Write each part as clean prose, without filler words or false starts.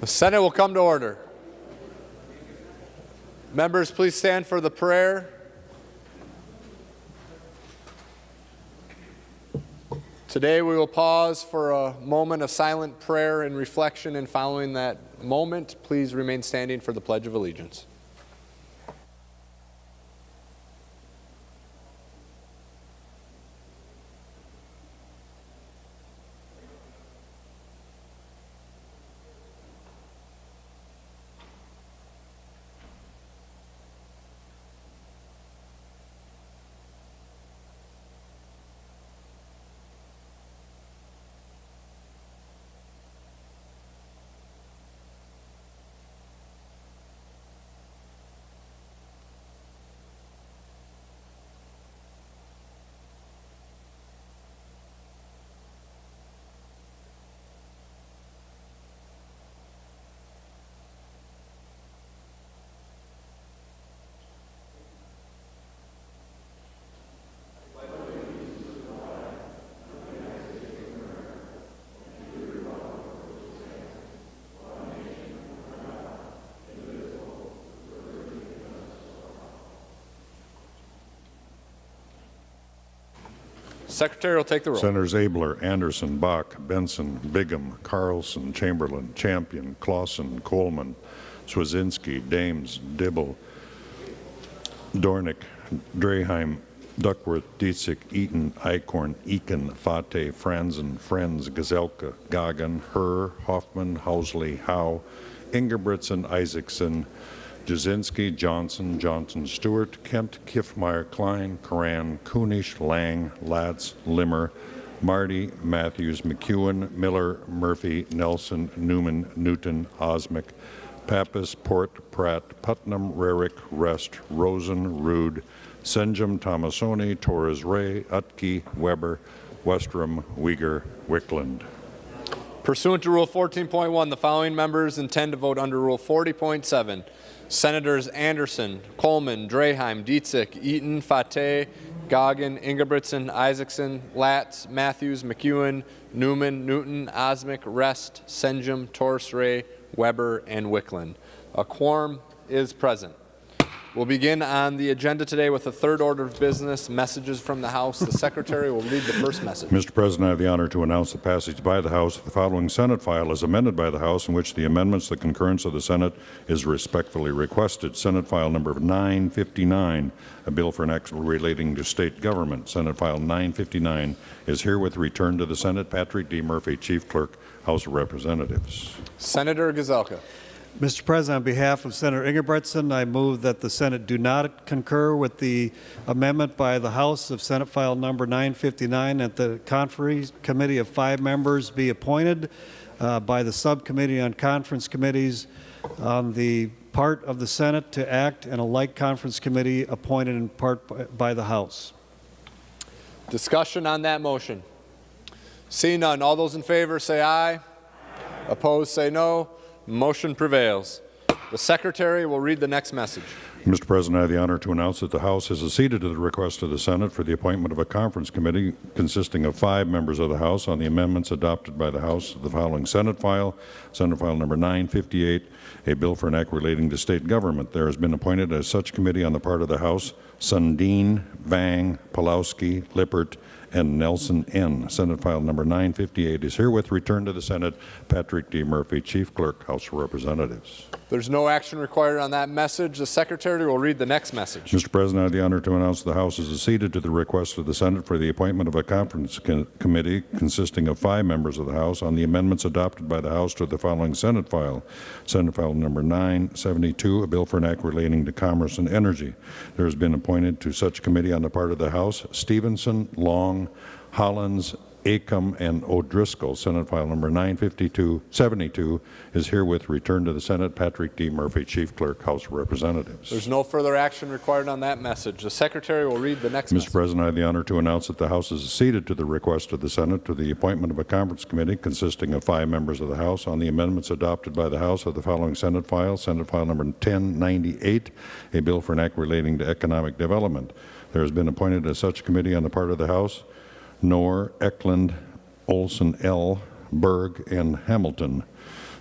The Senate will come to order. Members, please stand for the prayer. Today we will pause for a moment of silent prayer and reflection, and following that moment, please remain standing for the Pledge of Allegiance. Secretary will take the roll. Senators Abler, Anderson, Bach, Benson, Bigham, Carlson, Chamberlain, Champion, Clausen, Coleman, Swedzinski, Dames, Dibble, Dornick, Draheim, Duckworth, Dietzig, Eaton, Eichhorn, Eakin, Fate, Franzen, Frenz, Gazelka, Goggin, Herr, Hoffman, Housley, Howe, Ingebrigtsen, Isaacson, Jasinski, Johnson, Johnson, Stewart, Kent, Kiffmeyer, Klein, Karan, Kunish, Lang, Latz, Limmer, Marty, Matthews, McEwen, Miller, Murphy, Nelson, Newman, Newton, Osmic, Pappas, Port, Pratt, Putnam, Rarick, Rest, Rosen, Rude, Senjum, Tomasoni, Torres Ray, Utke, Weber, Westrom, Uyghur, Wickland. Pursuant to Rule 14.1, the following members intend to vote under Rule 40.7. Senators Anderson, Coleman, Draheim, Dietzig, Eaton, Fate, Goggin, Ingebrigtsen, Isaacson, Latz, Matthews, McEwen, Newman, Newton, Osmic, Rest, Senjum, Torres Ray, Weber, and Wickland. A quorum is present. We'll begin on the agenda today with the third order of business, messages from the House. The Secretary will read the first message. Mr. President, I have the honor to announce the passage by the House of the following Senate file as amended by the House, in which the amendments, the concurrence of the Senate is respectfully requested. Senate file number 959, a bill for an act relating to state government. Senate file 959 is herewith returned to the Senate. Patrick D. Murphy, Chief Clerk, House of Representatives. Senator Gazelka. Mr. President, on behalf of Senator Ingebrigtsen, I move that the Senate do not concur with the amendment by the House of Senate File number 959, that the conference committee of 5 members be appointed by the Subcommittee on Conference Committees on the part of the Senate to act, and a like conference committee appointed in part by the House. Discussion on that motion. Seeing none, all those in favor say aye. Aye. Opposed say no. Motion prevails. The Secretary will read the next message. Mr. President, I have the honor to announce that the House has acceded to the request of the Senate for the appointment of a conference committee consisting of 5 members of the House on the amendments adopted by the House of the following Senate file number 958, a bill for an act relating to state government. There has been appointed as such committee on the part of the House Sundin, Vang, Pulowski, Lippert, and Nelson N. Senate file number 958 is herewith returned to the Senate. Patrick D. Murphy, Chief Clerk, House of Representatives. There's no action required on that message. The Secretary will read the next message. Mr. President, I have the honor to announce the House has acceded to the request of the Senate for the appointment of a conference committee consisting of 5 members of the House on the amendments adopted by the House to the following Senate file number 972, a bill for an act relating to commerce and energy. There has been appointed to such committee on the part of the House Stevenson, Long, Hollins, Acom, and O'Driscoll. Senate file number 972 is herewith returned to the Senate. Patrick D. Murphy, Chief Clerk, House of Representatives. There's no further action required on that message. The Secretary will read the next message. Mr. President, I have the honor to announce that the House has acceded to the request of the Senate to the appointment of a conference committee consisting of 5 members of the House on the amendments adopted by the House of the following Senate file number 1098, a bill for an act relating to economic development. There has been appointed as such committee on the part of the House Knorr, Eklund, Olson L., Berg, and Hamilton.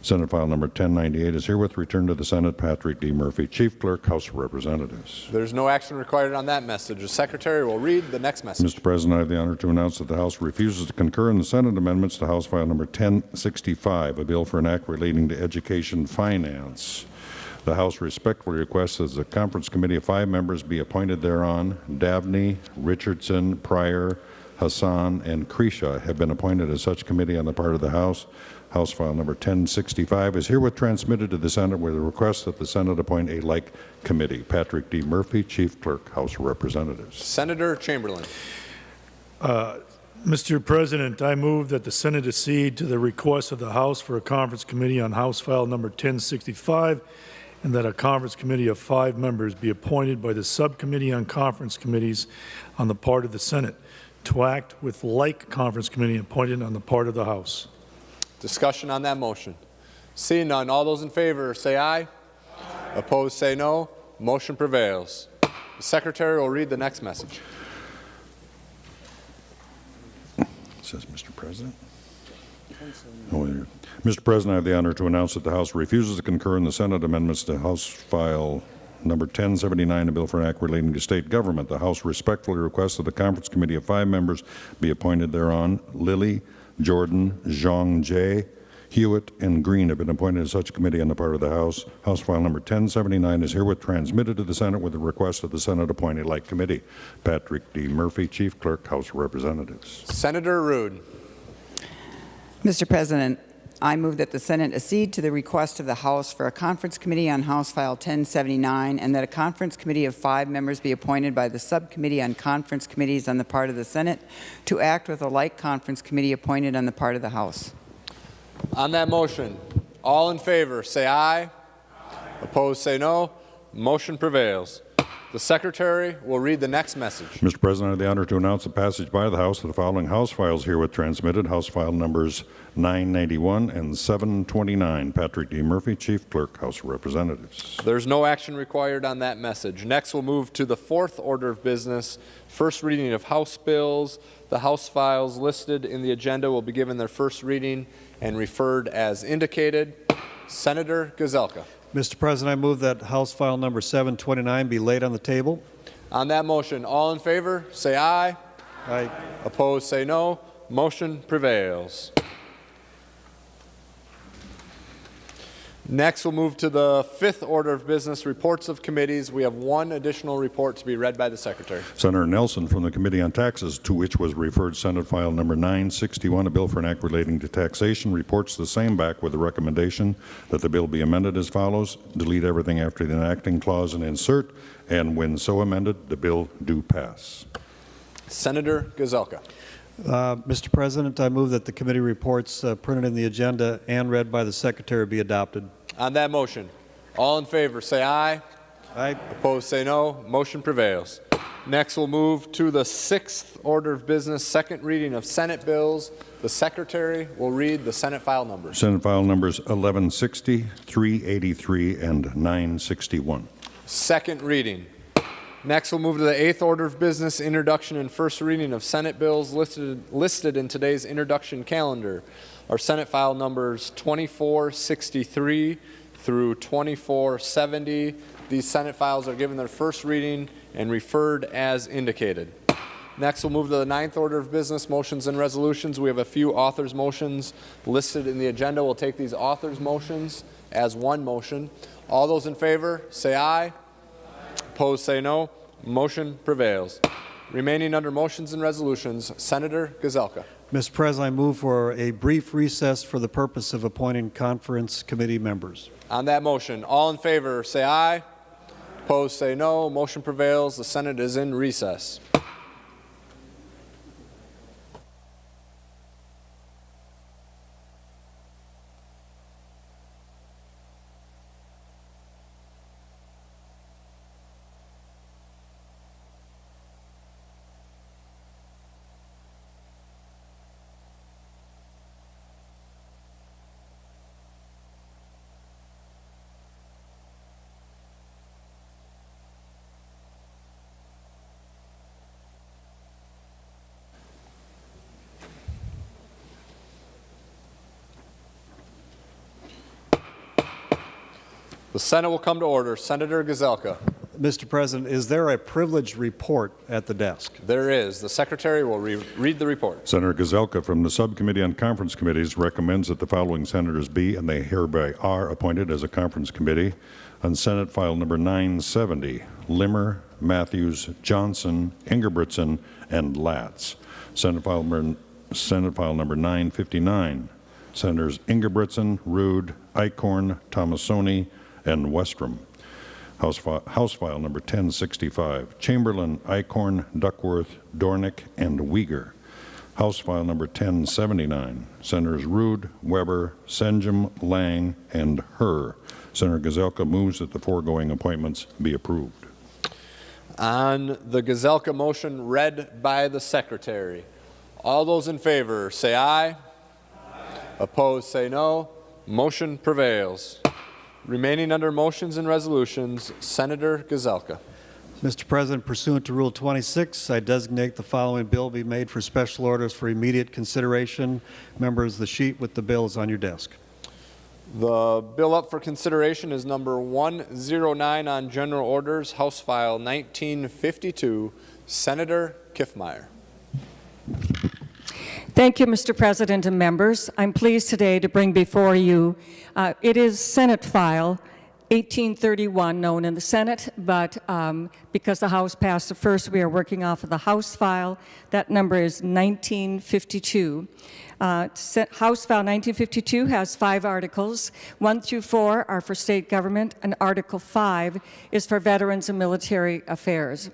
Senate File Number 1098 is herewith returned to the Senate. Patrick D. Murphy, Chief Clerk, House of Representatives. There's no action required on that message. The Secretary will read the next message. Mr. President, I have the honor to announce that the House refuses to concur in the Senate amendments to House File Number 1065, a bill for an act relating to education finance. The House respectfully requests that the Conference Committee of 5 members be appointed thereon. Dabney, Richardson, Pryor, Hassan, and Kresha have been appointed as such committee on the part of the House. House File Number 1065 is herewith transmitted to the Senate with a request that the Senate appoint a like committee. Patrick D. Murphy, Chief Clerk, House of Representatives. Senator Chamberlain. Mr. President, I move that the Senate accede to the request of the House for a conference committee on House File Number 1065, and that a conference committee of 5 members be appointed by the Subcommittee on Conference Committees on the part of the Senate to act with like conference committee appointed on the part of the House. Discussion on that motion. Seeing none, all those in favor say aye. Aye. Opposed say no. Motion prevails. The Secretary will read the next message. It says, Mr. President. Mr. President, I have the honor to announce that the House refuses to concur in the Senate amendments to House File Number 1079, a bill for an act relating to state government. The House respectfully requests that the Conference Committee of 5 members be appointed thereon. Lilly, Jordan, Zhang Jie, Hewitt, and Green have been appointed as such committee on the part of the House. House File Number 1079 is herewith transmitted to the Senate with a request that the Senate appoint a like committee. Patrick D. Murphy, Chief Clerk, House of Representatives. Senator Rude. Mr. President, I move that the Senate accede to the request of the House for a conference committee on House File 1079, and that a conference committee of 5 members be appointed by the Subcommittee on Conference Committees on the part of the Senate to act with a like conference committee appointed on the part of the House. On that motion, all in favor say aye. Aye. Opposed say no. Motion prevails. The Secretary will read the next message. Mr. President, I have the honor to announce the passage by the House of the following House files herewith transmitted. House File Numbers 991 and 729. Patrick D. Murphy, Chief Clerk, House of Representatives. There's no action required on that message. Next, we'll move to the 4th order of business, first reading of House bills. The House files listed in the agenda will be given their first reading and referred as indicated. Senator Gazelka. Mr. President, I move that House File Number 729 be laid on the table. On that motion, all in favor say aye. Aye. Opposed say no. Motion prevails. Next, we'll move to the 5th order of business, reports of committees. We have one additional report to be read by the Secretary. Senator Nelson from the Committee on Taxes, to which was referred Senate File Number 961, a bill for an act relating to taxation, reports the same back with the recommendation that the bill be amended as follows: delete everything after the enacting clause and insert, and when so amended, the bill do pass. Senator Gazelka. Mr. President, I move that the committee reports printed in the agenda and read by the Secretary be adopted. On that motion, all in favor say aye. Aye. Opposed say no. Motion prevails. Next, we'll move to the 6th order of business, second reading of Senate bills. The Secretary will read the Senate file numbers. Senate File Numbers 1160, 383, and 961. Second reading. Next, we'll move to the 8th order of business, introduction and first reading of Senate bills listed in today's introduction calendar. Our Senate file numbers 2463 through 2470. These Senate files are given their first reading and referred as indicated. Next, we'll move to the 9th order of business, motions and resolutions. We have a few authors' motions listed in the agenda. We'll take these authors' motions as one motion. All those in favor, say aye. Opposed, say no. Motion prevails. Remaining under motions and resolutions, Senator Gazelka. Mr. President, I move for a brief recess for the purpose of appointing conference committee members. On that motion, all in favor say aye. Opposed, say no. Motion prevails. The Senate is in recess. The Senate will come to order. Senator Gazelka. Mr. President, is there a privileged report at the desk? There is. The Secretary will read the report. Senator Gazelka from the Subcommittee on Conference Committees recommends that the following senators be, and they hereby are, appointed as a conference committee on Senate File Number 970, Limmer, Matthews, Johnson, Ingebrigtsen, and Latz. Senate File Number 959, Senators Ingebrigtsen, Rude, Eichhorn, Tomassoni, and Westrom. House File Number 1065, Chamberlain, Eichhorn, Duckworth, Dornick, and Uyghur. House File Number 1079, Senators Rude, Weber, Senjum, Lang, and Herr. Senator Gazelka moves that the foregoing appointments be approved. On the Gazelka motion read by the Secretary, all those in favor say aye. Opposed say no. Motion prevails. Remaining under motions and resolutions, Senator Gazelka. Mr. President, pursuant to Rule 26, I designate the following bill be made for special orders for immediate consideration. Members, the sheet with the bill is on your desk. The bill up for consideration is number 109 on general orders, House File 1952. Senator Kiffmeyer. Thank you, Mr. President and members. I'm pleased today to bring before you, it is Senate File 1831, known in the Senate, but because the House passed the first, we are working off of the House file. That number is 1952. House File 1952 has 5 articles. 1 through 4 are for state government, and Article 5 is for Veterans and Military Affairs.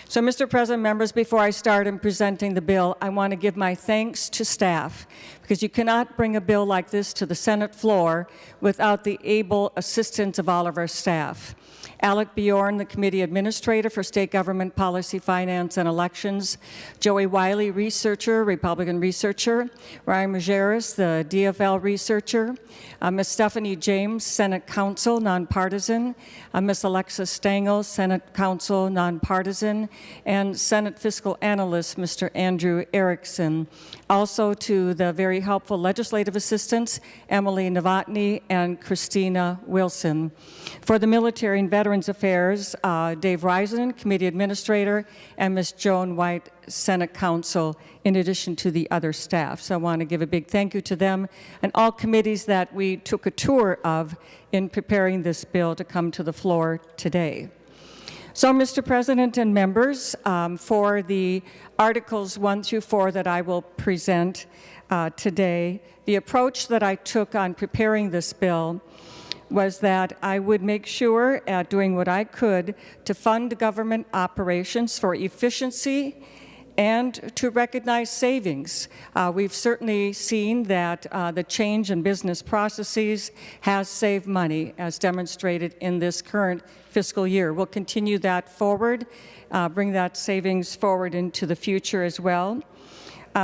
So, Mr. President, members, before I start in presenting the bill, I want to give my thanks to staff, because you cannot bring a bill like this to the Senate floor without the able assistance of all of our staff. Alec Bjorn, the Committee Administrator for State Government Policy, Finance, and Elections. Joey Wiley, Researcher, Republican Researcher. Ryan Majerus, the DFL Researcher. Ms. Stephanie James, Senate Counsel, Nonpartisan. Ms. Alexa Stengel, Senate Counsel, Nonpartisan. And Senate Fiscal Analyst, Mr. Andrew Erickson. Also to the very helpful legislative assistants, Emily Novotny and Christina Wilson. For the Military and Veterans Affairs, Dave Reisenen, Committee Administrator, and Ms. Joan White, Senate Counsel, in addition to the other staff. So I want to give a big thank you to them and all committees that we took a tour of in preparing this bill to come to the floor today. So, Mr. President and members, for the Articles 1 through 4 that I will present today, the approach that I took on preparing this bill was that I would make sure at doing what I could to fund government operations for efficiency and to recognize savings. We've certainly seen that the change in business processes has saved money, as demonstrated in this current fiscal year. We'll continue that forward, bring that savings forward into the future as well.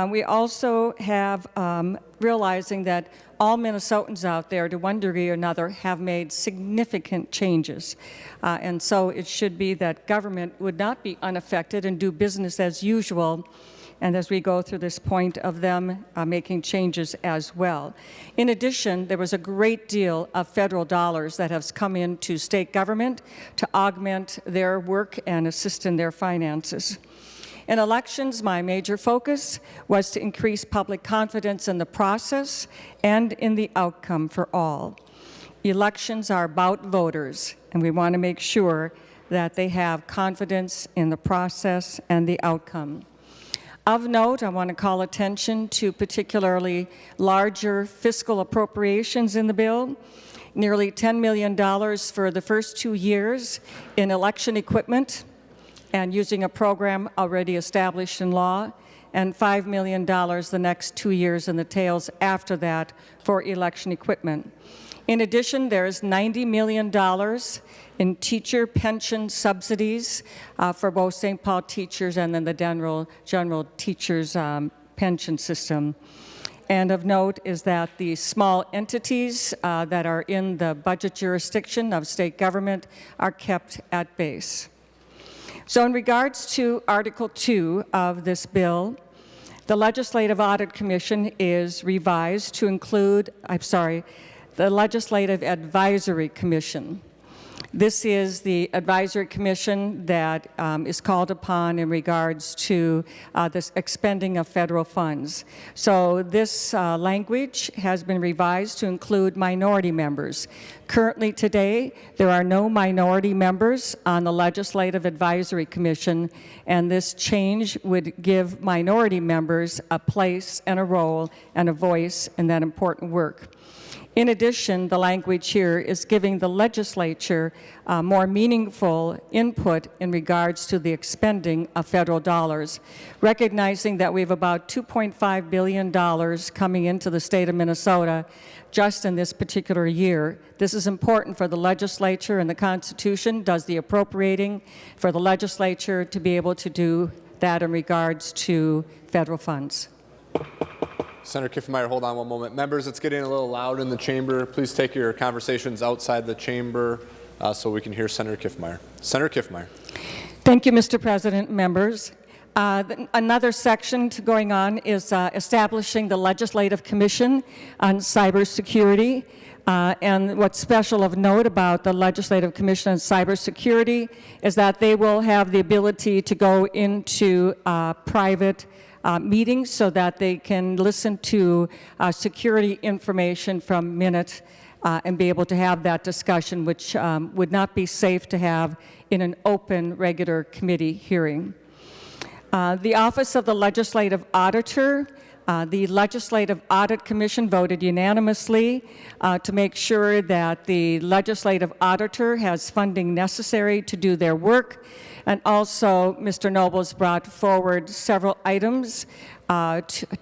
We also have realizing that all Minnesotans out there, to one degree or another, have made significant changes. And so it should be that government would not be unaffected and do business as usual, and as we go through this point of them making changes as well. In addition, there was a great deal of federal dollars that has come into state government to augment their work and assist in their finances. In elections, my major focus was to increase public confidence in the process and in the outcome for all. Elections are about voters, and we want to make sure that they have confidence in the process and the outcome. Of note, I want to call attention to particularly larger fiscal appropriations in the bill. Nearly $10 million for the first 2 years in election equipment, and using a program already established in law, and $5 million the next 2 years in the tails after that for election equipment. In addition, there's $90 million in teacher pension subsidies for both St. Paul teachers and then the general teachers pension system. And of note is that the small entities that are in the budget jurisdiction of state government are kept at base. So in regards to Article 2 of this bill, the Legislative Audit Commission is revised to include, the Legislative Advisory Commission. This is the advisory commission that is called upon in regards to this expending of federal funds. So this language has been revised to include minority members. Currently today, there are no minority members on the Legislative Advisory Commission, and this change would give minority members a place and a role and a voice in that important work. In addition, the language here is giving the legislature more meaningful input in regards to the expending of federal dollars, recognizing that we have about $2.5 billion coming into the state of Minnesota just in this particular year. This is important for the legislature, and the Constitution does the appropriating for the legislature to be able to do that in regards to federal funds. Senator Kiffmeyer, hold on one moment. Members, it's getting a little loud in the chamber. Please take your conversations outside the chamber so we can hear Senator Kiffmeyer. Senator Kiffmeyer. Thank you, Mr. President, members. Another section going on is establishing the Legislative Commission on Cybersecurity. And what's special of note about the Legislative Commission on Cybersecurity is that they will have the ability to go into private meetings so that they can listen to security information from minute and be able to have that discussion, which would not be safe to have in an open, regular committee hearing. The Office of the Legislative Auditor, the Legislative Audit Commission voted unanimously to make sure that the Legislative Auditor has funding necessary to do their work. And also, Mr. Nobles brought forward several items,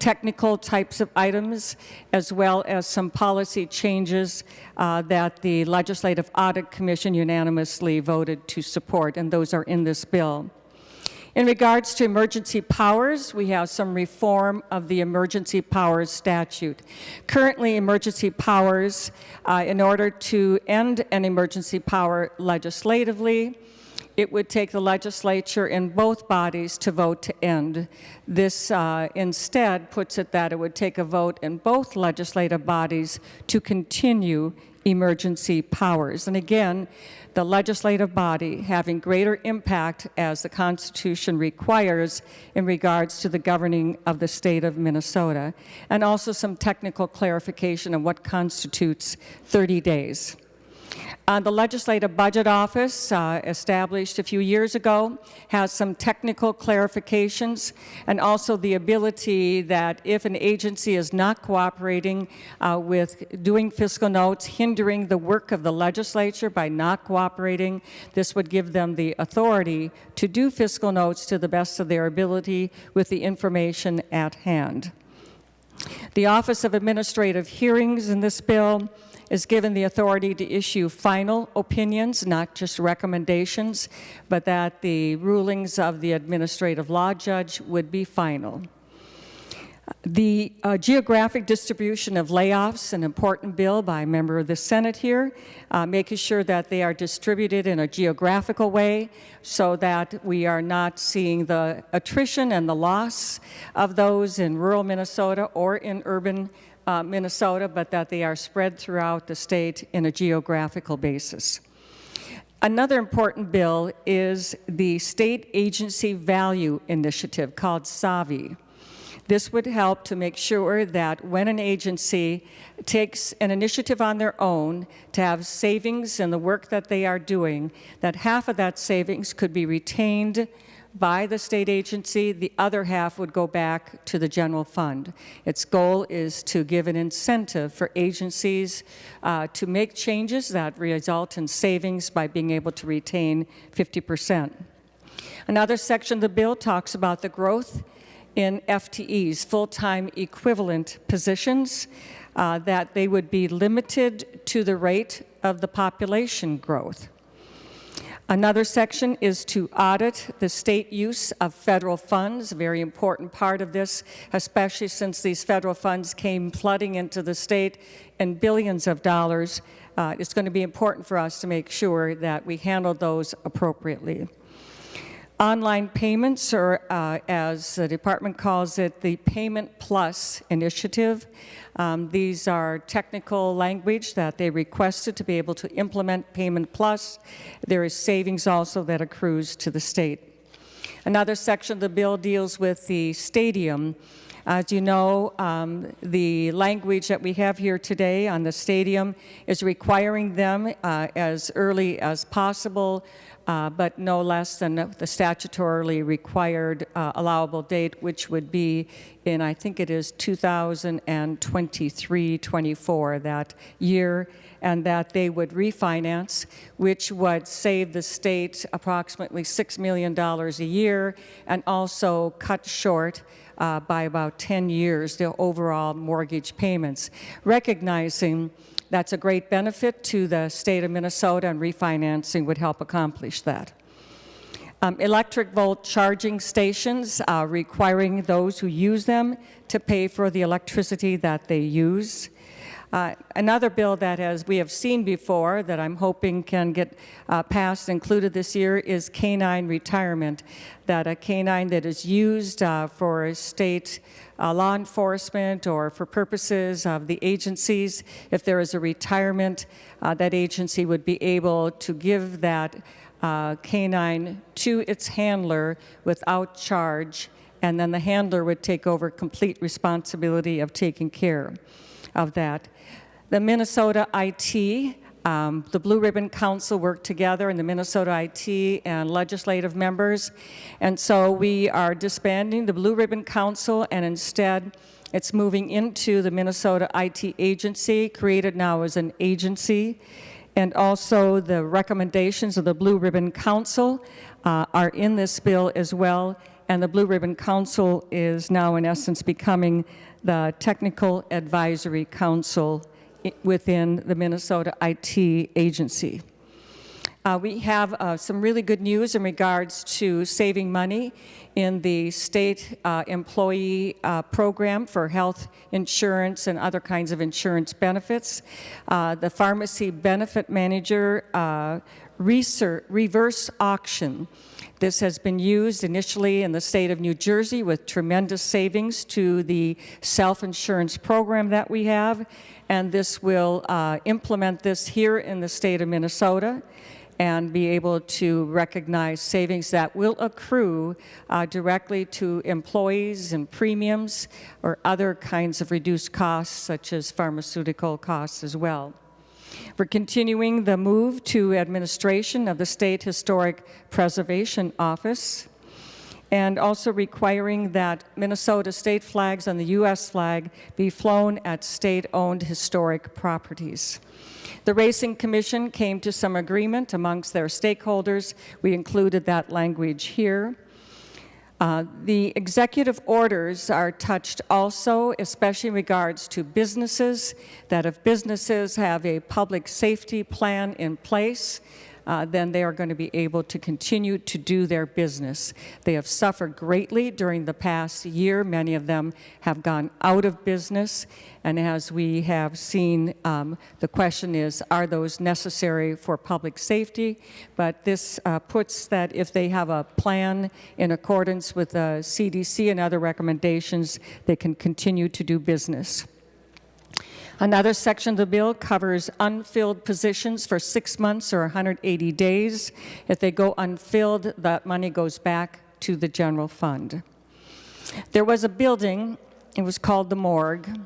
technical types of items, as well as some policy changes that the Legislative Audit Commission unanimously voted to support, and those are in this bill. In regards to emergency powers, we have some reform of the emergency powers statute. Currently, emergency powers, in order to end an emergency power legislatively, it would take the legislature in both bodies to vote to end. This instead puts it that it would take a vote in both legislative bodies to continue emergency powers. And again, the legislative body having greater impact as the Constitution requires in regards to the governing of the state of Minnesota, and also some technical clarification of what constitutes 30 days. The Legislative Budget Office, established a few years ago, has some technical clarifications and also the ability that if an agency is not cooperating with doing fiscal notes, hindering the work of the legislature by not cooperating, this would give them the authority to do fiscal notes to the best of their ability with the information at hand. The Office of Administrative Hearings in this bill is given the authority to issue final opinions, not just recommendations, but that the rulings of the administrative law judge would be final. The geographic distribution of layoffs, an important bill by a member of the Senate here, making sure that they are distributed in a geographical way so that we are not seeing the attrition and the loss of those in rural Minnesota or in urban Minnesota, but that they are spread throughout the state in a geographical basis. Another important bill is the State Agency Value Initiative called SAVI. This would help to make sure that when an agency takes an initiative on their own to have savings in the work that they are doing, that half of that savings could be retained by the state agency, the other half would go back to the general fund. Its goal is to give an incentive for agencies to make changes that result in savings by being able to retain 50%. Another section of the bill talks about the growth in FTEs, full-time equivalent positions, that they would be limited to the rate of the population growth. Another section is to audit the state use of federal funds, a very important part of this, especially since these federal funds came flooding into the state in billions of dollars. It's going to be important for us to make sure that we handle those appropriately. Online payments, or as the department calls it, the Payment Plus initiative. These are technical language that they requested to be able to implement Payment Plus. There is savings also that accrues to the state. Another section of the bill deals with the stadium. As you know, the language that we have here today on the stadium is requiring them as early as possible, but no less than the statutorily required allowable date, which would be in, I think it is 2023-24, that year, and that they would refinance, which would save the state approximately $6 million a year, and also cut short by about 10 years the overall mortgage payments, recognizing that's a great benefit to the state of Minnesota, and refinancing would help accomplish that. Electric volt charging stations, requiring those who use them to pay for the electricity that they use. Another bill that we have seen before that I'm hoping can get passed, included this year, is canine retirement. That a canine that is used for state law enforcement or for purposes of the agencies, if there is a retirement, that agency would be able to give that canine to its handler without charge, and then the handler would take over complete responsibility of taking care of that. The Minnesota IT, the Blue Ribbon Council worked together, and the Minnesota IT and legislative members, and so we are disbanding the Blue Ribbon Council, and instead it's moving into the Minnesota IT Agency, created now as an agency. And also the recommendations of the Blue Ribbon Council are in this bill as well, and the Blue Ribbon Council is now in essence becoming the Technical Advisory Council within the Minnesota IT Agency. We have some really good news in regards to saving money in the state employee program for health insurance and other kinds of insurance benefits. The pharmacy benefit manager reverse auction. This has been used initially in the state of New Jersey with tremendous savings to the self-insurance program that we have, and this will implement this here in the state of Minnesota and be able to recognize savings that will accrue directly to employees and premiums or other kinds of reduced costs, such as pharmaceutical costs as well. We're continuing the move to administration of the State Historic Preservation Office, and also requiring that Minnesota state flags and the U.S. flag be flown at state-owned historic properties. The Racing Commission came to some agreement amongst their stakeholders. We included that language here. The executive orders are touched also, especially in regards to businesses, that if businesses have a public safety plan in place, then they are going to be able to continue to do their business. They have suffered greatly during the past year. Many of them have gone out of business, and as we have seen, the question is, are those necessary for public safety? But this puts that if they have a plan in accordance with the CDC and other recommendations, they can continue to do business. Another section of the bill covers unfilled positions for 6 months or 180 days. If they go unfilled, that money goes back to the general fund. There was a building, it was called the morgue,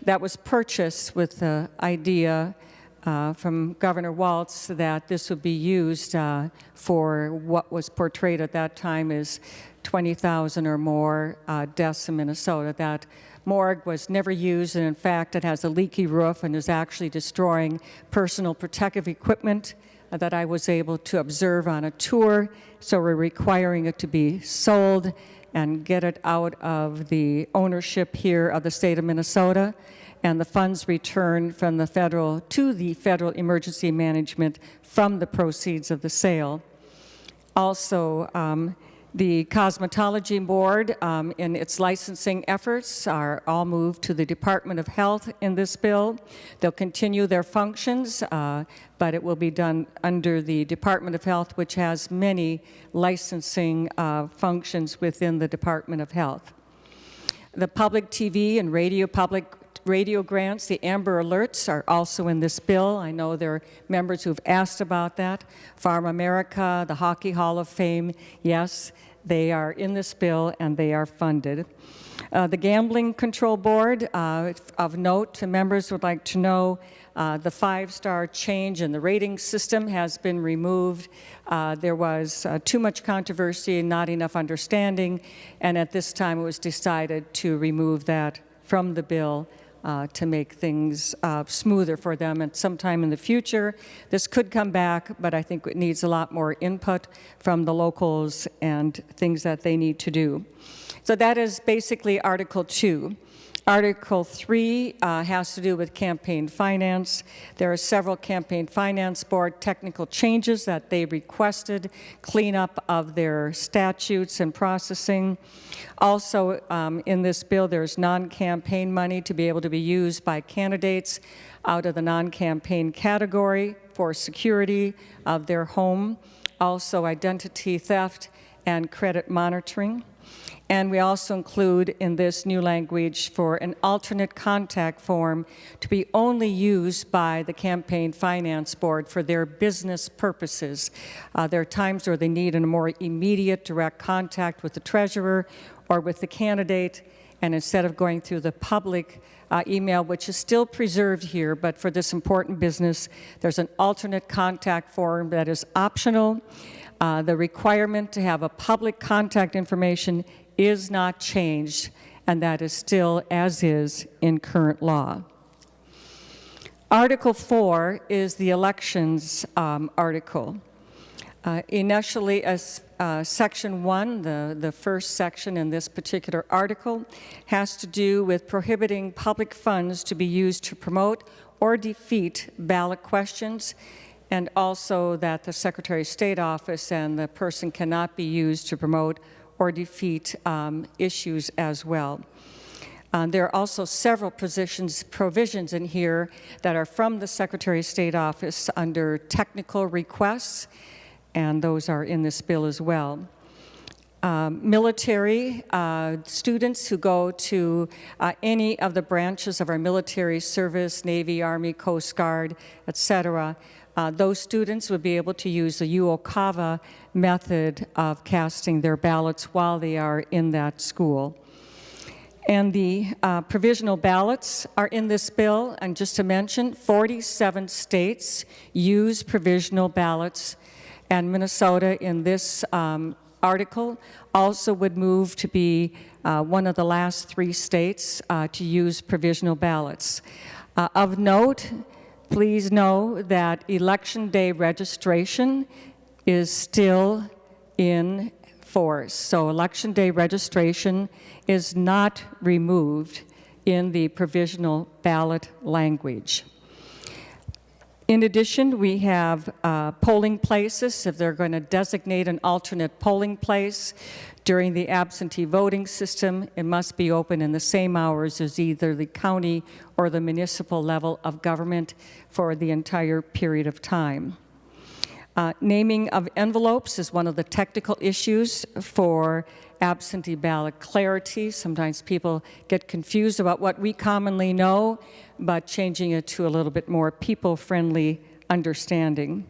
that was purchased with the idea from Governor Walz that this would be used for what was portrayed at that time as 20,000 or more deaths in Minnesota. That morgue was never used, and in fact it has a leaky roof and is actually destroying personal protective equipment that I was able to observe on a tour. So we're requiring it to be sold and get it out of the ownership here of the state of Minnesota, and the funds returned from the federal to the Federal Emergency Management from the proceeds of the sale. Also, The Cosmetology Board, in its licensing efforts, are all moved to the Department of Health in this bill. They'll continue their functions, but it will be done under the Department of Health, which has many licensing functions within the Department of Health. The public TV and public radio grants, the Amber Alerts, are also in this bill. I know there are members who've asked about that. Farm America, the Hockey Hall of Fame, yes, they are in this bill and they are funded. The Gambling Control Board, of note to members would like to know, the 5-star change in the rating system has been removed. There was too much controversy and not enough understanding, and at this time it was decided to remove that from the bill to make things smoother for them. And sometime in the future, this could come back, but I think it needs a lot more input from the locals and things that they need to do. So that is basically Article 2. Article 3 has to do with campaign finance. There are several campaign finance board technical changes that they requested, cleanup of their statutes and processing. Also, in this bill, there's non-campaign money to be able to be used by candidates out of the non-campaign category for security of their home. Also, identity theft and credit monitoring. And we also include in this new language for an alternate contact form to be only used by the Campaign Finance Board for their business purposes. There are times where they need a more immediate direct contact with the treasurer or with the candidate, and instead of going through the public email, which is still preserved here, but for this important business, there's an alternate contact form that is optional. The requirement to have a public contact information is not changed, and that is still as is in current law. Article 4 is the elections article. Initially, as Section 1, the first section in this particular article, has to do with prohibiting public funds to be used to promote or defeat ballot questions, and also that the Secretary of State office and the person cannot be used to promote or defeat issues as well. There are also several provisions in here that are from the Secretary of State office under technical requests, and those are in this bill as well. Military students who go to any of the branches of our military service, Navy, Army, Coast Guard, etc., those students would be able to use the UOCAVA method of casting their ballots while they are in that school. And the provisional ballots are in this bill, and just to mention, 47 states use provisional ballots, and Minnesota in this article also would move to be one of the last 3 states to use provisional ballots. Of note, please know that Election Day registration is still in force. So Election Day registration is not removed in the provisional ballot language. In addition, we have polling places. If they're going to designate an alternate polling place during the absentee voting system, it must be open in the same hours as either the county or the municipal level of government for the entire period of time. Naming of envelopes is one of the technical issues for absentee ballot clarity. Sometimes people get confused about what we commonly know, but changing it to a little bit more people-friendly understanding.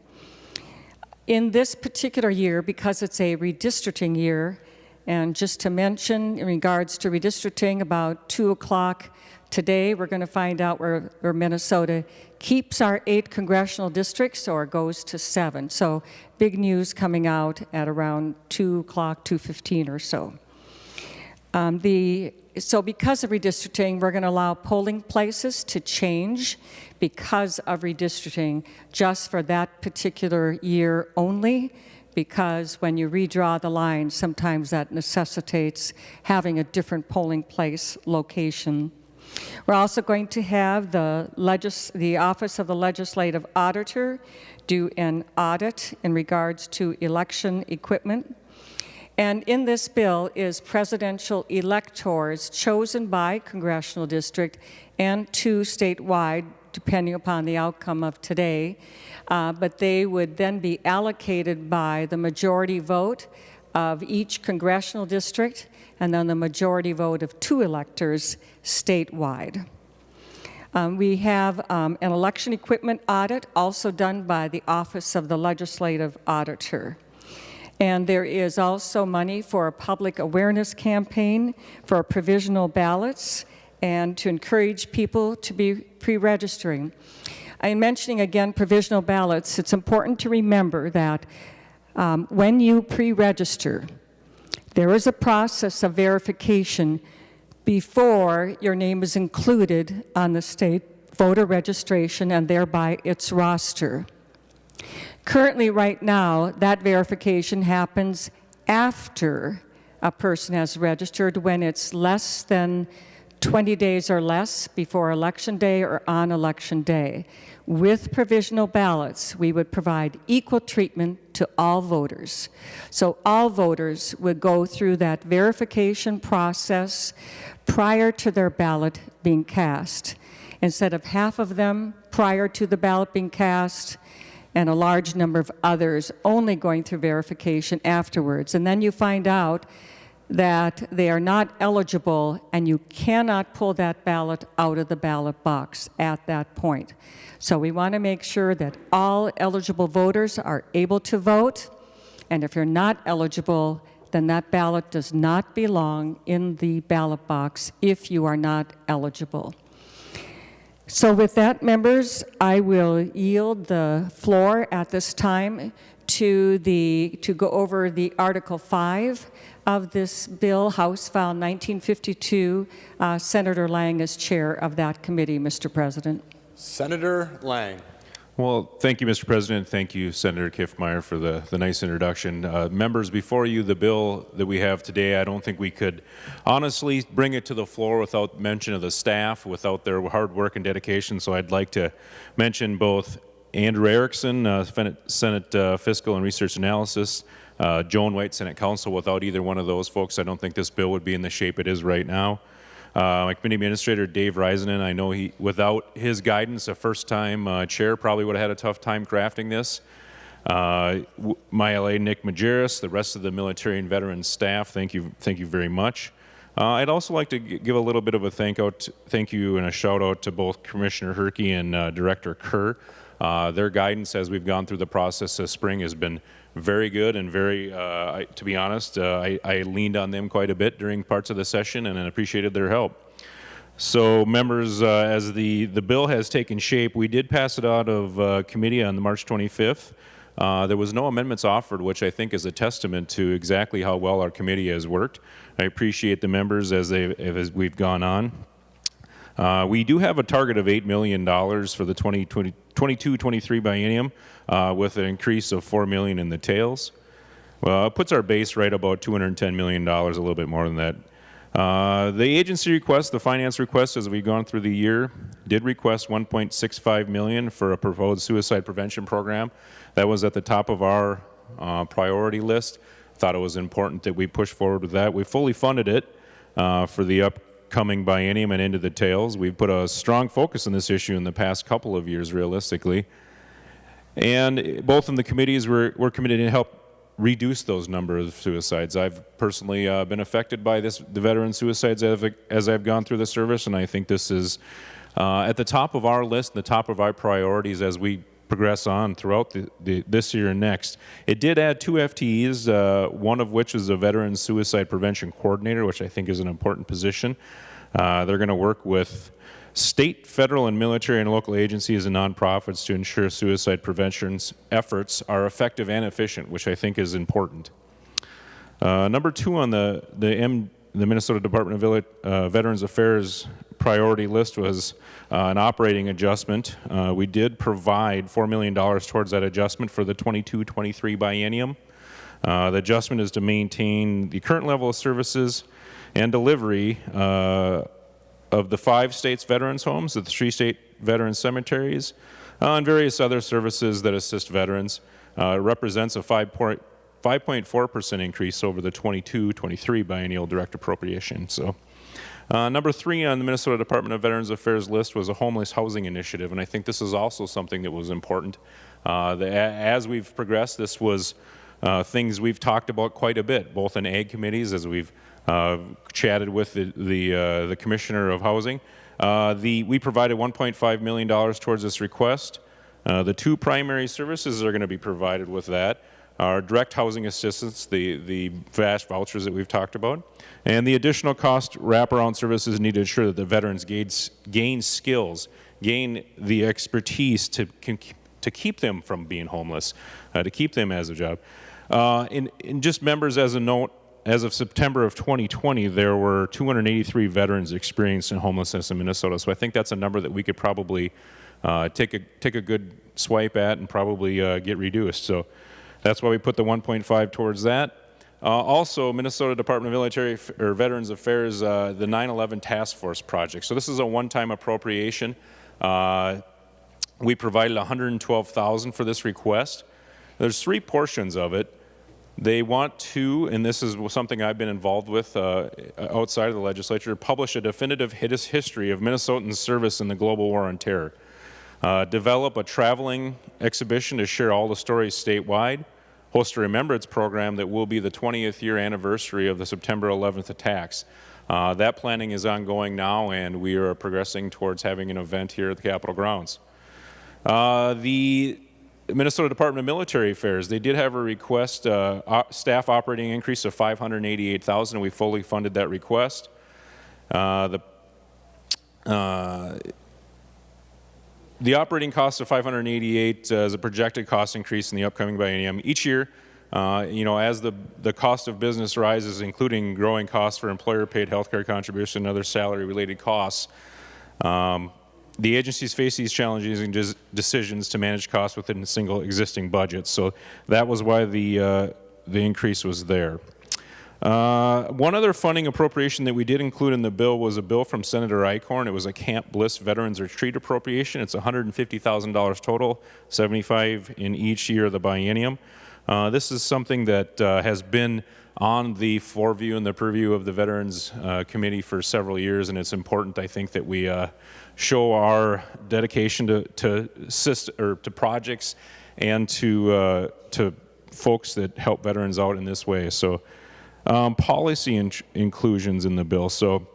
In this particular year, because it's a redistricting year, and just to mention in regards to redistricting, about 2 o'clock today, we're going to find out where Minnesota keeps our 8 congressional districts or goes to 7. So big news coming out at around 2 o'clock, 2:15 or so. So because of redistricting, we're going to allow polling places to change because of redistricting just for that particular year only, because when you redraw the line, sometimes that necessitates having a different polling place location. We're also going to have the Office of the Legislative Auditor do an audit in regards to election equipment. And in this bill is presidential electors chosen by congressional district and 2 statewide, depending upon the outcome of today. But they would then be allocated by the majority vote of each congressional district and then the majority vote of 2 electors statewide. We have an election equipment audit also done by the Office of the Legislative Auditor. And there is also money for a public awareness campaign for provisional ballots and to encourage people to be pre-registering. I'm mentioning again provisional ballots. It's important to remember that when you pre-register, there is a process of verification before your name is included on the state voter registration and thereby its roster. Currently, right now, that verification happens after a person has registered when it's less than 20 days or less before Election Day or on Election Day. With provisional ballots, we would provide equal treatment to all voters. So all voters would go through that verification process prior to their ballot being cast, instead of half of them prior to the ballot being cast and a large number of others only going through verification afterwards. And then you find out that they are not eligible and you cannot pull that ballot out of the ballot box at that point. So we want to make sure that all eligible voters are able to vote, and if you're not eligible, then that ballot does not belong in the ballot box if you are not eligible. So with that, members, I will yield the floor at this time to go over the Article 5 of this bill, House File 1952. Senator Lang is chair of that committee, Mr. President. Senator Lang. Well, thank you, Mr. President. Thank you, Senator Kiffmeyer, for the nice introduction. Members, before you, the bill that we have today, I don't think we could honestly bring it to the floor without mention of the staff, without their hard work and dedication. So I'd like to mention both Andrew Erickson, Senate Fiscal and Research Analysis, Joan White, Senate Counsel. Without either one of those folks, I don't think this bill would be in the shape it is right now. My committee administrator, Dave Risenen, I know without his guidance, a first-time chair probably would have had a tough time crafting this. My LA, Nick Majerus, the rest of the military and veteran staff, thank you very much. I'd also like to give a little bit of a thank you and a shout out to both Commissioner Herke and Director Kerr. Their guidance as we've gone through the process this spring has been very good and very, to be honest, I leaned on them quite a bit during parts of the session and appreciated their help. So members, as the bill has taken shape, we did pass it out of committee on March 25th. There was no amendments offered, which I think is a testament to exactly how well our committee has worked. I appreciate the members as we've gone on. We do have a target of $8 million for the 22-23 biennium, with an increase of $4 million in the tails. Well, it puts our base right about $210 million, a little bit more than that. The agency request, the finance request, as we've gone through the year, did request $1.65 million for a proposed suicide prevention program. That was at the top of our priority list. Thought it was important that we push forward with that. We fully funded it for the upcoming biennium and into the tails. We've put a strong focus on this issue in the past couple of years, realistically. And both in the committees, we're committed to help reduce those numbers of suicides. I've personally been affected by the veteran suicides as I've gone through the service, and I think this is at the top of our list, the top of our priorities as we progress on throughout this year and next. It did add 2 FTEs, one of which is a veteran suicide prevention coordinator, which I think is an important position. They're going to work with state, federal, and military and local agencies and nonprofits to ensure suicide prevention efforts are effective and efficient, which I think is important. Number 2 on the Minnesota Department of Veterans Affairs priority list was an operating adjustment. We did provide $4 million towards that adjustment for the 22-23 biennium. The adjustment is to maintain the current level of services and delivery of the 5 states' veterans' homes, the 3 state veterans' cemeteries, and various other services that assist veterans. It represents a 5.4% increase over the 22-23 biennial direct appropriation. So. Number 3 on the Minnesota Department of Veterans Affairs list was a homeless housing initiative, and I think this is also something that was important. As we've progressed, this was things we've talked about quite a bit, both in ag committees as we've chatted with the Commissioner of Housing. We provided $1.5 million towards this request. The 2 primary services that are going to be provided with that are direct housing assistance, the VASH vouchers that we've talked about, and the additional cost wraparound services need to ensure that the veterans gain skills, gain the expertise to keep them from being homeless, to keep them as a job. And just members, as a note, as of September of 2020, there were 283 veterans experiencing homelessness in Minnesota. So I think that's a number that we could probably take a good swipe at and probably get reduced. So that's why we put the 1.5 towards that. Also, Minnesota Department of Veterans Affairs, the 9/11 Task Force project. So this is a one-time appropriation. We provided $112,000 for this request. There's 3 portions of it. They want to, and this is something I've been involved with outside of the legislature, publish a definitive history of Minnesotans' service in the global war on terror. Develop a traveling exhibition to share all the stories statewide. Host a remembrance program that will be the 20th year anniversary of the September 11th attacks. That planning is ongoing now, and we are progressing towards having an event here at the Capitol grounds. The Minnesota Department of Military Affairs, they did have a request, staff operating increase of $588,000, and we fully funded that request. The operating cost of $588 is a projected cost increase in the upcoming biennium. Each year, as the cost of business rises, including growing costs for employer-paid health care contribution and other salary-related costs, the agencies face these challenging decisions to manage costs within a single existing budget. So that was why the increase was there. One other funding appropriation that we did include in the bill was a bill from Senator Eichhorn. It was a Camp Bliss Veterans Retreat appropriation. It's $150,000 total, $75,000 in each year of the biennium. This is something that has been on the foreview and the purview of the Veterans Committee for several years, and it's important, I think, that we show our dedication to projects and to folks that help veterans out in this way. So. Policy inclusions in the bill. So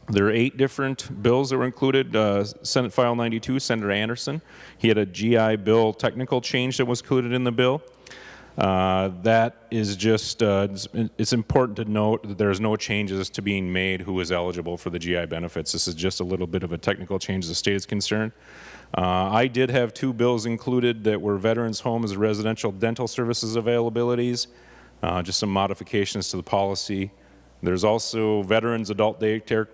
there are 8 different bills that were included. Senate File 92, Senator Anderson. He had a GI Bill technical change that was included in the bill. That is just, it's important to note that there's no changes to being made who is eligible for the GI benefits. This is just a little bit of a technical change as the state is concerned. I did have 2 bills included that were veterans' homes residential dental services availabilities. Just some modifications to the policy. There's also veterans adult daycare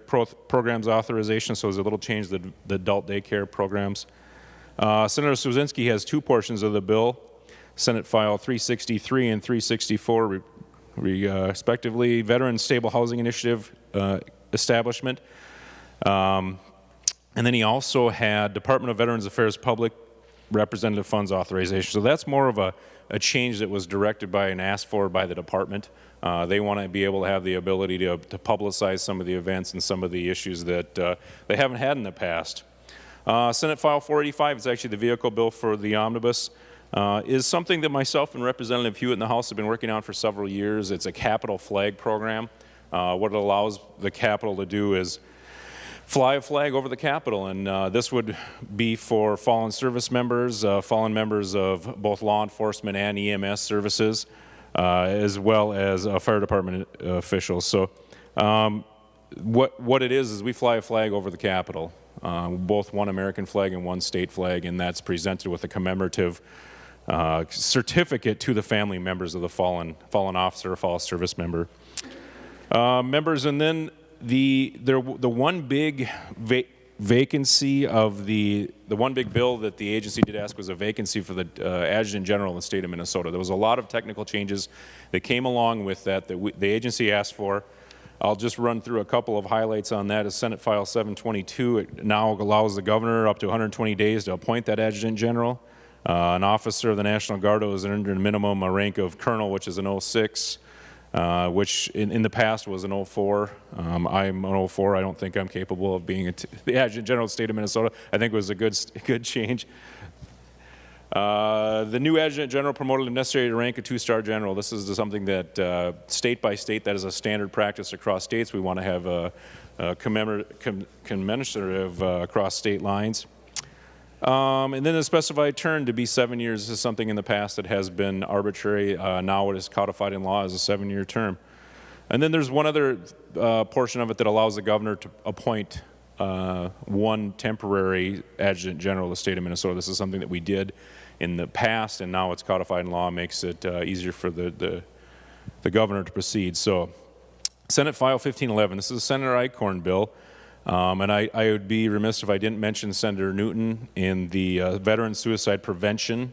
programs authorization, so there's a little change to the adult daycare programs. Senator Swedzinski has 2 portions of the bill, Senate File 363 and 364 respectively, Veteran Stable Housing Initiative establishment. And then he also had Department of Veterans Affairs Public Representative Funds authorization. So that's more of a change that was directed by and asked for by the department. They want to be able to have the ability to publicize some of the events and some of the issues that they haven't had in the past. Senate File 485 is actually the vehicle bill for the omnibus. Is something that myself and Representative Hewitt in the House have been working on for several years. It's a Capitol flag program. What it allows the Capitol to do is fly a flag over the Capitol, and this would be for fallen service members, fallen members of both law enforcement and EMS services, as well as fire department officials. So what it is we fly a flag over the Capitol, both one American flag and one state flag, and that's presented with a commemorative certificate to the family members of the fallen officer or fallen service member. Members, and then the one big vacancy of the one big bill that the agency did ask was a vacancy for the Adjutant General in the state of Minnesota. There was a lot of technical changes that came along with that the agency asked for. I'll just run through a couple of highlights on that. As Senate File 722, it now allows the governor up to 120 days to appoint that Adjutant General. An officer of the National Guard who was earned a minimum a rank of colonel, which is an 06, which in the past was an 04. I'm an 04. I don't think I'm capable of being the Adjutant General of the state of Minnesota. I think it was a good change. The new Adjutant General promoted if necessary to rank a 2-star general. This is something that state by state, that is a standard practice across states. We want to have a commensurate across state lines. And then the specified term to be 7 years is something in the past that has been arbitrary. Now it is codified in law as a 7-year term. And then there's one other portion of it that allows the governor to appoint one temporary adjutant general of the state of Minnesota. This is something that we did in the past, and now it's codified in law, makes it easier for the governor to proceed. So Senate File 1511, this is a Senator Eichhorn bill. And I would be remiss if I didn't mention Senator Newton in the Veteran Suicide Prevention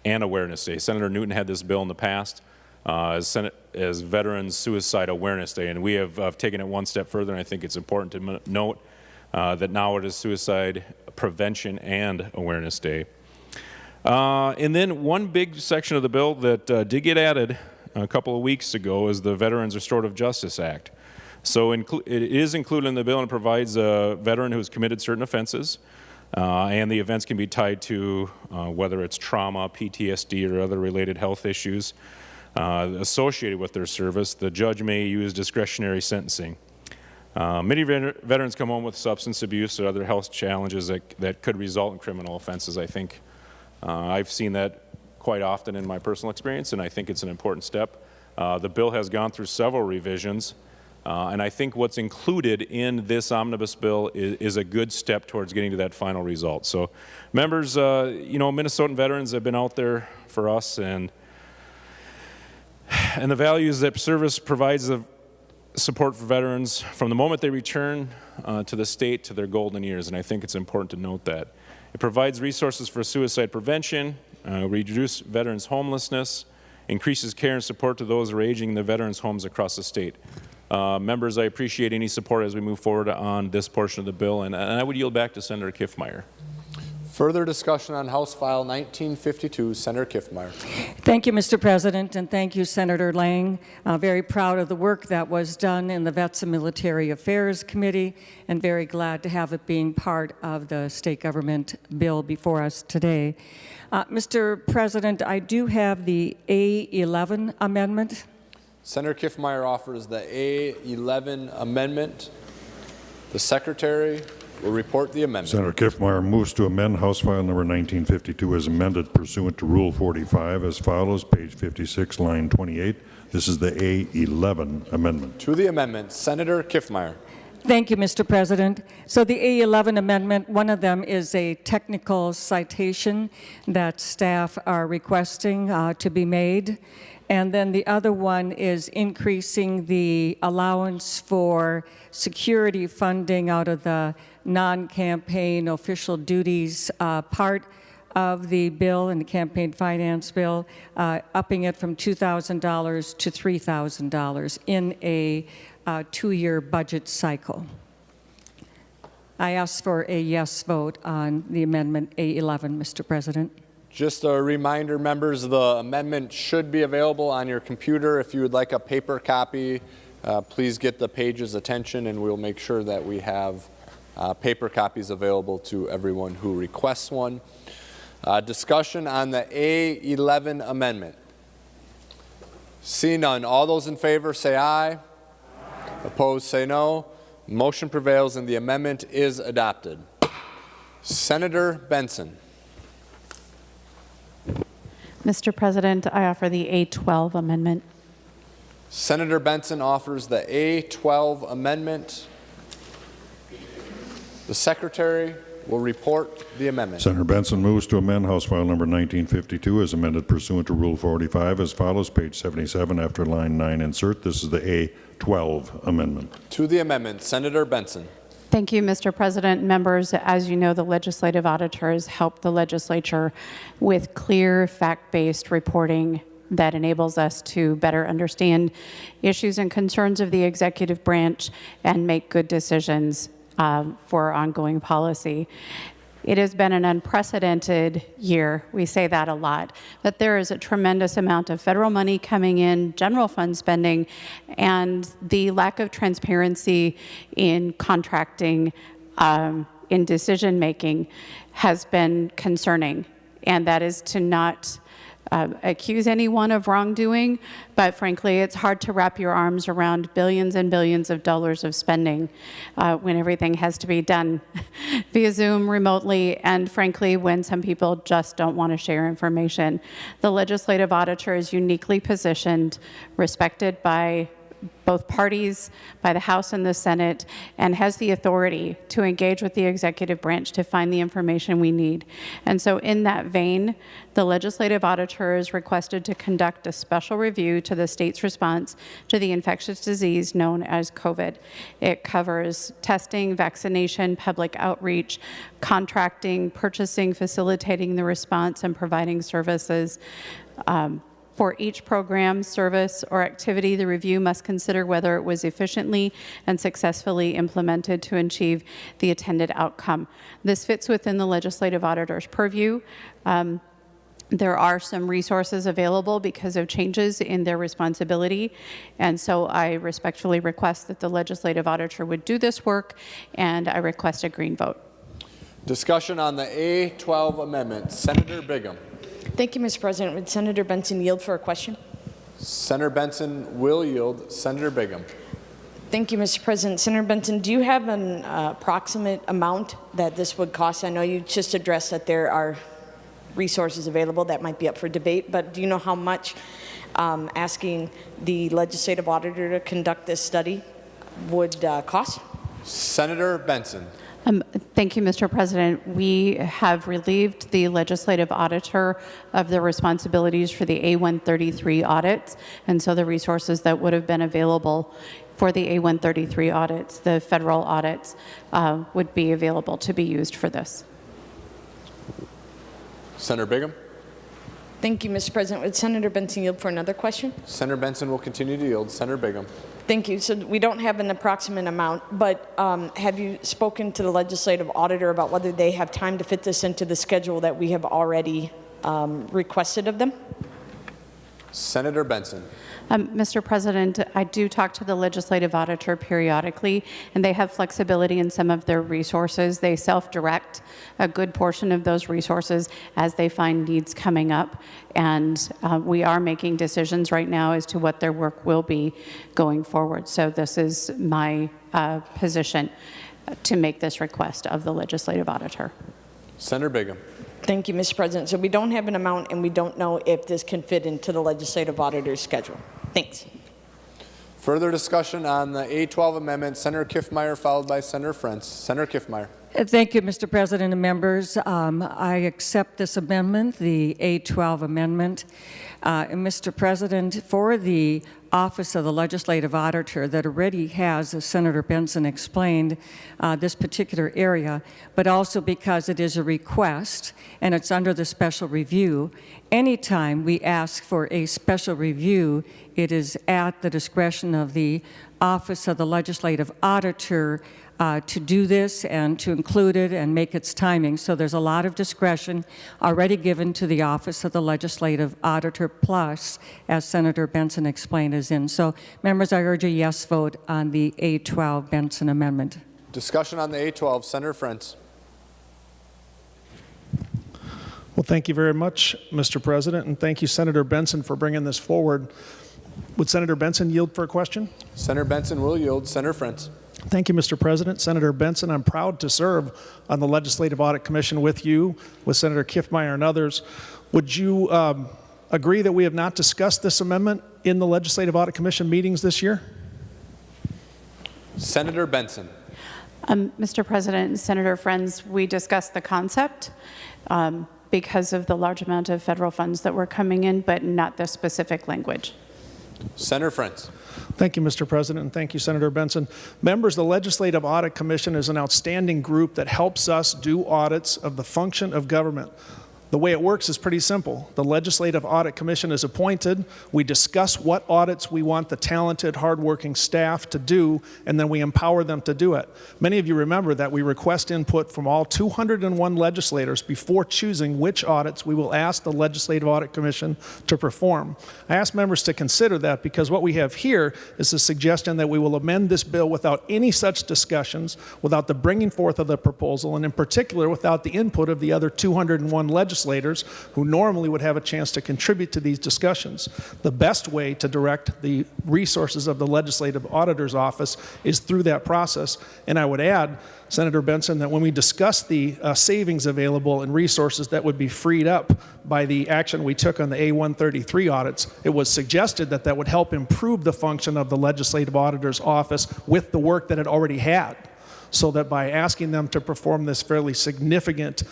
and Awareness Day. Senator Newton had this bill in the past as Veteran Suicide Awareness Day, and we have taken it one step further, and I think it's important to note that now it is Suicide Prevention and Awareness Day. And then one big section of the bill that did get added a couple of weeks ago is the Veterans Restorative Justice Act. So it is included in the bill and provides a veteran who has committed certain offenses, and the offense can be tied to whether it's trauma, PTSD, or other related health issues associated with their service. The judge may use discretionary sentencing. Many veterans come home with substance abuse or other health challenges that could result in criminal offenses. I think I've seen that quite often in my personal experience, and I think it's an important step. The bill has gone through several revisions. And I think what's included in this omnibus bill is a good step towards getting to that final result. So, members, you know, Minnesotan veterans have been out there for us, and the values that service provides the support for veterans from the moment they return to the state to their golden years, and I think it's important to note that. It provides resources for suicide prevention, reduce veterans' homelessness, increases care and support to those who are aging in the veterans' homes across the state. Members, I appreciate any support as we move forward on this portion of the bill, and I would yield back to Senator Kiffmeyer. Further discussion on House File 1952, Senator Kiffmeyer. Thank you, Mr. President, and thank you, Senator Lang. Very proud of the work that was done in the Vets and Military Affairs Committee, and very glad to have it being part of the state government bill before us today. Mr. President, I do have the A11 amendment. Senator Kiffmeyer offers the A11 amendment. The Secretary will report the amendment. Senator Kiffmeyer moves to amend House File number 1952 as amended pursuant to Rule 45 as follows, page 56, line 28. This is the A11 amendment. To the amendment, Senator Kiffmeyer. Thank you, Mr. President. So the A11 amendment, one of them is a technical citation that staff are requesting to be made. And then the other one is increasing the allowance for security funding out of the non-campaign official duties part of the bill and the campaign finance bill, upping it from $2,000 to $3,000 in a 2-year budget cycle. I ask for a yes vote on the amendment A11, Mr. President. Just a reminder, members, the amendment should be available on your computer. If you would like a paper copy, please get the page's attention, and we'll make sure that we have paper copies available to everyone who requests one. Discussion on the A11 amendment. See none. All those in favor say aye. Opposed say no. Motion prevails and the amendment is adopted. Senator Benson. Mr. President, I offer the A12 amendment. Senator Benson offers the A12 amendment. The Secretary will report the amendment. Senator Benson moves to amend House File number 1952 as amended pursuant to Rule 45 as follows, page 77 after line 9 insert. This is the A12 amendment. To the amendment, Senator Benson. Thank you, Mr. President. Members, as you know, the legislative auditors help the legislature with clear, fact-based reporting that enables us to better understand issues and concerns of the executive branch and make good decisions for ongoing policy. It has been an unprecedented year. We say that a lot. But there is a tremendous amount of federal money coming in, general fund spending, and the lack of transparency in contracting, in decision making, has been concerning. And that is to not accuse anyone of wrongdoing, but frankly, it's hard to wrap your arms around billions and billions of dollars of spending when everything has to be done via Zoom, remotely, and frankly, when some people just don't want to share information. The legislative auditor is uniquely positioned, respected by both parties, by the House and the Senate, and has the authority to engage with the executive branch to find the information we need. And so in that vein, the legislative auditor is requested to conduct a special review to the state's response to the infectious disease known as COVID. It covers testing, vaccination, public outreach, contracting, purchasing, facilitating the response, and providing services. For each program, service, or activity, the review must consider whether it was efficiently and successfully implemented to achieve the intended outcome. This fits within the legislative auditor's purview. There are some resources available because of changes in their responsibility, and so I respectfully request that the legislative auditor would do this work, and I request a green vote. Discussion on the A12 amendment. Senator Bingham. Thank you, Mr. President. Would Senator Benson yield for a question? Senator Benson will yield. Senator Bingham. Thank you, Mr. President. Senator Benson, do you have an approximate amount that this would cost? I know you just addressed that there are resources available that might be up for debate, but do you know how much asking the legislative auditor to conduct this study would cost? Senator Benson. Thank you, Mr. President. We have relieved the legislative auditor of the responsibilities for the A133 audits, and so the resources that would have been available for the A133 audits, the federal audits, would be available to be used for this. Senator Bingham. Thank you, Mr. President. Would Senator Benson yield for another question? Senator Benson will continue to yield. Senator Bingham. Thank you. So we don't have an approximate amount, but have you spoken to the legislative auditor about whether they have time to fit this into the schedule that we have already requested of them? Senator Benson. Mr. President, I do talk to the legislative auditor periodically, and they have flexibility in some of their resources. They self-direct a good portion of those resources as they find needs coming up, and we are making decisions right now as to what their work will be going forward. So this is my position to make this request of the legislative auditor. Senator Bingham. Thank you, Mr. President. So we don't have an amount, and we don't know if this can fit into the legislative auditor's schedule. Thanks. Further discussion on the A12 amendment. Senator Kiffmeyer, followed by Senator Frentz. Senator Kiffmeyer. Thank you, Mr. President and members. I accept this amendment, the A12 amendment. Mr. President, for the Office of the Legislative Auditor that already has, as Senator Benson explained, this particular area, but also because it is a request and it's under the special review, anytime we ask for a special review, it is at the discretion of the Office of the Legislative Auditor to do this and to include it and make its timing. So there's a lot of discretion already given to the Office of the Legislative Auditor, plus, as Senator Benson explained, is in. So, members, I urge a yes vote on the A12 Benson amendment. Discussion on the A12. Senator Frentz. Well, thank you very much, Mr. President, and thank you, Senator Benson, for bringing this forward. Would Senator Benson yield for a question? Senator Benson will yield. Senator Frentz. Thank you, Mr. President. Senator Benson, I'm proud to serve on the Legislative Audit Commission with you, with Senator Kiffmeyer and others. Would you agree that we have not discussed this amendment in the Legislative Audit Commission meetings this year? Senator Benson. Mr. President and Senator Friends, we discussed the concept because of the large amount of federal funds that were coming in, but not the specific language. Senator Frentz. Thank you, Mr. President, and thank you, Senator Benson. Members, the Legislative Audit Commission is an outstanding group that helps us do audits of the function of government. The way it works is pretty simple. The Legislative Audit Commission is appointed. We discuss what audits we want the talented, hardworking staff to do, and then we empower them to do it. Many of you remember that we request input from all 201 legislators before choosing which audits we will ask the Legislative Audit Commission to perform. I ask members to consider that because what we have here is a suggestion that we will amend this bill without any such discussions, without the bringing forth of the proposal, and in particular without the input of the other 201 legislators who normally would have a chance to contribute to these discussions. The best way to direct the resources of the Legislative Auditor's Office is through that process. And I would add, Senator Benson, that when we discuss the savings available and resources that would be freed up by the action we took on the A133 audits, it was suggested that that would help improve the function of the Legislative Auditor's Office with the work that it already had. So that by asking them to perform this fairly significant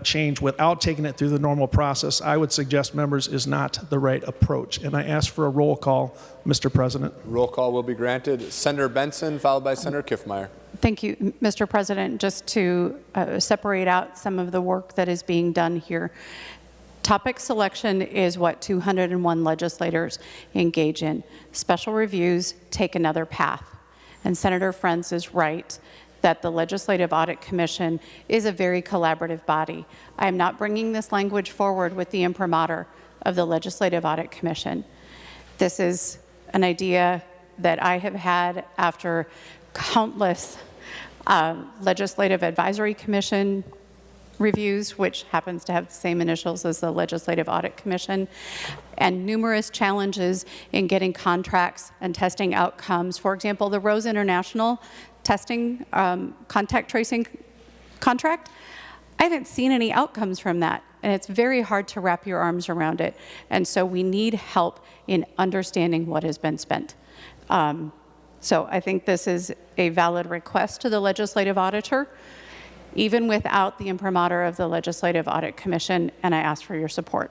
change without taking it through the normal process, I would suggest, members, is not the right approach. And I ask for a roll call, Mr. President. Roll call will be granted. Senator Benson, followed by Senator Kiffmeyer. Thank you, Mr. President. Just to separate out some of the work that is being done here. Topic selection is what 201 legislators engage in. Special reviews take another path. And Senator Friends is right that the Legislative Audit Commission is a very collaborative body. I am not bringing this language forward with the imprimatur of the Legislative Audit Commission. This is an idea that I have had after countless Legislative Advisory Commission reviews, which happens to have the same initials as the Legislative Audit Commission, and numerous challenges in getting contracts and testing outcomes. For example, the Rose International testing contact tracing contract, I haven't seen any outcomes from that, and it's very hard to wrap your arms around it. And so we need help in understanding what has been spent. So I think this is a valid request to the Legislative Auditor, even without the imprimatur of the Legislative Audit Commission, and I ask for your support.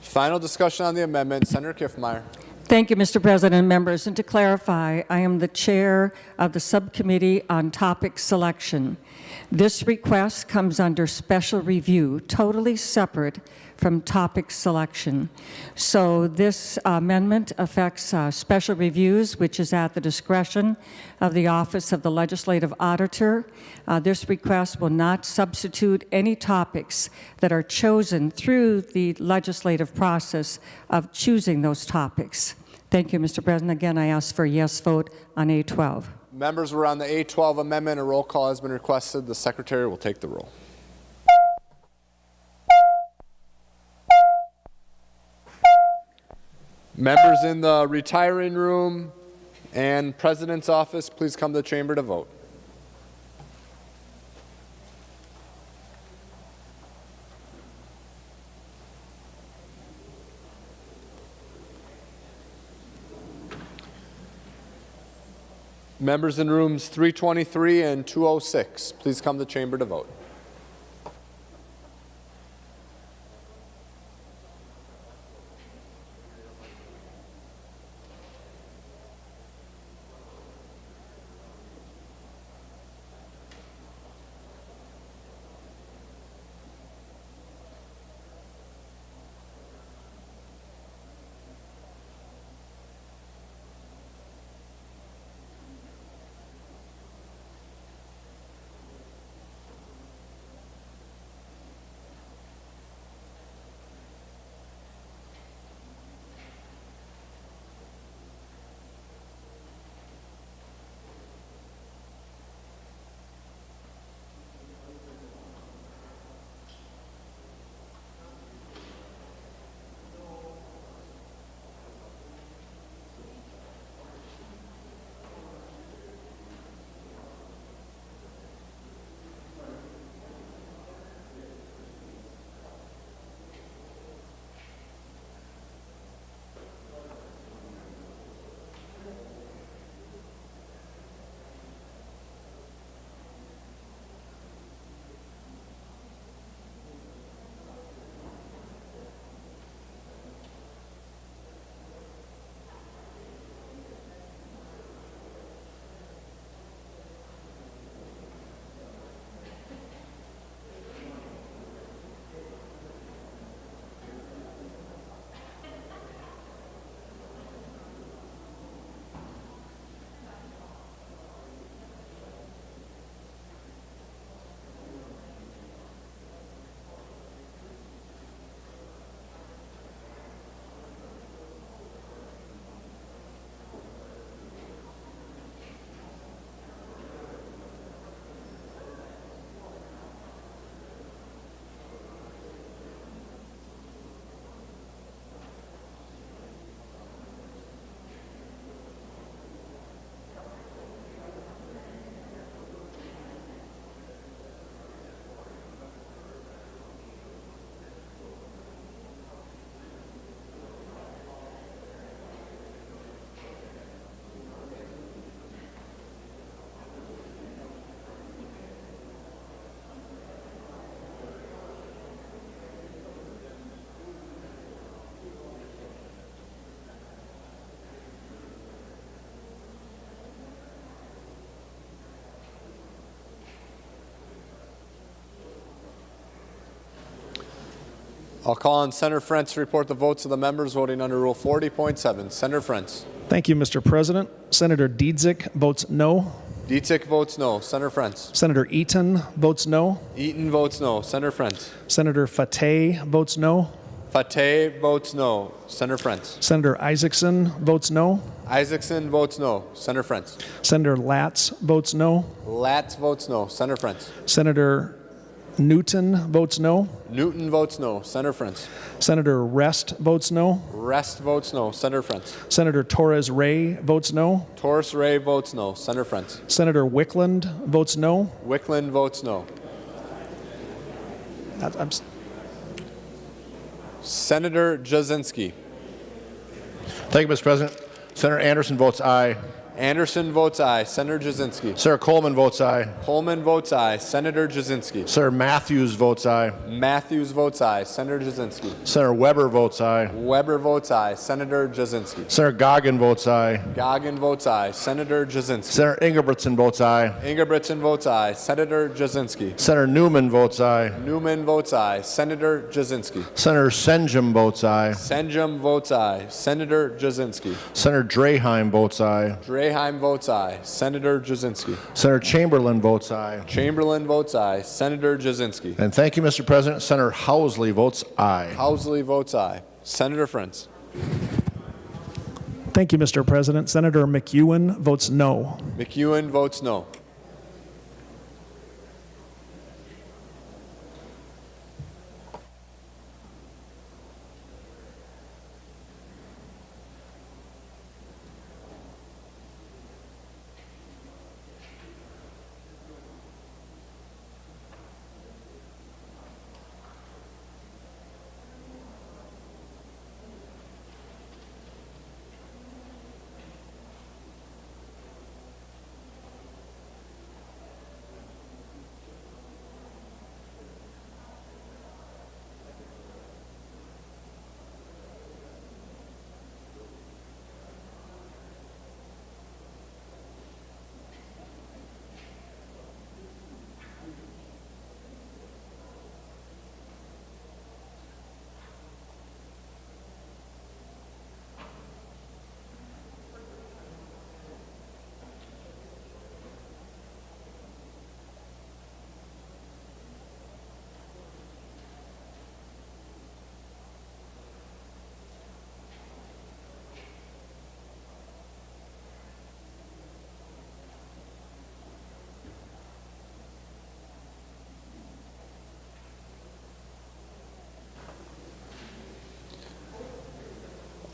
Final discussion on the amendment. Senator Kiffmeyer. Thank you, Mr. President and members. And to clarify, I am the chair of the Subcommittee on Topic Selection. This request comes under special review, totally separate from topic selection. So this amendment affects special reviews, which is at the discretion of the Office of the Legislative Auditor. This request will not substitute any topics that are chosen through the legislative process of choosing those topics. Thank you, Mr. President. Again, I ask for a yes vote on A12. Members were on the A12 amendment. A roll call has been requested. The Secretary will take the roll. Members in the retiring room and President's office, please come to the chamber to vote. Members in rooms 323 and 206, please come to the chamber to vote. I'll call on Senator Frentz to report the votes of the members voting under Rule 40.7. Senator Frentz. Thank you, Mr. President. Senator Dietzick votes no. Dietzick votes no. Senator Frentz. Senator Eaton votes no. Eaton votes no. Senator Frentz. Senator Fateh votes no. Fateh votes no. Senator Frentz. Senator Isaacson votes no. Isaacson votes no. Senator Frentz. Senator Latz votes no. Latz votes no. Senator Frentz. Senator Newton votes no. Newton votes no. Senator Frentz. Senator Rest votes no. Rest votes no. Senator Frentz. Senator Torres Ray votes no. Torres Ray votes no. Senator Frentz. Senator Wickland votes no. Wickland votes no. Senator Jasinski. Thank you, Mr. President. Senator Anderson votes aye. Anderson votes aye. Senator Jasinski. Senator Coleman votes aye. Coleman votes aye. Senator Jasinski. Senator Matthews votes aye. Matthews votes aye. Senator Jasinski. Senator Weber votes aye. Weber votes aye. Senator Jasinski. Senator Goggin votes aye. Goggin votes aye. Senator Jasinski. Senator Ingebrigtsen votes aye. Ingebrigtsen votes aye. Senator Jasinski. Senator Newman votes aye. Newman votes aye. Senator Jasinski. Senator Senjum votes aye. Senjum votes aye. Senator Jasinski. Senator Draheim votes aye. Draheim votes aye. Senator Jasinski. Senator Chamberlain votes aye. Chamberlain votes aye. Senator Jasinski. And thank you, Mr. President. Senator Housley votes aye. Housley votes aye. Senator Frentz. Thank you, Mr. President. Senator McEwen votes no. McEwen votes no.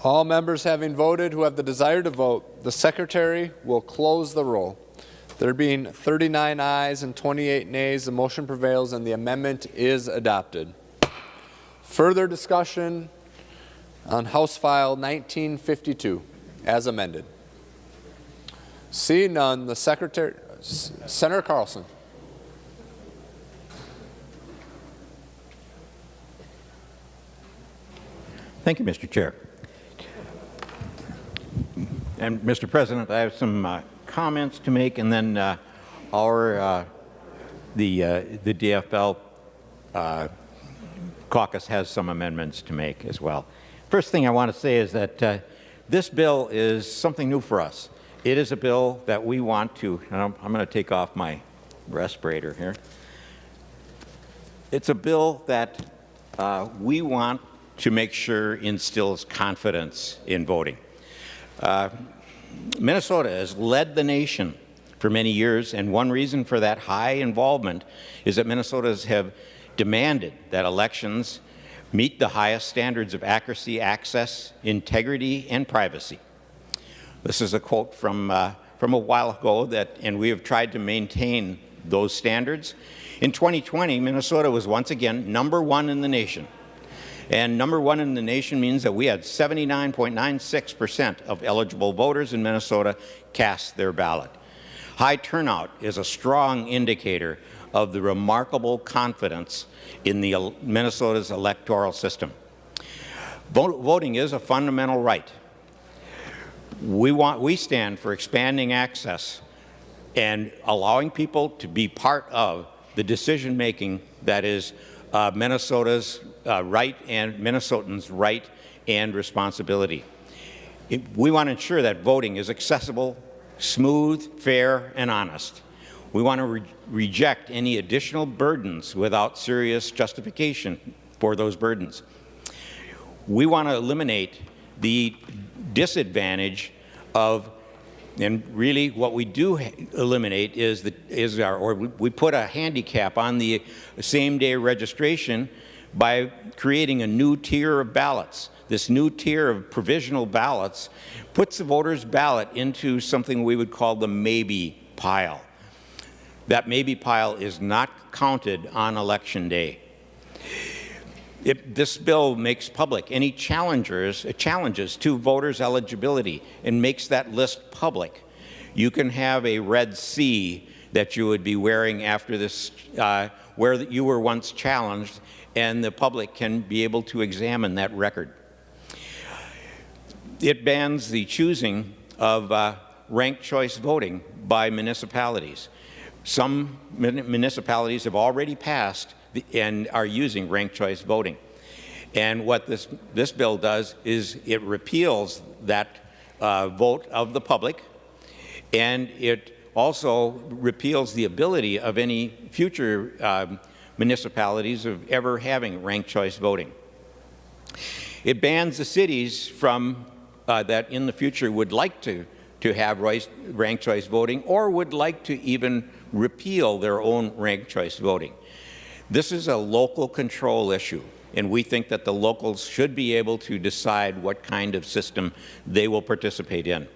All members having voted who have the desire to vote, the Secretary will close the roll. There being 39 ayes and 28 nays, the motion prevails and the amendment is adopted. Further discussion on House File 1952 as amended. Seeing none, the Secretary, Senator Carlson. Thank you, Mr. Chair. And Mr. President, I have some comments to make, and then the DFL caucus has some amendments to make as well. First thing I want to say is that this bill is something new for us. It is a bill that we want to, and I'm going to take off my respirator here. It's a bill that we want to make sure instills confidence in voting. Minnesota has led the nation for many years, and one reason for that high involvement is that Minnesotans have demanded that elections meet the highest standards of accuracy, access, integrity, and privacy. This is a quote from a while ago, and we have tried to maintain those standards. In 2020, Minnesota was once again #1 in the nation. And #1 in the nation means that we had 79.96% of eligible voters in Minnesota cast their ballot. High turnout is a strong indicator of the remarkable confidence in the Minnesota's electoral system. Voting is a fundamental right. We stand for expanding access and allowing people to be part of the decision-making that is Minnesota's right and Minnesotans' right and responsibility. We want to ensure that voting is accessible, smooth, fair, and honest. We want to reject any additional burdens without serious justification for those burdens. We want to eliminate the disadvantage of, and really what we do eliminate we put a handicap on the same-day registration by creating a new tier of ballots. This new tier of provisional ballots puts the voter's ballot into something we would call the maybe pile. That maybe pile is not counted on Election Day. This bill makes public any challenges to voters' eligibility and makes that list public. You can have a red C that you would be wearing after this, where you were once challenged, and the public can be able to examine that record. It bans the choosing of ranked choice voting by municipalities. Some municipalities have already passed and are using ranked choice voting. And what this bill does is it repeals that vote of the public, and it also repeals the ability of any future municipalities of ever having ranked choice voting. It bans the cities from that in the future would like to have ranked choice voting or would like to even repeal their own ranked choice voting. This is a local control issue, and we think that the locals should be able to decide what kind of system they will participate in.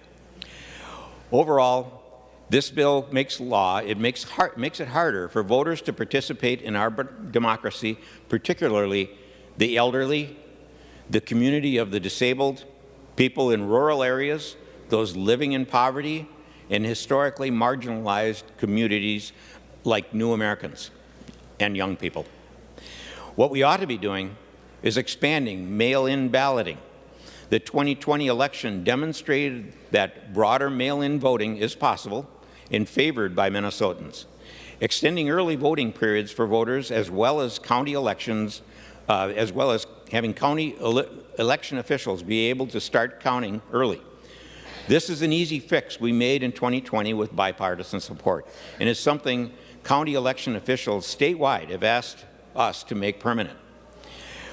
Overall, this bill makes law. It makes it harder for voters to participate in our democracy, particularly the elderly, the community of the disabled, people in rural areas, those living in poverty, and historically marginalized communities like New Americans and young people. What we ought to be doing is expanding mail-in balloting. The 2020 election demonstrated that broader mail-in voting is possible and favored by Minnesotans. Extending early voting periods for voters as well as county elections, as well as having county election officials be able to start counting early. This is an easy fix we made in 2020 with bipartisan support, and is something county election officials statewide have asked us to make permanent.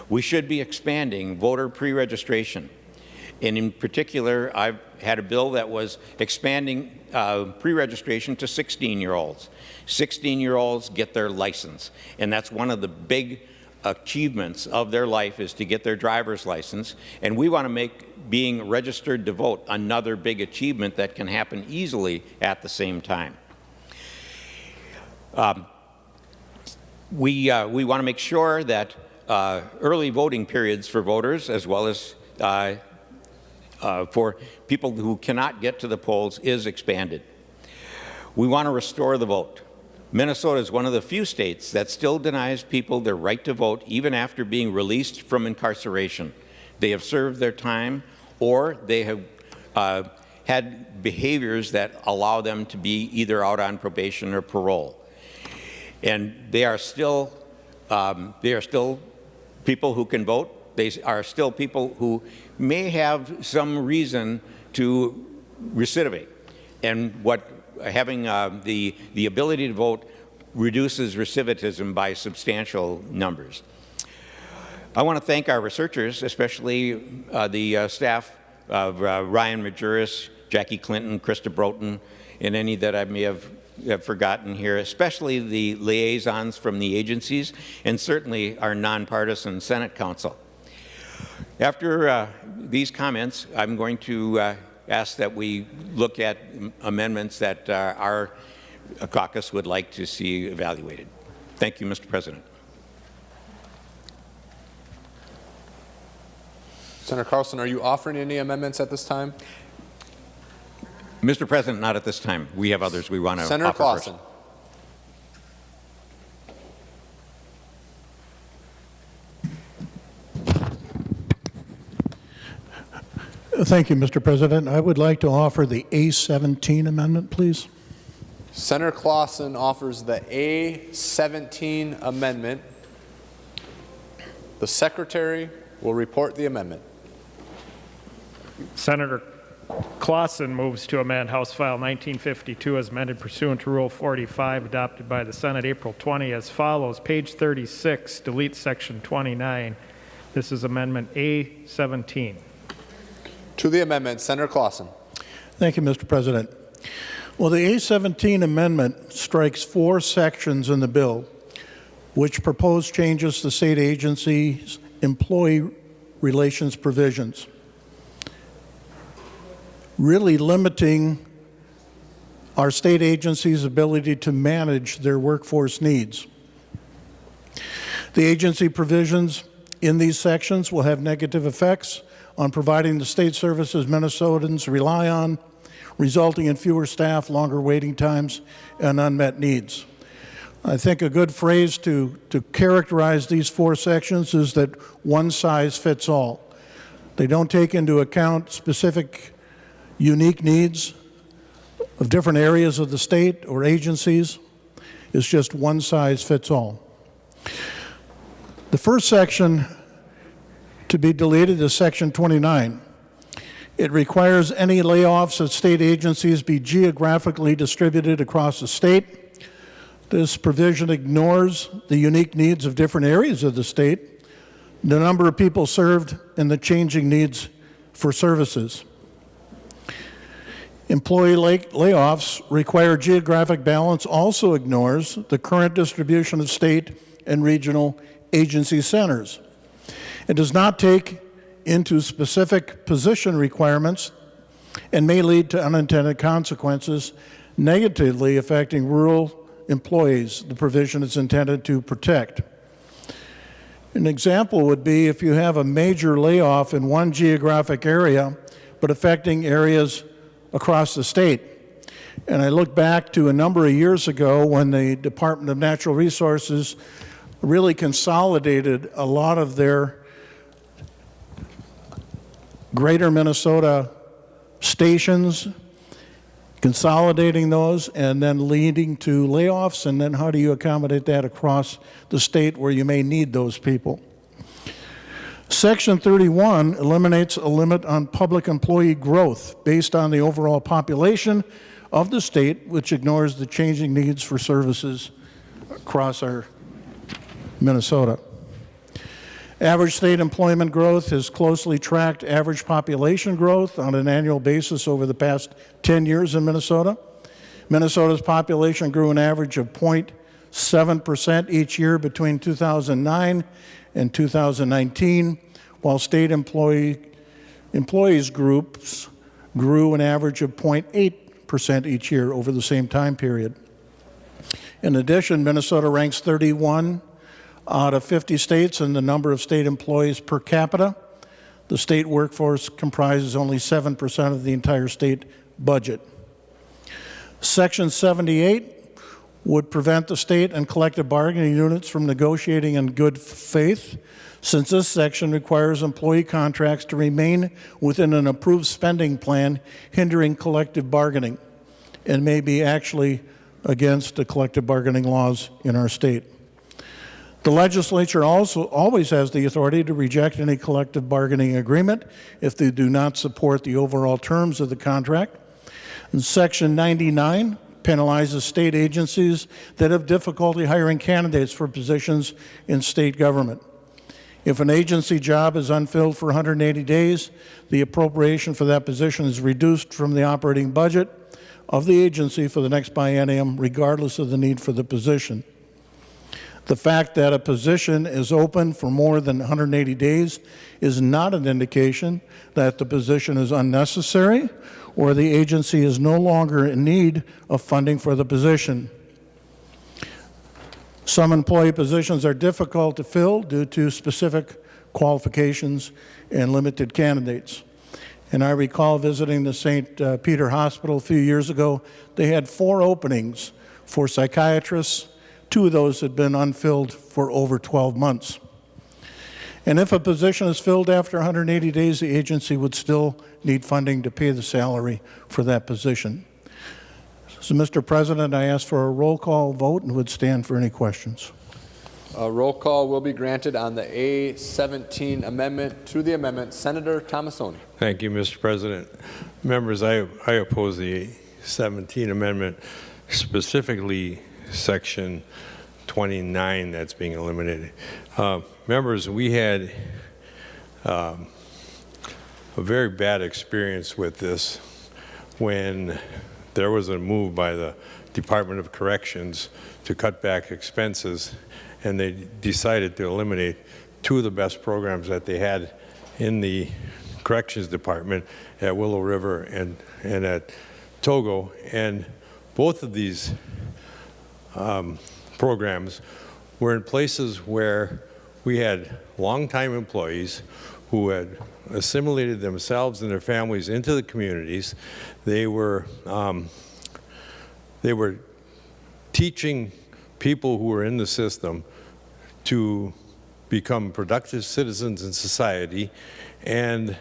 We should be expanding voter pre-registration, and in particular, I've had a bill that was expanding pre-registration to 16-year-olds. 16-year-olds get their license, and that's one of the big achievements of their life is to get their driver's license, and we want to make being registered to vote another big achievement that can happen easily at the same time. We want to make sure that early voting periods for voters, as well as for people who cannot get to the polls, is expanded. We want to restore the vote. Minnesota is one of the few states that still denies people their right to vote even after being released from incarceration. They have served their time, or they have had behaviors that allow them to be either out on probation or parole. And they are still people who can vote. They are still people who may have some reason to recidivate. And what having the ability to vote reduces recidivism by substantial numbers. I want to thank our researchers, especially the staff of Ryan Majuris, Jackie Clinton, Krista Broughton, and any that I may have forgotten here, especially the liaisons from the agencies, and certainly our nonpartisan Senate Council. After these comments, I'm going to ask that we look at amendments that our caucus would like to see evaluated. Thank you, Mr. President. Senator Carlson, are you offering any amendments at this time? Mr. President, not at this time. We have others we want to Senator offer Clausen. Thank you, Mr. President. I would like to offer the A17 amendment, please. Senator Clausen offers the A17 amendment. The Secretary will report the amendment. Senator Clausen moves to amend House File 1952 as amended pursuant to Rule 45 adopted by the Senate April 20 as follows. Page 36, delete Section 29. This is Amendment A17. To the amendment, Senator Clausen. Thank you, Mr. President. Well, the A17 amendment strikes 4 sections in the bill which propose changes to state agencies' employee relations provisions, really limiting our state agencies' ability to manage their workforce needs. The agency provisions in these sections will have negative effects on providing the state services Minnesotans rely on, resulting in fewer staff, longer waiting times, and unmet needs. I think a good phrase to characterize these 4 sections is that one size fits all. They don't take into account specific unique needs of different areas of the state or agencies. It's just one size fits all. The first section to be deleted is Section 29. It requires any layoffs at state agencies be geographically distributed across the state. This provision ignores the unique needs of different areas of the state, the number of people served, and the changing needs for services. Employee layoffs require geographic balance also ignores the current distribution of state and regional agency centers. It does not take into specific position requirements and may lead to unintended consequences negatively affecting rural employees the provision is intended to protect. An example would be if you have a major layoff in one geographic area but affecting areas across the state. And I look back to a number of years ago when the Department of Natural Resources really consolidated a lot of their greater Minnesota stations, consolidating those and then leading to layoffs, and then how do you accommodate that across the state where you may need those people? Section 31 eliminates a limit on public employee growth based on the overall population of the state, which ignores the changing needs for services across our Minnesota. Average state employment growth has closely tracked average population growth on an annual basis over the past 10 years in Minnesota. Minnesota's population grew an average of 0.7% each year between 2009 and 2019, while state employees groups grew an average of 0.8% each year over the same time period. In addition, Minnesota ranks 31 out of 50 states in the number of state employees per capita. The state workforce comprises only 7% of the entire state budget. Section 78 would prevent the state and collective bargaining units from negotiating in good faith, since this section requires employee contracts to remain within an approved spending plan, hindering collective bargaining, and may be actually against the collective bargaining laws in our state. The legislature also always has the authority to reject any collective bargaining agreement if they do not support the overall terms of the contract. And Section 99 penalizes state agencies that have difficulty hiring candidates for positions in state government. If an agency job is unfilled for 180 days, the appropriation for that position is reduced from the operating budget of the agency for the next biennium, regardless of the need for the position. The fact that a position is open for more than 180 days is not an indication that the position is unnecessary or the agency is no longer in need of funding for the position. Some employee positions are difficult to fill due to specific qualifications and limited candidates. And I recall visiting the St. Peter Hospital a few years ago. They had 4 openings for psychiatrists. 2 of those had been unfilled for over 12 months. And if a position is filled after 180 days, the agency would still need funding to pay the salary for that position. So, Mr. President, I ask for a roll call vote and would stand for any questions. A roll call will be granted on the A17 amendment to the amendment. Senator Tomassoni. Thank you, Mr. President. Members, I oppose the 17 amendment, specifically Section 29 that's being eliminated. Members, we had a very bad experience with this when there was a move by the Department of Corrections to cut back expenses, and they decided to eliminate two of the best programs that they had in the Corrections Department at Willow River and at Togo. And both of these programs were in places where we had longtime employees who had assimilated themselves and their families into the communities. They were teaching people who were in the system to become productive citizens in society, and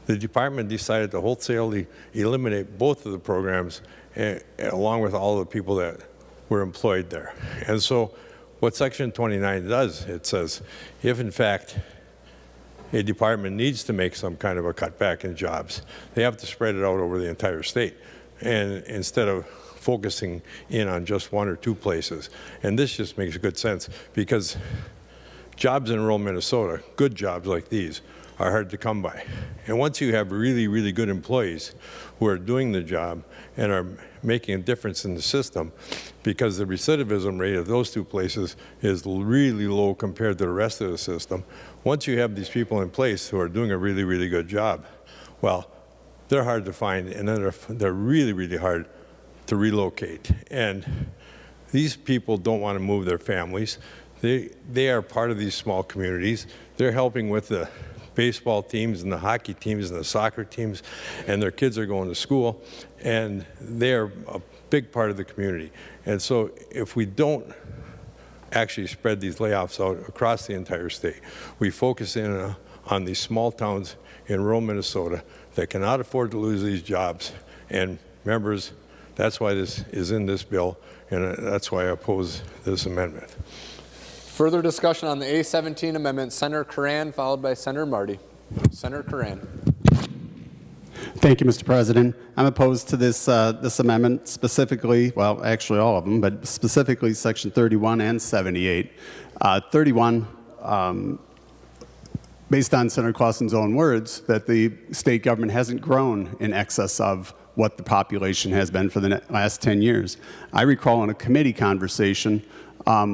the department decided to wholesalely eliminate both of the programs along with all the people that were employed there. And so what Section 29 does, it says, if in fact a department needs to make some kind of a cutback in jobs, they have to spread it out over the entire state, and instead of focusing in on just one or two places. And this just makes good sense, because jobs in rural Minnesota, good jobs like these, are hard to come by. And once you have really, really good employees who are doing the job and are making a difference in the system, because the recidivism rate of those two places is really low compared to the rest of the system, once you have these people in place who are doing a really, really good job, well, they're hard to find, and then they're really, really hard to relocate. And these people don't want to move their families. They are part of these small communities. They're helping with the baseball teams and the hockey teams and the soccer teams, and their kids are going to school, and they're a big part of the community. And so if we don't actually spread these layoffs out across the entire state, we focus in on these small towns in rural Minnesota that cannot afford to lose these jobs. And members, that's why this is in this bill, and that's why I oppose this amendment. Further discussion on the A17 amendment. Senator Curran, followed by Senator Marty. Senator Curran. Thank you, Mr. President. I'm opposed to this amendment, specifically, well, actually all of them, but specifically Section 31 and 78. 31, based on Senator Clausen's own words, that the state government hasn't grown in excess of what the population has been for the last 10 years. I recall in a committee conversation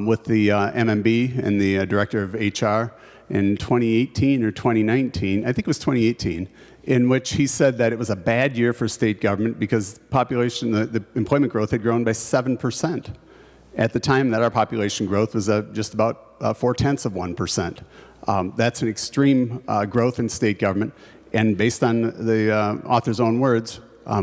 with the MMB and the director of HR in 2018 or 2019, I think it was 2018, in which he said that it was a bad year for state government because population, the employment growth had grown by 7%. At the time that our population growth was just about 0.4%. That's an extreme growth in state government, and based on the author's own words,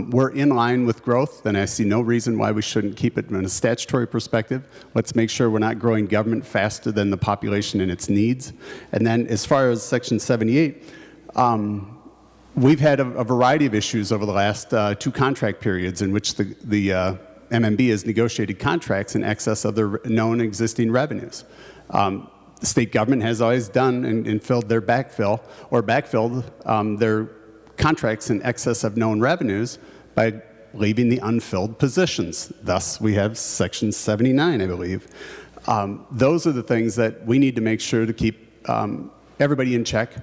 we're in line with growth, and I see no reason why we shouldn't keep it in a statutory perspective. Let's make sure we're not growing government faster than the population and its needs. And then as far as Section 78, we've had a variety of issues over the last two contract periods in which the MMB has negotiated contracts in excess of their known existing revenues. The state government has always done and filled their backfilled their contracts in excess of known revenues by leaving the unfilled positions. Thus, we have Section 79, I believe. Those are the things that we need to make sure to keep everybody in check.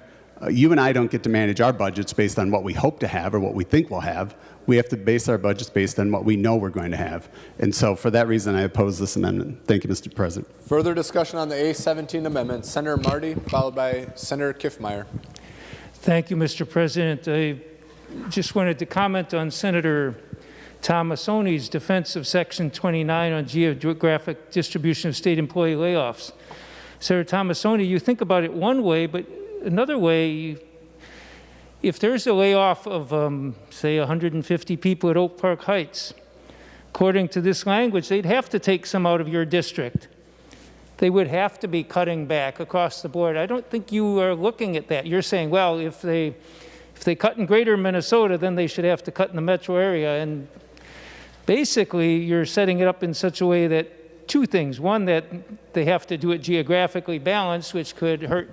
You and I don't get to manage our budgets based on what we hope to have or what we think we'll have. We have to base our budgets based on what we know we're going to have. And so for that reason, I oppose this amendment. Thank you, Mr. President. Further discussion on the A17 amendment. Senator Marty, followed by Senator Kiffmeyer. Thank you, Mr. President. I just wanted to comment on Senator Tomassoni's defense of Section 29 on geographic distribution of state employee layoffs. Senator Tomassoni, you think about it one way, but another way, if there's a layoff of, say, 150 people at Oak Park Heights, according to this language, they'd have to take some out of your district. They would have to be cutting back across the board. I don't think you are looking at that. You're saying, well, if they cut in greater Minnesota, then they should have to cut in the metro area. And basically, you're setting it up in such a way that two things. One, that they have to do it geographically balanced, which could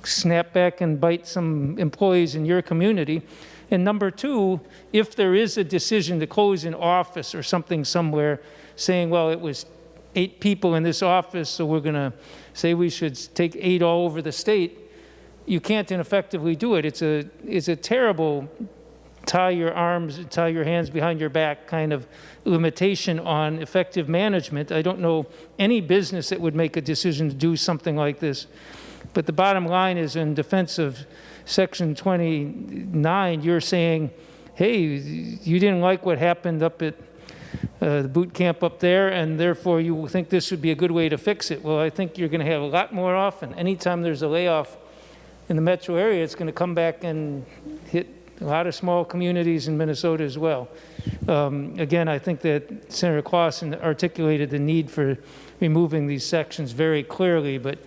snap back and bite some employees in your community. And number two, if there is a decision to close an office or something somewhere, saying, well, it was 8 people in this office, so we're going to say we should take 8 all over the state, you can't ineffectively do it. It's a terrible tie your hands behind your back kind of limitation on effective management. I don't know any business that would make a decision to do something like this. But the bottom line is, in defense of Section 29, you're saying, hey, you didn't like what happened up at the boot camp up there, and therefore you think this would be a good way to fix it. Well, I think you're going to have a lot more often. Anytime there's a layoff in the metro area, it's going to come back and hit a lot of small communities in Minnesota as well. Again, I think that Senator Clausen articulated the need for removing these sections very clearly, but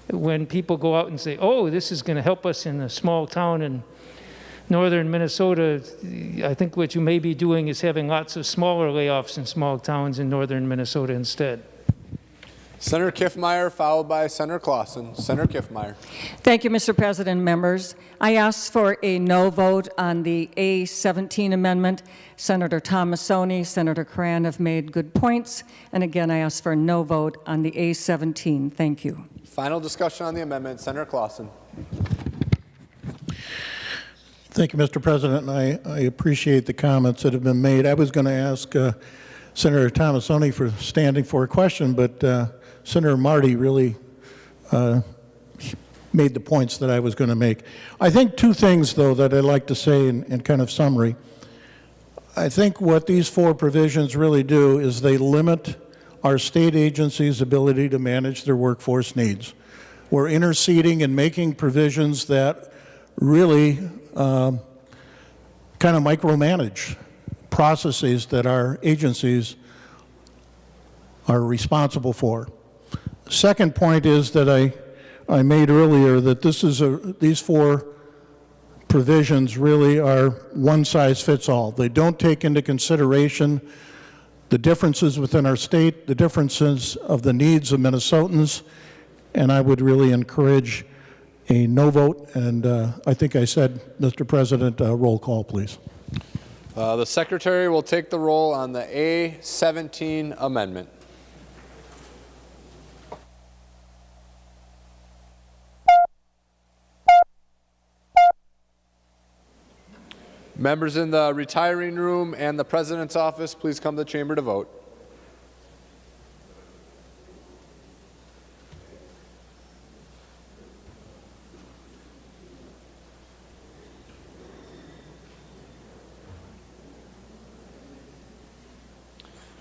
when people go out and say, oh, this is going to help us in a small town in northern Minnesota, I think what you may be doing is having lots of smaller layoffs in small towns in northern Minnesota instead. Senator Kiffmeyer, followed by Senator Clausen. Senator Kiffmeyer. Thank you, Mr. President and members. I ask for a no vote on the A17 amendment. Senator Tomassoni, Senator Cran have made good points. And again, I ask for a no vote on the A17. Thank you. Final discussion on the amendment. Senator Clausen. Thank you, Mr. President. I appreciate the comments that have been made. I was going to ask Senator Tomassoni for standing for a question, but Senator Marty really made the points that I was going to make. I think two things, though, that I'd like to say in kind of summary. I think what these 4 provisions really do is they limit our state agencies' ability to manage their workforce needs. We're interceding and making provisions that really kind of micromanage processes that our agencies are responsible for. Second point is that I made earlier that these 4 provisions really are one size fits all. They don't take into consideration the differences within our state, the differences of the needs of Minnesotans, and I would really encourage a no vote. And I think I said, Mr. President, roll call, please. The Secretary will take the roll on the A17 amendment. Members in the retiring room and the President's office, please come to the chamber to vote.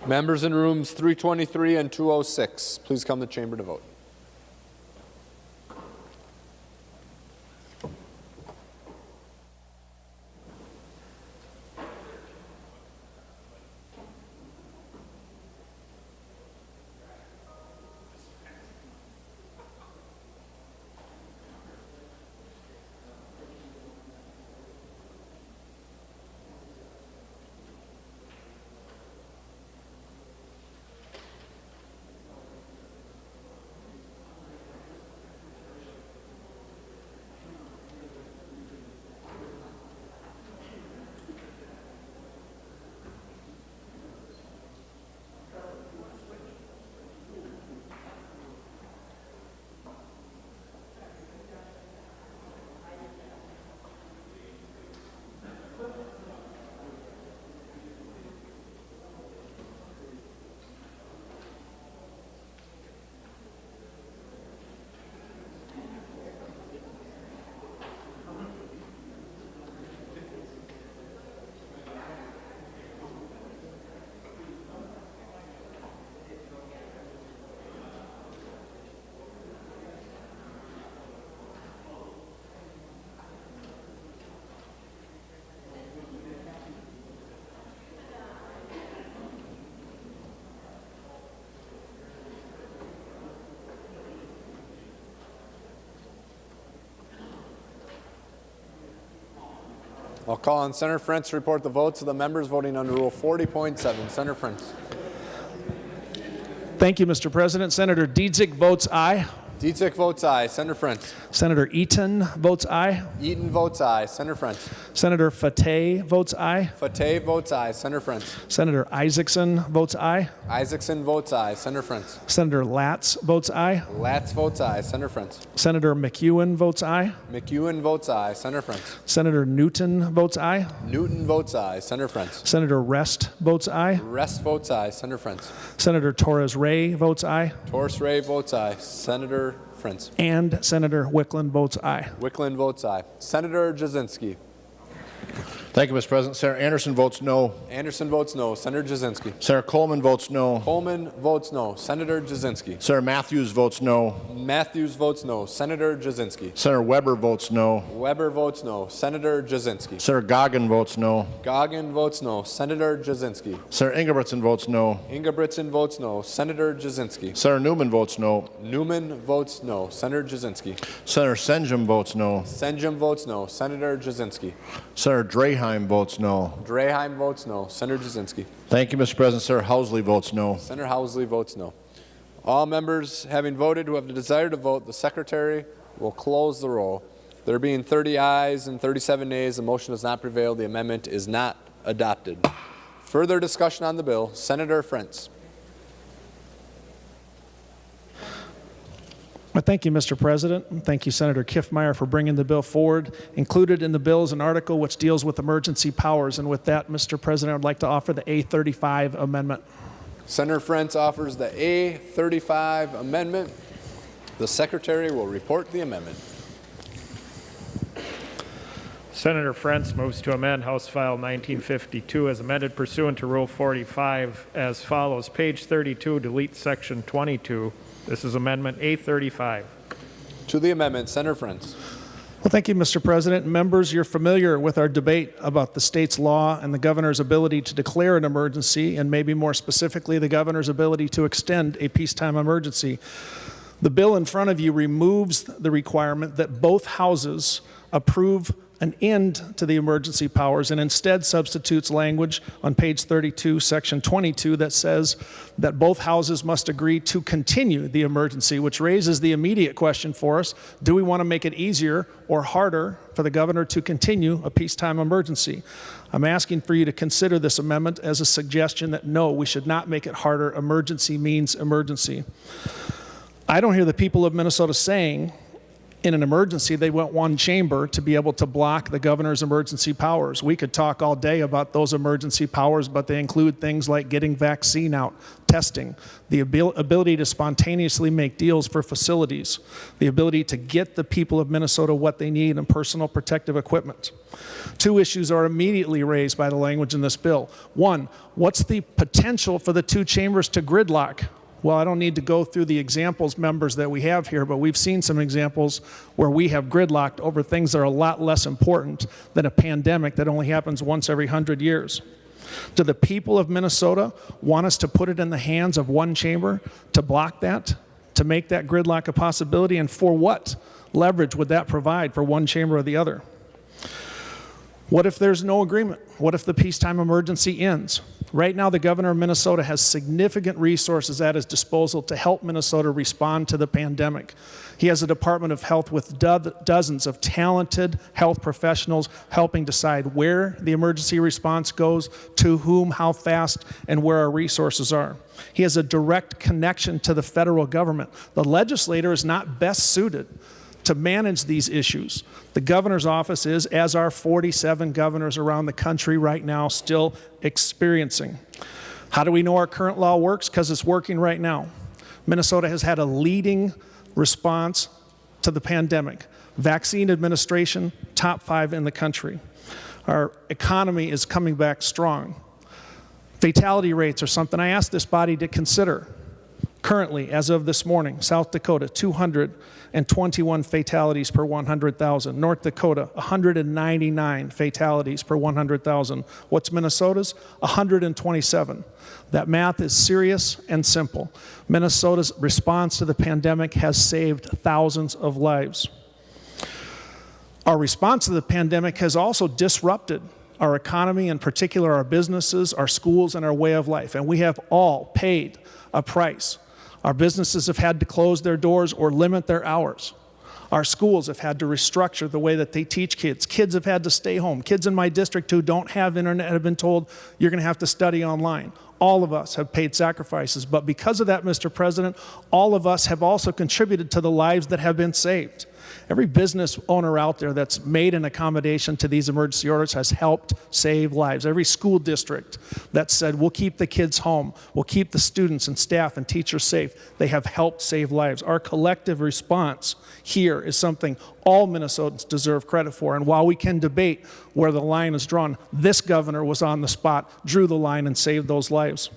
Members in rooms 323 and 206, please come to the chamber to vote. I'll call on Senator Frentz to report the votes of the members voting under Rule 40.7. Senator Frentz. Thank you, Mr. President. Senator Dietzick votes aye. Dietzick votes aye. Senator Frantz. Senator Eaton votes aye. Eaton votes aye. Senator Frantz. Senator Fateh votes aye. Fateh votes aye. Senator Frantz. Senator Isaacson votes aye. Isaacson votes aye. Senator Frantz. Senator Latz votes aye. Latz votes aye. Senator Frantz. Senator McEwen votes aye. McEwen votes aye. Senator Frantz. Senator Newton votes aye. Newton votes aye. Senator Frantz. Senator Rest votes aye. Rest votes aye. Senator Frantz. Senator Torres Ray votes aye. Torres Ray votes aye. Senator Frantz. And Senator Wickland votes aye. Wickland votes aye. Senator Jasinski. Thank you, Mr. President. Senator Anderson votes no. Anderson votes no. Senator Jasinski. Senator Coleman votes no. Coleman votes no. Senator Jasinski. Senator Matthews votes no. Matthews votes no. Senator Jasinski. Senator Weber votes no. Weber votes no. Senator Jasinski. Senator Goggin votes no. Goggin votes no. Senator Jasinski. Senator Ingebrigtsen votes no. Ingebrigtsen votes no. Senator Jasinski. Senator Newman votes no. Newman votes no. Senator Jasinski. Senator Senjum votes no. Senjum votes no. Senator Jasinski. Senator Draheim votes no. Draheim votes no. Senator Jasinski. Thank you, Mr. President. Senator Housley votes no. Senator Housley votes no. All members having voted who have the desire to vote, the Secretary will close the roll. There being 30 ayes and 37 nays, the motion does not prevail. The amendment is not adopted. Further discussion on the bill. Senator Frantz. Well, thank you, Mr. President. Thank you, Senator Kiffmeyer, for bringing the bill forward. Included in the bill is an article which deals with emergency powers. And with that, Mr. President, I would like to offer the A35 amendment. Senator Frantz offers the A35 amendment. The Secretary will report the amendment. Senator Frantz moves to amend House File 1952 as amended pursuant to Rule 45 as follows. Page 32, delete Section 22. This is Amendment A35. To the amendment, Senator Frantz. Well, thank you, Mr. President. Members, you're familiar with our debate about the state's law and the governor's ability to declare an emergency, and maybe more specifically, the governor's ability to extend a peacetime emergency. The bill in front of you removes the requirement that both houses approve an end to the emergency powers and instead substitutes language on page 32, section 22, that says that both houses must agree to continue the emergency, which raises the immediate question for us: do we want to make it easier or harder for the governor to continue a peacetime emergency? I'm asking for you to consider this amendment as a suggestion that no, we should not make it harder. Emergency means emergency. I don't hear the people of Minnesota saying in an emergency they want one chamber to be able to block the governor's emergency powers. We could talk all day about those emergency powers, but they include things like getting vaccine out, testing, the ability to spontaneously make deals for facilities, the ability to get the people of Minnesota what they need in personal protective equipment. Two issues are immediately raised by the language in this bill. One, what's the potential for the two chambers to gridlock? Well, I don't need to go through the examples, members, that we have here, but we've seen some examples where we have gridlocked over things that are a lot less important than a pandemic that only happens once every 100 years. Do the people of Minnesota want us to put it in the hands of one chamber to block that, to make that gridlock a possibility? And for what leverage would that provide for one chamber or the other? What if there's no agreement? What if the peacetime emergency ends? Right now, the governor of Minnesota has significant resources at his disposal to help Minnesota respond to the pandemic. He has a Department of Health with dozens of talented health professionals helping decide where the emergency response goes, to whom, how fast, and where our resources are. He has a direct connection to the federal government. The legislator is not best suited to manage these issues. The governor's office is, as are 47 governors around the country right now, still experiencing. How do we know our current law works? Because it's working right now. Minnesota has had a leading response to the pandemic. Vaccine administration, top 5 in the country. Our economy is coming back strong. Fatality rates are something I asked this body to consider. Currently, as of this morning, South Dakota, 221 fatalities per 100,000. North Dakota, 199 fatalities per 100,000. What's Minnesota's? 127. That math is serious and simple. Minnesota's response to the pandemic has saved thousands of lives. Our response to the pandemic has also disrupted our economy, in particular our businesses, our schools, and our way of life. And we have all paid a price Our businesses have had to close their doors or limit their hours. Our schools have had to restructure the way that they teach kids. Kids have had to stay home. Kids in my district who don't have internet have been told, you're going to have to study online. All of us have paid sacrifices. But because of that, Mr. President, all of us have also contributed to the lives that have been saved. Every business owner out there that's made an accommodation to these emergency orders has helped save lives. Every school district that said, we'll keep the kids home, we'll keep the students and staff and teachers safe, they have helped save lives. Our collective response here is something all Minnesotans deserve credit for. And while we can debate where the line is drawn, this governor was on the spot, drew the line, and saved those lives.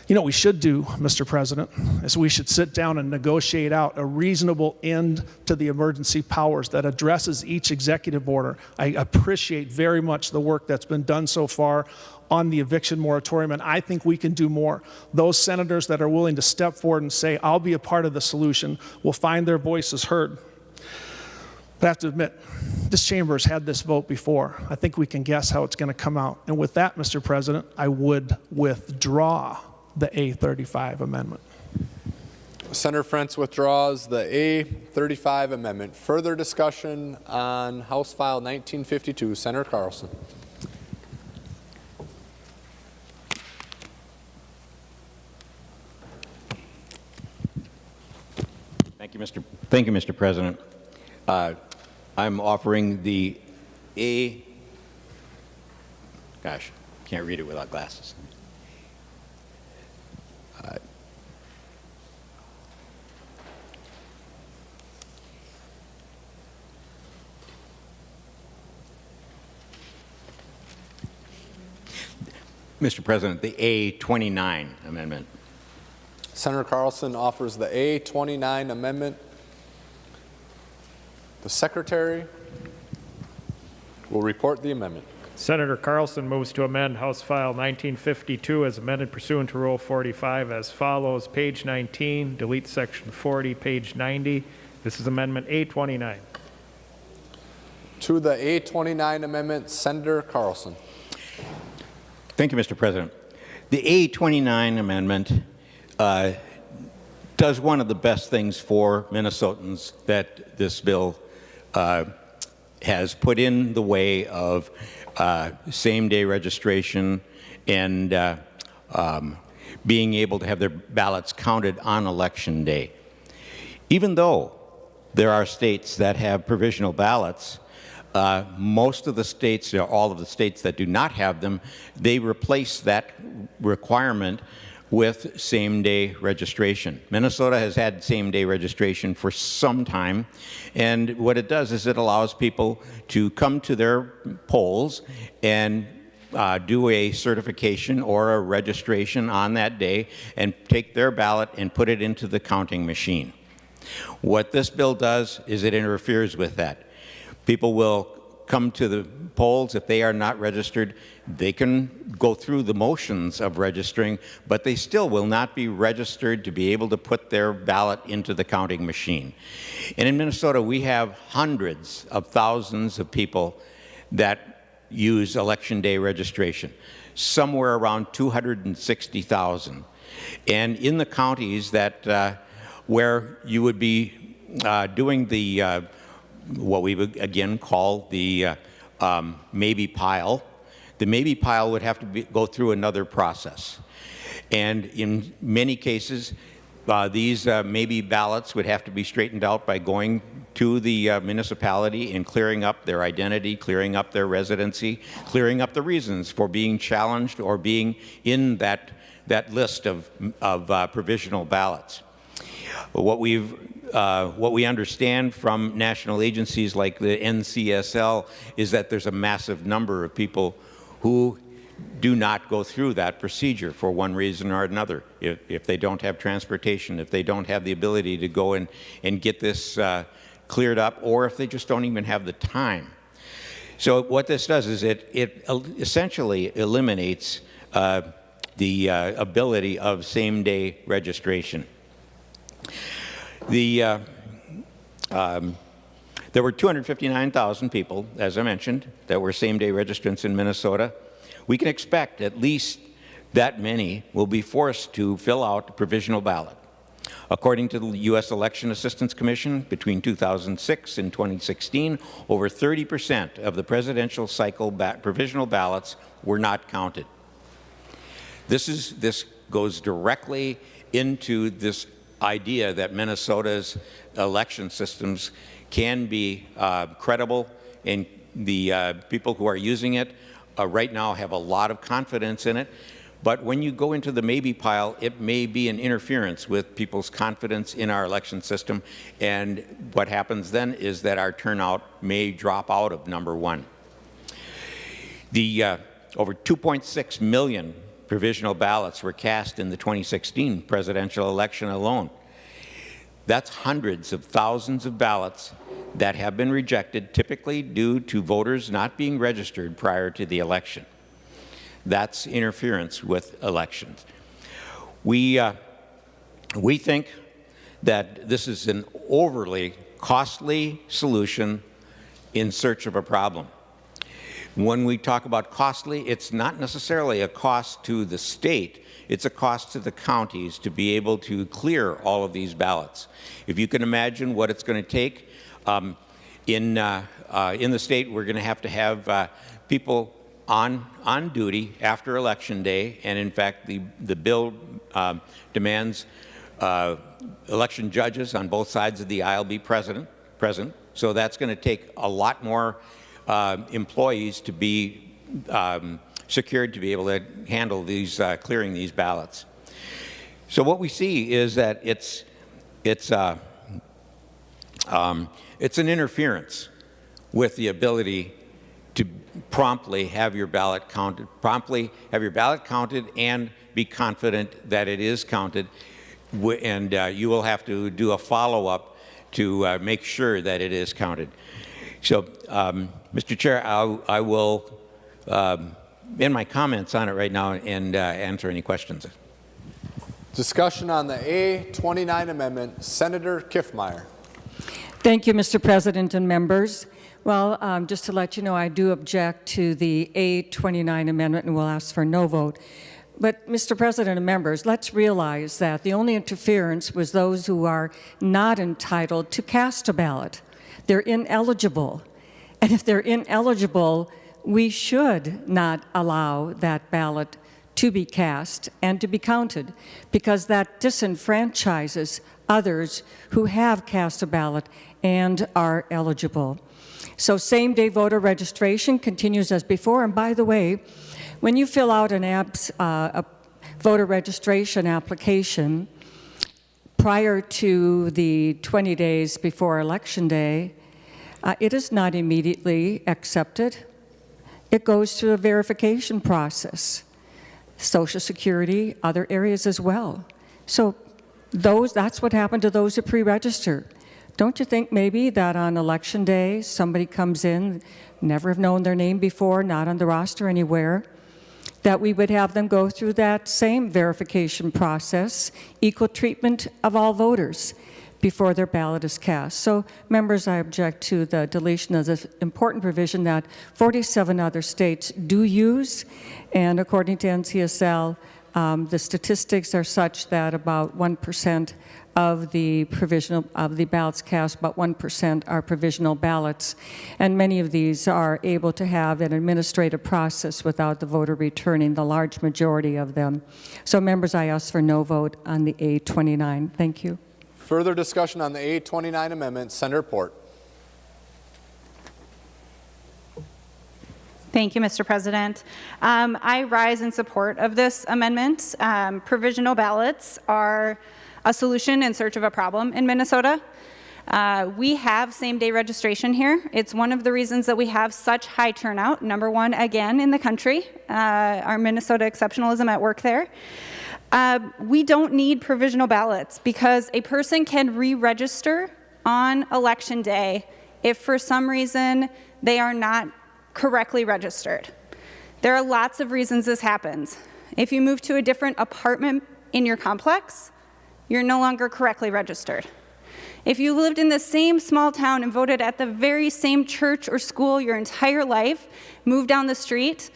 You know what we should do, Mr. President, is we should sit down and negotiate out a reasonable end to the emergency powers that addresses each executive order. I appreciate very much the work that's been done so far on the eviction moratorium, and I think we can do more. Those senators that are willing to step forward and say, I'll be a part of the solution, will find their voices heard. But I have to admit, this chamber has had this vote before. I think we can guess how it's going to come out. And with that, Mr. President, I would withdraw the A35 amendment. Senator Frentz withdraws the A35 amendment. Further discussion on House File 1952. Senator Carlson. Thank you, Mr. President. I'm offering the gosh, can't read it without glasses. Mr. President, the A29 amendment. Senator Carlson offers the A29 amendment. The Secretary will report the amendment. Senator Carlson moves to amend House File 1952 as amended pursuant to Rule 45 as follows. Page 19, delete Section 40, page 90. This is Amendment A29. To the A29 amendment, Senator Carlson. Thank you, Mr. President. The A29 amendment does one of the best things for Minnesotans that this bill has put in the way of same-day registration and being able to have their ballots counted on Election Day. Even though there are states that have provisional ballots, most of the states, or all of the states that do not have them, they replace that requirement with same-day registration. Minnesota has had same-day registration for some time, and what it does is it allows people to come to their polls and do a certification or a registration on that day and take their ballot and put it into the counting machine. What this bill does is it interferes with that. People will come to the polls. If they are not registered, they can go through the motions of registering, but they still will not be registered to be able to put their ballot into the counting machine. And in Minnesota, we have hundreds of thousands of people that use Election Day registration, somewhere around 260,000. And in the counties that where you would be doing the what we would again call the maybe pile. The maybe pile would have to go through another process. And in many cases, these maybe ballots would have to be straightened out by going to the municipality and clearing up their identity, clearing up their residency, clearing up the reasons for being challenged or being in that list of provisional ballots. What we understand from national agencies like the NCSL is that there's a massive number of people who do not go through that procedure for one reason or another. If they don't have transportation, if they don't have the ability to go and get this cleared up, or if they just don't even have the time. So what this does is it essentially eliminates the ability of same-day registration. There were 259,000 people, as I mentioned, that were same-day registrants in Minnesota. We can expect at least that many will be forced to fill out a provisional ballot. According to the U.S. Election Assistance Commission, between 2006 and 2016, over 30% of the presidential cycle provisional ballots were not counted. This goes directly into this idea that Minnesota's election systems can be credible, and the people who are using it right now have a lot of confidence in it. But when you go into the maybe pile, it may be an interference with people's confidence in our election system, and what happens then is that our turnout may drop out of number one. The over 2.6 million provisional ballots were cast in the 2016 presidential election alone. That's hundreds of thousands of ballots that have been rejected, typically due to voters not being registered prior to the election. That's interference with elections. We think that this is an overly costly solution in search of a problem. When we talk about costly, it's not necessarily a cost to the state, it's a cost to the counties to be able to clear all of these ballots. If you can imagine what it's going to take, in the state we're going to have people on duty after Election Day, and in fact the bill demands election judges on both sides of the aisle be present. So that's going to take a lot more employees to be secured to be able to handle these clearing these ballots. So what we see is that it's an interference with the ability to promptly have your ballot counted, and be confident that it is counted, and you will have to do a follow-up to make sure that it is counted. So, Mr. Chair, I will end my comments on it right now and answer any questions. Discussion on the A29 amendment. Senator Kiffmeyer. Thank you, Mr. President and members. Well, just to let you know, I do object to the A29 amendment and will ask for no vote. But, Mr. President and members, let's realize that the only interference was those who are not entitled to cast a ballot. They're ineligible. And if they're ineligible, we should not allow that ballot to be cast and to be counted, because that disenfranchises others who have cast a ballot and are eligible. So same-day voter registration continues as before. And by the way, when you fill out a voter registration application prior to the 20 days before Election Day, it is not immediately accepted. It goes through a verification process, Social Security, other areas as well. So that's what happened to those who pre-register. Don't you think maybe that on Election Day, somebody comes in, never have known their name before, not on the roster anywhere, that we would have them go through that same verification process, equal treatment of all voters before their ballot is cast? So, members, I object to the deletion of this important provision that 47 other states do use, and according to NCSL, the statistics are such that about 1% of the ballots cast, about 1% are provisional ballots, and many of these are able to have an administrative process without the voter returning the large majority of them. So, members, I ask for no vote on the A29. Thank you. Further discussion on the A29 amendment. Senator Port. Thank you, Mr. President. I rise in support of this amendment. Provisional ballots are a solution in search of a problem in Minnesota. We have same-day registration here. It's one of the reasons that we have such high turnout, number one again in the country. Our Minnesota exceptionalism at work there. We don't need provisional ballots because a person can re-register on Election Day if for some reason they are not correctly registered. There are lots of reasons this happens. If you move to a different apartment in your complex, you're no longer correctly registered. If you lived in the same small town and voted at the very same church or school your entire life, move down the street,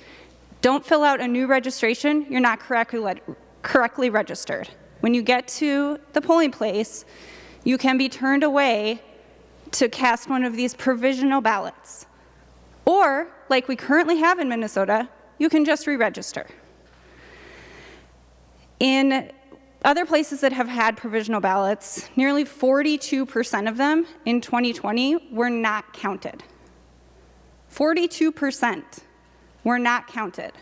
don't fill out a new registration, you're not correctly registered. when you get to the polling place, you can be turned away to cast one of these provisional ballots. Or, like we currently have in Minnesota, you can just re-register. In other places that have had provisional ballots, nearly 42% of them in 2020 were not counted. 42% were not counted.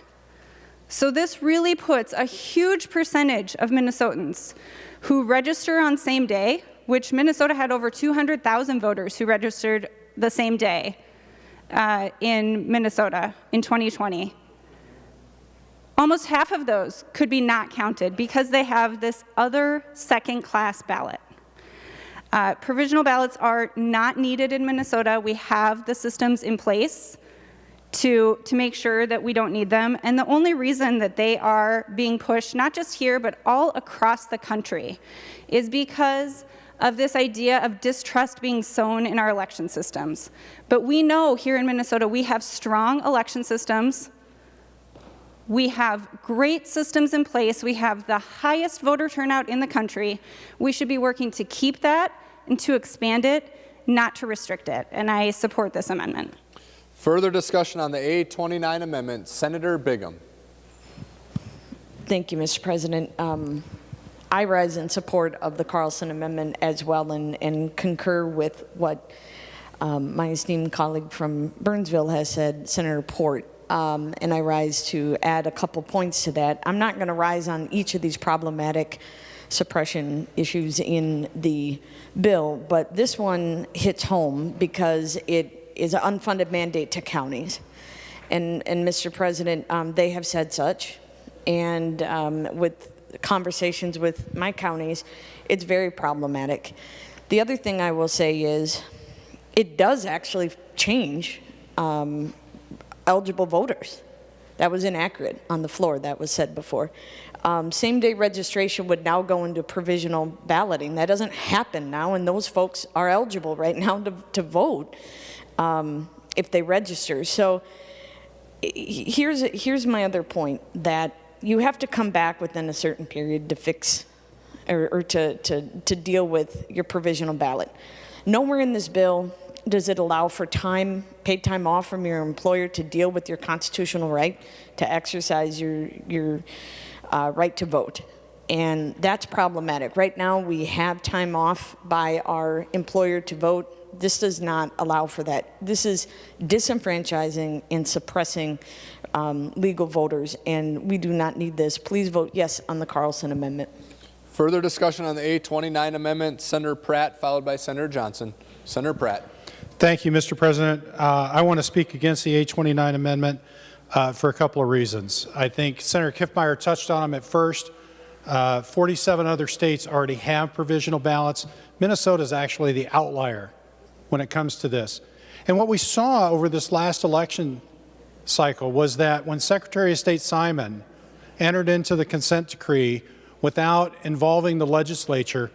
So this really puts a huge percentage of Minnesotans who register on same day, which Minnesota had over 200,000 voters who registered the same day in Minnesota in 2020. Almost half of those could be not counted because they have this other second-class ballot. Provisional ballots are not needed in Minnesota. We have the systems in place to make sure that we don't need them. And the only reason that they are being pushed, not just here, but all across the country, is because of this idea of distrust being sown in our election systems. But we know here in Minnesota we have strong election systems. We have great systems in place. We have the highest voter turnout in the country. We should be working to keep that and to expand it, not to restrict it. And I support this amendment. Further discussion on the A29 amendment, Senator Bingham. Thank you, Mr. President. I rise in support of the Carlson Amendment as well and concur with what my esteemed colleague from Burnsville has said, Senator Port. And I rise to add a couple points to that. I'm not going to rise on each of these problematic suppression issues in the bill, but this one hits home because it is an unfunded mandate to counties. And Mr. President, they have said such. And with conversations with my counties, it's very problematic. The other thing I will say is it does actually change eligible voters. That was inaccurate on the floor. That was said before. Same-day registration would now go into provisional balloting. That doesn't happen now, and those folks are eligible right now to vote if they register. So here's my other point, that you have to come back within a certain period to fix or to deal with your provisional ballot. Nowhere in this bill does it allow for paid time off from your employer to deal with your constitutional right to exercise your right to vote. And that's problematic. Right now, we have time off by our employer to vote. This does not allow for that. This is disenfranchising and suppressing legal voters, and we do not need this. Please vote yes on the Carlson Amendment. Further discussion on the A29 amendment, Senator Pratt, followed by Senator Johnson. Senator Pratt. Thank you, Mr. President. I want to speak against the A29 amendment for a couple of reasons. I think Senator Kiffmeyer touched on them at first. 47 other states already have provisional ballots. Minnesota is actually the outlier when it comes to this. And what we saw over this last election cycle was that when Secretary of State Simon entered into the consent decree without involving the legislature,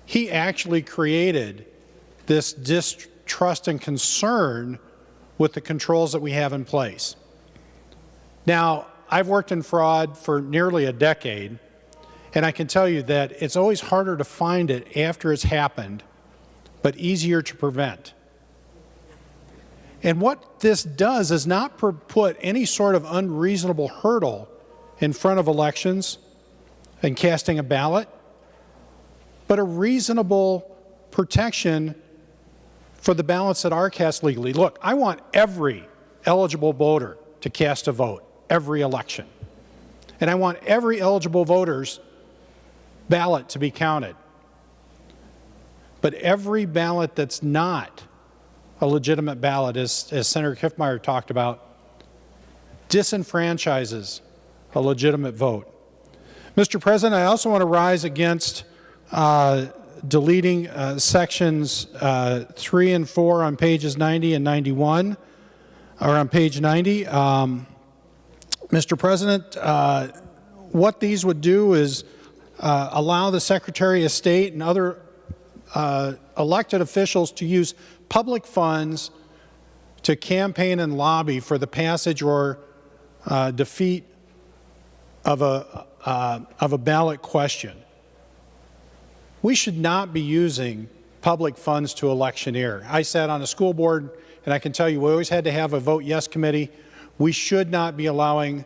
he actually created this distrust and concern with the controls that we have in place. Now, I've worked in fraud for nearly a decade, and I can tell you that it's always harder to find it after it's happened, but easier to prevent. And what this does is not put any sort of unreasonable hurdle in front of elections and casting a ballot, but a reasonable protection for the ballots that are cast legally. Look, I want every eligible voter to cast a vote every election. And I want every eligible voter's ballot to be counted. But every ballot that's not a legitimate ballot, as Senator Kiffmeyer talked about, disenfranchises a legitimate vote. Mr. President, I also want to rise against deleting sections 3 and 4 on pages 90 and 91, or on page 90. Mr. President, what these would do is allow the Secretary of State and other elected officials to use public funds to campaign and lobby for the passage or defeat of a ballot question. We should not be using public funds to electioneer. I sat on a school board, and I can tell you we always had to have a vote yes committee. We should not be allowing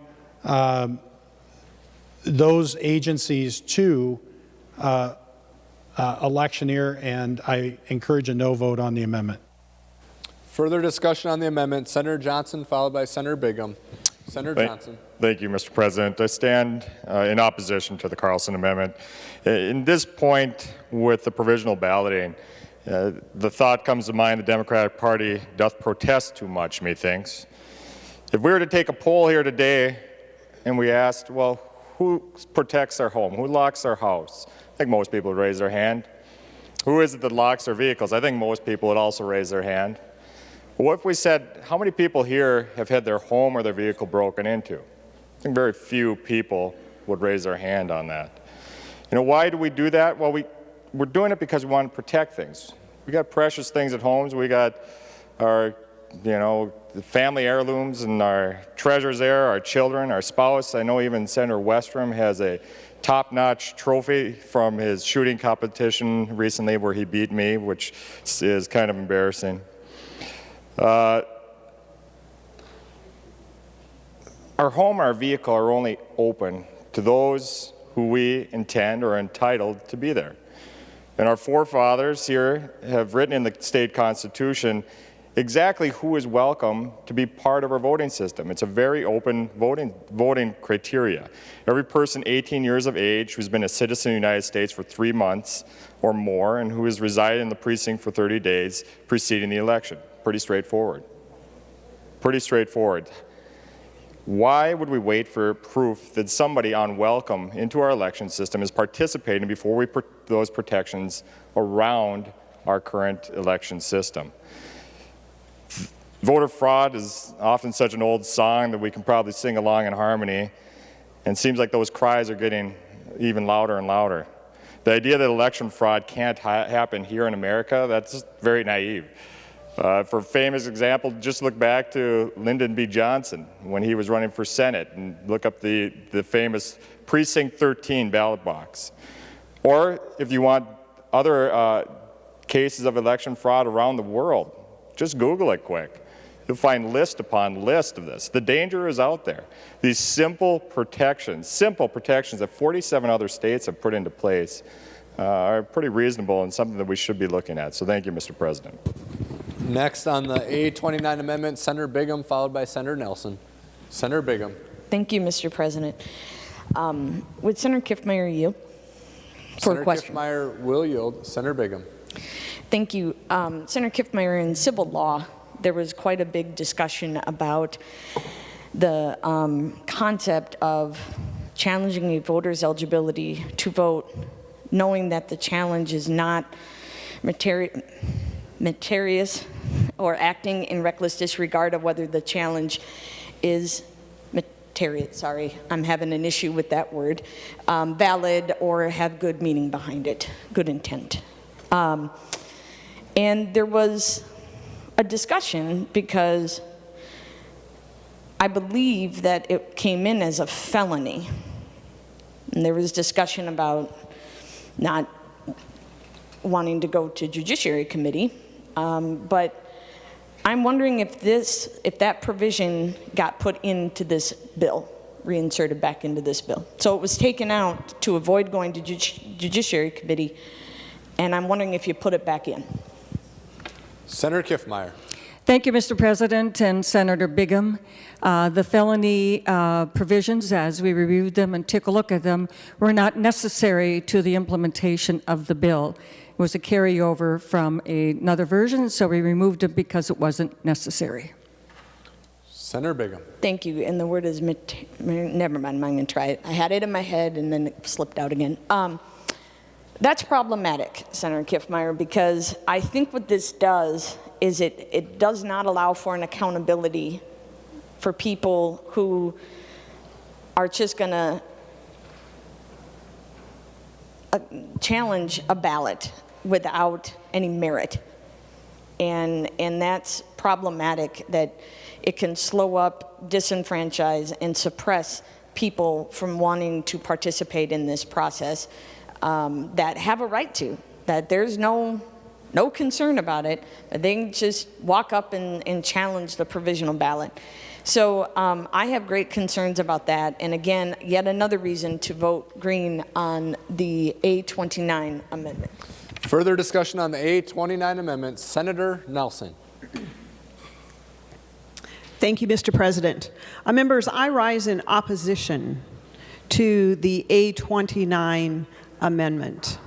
those agencies to electioneer, and I encourage a no vote on the amendment. Further discussion on the amendment. Senator Johnson, followed by Senator Bingham. Senator Johnson. Thank you, Mr. President. I stand in opposition to the Carlson Amendment. In this point with the provisional balloting, the thought comes to mind the Democratic Party doth protest too much, methinks. If we were to take a poll here today and we asked, well, who protects our home? Who locks our house? I think most people would raise their hand. Who is it that locks their vehicles? I think most people would also raise their hand. But what if we said, how many people here have had their home or their vehicle broken into? I think very few people would raise their hand on that. You know, why do we do that? Well, we're doing it because we want to protect things. We got precious things at homes. We got our, the family heirlooms and our treasures there, our children, our spouse. I know even Senator Westrom has a top-notch trophy from his shooting competition recently where he beat me, which is kind of embarrassing. Our home, our vehicle are only open to those who we intend or are entitled to be there. And our forefathers here have written in the state constitution exactly who is welcome to be part of our voting system. It's a very open voting criteria. Every person 18 years of age who's been a citizen of the United States for 3 months or more and who has resided in the precinct for 30 days preceding the election. Pretty straightforward. Pretty straightforward. Why would we wait for proof that somebody unwelcome into our election system is participating before we put those protections around our current election system? Voter fraud is often such an old song that we can probably sing along in harmony, and it seems like those cries are getting even louder and louder. The idea that election fraud can't happen here in America, that's very naive. For a famous example, just look back to Lyndon B. Johnson when he was running for Senate and look up the famous Precinct 13 ballot box. Or if you want other cases of election fraud around the world, just Google it quick. You'll find list upon list of this. The danger is out there. These simple protections that 47 other states have put into place are pretty reasonable and something that we should be looking at. So thank you, Mr. President. Next on the A29 amendment, Senator Bingham, followed by Senator Nelson. Senator Bingham. Thank you, Mr. President. Would Senator Kiffmeyer yield for a question? Senator Kiffmeyer will yield. Senator Bingham. Thank you. Senator Kiffmeyer, in civil law, there was quite a big discussion about the concept of challenging a voter's eligibility to vote, knowing that the challenge is not meritorious or acting in reckless disregard of whether the challenge is sorry, I'm having an issue with that word, valid or have good meaning behind it, good intent. And there was a discussion because I believe that it came in as a felony. And there was discussion about not wanting to go to Judiciary Committee, but I'm wondering if that provision got put into this bill, reinserted back into this bill. So it was taken out to avoid going to Judiciary Committee, and I'm wondering if you put it back in. Senator Kiffmeyer. Thank you, Mr. President and Senator Bingham. The felony provisions, as we reviewed them and took a look at them, were not necessary to the implementation of the bill. It was a carryover from another version, so we removed it because it wasn't necessary. Senator Bingham. Thank you. And the word is, never mind, I'm going to try it. I had it in my head and then it slipped out again. That's problematic, Senator Kiffmeyer, because I think what this does is it does not allow for an accountability for people who are just going to challenge a ballot without any merit. And that's problematic, that it can slow up, disenfranchise, and suppress people from wanting to participate in this process that have a right to, that there's no concern about it, that they can just walk up and challenge the provisional ballot. So I have great concerns about that. And again, yet another reason to vote green on the A29 amendment. Further discussion on the A29 amendment. Senator Nelson. Thank you, Mr. President. Members, I rise in opposition to the A29 amendment.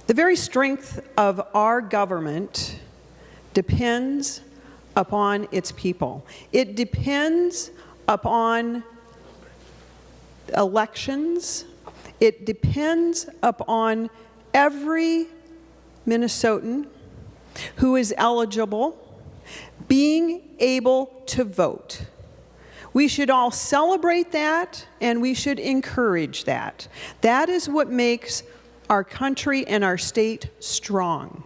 The very strength of our government depends upon its people. It depends upon elections. It depends upon every Minnesotan who is eligible being able to vote. We should all celebrate that, and we should encourage that. That is what makes our country and our state strong.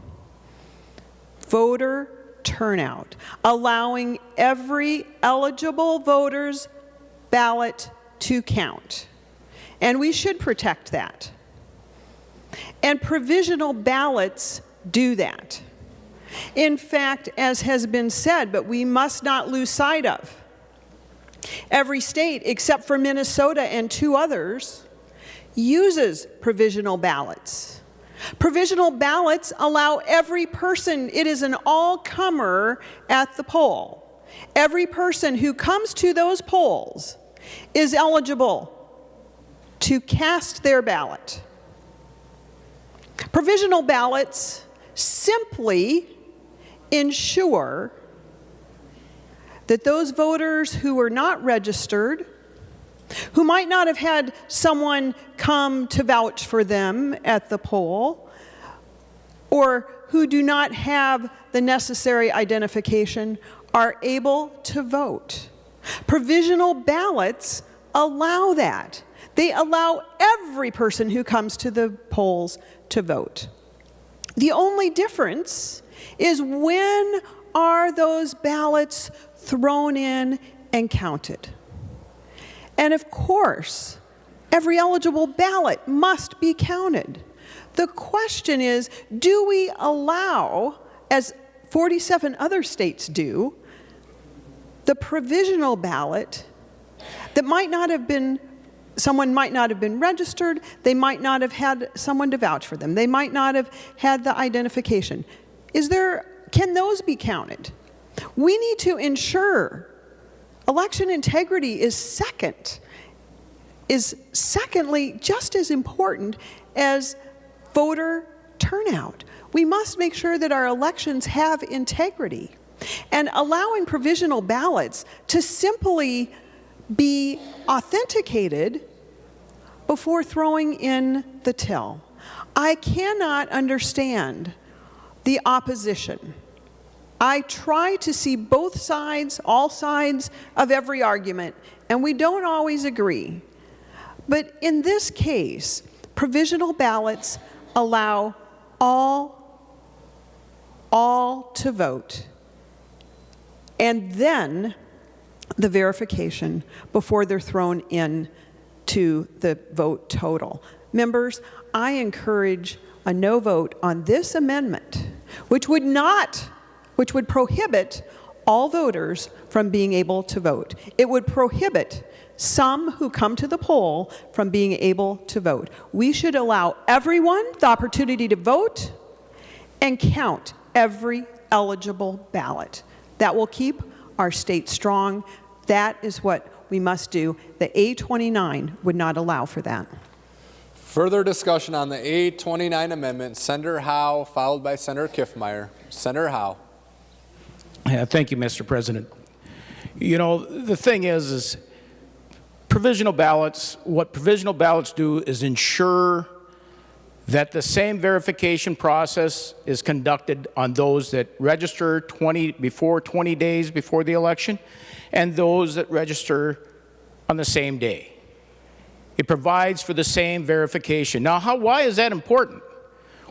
Voter turnout, allowing every eligible voter's ballot to count. And we should protect that. And provisional ballots do that. In fact, as has been said, but we must not lose sight of, every state except for Minnesota and 2 others uses provisional ballots. Provisional ballots allow every person, it is an all-comer at the poll. Every person who comes to those polls is eligible to cast their ballot. Provisional ballots simply ensure that those voters who are not registered, who might not have had someone come to vouch for them at the poll, or who do not have the necessary identification, are able to vote. Provisional ballots allow that. They allow every person who comes to the polls to vote. The only difference is when are those ballots thrown in and counted. And of course, every eligible ballot must be counted. The question is, do we allow, as 47 other states do, the provisional ballot that might not have been, someone might not have been registered, they might not have had someone to vouch for them, they might not have had the identification. Can those be counted? We need to ensure election integrity is secondly just as important as voter turnout. We must make sure that our elections have integrity. And allowing provisional ballots to simply be authenticated before throwing in the till. I cannot understand the opposition. I try to see both sides, all sides of every argument, and we don't always agree. But in this case, provisional ballots allow all to vote, and then the verification before they're thrown in to the vote total. Members, I encourage a no vote on this amendment, which would prohibit all voters from being able to vote. It would prohibit some who come to the poll from being able to vote. We should allow everyone the opportunity to vote and count every eligible ballot. That will keep our state strong. That is what we must do. The A29 would not allow for that. Further discussion on the A29 amendment. Senator Howe, followed by Senator Kiffmeyer. Senator Howe. Thank you, Mr. President. You know, the thing is provisional ballots, what provisional ballots do is ensure that the same verification process is conducted on those that register 20 days before the election and those that register on the same day. It provides for the same verification. Now, why is that important?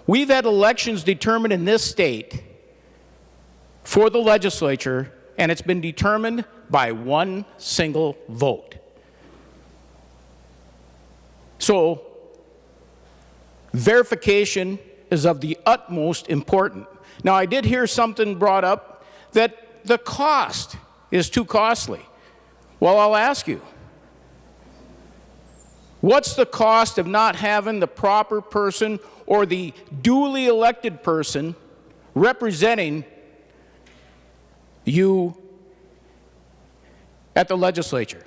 We've had elections determined in this state for the legislature, and it's been determined by one single vote. So verification is of the utmost importance. Now, I did hear something brought up that the cost is too costly. Well, I'll ask you, what's the cost of not having the proper person or the duly elected person representing you at the legislature?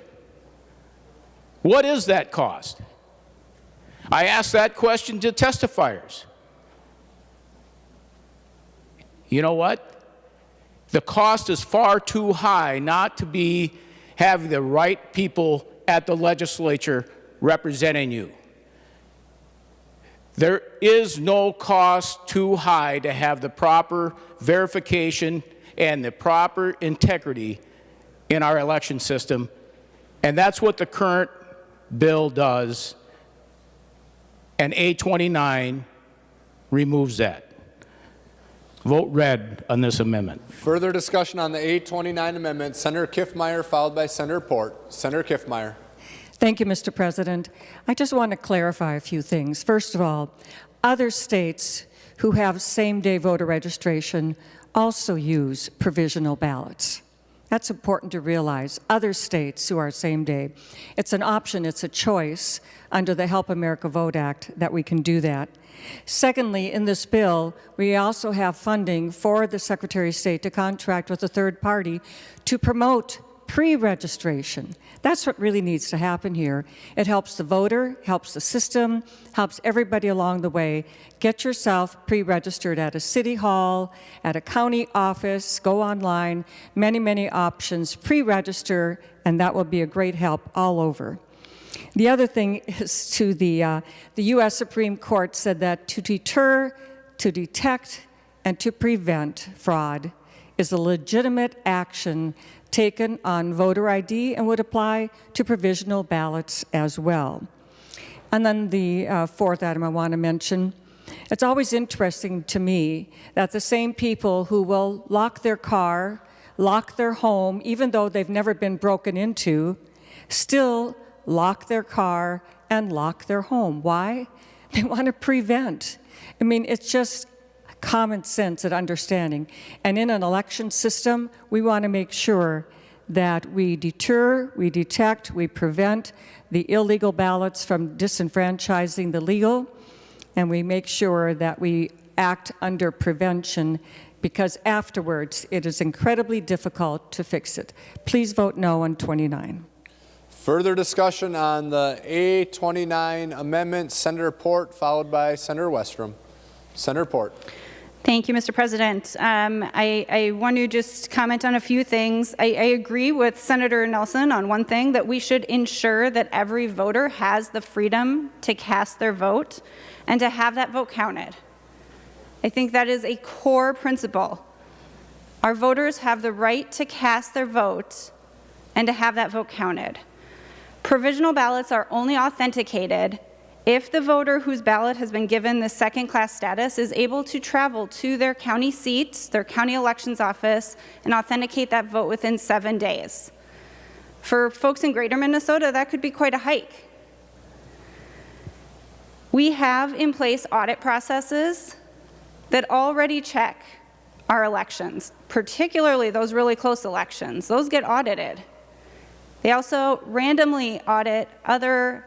What is that cost? I asked that question to testifiers. You know what? The cost is far too high not to be having the right people at the legislature representing you. There is no cost too high to have the proper verification and the proper integrity in our election system, and that's what the current bill does, and A29 removes that. Vote red on this amendment. Further discussion on the A29 amendment. Senator Kiffmeyer, followed by Senator Port. Senator Kiffmeyer. Thank you, Mr. President. I just want to clarify a few things. First of all, other states who have same-day voter registration also use provisional ballots. That's important to realize. Other states who are same-day. It's an option, it's a choice under the Help America Vote Act that we can do that. Secondly, in this bill, we also have funding for the Secretary of State to contract with a third party to promote pre-registration. That's what really needs to happen here. It helps the voter, helps the system, helps everybody along the way. Get yourself pre-registered at a city hall, at a county office, go online, many, many options, pre-register, and that will be a great help all over. The other thing is to the U.S. Supreme Court said that to deter, to detect, and to prevent fraud is a legitimate action taken on voter ID and would apply to provisional ballots as well. And then the fourth item I want to mention, it's always interesting to me that the same people who will lock their car, lock their home, even though they've never been broken into, still lock their car and lock their home. Why? They want to prevent. I mean, it's just common sense and understanding. And in an election system, we want to make sure that we deter, we detect, we prevent the illegal ballots from disenfranchising the legal, and we make sure that we act under prevention, because afterwards it is incredibly difficult to fix it. Please vote no on 29. Further discussion on the A29 amendment. Senator Port, followed by Senator Westrom. Senator Port. Thank you, Mr. President. I want to just comment on a few things. I agree with Senator Nelson on one thing, that we should ensure that every voter has the freedom to cast their vote and to have that vote counted. I think that is a core principle. Our voters have the right to cast their vote and to have that vote counted. Provisional ballots are only authenticated if the voter whose ballot has been given the second-class status is able to travel to their county seat, their county elections office, and authenticate that vote within 7 days. For folks in Greater Minnesota, that could be quite a hike. We have in place audit processes that already check our elections, particularly those really close elections. Those get audited. They also randomly audit other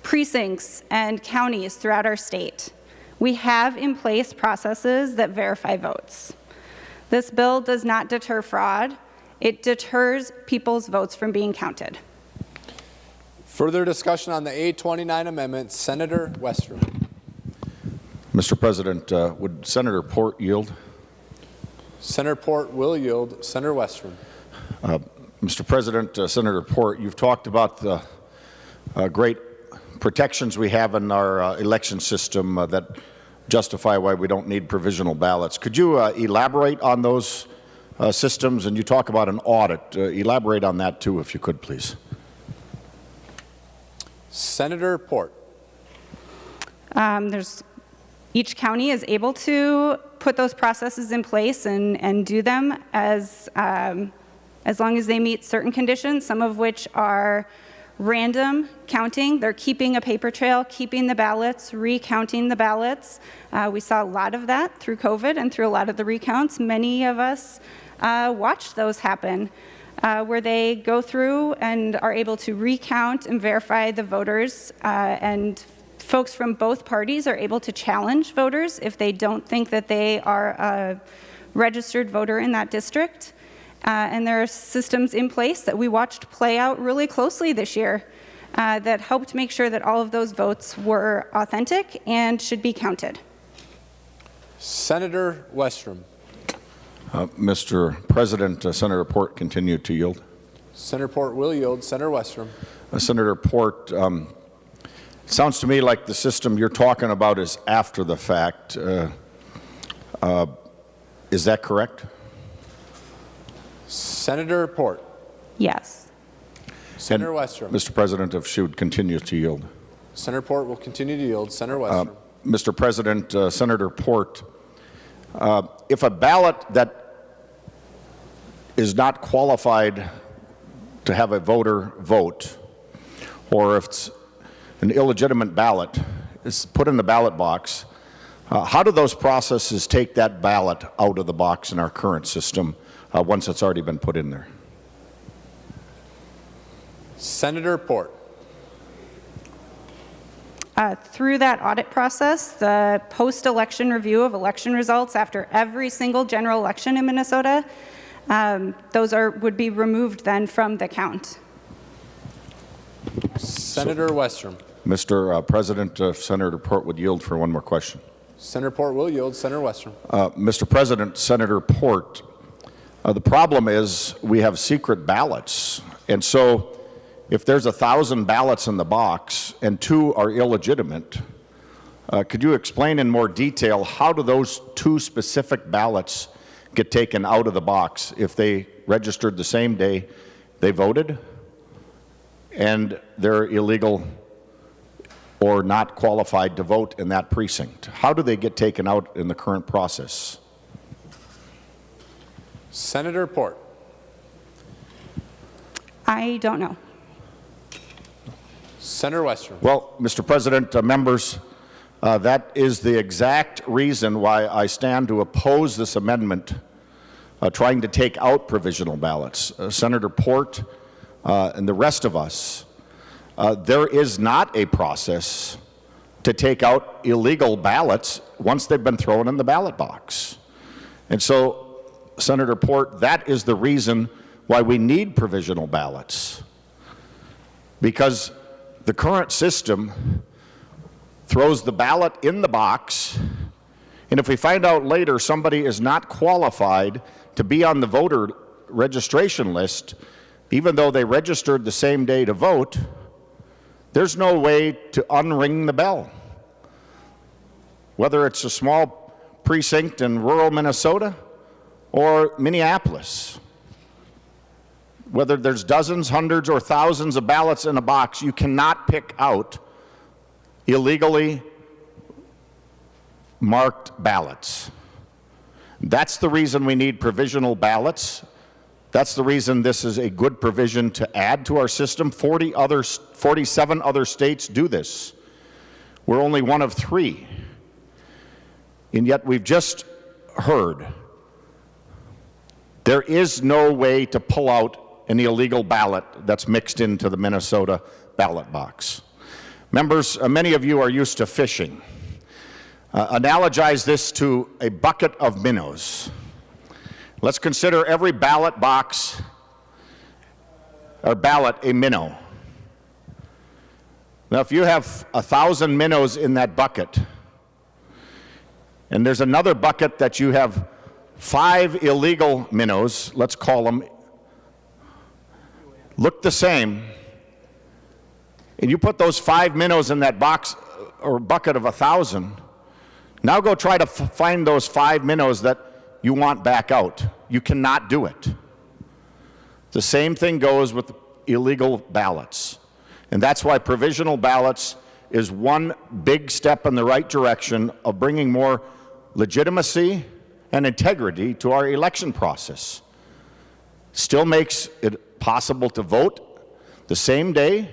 precincts and counties throughout our state. We have in place processes that verify votes. This bill does not deter fraud. It deters people's votes from being counted. Further discussion on the A29 amendment. Senator Westrom. Mr. President, would Senator Port yield? Senator Port will yield. Senator Westrom. Mr. President, Senator Port, you've talked about the great protections we have in our election system that justify why we don't need provisional ballots. Could you elaborate on those systems? And you talk about an audit. Elaborate on that too, if you could, please. Senator Port. Each county is able to put those processes in place and do them as long as they meet certain conditions, some of which are random counting. They're keeping a paper trail, keeping the ballots, recounting the ballots. We saw a lot of that through COVID and through a lot of the recounts. Many of us watched those happen, where they go through and are able to recount and verify the voters, and folks from both parties are able to challenge voters if they don't think that they are a registered voter in that district. And there are systems in place that we watched play out really closely this year that helped make sure that all of those votes were authentic and should be counted. Senator Westrom. Mr. President, Senator Port continued to yield. Senator Port will yield. Senator Westrom. Senator Port, sounds to me like the system you're talking about is after the fact. Is that correct? Senator Port. Yes. Senator Westrom. Mr. President, if she would continue to yield. Senator Port will continue to yield. Senator Westrom. Mr. President, Senator Port, if a ballot that is not qualified to have a voter vote, or if it's an illegitimate ballot is put in the ballot box, how do those processes take that ballot out of the box in our current system once it's already been put in there? Senator Port. Through that audit process, the post-election review of election results after every single general election in Minnesota, those would be removed then from the count. Senator Westrom. Mr. President, Senator Port would yield for one more question. Senator Port will yield. Senator Westrom. Mr. President, Senator Port, the problem is we have secret ballots, and so if there's 1,000 ballots in the box and 2 are illegitimate, could you explain in more detail how do those 2 specific ballots get taken out of the box if they registered the same day they voted and they're illegal or not qualified to vote in that precinct? How do they get taken out in the current process? Senator Port. I don't know. Senator Westrom. Well, Mr. President, members, that is the exact reason why I stand to oppose this amendment trying to take out provisional ballots. Senator Port and the rest of us, there is not a process to take out illegal ballots once they've been thrown in the ballot box. And so, Senator Port, that is the reason why we need provisional ballots. Because the current system throws the ballot in the box, and if we find out later somebody is not qualified to be on the voter registration list, even though they registered the same day to vote, there's no way to unring the bell. Whether it's a small precinct in rural Minnesota or Minneapolis, whether there's dozens, hundreds, or thousands of ballots in a box, you cannot pick out illegally marked ballots. That's the reason we need provisional ballots. That's the reason this is a good provision to add to our system. 47 other states do this. We're only one of 3. And yet we've just heard there is no way to pull out an illegal ballot that's mixed into the Minnesota ballot box. Members, many of you are used to fishing. Analogize this to a bucket of minnows. Let's consider every ballot box or ballot a minnow. Now, if you have 1,000 minnows in that bucket, and there's another bucket that you have 5 illegal minnows, let's call them, look the same, and you put those 5 minnows in that box or bucket of 1,000, now go try to find those 5 minnows that you want back out. You cannot do it. The same thing goes with illegal ballots. And that's why provisional ballots is one big step in the right direction of bringing more legitimacy and integrity to our election process. Still makes it possible to vote the same day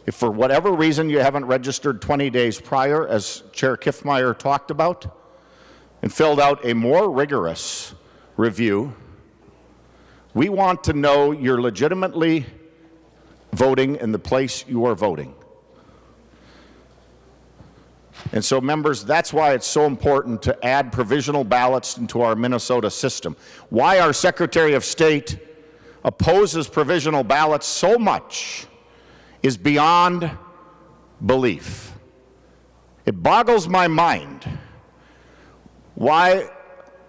If for whatever reason you haven't registered 20 days prior, as Chair Kiffmeyer talked about, and filled out a more rigorous review, we want to know you're legitimately voting in the place you are voting. And so, members, that's why it's so important to add provisional ballots into our Minnesota system. Why our Secretary of State opposes provisional ballots so much is beyond belief. It boggles my mind why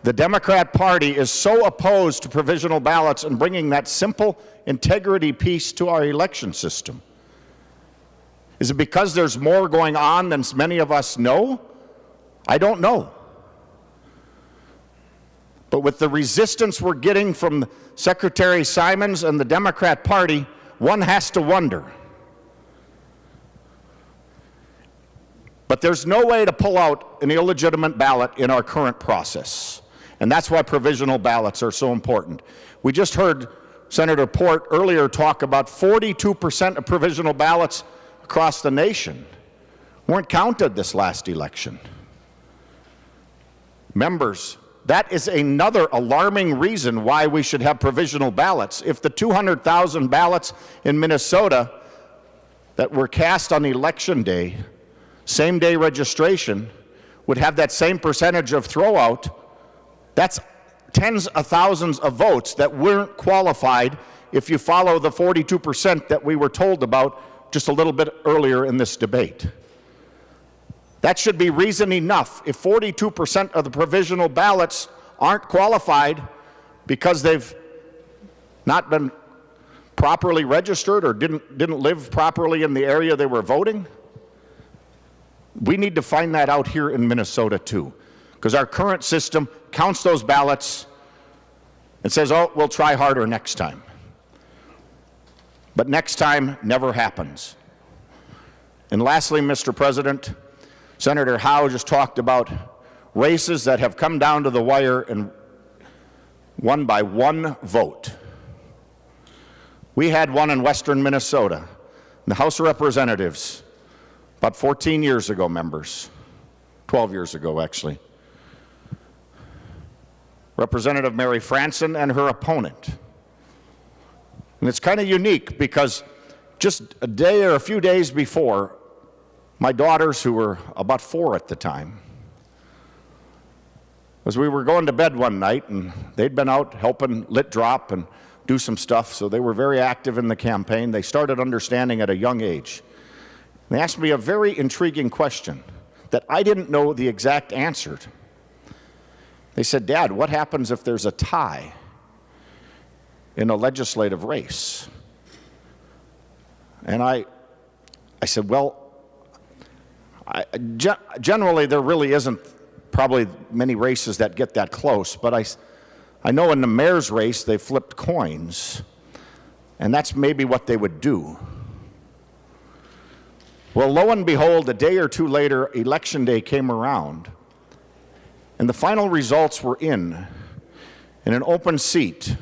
the Democrat Party is so opposed to provisional ballots and bringing that simple integrity piece to our election system. Is it because there's more going on than many of us know? I don't know. But with the resistance we're getting from Secretary Simons and the Democrat Party, one has to wonder. But there's no way to pull out an illegitimate ballot in our current process. And that's why provisional ballots are so important. We just heard Senator Port earlier talk about 42% of provisional ballots across the nation weren't counted this last election. Members, that is another alarming reason why we should have provisional ballots. If the 200,000 ballots in Minnesota that were cast on election day, same-day registration, would have that same percentage of throwout, that's tens of thousands of votes that weren't qualified if you follow the 42% that we were told about just a little bit earlier in this debate. That should be reason enough. If 42% of the provisional ballots aren't qualified because they've not been properly registered or didn't live properly in the area they were voting, we need to find that out here in Minnesota too, because our current system counts those ballots and says, oh, we'll try harder next time. But next time never happens. And lastly, Mr. President, Senator Howe just talked about races that have come down to the wire and won by one vote. We had one in western Minnesota, in the House of Representatives, about 14 years ago, members, 12 years ago, actually. Representative Mary Franson and her opponent. And it's kind of unique because just a day or a few days before, my daughters, who were about 4 at the time, as we were going to bed one night, and they'd been out helping lit drop and do some stuff, so they were very active in the campaign. They started understanding at a young age. They asked me a very intriguing question that I didn't know the exact answer to. They said, Dad, what happens if there's a tie in a legislative race? And I said, well, generally there really isn't probably many races that get that close, but I know in the mayor's race they flipped coins, and that's maybe what they would do. Well, lo and behold, a day or two later, Election Day came around, and the final results were in an open seat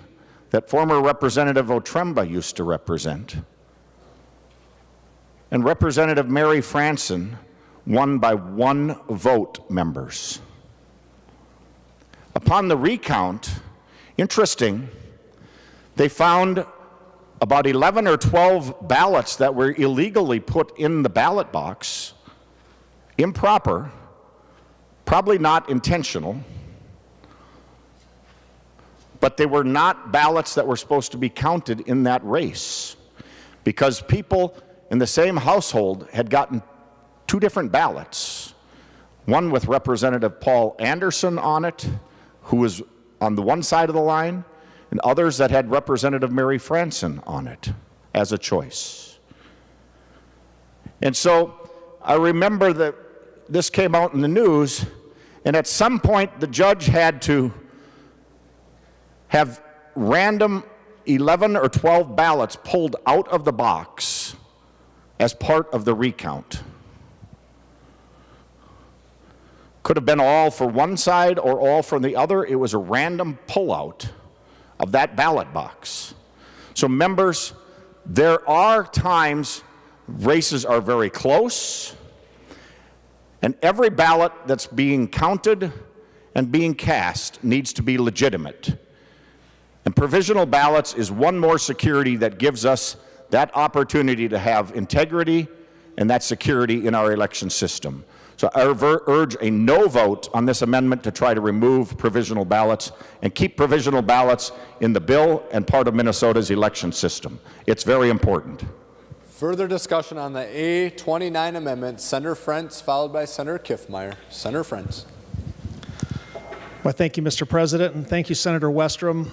that former Representative Otremba used to represent. And Representative Mary Franson won by one vote, members. Upon the recount, interesting, they found about 11 or 12 ballots that were illegally put in the ballot box, improper, probably not intentional, but they were not ballots that were supposed to be counted in that race because people in the same household had gotten 2 different ballots, one with Representative Paul Anderson on it, who was on the one side of the line, and others that had Representative Mary Franson on it as a choice. And so I remember that this came out in the news, and at some point the judge had to have random 11 or 12 ballots pulled out of the box as part of the recount. Could have been all for one side or all for the other. It was a random pullout of that ballot box. So members, there are times races are very close, and every ballot that's being counted and being cast needs to be legitimate. And provisional ballots is one more security that gives us that opportunity to have integrity and that security in our election system. So I urge a no vote on this amendment to try to remove provisional ballots and keep provisional ballots in the bill and part of Minnesota's election system. It's very important. Further discussion on the A29 amendment, Senator Frentz, followed by Senator Kiffmeyer. Senator Frentz. Well, thank you, Mr. President, and thank you, Senator Westrom.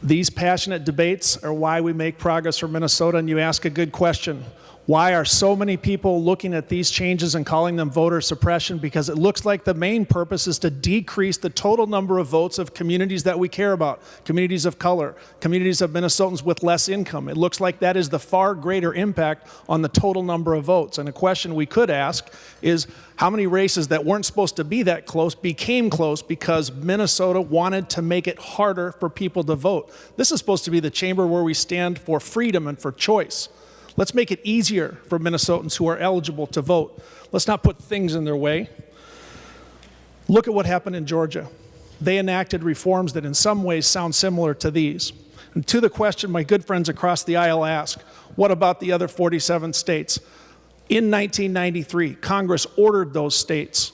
These passionate debates are why we make progress for Minnesota, and you ask a good question. Why are so many people looking at these changes and calling them voter suppression? Because it looks like the main purpose is to decrease the total number of votes of communities that we care about, communities of color, communities of Minnesotans with less income. It looks like that is the far greater impact on the total number of votes. And a question we could ask is how many races that weren't supposed to be that close became close because Minnesota wanted to make it harder for people to vote. This is supposed to be the chamber where we stand for freedom and for choice. Let's make it easier for Minnesotans who are eligible to vote. Let's not put things in their way. Look at what happened in Georgia. They enacted reforms that in some ways sound similar to these. And to the question my good friends across the aisle ask, what about the other 47 states? In 1993, Congress ordered those states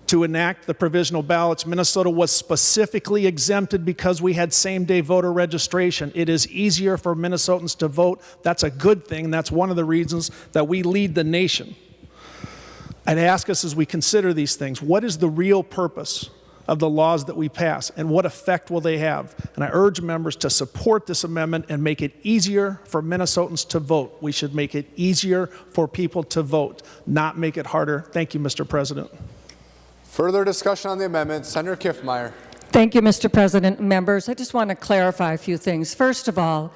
to enact the provisional ballots. Minnesota was specifically exempted because we had same-day voter registration. It is easier for Minnesotans to vote. That's a good thing. That's one of the reasons that we lead the nation. I'd ask us as we consider these things, what is the real purpose of the laws that we pass, and what effect will they have? And I urge members to support this amendment and make it easier for Minnesotans to vote. We should make it easier for people to vote, not make it harder. Thank you, Mr. President. Further discussion on the amendment, Senator Kiffmeyer. Thank you, Mr. President. Members, I just want to clarify a few things. First of all,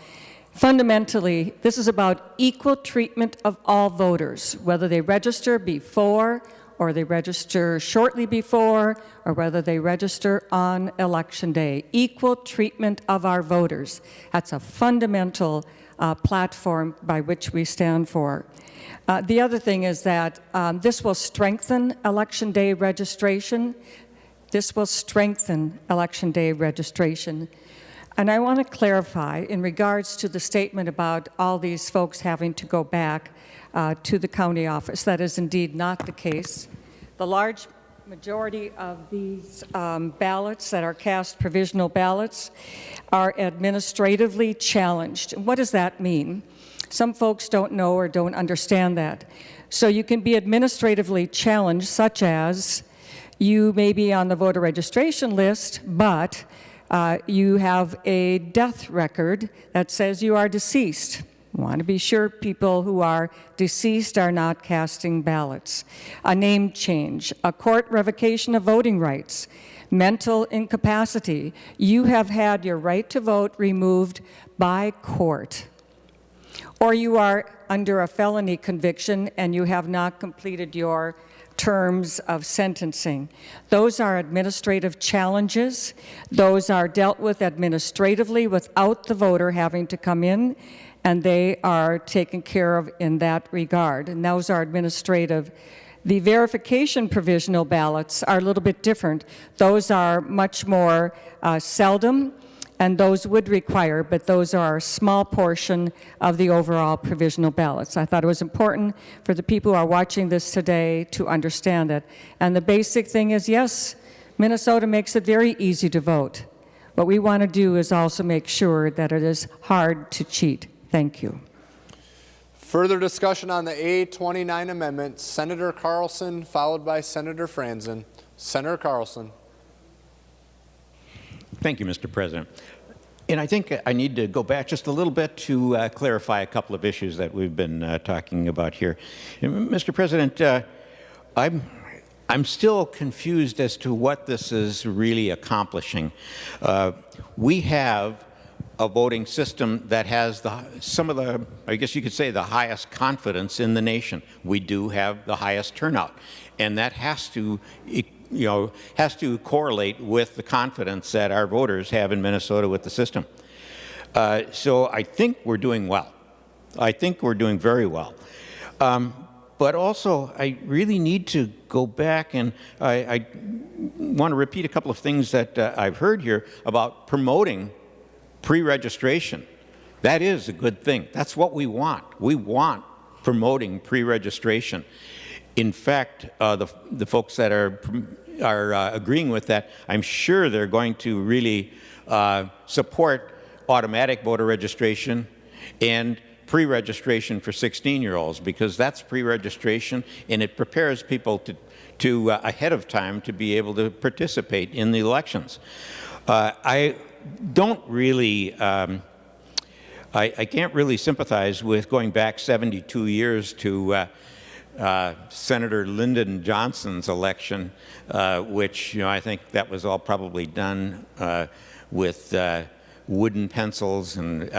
fundamentally, this is about equal treatment of all voters, whether they register before or they register shortly before, or whether they register on Election Day. Equal treatment of our voters. That's a fundamental platform by which we stand for. The other thing is that this will strengthen Election Day registration. This will strengthen Election Day registration. And I want to clarify in regards to the statement about all these folks having to go back to the county office. That is indeed not the case. The large majority of these ballots that are cast, provisional ballots, are administratively challenged. What does that mean? Some folks don't know or don't understand that. So you can be administratively challenged, such as you may be on the voter registration list, but you have a death record that says you are deceased. We want to be sure people who are deceased are not casting ballots. A name change, a court revocation of voting rights, mental incapacity. You have had your right to vote removed by court. Or you are under a felony conviction and you have not completed your terms of sentencing. Those are administrative challenges. Those are dealt with administratively without the voter having to come in, and they are taken care of in that regard. And those are administrative. The verification provisional ballots are a little bit different. Those are much more seldom, and those would require, but those are a small portion of the overall provisional ballots. I thought it was important for the people who are watching this today to understand it. And the basic thing is, yes, Minnesota makes it very easy to vote. What we want to do is also make sure that it is hard to cheat. Thank you. Further discussion on the A29 amendment, Senator Carlson, followed by Senator Franzen. Senator Carlson. Thank you, Mr. President. And I think I need to go back just a little bit to clarify a couple of issues that we've been talking about here. Mr. President, I'm still confused as to what this is really accomplishing. We have a voting system that has some of the, I guess you could say, the highest confidence in the nation. We do have the highest turnout, and that has to correlate with the confidence that our voters have in Minnesota with the system. So I think we're doing well. I think we're doing very well. But also, I really need to go back, and I want to repeat a couple of things that I've heard here about promoting pre-registration. That is a good thing. That's what we want. We want promoting pre-registration. In fact, the folks that are agreeing with that, I'm sure they're going to really support automatic voter registration and pre-registration for 16-year-olds, because that's pre-registration and it prepares people to ahead of time to be able to participate in the elections. I don't really, I can't really sympathize with going back 72 years to Senator Lyndon Johnson's election, which, I think that was all probably done with wooden pencils and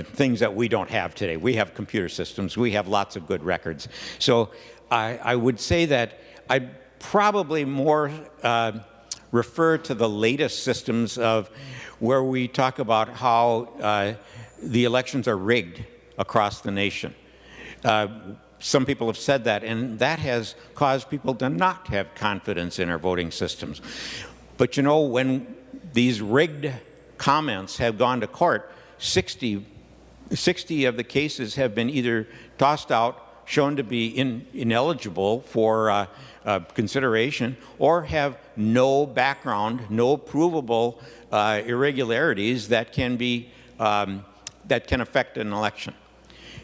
things that we don't have today. We have computer systems. We have lots of good records. So I would say that I'd probably more refer to the latest systems of where we talk about how the elections are rigged across the nation. Some people have said that, and that has caused people to not have confidence in our voting systems. But when these rigged comments have gone to court, 60 of the cases have been either tossed out, shown to be ineligible for consideration, or have no background, no provable irregularities that can affect an election.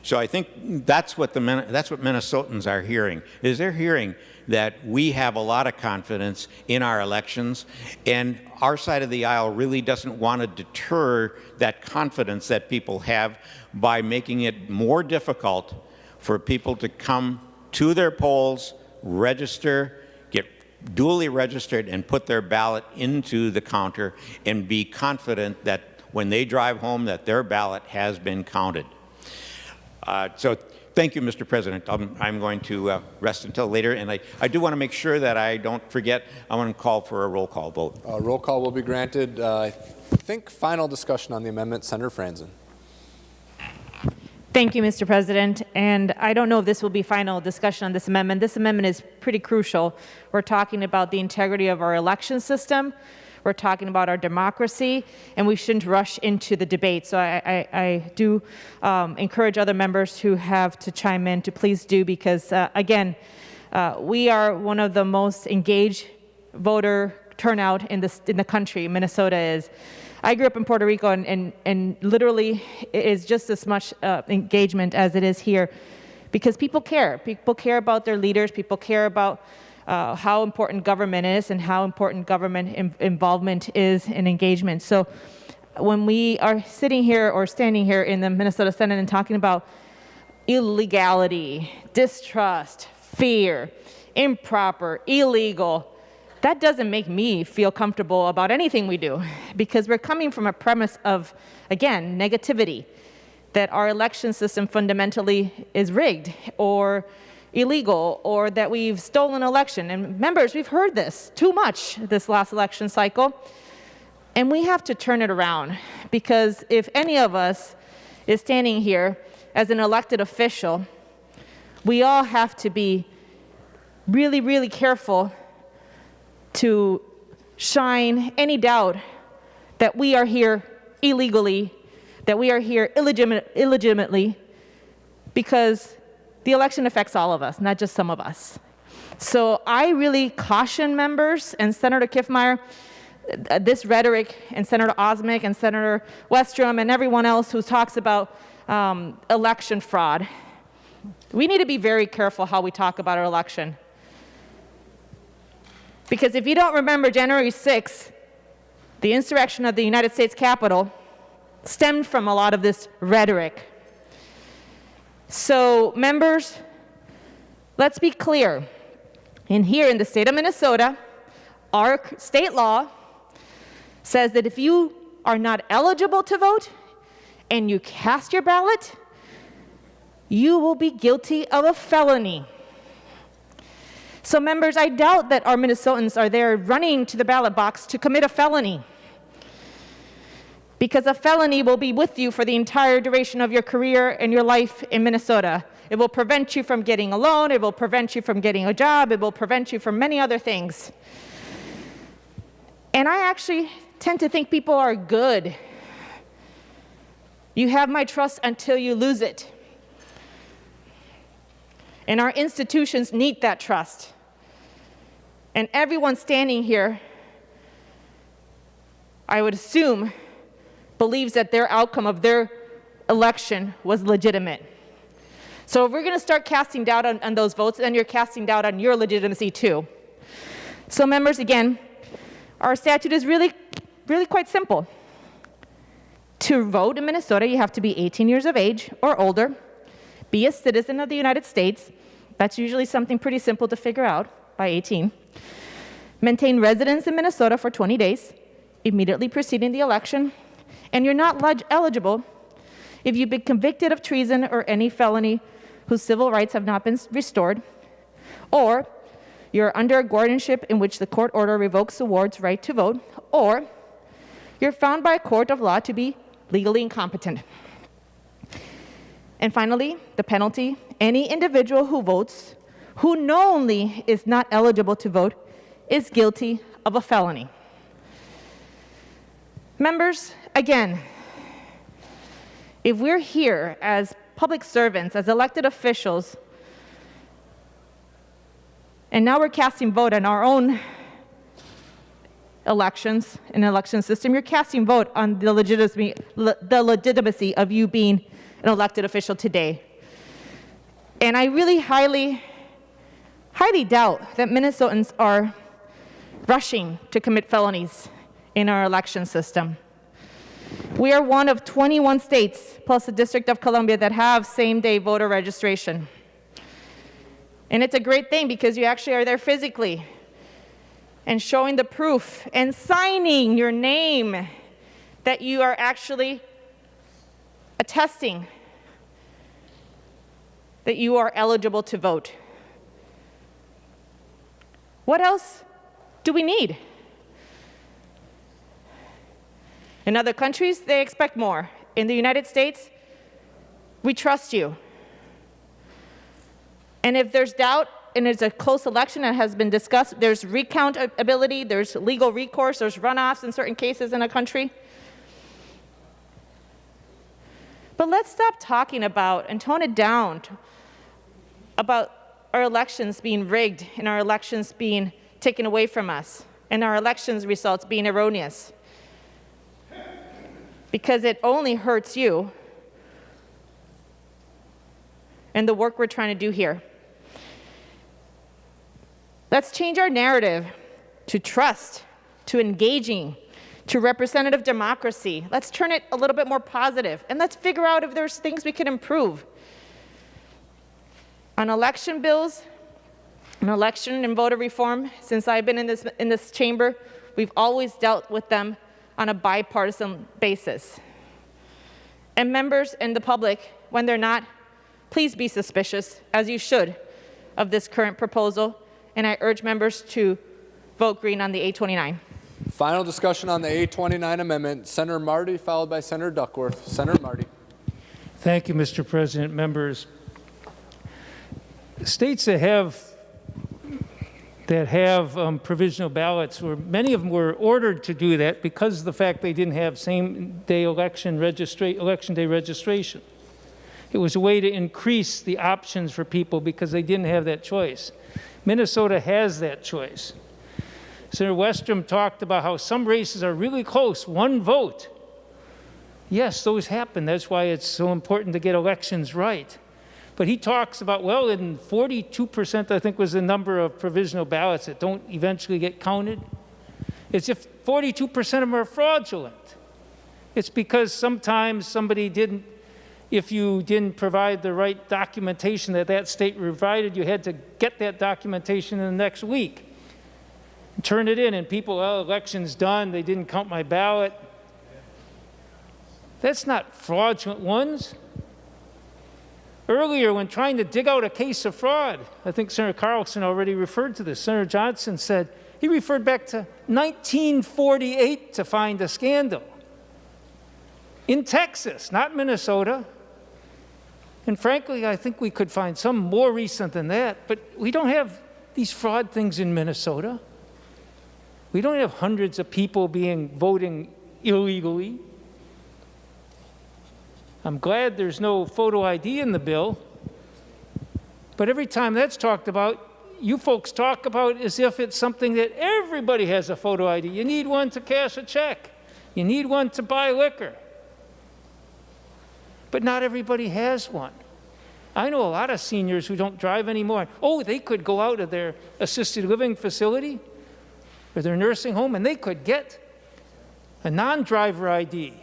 So I think that's what Minnesotans are hearing, is they're hearing that we have a lot of confidence in our elections, and our side of the aisle really doesn't want to deter that confidence that people have by making it more difficult for people to come to their polls, register, get duly registered, and put their ballot into the counter and be confident that when they drive home that their ballot has been counted. So thank you, Mr. President. I'm going to rest until later, and I do want to make sure that I don't forget, I want to call for a roll call vote. Roll call will be granted. I think final discussion on the amendment, Senator Franzen. Thank you, Mr. President. And I don't know if this will be final discussion on this amendment. This amendment is pretty crucial. We're talking about the integrity of our election system. We're talking about our democracy, and we shouldn't rush into the debate. So I do encourage other members who have to chime in to please do, because, again, we are one of the most engaged voter turnout in the country. Minnesota is. I grew up in Puerto Rico, and literally it is just as much engagement as it is here, because people care. People care about their leaders. People care about how important government is and how important government involvement is and engagement. So when we are sitting here or standing here in the Minnesota Senate and talking about illegality, distrust, fear, improper, illegal, that doesn't make me feel comfortable about anything we do, because we're coming from a premise of, again, negativity, that our election system fundamentally is rigged or illegal, or that we've stolen an election. And members, we've heard this too much this last election cycle, and we have to turn it around, because if any of us is standing here as an elected official, we all have to be really, really careful to shine any doubt that we are here illegally, that we are here illegitimately, because the election affects all of us, not just some of us. So I really caution members and Senator Kiffmeyer, this rhetoric, and Senator Osmek and Senator Westrom and everyone else who talks about election fraud. We need to be very careful how we talk about our election. Because if you don't remember, January 6th, the insurrection of the United States Capitol stemmed from a lot of this rhetoric. So, members, let's be clear. Here in the state of Minnesota, our state law says that if you are not eligible to vote and you cast your ballot, you will be guilty of a felony. So, members, I doubt that our Minnesotans are there running to the ballot box to commit a felony, because a felony will be with you for the entire duration of your career and your life in Minnesota. It will prevent you from getting a loan. It will prevent you from getting a job. It will prevent you from many other things. And I actually tend to think people are good. You have my trust until you lose it. And our institutions need that trust. And everyone standing here, I would assume, believes that their outcome of their election was legitimate. So if we're going to start casting doubt on those votes, then you're casting doubt on your legitimacy too. So members, again, our statute is really quite simple. To vote in Minnesota, you have to be 18 years of age or older, be a citizen of the United States. That's usually something pretty simple to figure out by 18. Maintain residence in Minnesota for 20 days, immediately preceding the election, and you're not eligible if you've been convicted of treason or any felony whose civil rights have not been restored, or you're under a guardianship in which the court order revokes the ward's right to vote, or you're found by a court of law to be legally incompetent. And finally, the penalty: any individual who votes, who knowingly is not eligible to vote, is guilty of a felony. Members, again, if we're here as public servants, as elected officials, and now we're casting vote on our own elections, an election system, you're casting vote on the legitimacy of you being an elected official today. And I really highly doubt that Minnesotans are rushing to commit felonies in our election system. We are one of 21 states, plus the District of Columbia, that have same-day voter registration. And it's a great thing because you actually are there physically and showing the proof and signing your name that you are actually attesting that you are eligible to vote. What else do we need? In other countries, they expect more. In the United States, we trust you. And if there's doubt and it's a close election that has been discussed, there's recount ability, there's legal recourse, there's runoffs in certain cases in a country. But let's stop talking about and tone it down about our elections being rigged and our elections being taken away from us and our elections results being erroneous. Because it only hurts you and the work we're trying to do here. Let's change our narrative to trust, to engaging, to representative democracy. Let's turn it a little bit more positive, and let's figure out if there's things we can improve. On election bills, on election and voter reform, since I've been in this chamber, we've always dealt with them on a bipartisan basis. And members and the public, when they're not, please be suspicious, as you should, of this current proposal, and I urge members to vote green on the 829. Final discussion on the 829 amendment. Senator Marty, followed by Senator Duckworth. Senator Marty. Thank you, Mr. President. Members, states that have provisional ballots, many of them were ordered to do that because of the fact they didn't have same-day election day registration. It was a way to increase the options for people because they didn't have that choice. Minnesota has that choice. Senator Westrom talked about how some races are really close, one vote. Yes, those happen. That's why it's so important to get elections right. But he talks about, well, in 42%, I think was the number of provisional ballots that don't eventually get counted. It's if 42% of them are fraudulent. It's because sometimes somebody didn't, if you didn't provide the right documentation that state provided, you had to get that documentation in the next week. Turn it in, and people, well, election's done, they didn't count my ballot. That's not fraudulent ones. Earlier, when trying to dig out a case of fraud, I think Senator Carlson already referred to this. Senator Johnson said he referred back to 1948 to find a scandal. In Texas, not Minnesota. And frankly, I think we could find some more recent than that, but we don't have these fraud things in Minnesota. We don't have hundreds of people voting illegally. I'm glad there's no photo ID in the bill, but every time that's talked about, you folks talk about as if it's something that everybody has a photo ID. You need one to cash a check. You need one to buy liquor. But not everybody has one. I know a lot of seniors who don't drive anymore. Oh, they could go out of their assisted living facility or their nursing home and they could get a non-driver ID.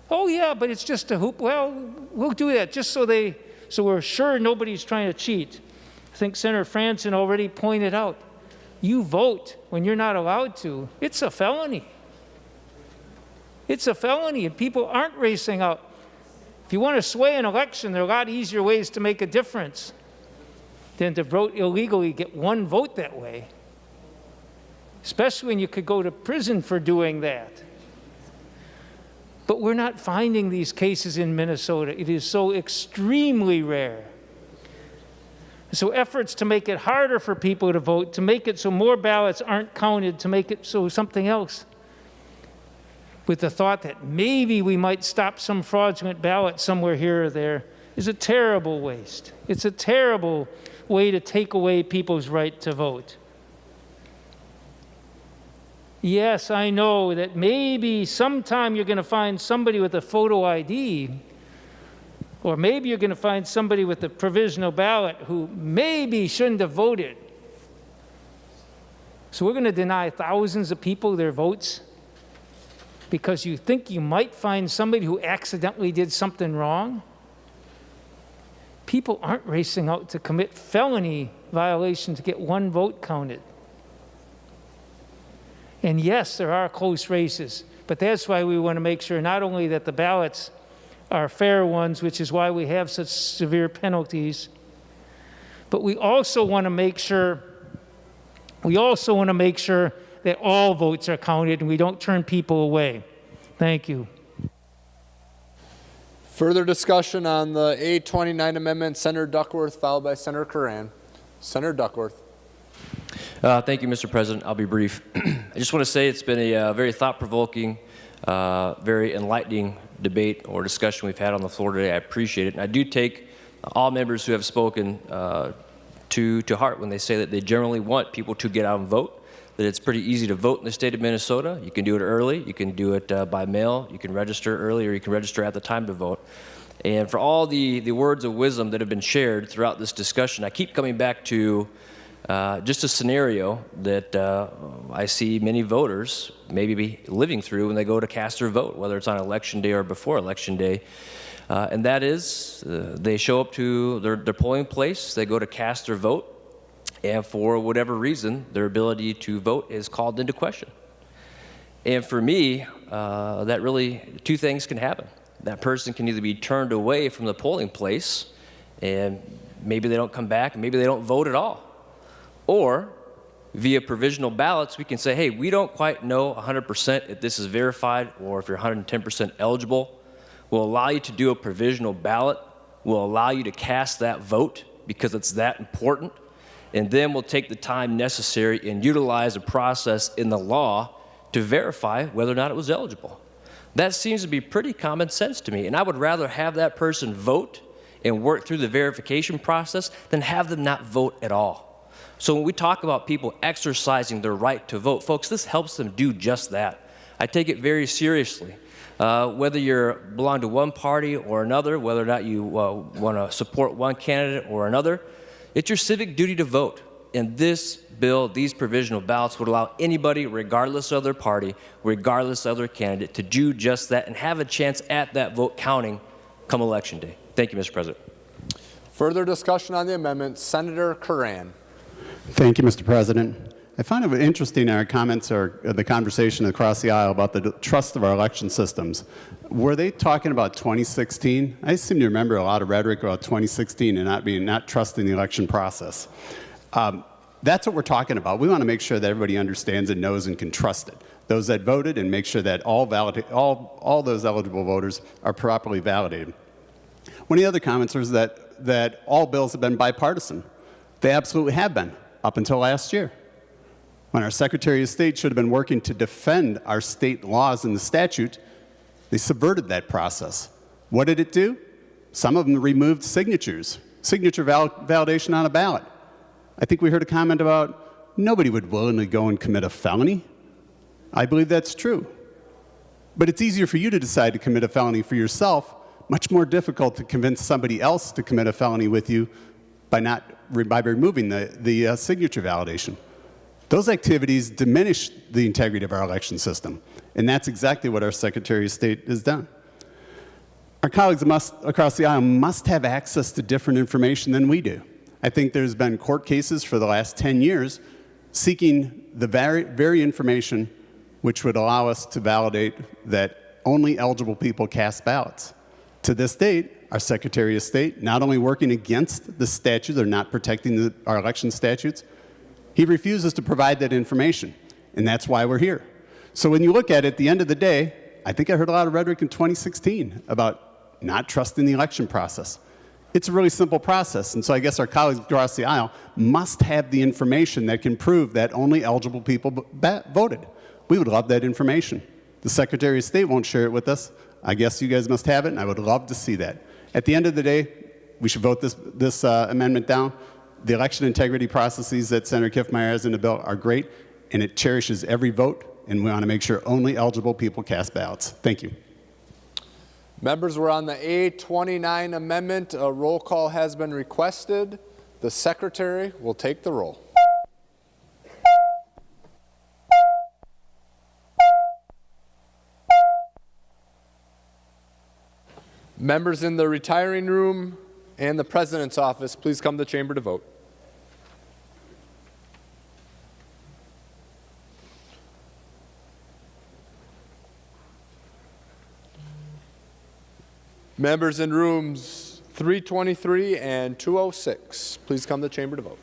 Oh yeah, but it's just a hoop. Well, we'll do that just so we're sure nobody's trying to cheat. I think Senator Franson already pointed out, you vote when you're not allowed to. It's a felony. It's a felony, and people aren't racing out. If you want to sway an election, there are a lot easier ways to make a difference than to vote illegally, get one vote that way, especially when you could go to prison for doing that. But we're not finding these cases in Minnesota. It is so extremely rare. So efforts to make it harder for people to vote, to make it so more ballots aren't counted, to make it so something else, with the thought that maybe we might stop some fraudulent ballot somewhere here or there, is a terrible waste. It's a terrible way to take away people's right to vote. Yes, I know that maybe sometime you're going to find somebody with a photo ID, or maybe you're going to find somebody with a provisional ballot who maybe shouldn't have voted. So we're going to deny thousands of people their votes because you think you might find somebody who accidentally did something wrong? People aren't racing out to commit felony violations to get one vote counted. And yes, there are close races, but that's why we want to make sure not only that the ballots are fair ones, which is why we have such severe penalties, but we also want to make sure that all votes are counted and we don't turn people away. Thank you. Further discussion on the A29 amendment, Senator Duckworth, followed by Senator Curran. Senator Duckworth. Thank you, Mr. President. I'll be brief. I just want to say it's been a very thought-provoking, very enlightening debate or discussion we've had on the floor today. I appreciate it. And I do take all members who have spoken to heart when they say that they generally want people to get out and vote, that it's pretty easy to vote in the state of Minnesota. You can do it early. You can do it by mail. You can register early, or you can register at the time to vote. And for all the words of wisdom that have been shared throughout this discussion, I keep coming back to just a scenario that I see many voters maybe be living through when they go to cast their vote, whether it's on election day or before election day. And that is, they show up to their polling place, they go to cast their vote, and for whatever reason, their ability to vote is called into question. And for me, that really, two things can happen. That person can either be turned away from the polling place, and maybe they don't come back, and maybe they don't vote at all. Or, via provisional ballots, we can say, hey, we don't quite know 100% if this is verified or if you're 110% eligible. We'll allow you to do a provisional ballot. We'll allow you to cast that vote because it's that important. And then we'll take the time necessary and utilize a process in the law to verify whether or not it was eligible. That seems to be pretty common sense to me. And I would rather have that person vote and work through the verification process than have them not vote at all. So when we talk about people exercising their right to vote, folks, this helps them do just that. I take it very seriously. Whether you belong to one party or another, whether or not you want to support one candidate or another, it's your civic duty to vote. And this bill, these provisional ballots would allow anybody, regardless of their party, regardless of their candidate, to do just that and have a chance at that vote counting come Election Day. Thank you, Mr. President. Further discussion on the amendment, Senator Curran. Thank you, Mr. President. I find it interesting in our comments or the conversation across the aisle about the trust of our election systems. Were they talking about 2016? I seem to remember a lot of rhetoric about 2016 and not trusting the election process. That's what we're talking about. We want to make sure that everybody understands and knows and can trust it. Those that voted, and make sure that all those eligible voters are properly validated. One of the other comments was that all bills have been bipartisan. They absolutely have been, up until last year, when our Secretary of State should have been working to defend our state laws and the statute. They subverted that process. What did it do? Some of them removed signature validation on a ballot. I think we heard a comment about nobody would willingly go and commit a felony. I believe that's true. But it's easier for you to decide to commit a felony for yourself, much more difficult to convince somebody else to commit a felony with you by removing the signature validation. Those activities diminish the integrity of our election system, and that's exactly what our Secretary of State has done. Our colleagues across the aisle must have access to different information than we do. I think there's been court cases for the last 10 years seeking the very information which would allow us to validate that only eligible people cast ballots. To this date, our Secretary of State, not only working against the statutes or not protecting our election statutes, he refuses to provide that information, and that's why we're here. So when you look at it, at the end of the day, I think I heard a lot of rhetoric in 2016 about not trusting the election process. It's a really simple process, and so I guess our colleagues across the aisle must have the information that can prove that only eligible people voted. We would love that information. The Secretary of State won't share it with us. I guess you guys must have it, and I would love to see that. At the end of the day, we should vote this amendment down. The election integrity processes that Senator Kiffmeyer has in the bill are great, and it cherishes every vote, and we want to make sure only eligible people cast ballots. Thank you. Members, we're on the A29 amendment. A roll call has been requested. The Secretary will take the roll. Members in the retiring room and the President's office, please come to the chamber to vote. Members in rooms 323 and 206, please come to the chamber to vote.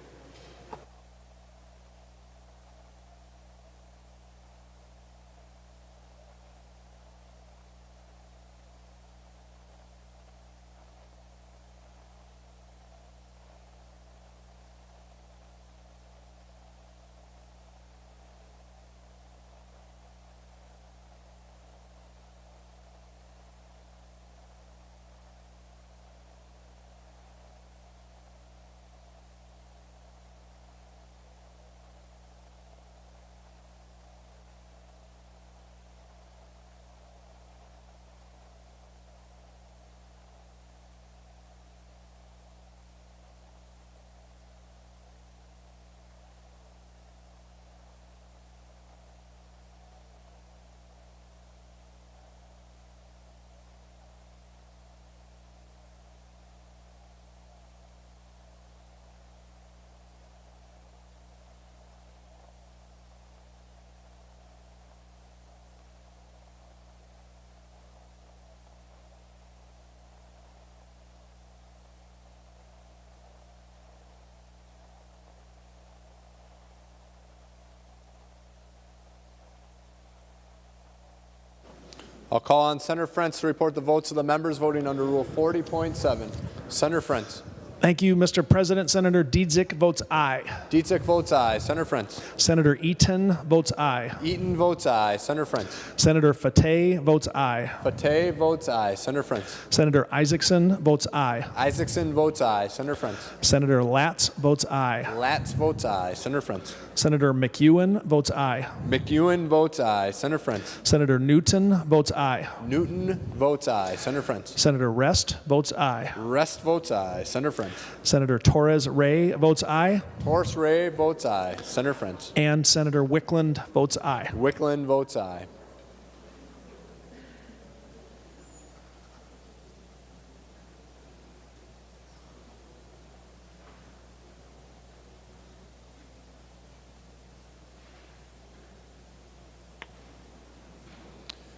I'll call on Senator Frentz to report the votes of the members voting under Rule 40.7. Senator Frentz. Thank you, Mr. President. Senator Dietzick votes aye. Dietzick votes aye. Senator Frentz. Senator Eaton votes aye. Eaton votes aye. Senator Frentz. Senator Fateh votes aye. Fateh votes aye. Senator Frentz. Senator Isaacson votes aye. Isaacson votes aye. Senator Frentz. Senator Latz votes aye. Latz votes aye. Senator Frentz. Senator McEwen votes aye. McEwen votes aye. Senator Frentz. Senator Newton votes aye. Newton votes aye. Senator Frentz. Senator Rest votes aye. Rest votes aye. Senator Frentz. Senator Torres Ray votes aye. Torres Ray votes aye. Senator Frentz. And Senator Wickland votes aye. Wickland votes aye.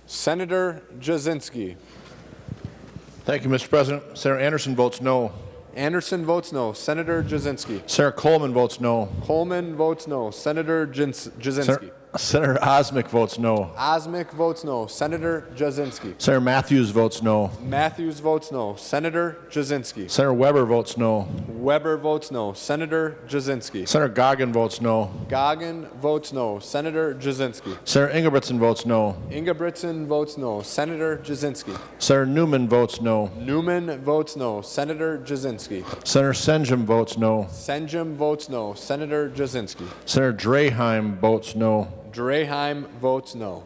Senator Jasinski. Thank you, Mr. President. Senator Anderson votes no. Anderson votes no. Senator Jasinski. Senator Coleman votes no. Coleman votes no. Senator Jasinski. Senator Osmic votes no. Osmic votes no. Senator Jasinski. Senator Matthews votes no. Matthews votes no. Senator Jasinski. Senator Weber votes no. Weber votes no. Senator Jasinski. Senator Goggin votes no. Goggin votes no. Senator Jasinski. Senator Ingebrigtsen votes no. Ingebrigtsen votes no. Senator Jasinski. Senator Newman votes no. Newman votes no. Senator Jasinski. Senator Senjum votes no. Senjum votes no. Senator Jasinski. Senator Draheim votes no. Draheim votes no.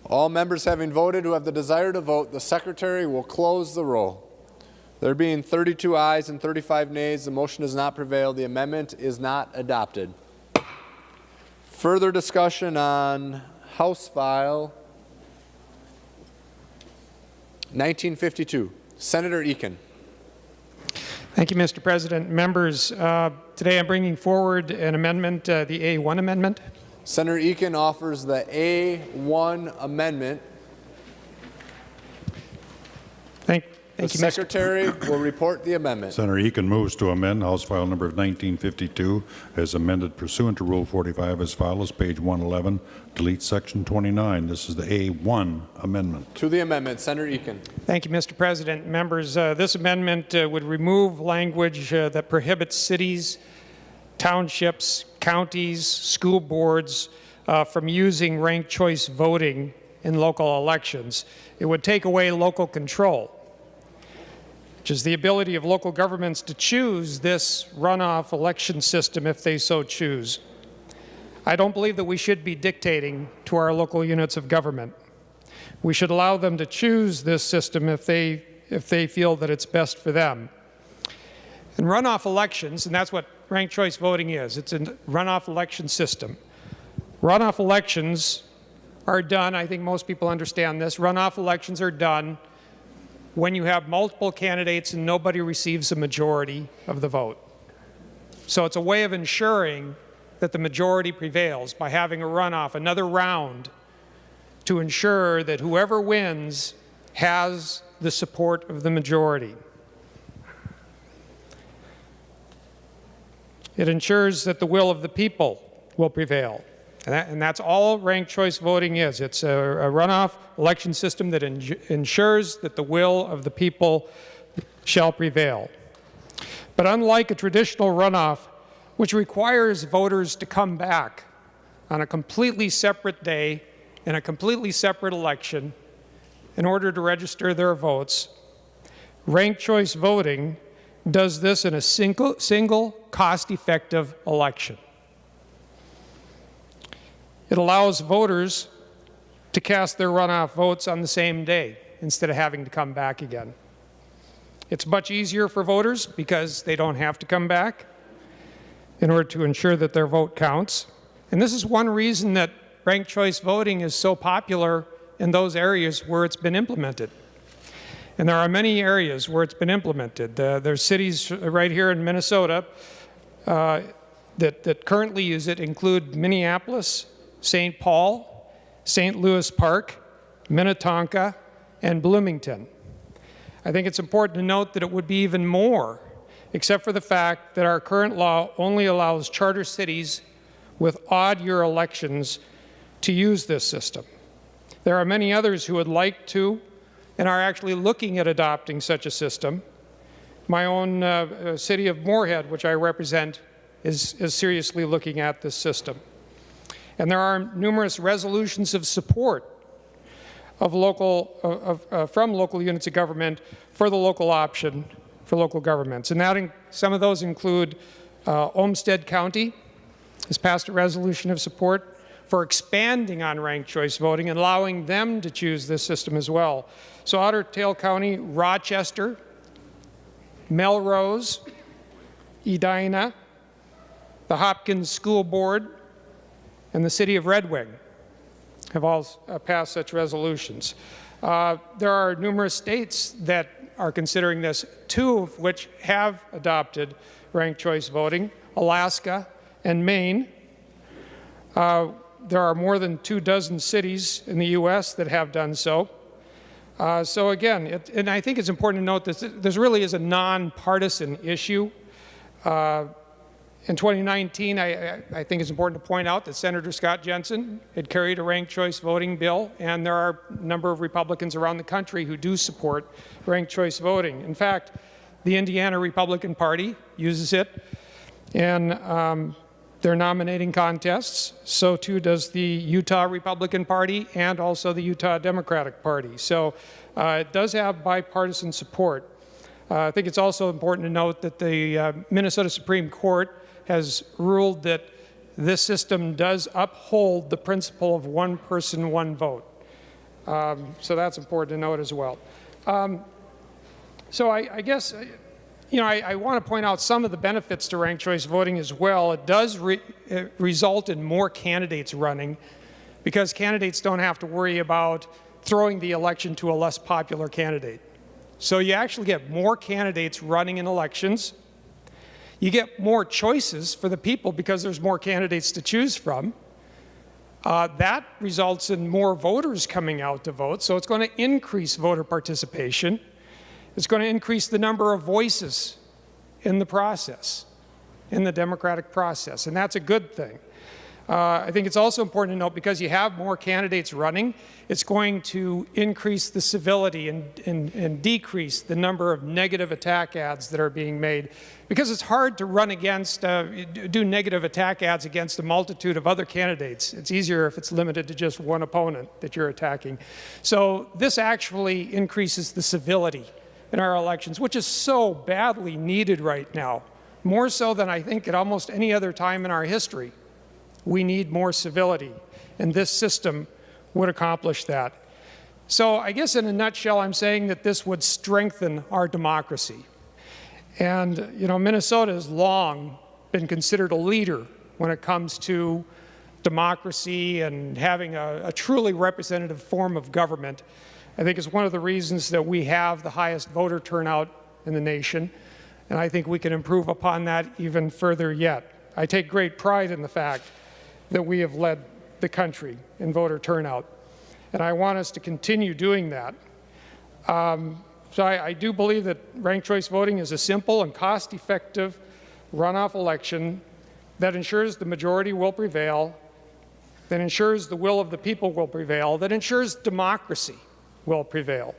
All members having voted who have the desire to vote, the secretary will close the roll. There being 32 ayes and 35 nays, the motion does not prevail. The amendment is not adopted. Further discussion on House File 1952. Senator Eakin. Thank you, Mr. President. Members, today I'm bringing forward an amendment, the A1 amendment. Senator Eakin offers the A1 amendment. Thank The you, Mr. Secretary will report the amendment. Senator Eakin moves to amend House File number 1952 as amended pursuant to Rule 45 as follows, page 111, delete Section 29. This is the A1 amendment. To the amendment, Senator Eakin. Thank you, Mr. President. Members, this amendment would remove language that prohibits cities, townships, counties, school boards from using ranked choice voting in local elections. It would take away local control, which is the ability of local governments to choose this runoff election system if they so choose. I don't believe that we should be dictating to our local units of government. We should allow them to choose this system if they feel that it's best for them. In runoff elections, and that's what ranked choice voting is, it's a runoff election system. Runoff elections are done, I think most people understand this, runoff elections are done when you have multiple candidates and nobody receives a majority of the vote. So it's a way of ensuring that the majority prevails by having a runoff, another round, to ensure that whoever wins has the support of the majority. It ensures that the will of the people will prevail. And that's all ranked choice voting is. It's a runoff election system that ensures that the will of the people shall prevail. But unlike a traditional runoff, which requires voters to come back on a completely separate day in a completely separate election in order to register their votes, ranked choice voting does this in a single cost-effective election. It allows voters to cast their runoff votes on the same day instead of having to come back again. It's much easier for voters because they don't have to come back in order to ensure that their vote counts. And this is one reason that ranked choice voting is so popular in those areas where it's been implemented. And there are many areas where it's been implemented. There's cities right here in Minnesota that currently use it, include Minneapolis, St. Paul, St. Louis Park, Minnetonka, and Bloomington. I think it's important to note that it would be even more, except for the fact that our current law only allows charter cities with odd-year elections to use this system. There are many others who would like to and are actually looking at adopting such a system. My own city of Moorhead, which I represent, is seriously looking at this system. And there are numerous resolutions of support of from local units of government for the local option for local governments. And some of those include Olmsted County has passed a resolution of support for expanding on ranked choice voting and allowing them to choose this system as well. So Otter Tail County, Rochester, Melrose, Edina, the Hopkins School Board, and the City of Red Wing have all passed such resolutions. There are numerous states that are considering this, 2 of which have adopted ranked choice voting, Alaska and Maine. There are more than 24 cities in the U.S. that have done so. So again, and I think it's important to note that this really is a nonpartisan issue. In 2019, I think it's important to point out that Senator Scott Jensen had carried a ranked choice voting bill, and there are a number of Republicans around the country who do support ranked choice voting. In fact, the Indiana Republican Party uses it in their nominating contests. So too does the Utah Republican Party and also the Utah Democratic Party. So it does have bipartisan support. I think it's also important to note that the Minnesota Supreme Court has ruled that this system does uphold the principle of one person, one vote. So that's important to note as well. So I guess, you know, I want to point out some of the benefits to ranked choice voting as well. It does result in more candidates running because candidates don't have to worry about throwing the election to a less popular candidate. So you actually get more candidates running in elections. You get more choices for the people because there's more candidates to choose from. That results in more voters coming out to vote, so it's going to increase voter participation. It's going to increase the number of voices in the process, in the democratic process, and that's a good thing. I think it's also important to note because you have more candidates running, it's going to increase the civility and decrease the number of negative attack ads that are being made. Because it's hard to run against, do negative attack ads against a multitude of other candidates. It's easier if it's limited to just one opponent that you're attacking. So this actually increases the civility in our elections, which is so badly needed right now, more so than I think at almost any other time in our history. We need more civility, and this system would accomplish that. So I guess in a nutshell, I'm saying that this would strengthen our democracy. And, you know, Minnesota has long been considered a leader when it comes to democracy and having a truly representative form of government. I think it's one of the reasons that we have the highest voter turnout in the nation, and I think we can improve upon that even further yet. I take great pride in the fact that we have led the country in voter turnout, and I want us to continue doing that. So I do believe that ranked choice voting is a simple and cost-effective runoff election that ensures the majority will prevail, that ensures the will of the people will prevail, that ensures democracy will prevail.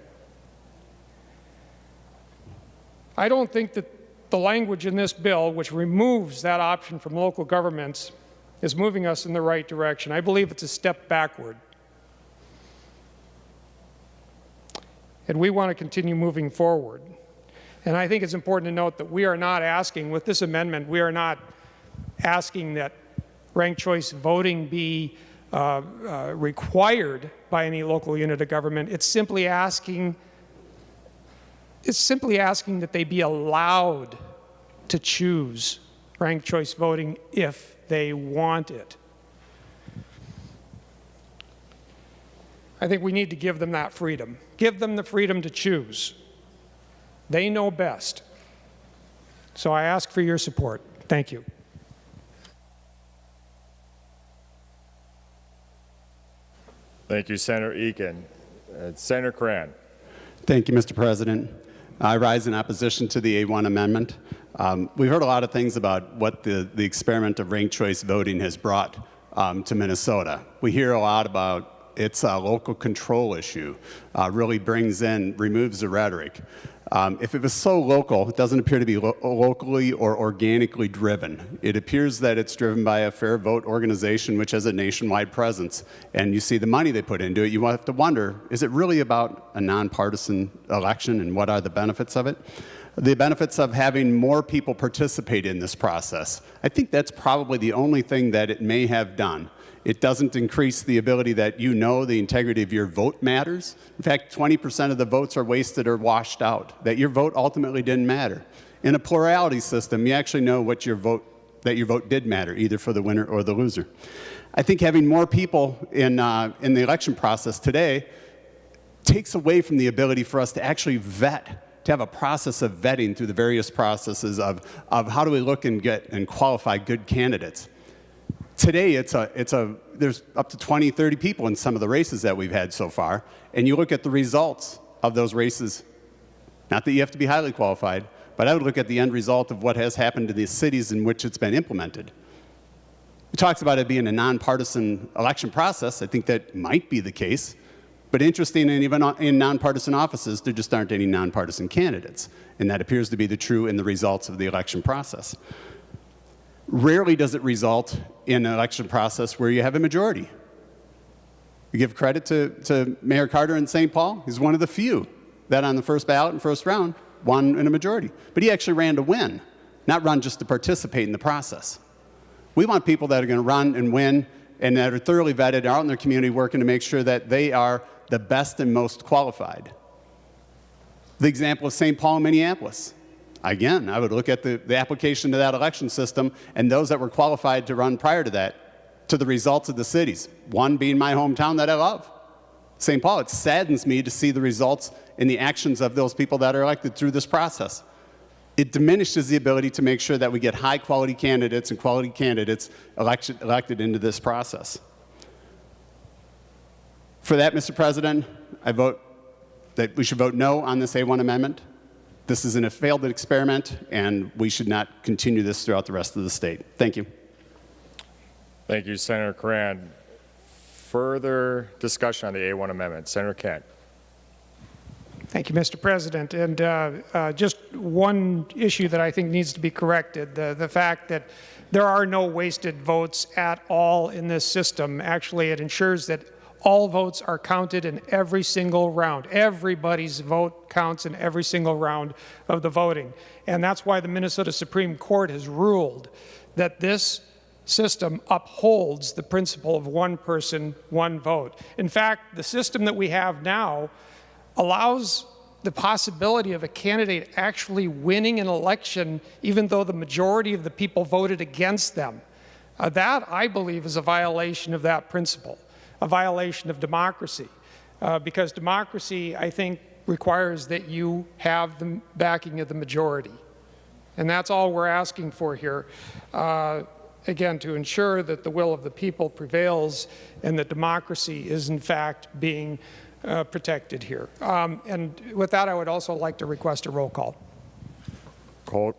I don't think that the language in this bill, which removes that option from local governments, is moving us in the right direction. I believe it's a step backward. And we want to continue moving forward. And I think it's important to note that we are not asking, with this amendment, we are not asking that ranked choice voting be required by any local unit of government. It's simply asking that they be allowed to choose ranked choice voting if they want it. I think we need to give them that freedom. Give them the freedom to choose. They know best. So I ask for your support. Thank you. Thank you, Senator Eakin. Senator Cran. Thank you, Mr. President. I rise in opposition to the A1 amendment. We've heard a lot of things about what the experiment of ranked choice voting has brought to Minnesota. We hear a lot about its local control issue, really removes the rhetoric. If it was so local, it doesn't appear to be locally or organically driven. It appears that it's driven by a fair vote organization which has a nationwide presence. And you see the money they put into it, you have to wonder, is it really about a nonpartisan election and what are the benefits of it? The benefits of having more people participate in this process. I think that's probably the only thing that it may have done. It doesn't increase the ability that you know the integrity of your vote matters. In fact, 20% of the votes are wasted or washed out, that your vote ultimately didn't matter. In a plurality system, you actually know that your vote did matter, either for the winner or the loser. I think having more people in the election process today takes away from the ability for us to actually vet, to have a process of vetting through the various processes of how do we look and get and qualify good candidates. Today, there's up to 20, 30 people in some of the races that we've had so far, and you look at the results of those races, not that you have to be highly qualified, but I would look at the end result of what has happened in the cities in which it's been implemented. It talks about it being a nonpartisan election process. I think that might be the case, but interesting, and even in nonpartisan offices, there just aren't any nonpartisan candidates, and that appears to be the true in the results of the election process. Rarely does it result in an election process where you have a majority. We give credit to Mayor Carter in St. Paul. He's one of the few that on the first ballot and first round won in a majority. But he actually ran to win, not run just to participate in the process. We want people that are going to run and win and that are thoroughly vetted, are out in their community working to make sure that they are the best and most qualified. The example of St. Paul and Minneapolis. Again, I would look at the application to that election system and those that were qualified to run prior to that, to the results of the cities. One being my hometown that I love, St. Paul. It saddens me to see the results and the actions of those people that are elected through this process. It diminishes the ability to make sure that we get high-quality candidates and quality candidates elected into this process. For that, Mr. President, I vote that we should vote no on this A1 amendment. This is a failed experiment, and we should not continue this throughout the rest of the state. Thank you. Thank you, Senator Coran. Further discussion on the A1 amendment. Senator Kent. Thank you, Mr. President. And just one issue that I think needs to be corrected, the fact that there are no wasted votes at all in this system. Actually, it ensures that all votes are counted in every single round. Everybody's vote counts in every single round of the voting. And that's why the Minnesota Supreme Court has ruled that this system upholds the principle of one person, one vote. In fact, the system that we have now allows the possibility of a candidate actually winning an election even though the majority of the people voted against them. That, I believe, is a violation of that principle, a violation of democracy, because democracy, I think, requires that you have the backing of the majority. And that's all we're asking for here, again, to ensure that the will of the people prevails and that democracy is, in fact, being protected here. And with that, I would also like to request a roll call.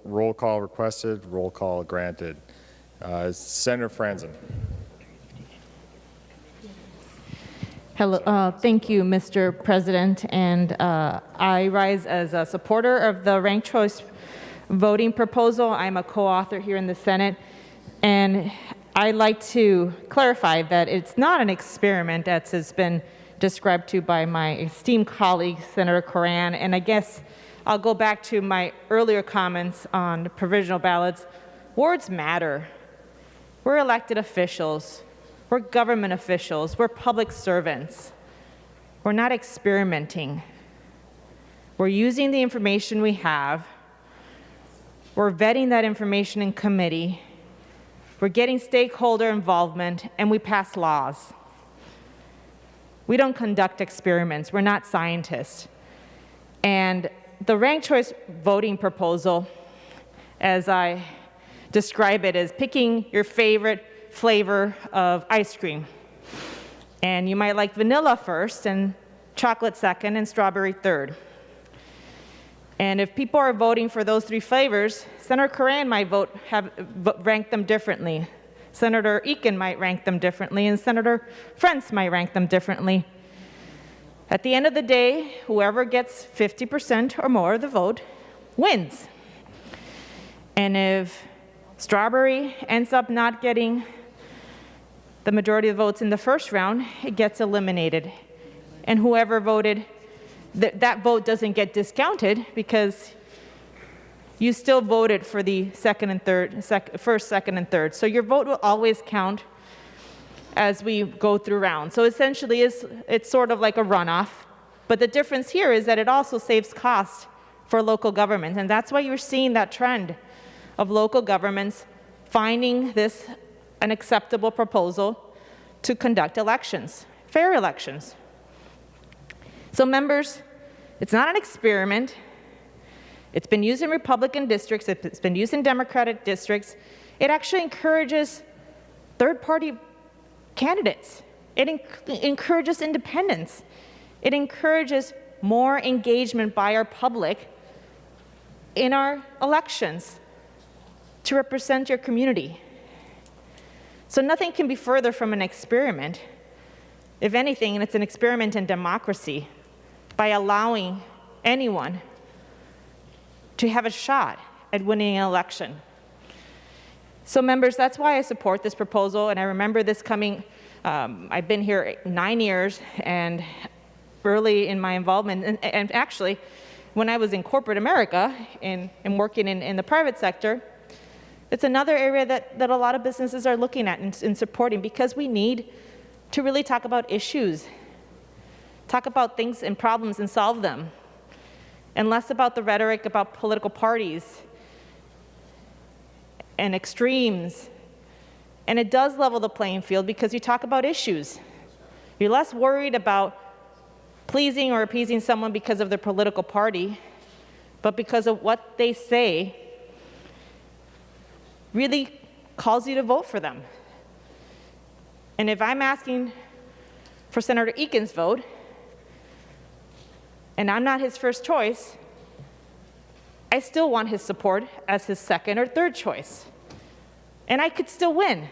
Roll call requested, roll call granted. Senator Franzen. Hello, thank you, Mr. President, and I rise as a supporter of the ranked choice voting proposal. I'm a co-author here in the Senate, and I'd like to clarify that it's not an experiment as has been described to by my esteemed colleague, Senator Coran, and I guess I'll go back to my earlier comments on the provisional ballots. Words matter. We're elected officials. We're government officials. We're public servants. We're not experimenting. We're using the information we have. We're vetting that information in committee. We're getting stakeholder involvement, and we pass laws. We don't conduct experiments. We're not scientists. And the ranked choice voting proposal, as I describe it, is picking your favorite flavor of ice cream. And you might like vanilla first, and chocolate second, and strawberry third. And if people are voting for those three flavors, Senator Coran might rank them differently. Senator Eakin might rank them differently, and Senator Frentz might rank them differently. At the end of the day, whoever gets 50% or more of the vote wins. And if strawberry ends up not getting the majority of the votes in the first round, it gets eliminated. And whoever voted, that vote doesn't get discounted because you still voted for the first, second, and third. So your vote will always count as we go through rounds. So essentially, it's sort of like a runoff. But the difference here is that it also saves cost for local governments. And that's why you're seeing that trend of local governments finding this an acceptable proposal to conduct elections, fair elections. So members, it's not an experiment. It's been used in Republican districts. It's been used in Democratic districts. It actually encourages third-party candidates. It encourages independence. It encourages more engagement by our public in our elections to represent your community. So nothing can be further from an experiment. If anything, it's an experiment in democracy by allowing anyone to have a shot at winning an election. So members, that's why I support this proposal, and I remember this coming, I've been here 9 years, and early in my involvement, and actually, when I was in corporate America and working in the private sector, it's another area that a lot of businesses are looking at and supporting, because we need to really talk about issues, talk about things and problems and solve them, and less about the rhetoric about political parties and extremes. And it does level the playing field because you talk about issues. You're less worried about pleasing or appeasing someone because of their political party, but because of what they say really calls you to vote for them. And if I'm asking for Senator Eakin's vote, and I'm not his first choice, I still want his support as his second or third choice. And I could still win.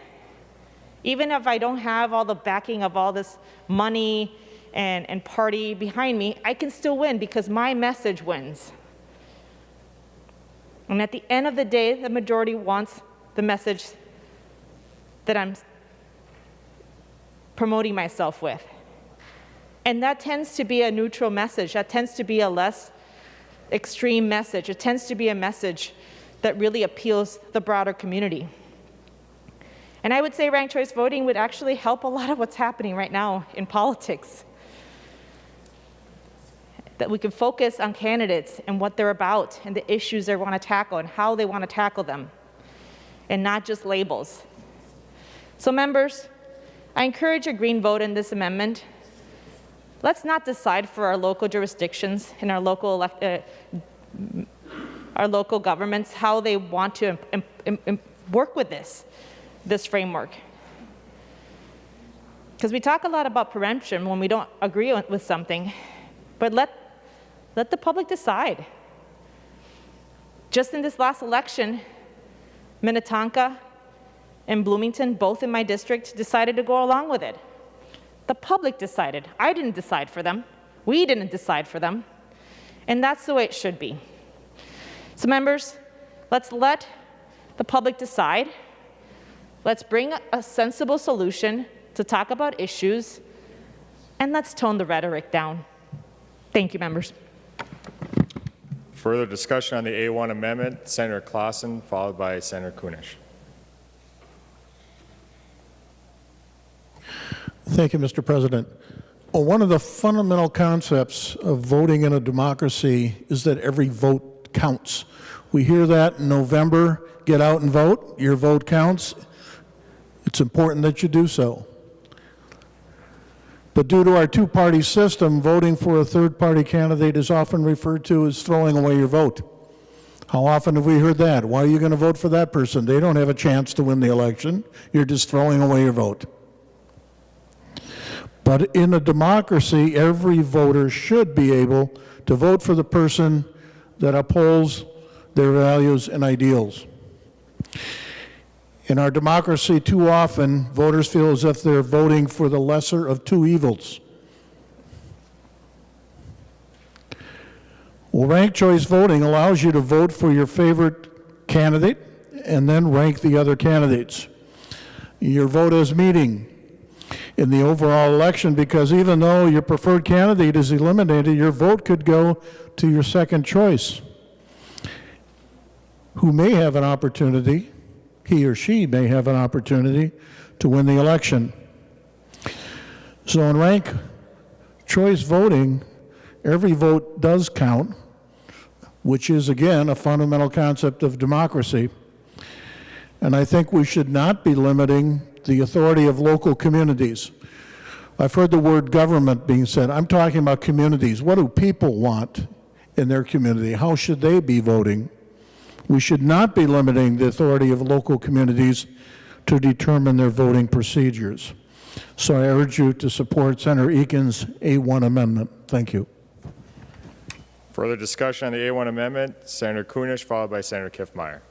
Even if I don't have all the backing of all this money and party behind me, I can still win because my message wins. And at the end of the day, the majority wants the message that I'm promoting myself with. And that tends to be a neutral message. That tends to be a less extreme message. It tends to be a message that really appeals to the broader community. And I would say ranked choice voting would actually help a lot of what's happening right now in politics. That we can focus on candidates and what they're about and the issues they want to tackle and how they want to tackle them, and not just labels. So members, I encourage a green vote in this amendment. Let's not decide for our local jurisdictions and our local governments how they want to work with this framework. Because we talk a lot about preemption when we don't agree with something, but let the public decide. Just in this last election, Minnetonka and Bloomington, both in my district, decided to go along with it. The public decided. I didn't decide for them. We didn't decide for them. And that's the way it should be. So members, let's let the public decide. Let's bring a sensible solution to talk about issues, and let's tone the rhetoric down. Thank you, members. Further discussion on the A1 amendment, Senator Clausen, followed by Senator Kunish. Thank you, Mr. President. Well, one of the fundamental concepts of voting in a democracy is that every vote counts. We hear that in November, get out and vote, your vote counts. It's important that you do so. But due to our two-party system, voting for a third-party candidate is often referred to as throwing away your vote. How often have we heard that? Why are you going to vote for that person? They don't have a chance to win the election. You're just throwing away your vote. But in a democracy, every voter should be able to vote for the person that upholds their values and ideals. In our democracy, too often, voters feel as if they're voting for the lesser of two evils. Well, ranked choice voting allows you to vote for your favorite candidate and then rank the other candidates. Your vote is meaning in the overall election, because even though your preferred candidate is eliminated, your vote could go to your second choice, who may have an opportunity, he or she may have an opportunity to win the election. So in ranked choice voting, every vote does count, which is, again, a fundamental concept of democracy. And I think we should not be limiting the authority of local communities. I've heard the word government being said. I'm talking about communities. What do people want in their community? How should they be voting? We should not be limiting the authority of local communities to determine their voting procedures. So I urge you to support Senator Eakin's A1 amendment. Thank you. Further discussion on the A1 amendment, Senator Kunish, followed by Senator Kiffmeyer.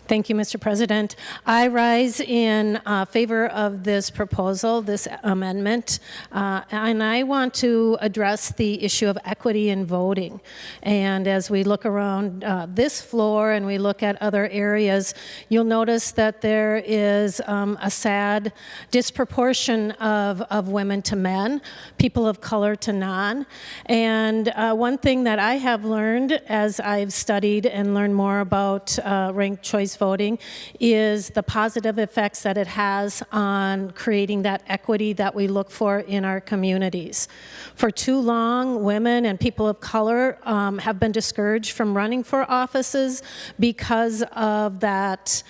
Thank you, Mr. President. I rise in favor of this proposal, this amendment, and I want to address the issue of equity in voting. And as we look around this floor and we look at other areas, you'll notice that there is a sad disproportion of women to men, people of color to non. And one thing that I have learned as I've studied and learned more about ranked choice voting is the positive effects that it has on creating that equity that we look for in our communities. For too long, women and people of color have been discouraged from running for offices because of that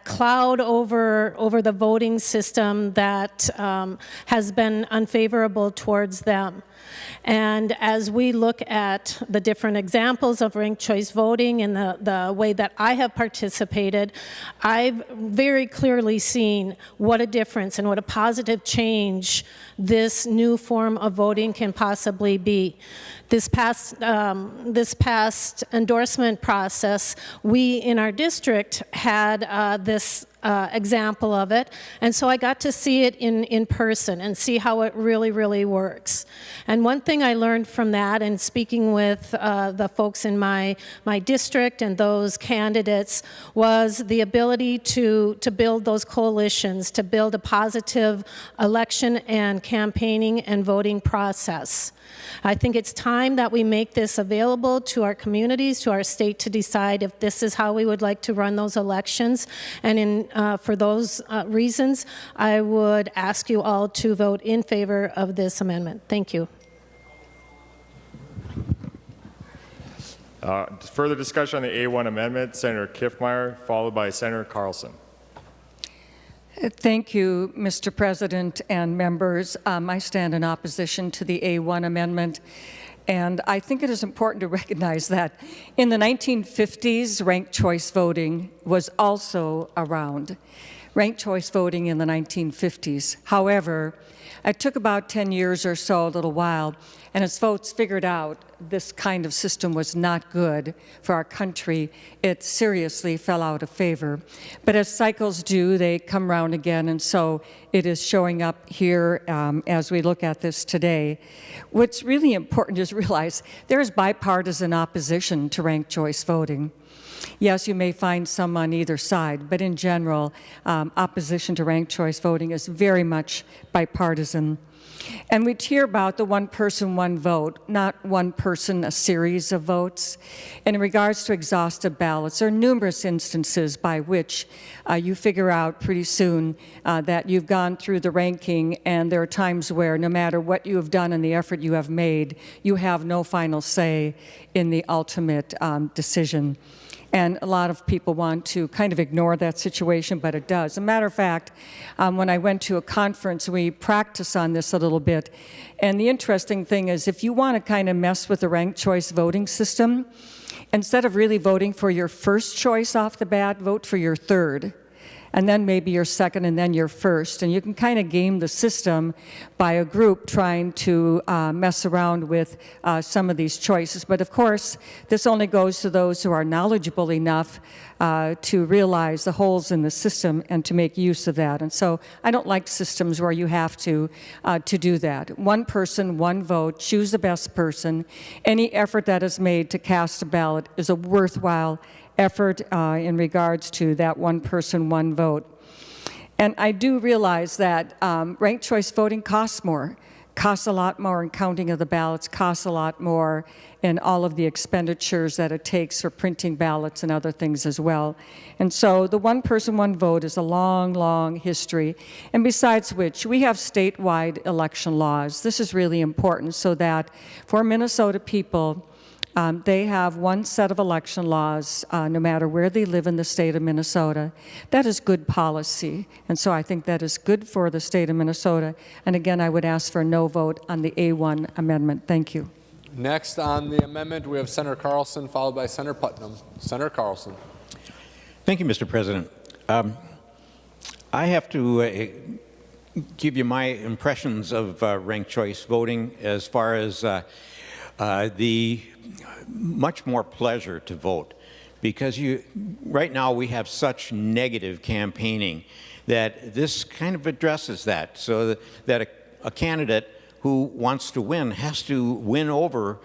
cloud over the voting system that has been unfavorable towards them. And as we look at the different examples of ranked choice voting and the way that I have participated, I've very clearly seen what a difference and what a positive change this new form of voting can possibly be. This past endorsement process, we in our district had this example of it, and so I got to see it in person and see how it really, really works. And one thing I learned from that, and speaking with the folks in my district and those candidates, was the ability to build those coalitions, to build a positive election and campaigning and voting process. I think it's time that we make this available to our communities, to our state, to decide if this is how we would like to run those elections. And for those reasons, I would ask you all to vote in favor of this amendment. Thank you. Further discussion on the A1 amendment, Senator Kiffmeyer, followed by Senator Carlson. Thank you, Mr. President and members. I stand in opposition to the A1 amendment, and I think it is important to recognize that in the 1950s, ranked choice voting was also around. Ranked choice voting in the 1950s. However, it took about 10 years or so, a little while, and as folks figured out this kind of system was not good for our country, it seriously fell out of favor. But as cycles do, they come round again, and so it is showing up here as we look at this today. What's really important is realize there is bipartisan opposition to ranked choice voting. Yes, you may find some on either side, but in general, opposition to ranked choice voting is very much bipartisan. And we'd hear about the one person, one vote, not one person, a series of votes. And in regards to exhaustive ballots, there are numerous instances by which you figure out pretty soon that you've gone through the ranking, and there are times where no matter what you have done and the effort you have made, you have no final say in the ultimate decision. And a lot of people want to kind of ignore that situation, but it does. As a matter of fact, when I went to a conference, we practiced on this a little bit. And the interesting thing is, if you want to kind of mess with the ranked choice voting system, instead of really voting for your first choice off the bat, vote for your third, and then maybe your second, and then your first. And you can kind of game the system by a group trying to mess around with some of these choices. But of course, this only goes to those who are knowledgeable enough to realize the holes in the system and to make use of that. And so I don't like systems where you have to do that. One person, one vote, choose the best person. Any effort that is made to cast a ballot is a worthwhile effort in regards to that one person, one vote. And I do realize that ranked choice voting costs more, costs a lot more in counting of the ballots, costs a lot more in all of the expenditures that it takes for printing ballots and other things as well. And so the one person, one vote is a long, long history. And besides which, we have statewide election laws. This is really important so that for Minnesota people, They have one set of election laws, no matter where they live in the state of Minnesota. That is good policy, and so I think that is good for the state of Minnesota. And again, I would ask for a no vote on the A1 amendment. Thank you. Next on the amendment, we have Senator Carlson, followed by Senator Putnam. Senator Carlson. Thank you, Mr. President. I have to give you my impressions of ranked choice voting as far as the much more pleasure to vote, because right now we have such negative campaigning that this kind of addresses that, so that a candidate who wants to win has to win over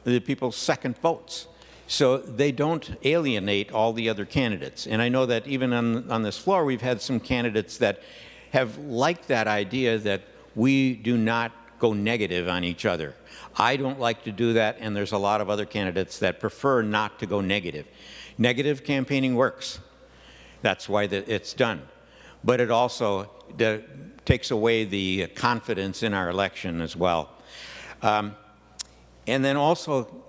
the people's second votes, so they don't alienate all the other candidates. And I know that even on this floor, we've had some candidates that have liked that idea that we do not go negative on each other. I don't like to do that, and there's a lot of other candidates that prefer not to go negative. Negative campaigning works. That's why it's done. But it also takes away the confidence in our election as well. And then also,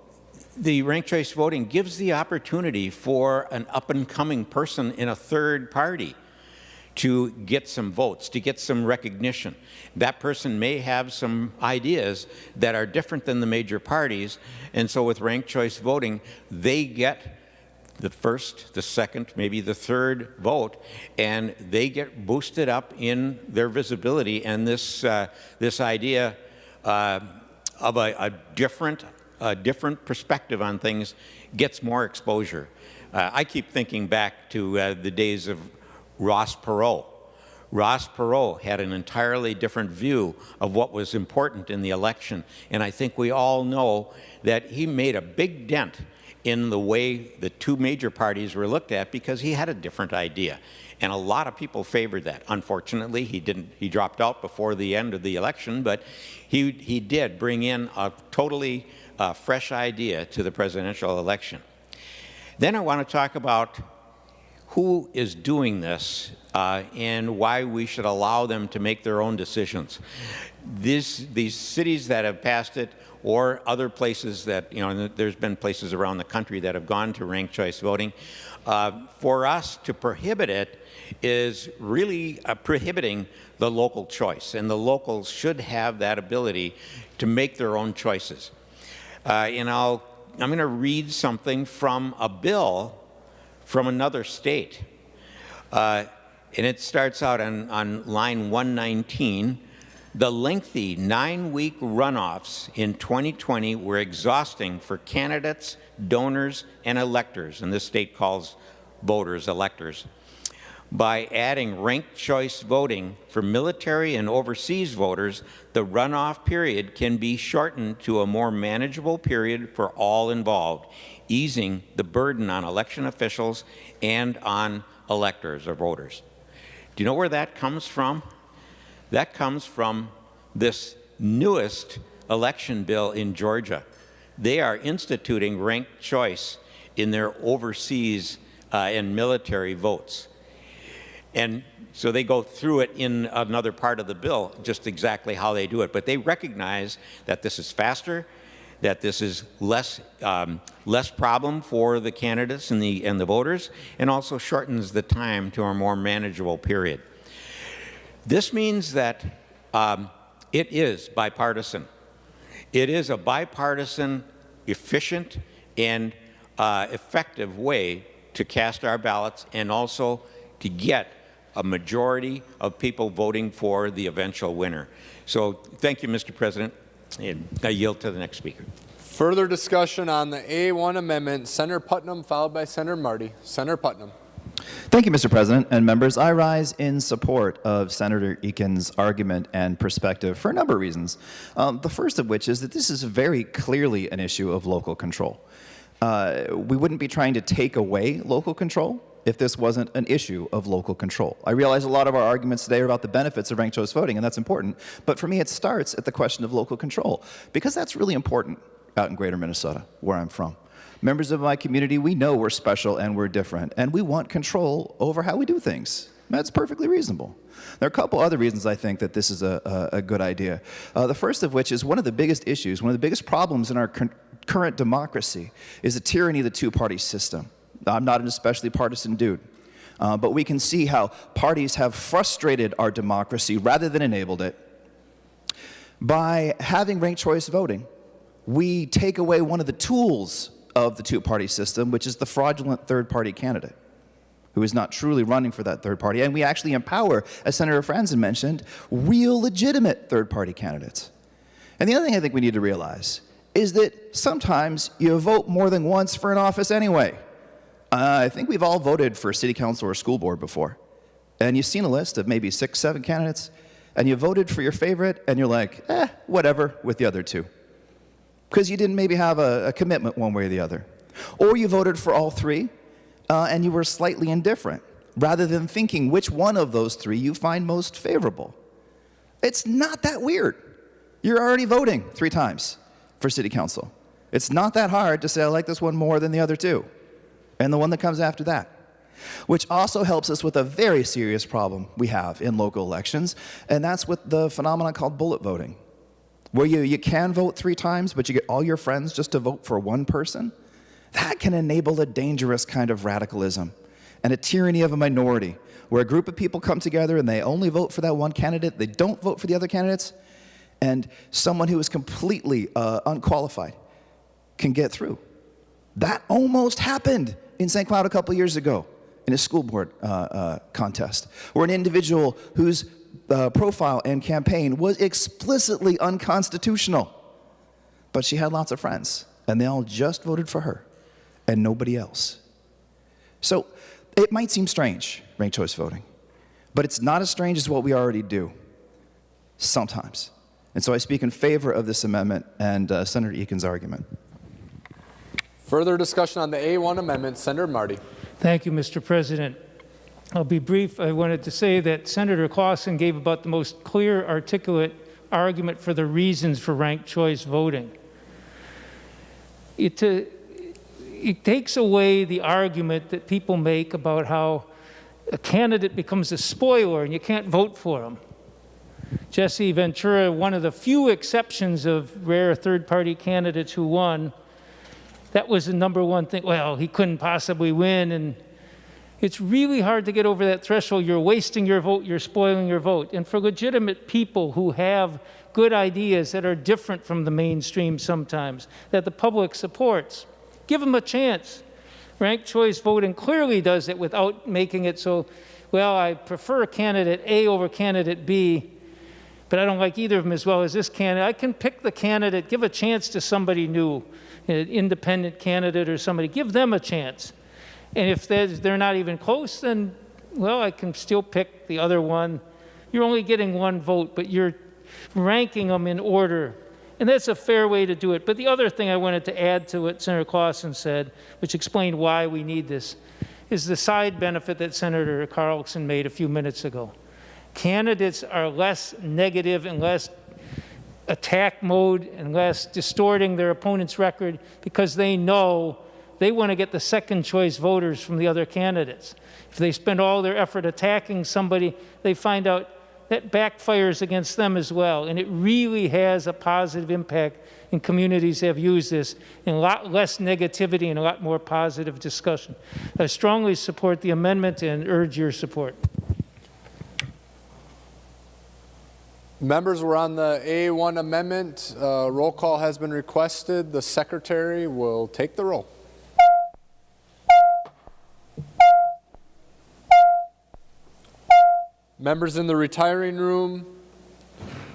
the ranked choice voting gives the opportunity for an up-and-coming person in a third party to get some votes, to get some recognition. That person may have some ideas that are different than the major parties, and so with ranked choice voting, they get the first, the second, maybe the third vote, and they get boosted up in their visibility, and this idea of a different perspective on things gets more exposure. I keep thinking back to the days of Ross Perot. Ross Perot had an entirely different view of what was important in the election, and I think we all know that he made a big dent in the way the two major parties were looked at because he had a different idea. And a lot of people favored that. Unfortunately, he dropped out before the end of the election, but he did bring in a totally fresh idea to the presidential election. Then I want to talk about who is doing this and why we should allow them to make their own decisions. These cities that have passed it, or other places that, there's been places around the country that have gone to ranked choice voting, for us to prohibit it is really prohibiting the local choice, and the locals should have that ability to make their own choices. And I'm going to read something from a bill from another state. And it starts out on line 119. The lengthy 9-week runoffs in 2020 were exhausting for candidates, donors, and electors, and this state calls voters electors. By adding ranked choice voting for military and overseas voters, the runoff period can be shortened to a more manageable period for all involved, easing the burden on election officials and on electors or voters. Do you know where that comes from? That comes from this newest election bill in Georgia. They are instituting ranked choice in their overseas and military votes. And so they go through it in another part of the bill, just exactly how they do it. But they recognize that this is faster, that this is less problem for the candidates and the voters, and also shortens the time to a more manageable period. This means that it is bipartisan. It is a bipartisan, efficient, and effective way to cast our ballots, and also to get a majority of people voting for the eventual winner. So thank you, Mr. President, and I yield to the next speaker. Further discussion on the A1 amendment, Senator Putnam, followed by Senator Marty. Senator Putnam. Thank you, Mr. President and members. I rise in support of Senator Eakin's argument and perspective for a number of reasons. The first of which is that this is very clearly an issue of local control. We wouldn't be trying to take away local control if this wasn't an issue of local control. I realize a lot of our arguments today are about the benefits of ranked choice voting, and that's important, but for me it starts at the question of local control, because that's really important out in greater Minnesota, where I'm from. Members of my community, we know we're special and we're different, and we want control over how we do things. That's perfectly reasonable. There are a couple other reasons I think that this is a good idea. The first of which is one of the biggest issues, one of the biggest problems in our current democracy is the tyranny of the two-party system. I'm not an especially partisan dude, but we can see how parties have frustrated our democracy rather than enabled it. By having ranked choice voting, we take away one of the tools of the two-party system, which is the fraudulent third-party candidate who is not truly running for that third party. And we actually empower, as Senator Franzen mentioned, real legitimate third-party candidates. And the other thing I think we need to realize is that sometimes you vote more than once for an office anyway. I think we've all voted for city council or school board before. And you've seen a list of maybe 6, 7 candidates, and you voted for your favorite, and you're like, whatever, with the other two. Because you didn't maybe have a commitment one way or the other. Or you voted for all 3, and you were slightly indifferent, rather than thinking which one of those 3 you find most favorable. It's not that weird. You're already voting 3 times for city council. It's not that hard to say, I like this one more than the other 2, and the one that comes after that. Which also helps us with a very serious problem we have in local elections, and that's with the phenomenon called bullet voting, where you can vote 3 times, but you get all your friends just to vote for one person. That can enable a dangerous kind of radicalism and a tyranny of a minority, where a group of people come together and they only vote for that one candidate, they don't vote for the other candidates, and someone who is completely unqualified can get through. That almost happened in St. Cloud a couple years ago in a school board contest, where an individual whose profile and campaign was explicitly unconstitutional, but she had lots of friends, and they all just voted for her and nobody else. So it might seem strange, ranked choice voting, but it's not as strange as what we already do, sometimes. And so I speak in favor of this amendment and Senator Eakin's argument. Further discussion on the A1 amendment, Senator Marty. Thank you, Mr. President. I'll be brief. I wanted to say that Senator Clausen gave about the most clear, articulate argument for the reasons for ranked choice voting. It takes away the argument that people make about how a candidate becomes a spoiler and you can't vote for him. Jesse Ventura, one of the few exceptions of rare third-party candidates who won, that was the #1 thing. Well, he couldn't possibly win, and it's really hard to get over that threshold. You're wasting your vote, you're spoiling your vote. And for legitimate people who have good ideas that are different from the mainstream sometimes, that the public supports, give them a chance. Ranked choice voting clearly does it without making it so, well, I prefer candidate A over candidate B, but I don't like either of them as well as this candidate. I can pick the candidate, give a chance to somebody new, an independent candidate or somebody, give them a chance. And if they're not even close, then, well, I can still pick the other one. You're only getting 1 vote, but you're ranking them in order. And that's a fair way to do it. But the other thing I wanted to add to what Senator Clausen said, which explained why we need this, is the side benefit that Senator Carlson made a few minutes ago. Candidates are less negative and less attack mode and less distorting their opponent's record because they know they want to get the second choice voters from the other candidates. If they spend all their effort attacking somebody, they find out that backfires against them as well. And it really has a positive impact in communities that have used this, and a lot less negativity and a lot more positive discussion. I strongly support the amendment and urge your support. Members, we're on the A1 amendment. Roll call has been requested. The secretary will take the roll. Members in the retiring room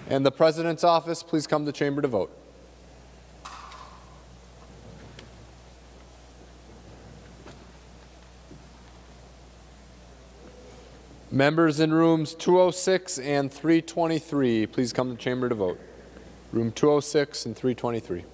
and the president's office, please come to chamber to vote. Members in rooms 206 and 323, please come to chamber to vote. Room 206 and 323.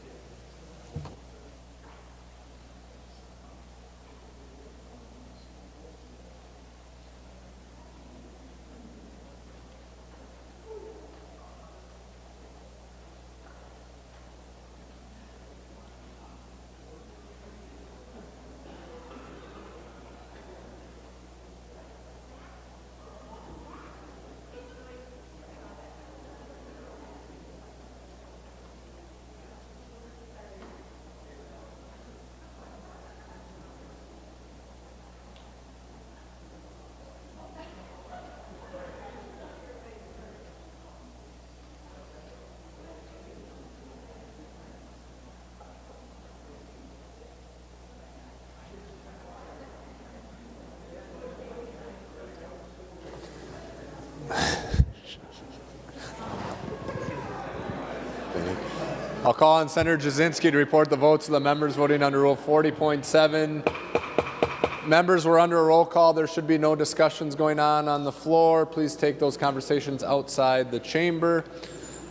I'll call on Senator Jasinski to report the votes of the members voting under Rule 40.7. Members, we're under a roll call. There should be no discussions going on the floor. Please take those conversations outside the chamber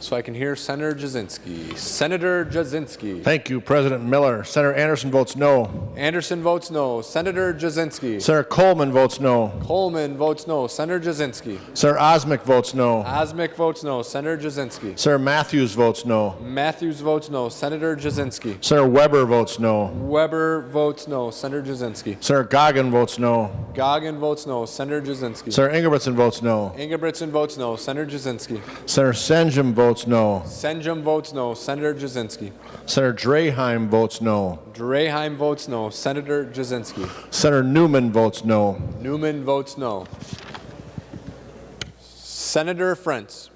so I can hear Senator Jasinski. Senator Jasinski. Thank you, President Miller. Senator Anderson votes no. Anderson votes no. Senator Jasinski. Senator Coleman votes no. Coleman votes no. Senator Jasinski. Senator Osmic votes no. Osmic votes no. Senator Jasinski. Senator Matthews votes no. Matthews votes no. Senator Jasinski. Senator Weber votes no. Weber votes no. Senator Jasinski. Senator Goggin votes no. Goggin votes no. Senator Jasinski. Senator Ingebrigtsen votes no. Ingebrigtsen votes no. Senator Jasinski. Senator Senjum votes no. Senjum votes no. Senator Jasinski. Senator Draheim votes no. Draheim votes no. Senator Jasinski. Senator Newman votes no. Newman votes no. Senator Frentz.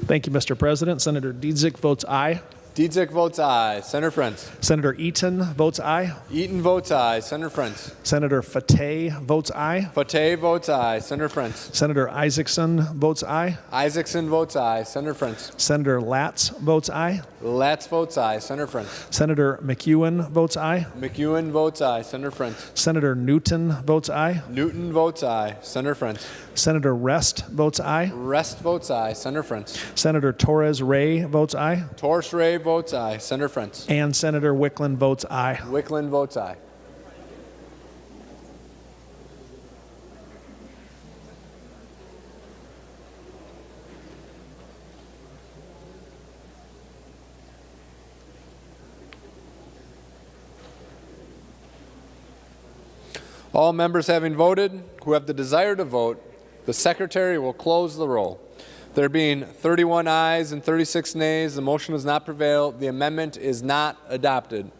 Thank you, Mr. President. Senator Dietzick votes aye. Dietzick votes aye. Senator Frentz. Senator Eaton votes aye. Eaton votes aye. Senator Frentz. Senator Fateh votes aye. Fateh votes aye. Senator Frentz. Senator Isaacson votes aye. Isaacson votes aye. Senator Frentz. Senator Latz votes aye. Latz votes aye. Senator Frentz. Senator McEwen votes aye. McEwen votes aye. Senator Frentz. Senator Newton votes aye. Newton votes aye. Senator Frentz. Senator Rest votes aye. Rest votes aye. Senator Frentz. Senator Torres Ray votes aye. Torres Ray votes aye. Senator Frentz. And Senator Wickland votes aye. Wickland votes aye. All members having voted who have the desire to vote, the Secretary will close the roll. There being 31 ayes and 36 nays, the motion does not prevail. The amendment is not adopted.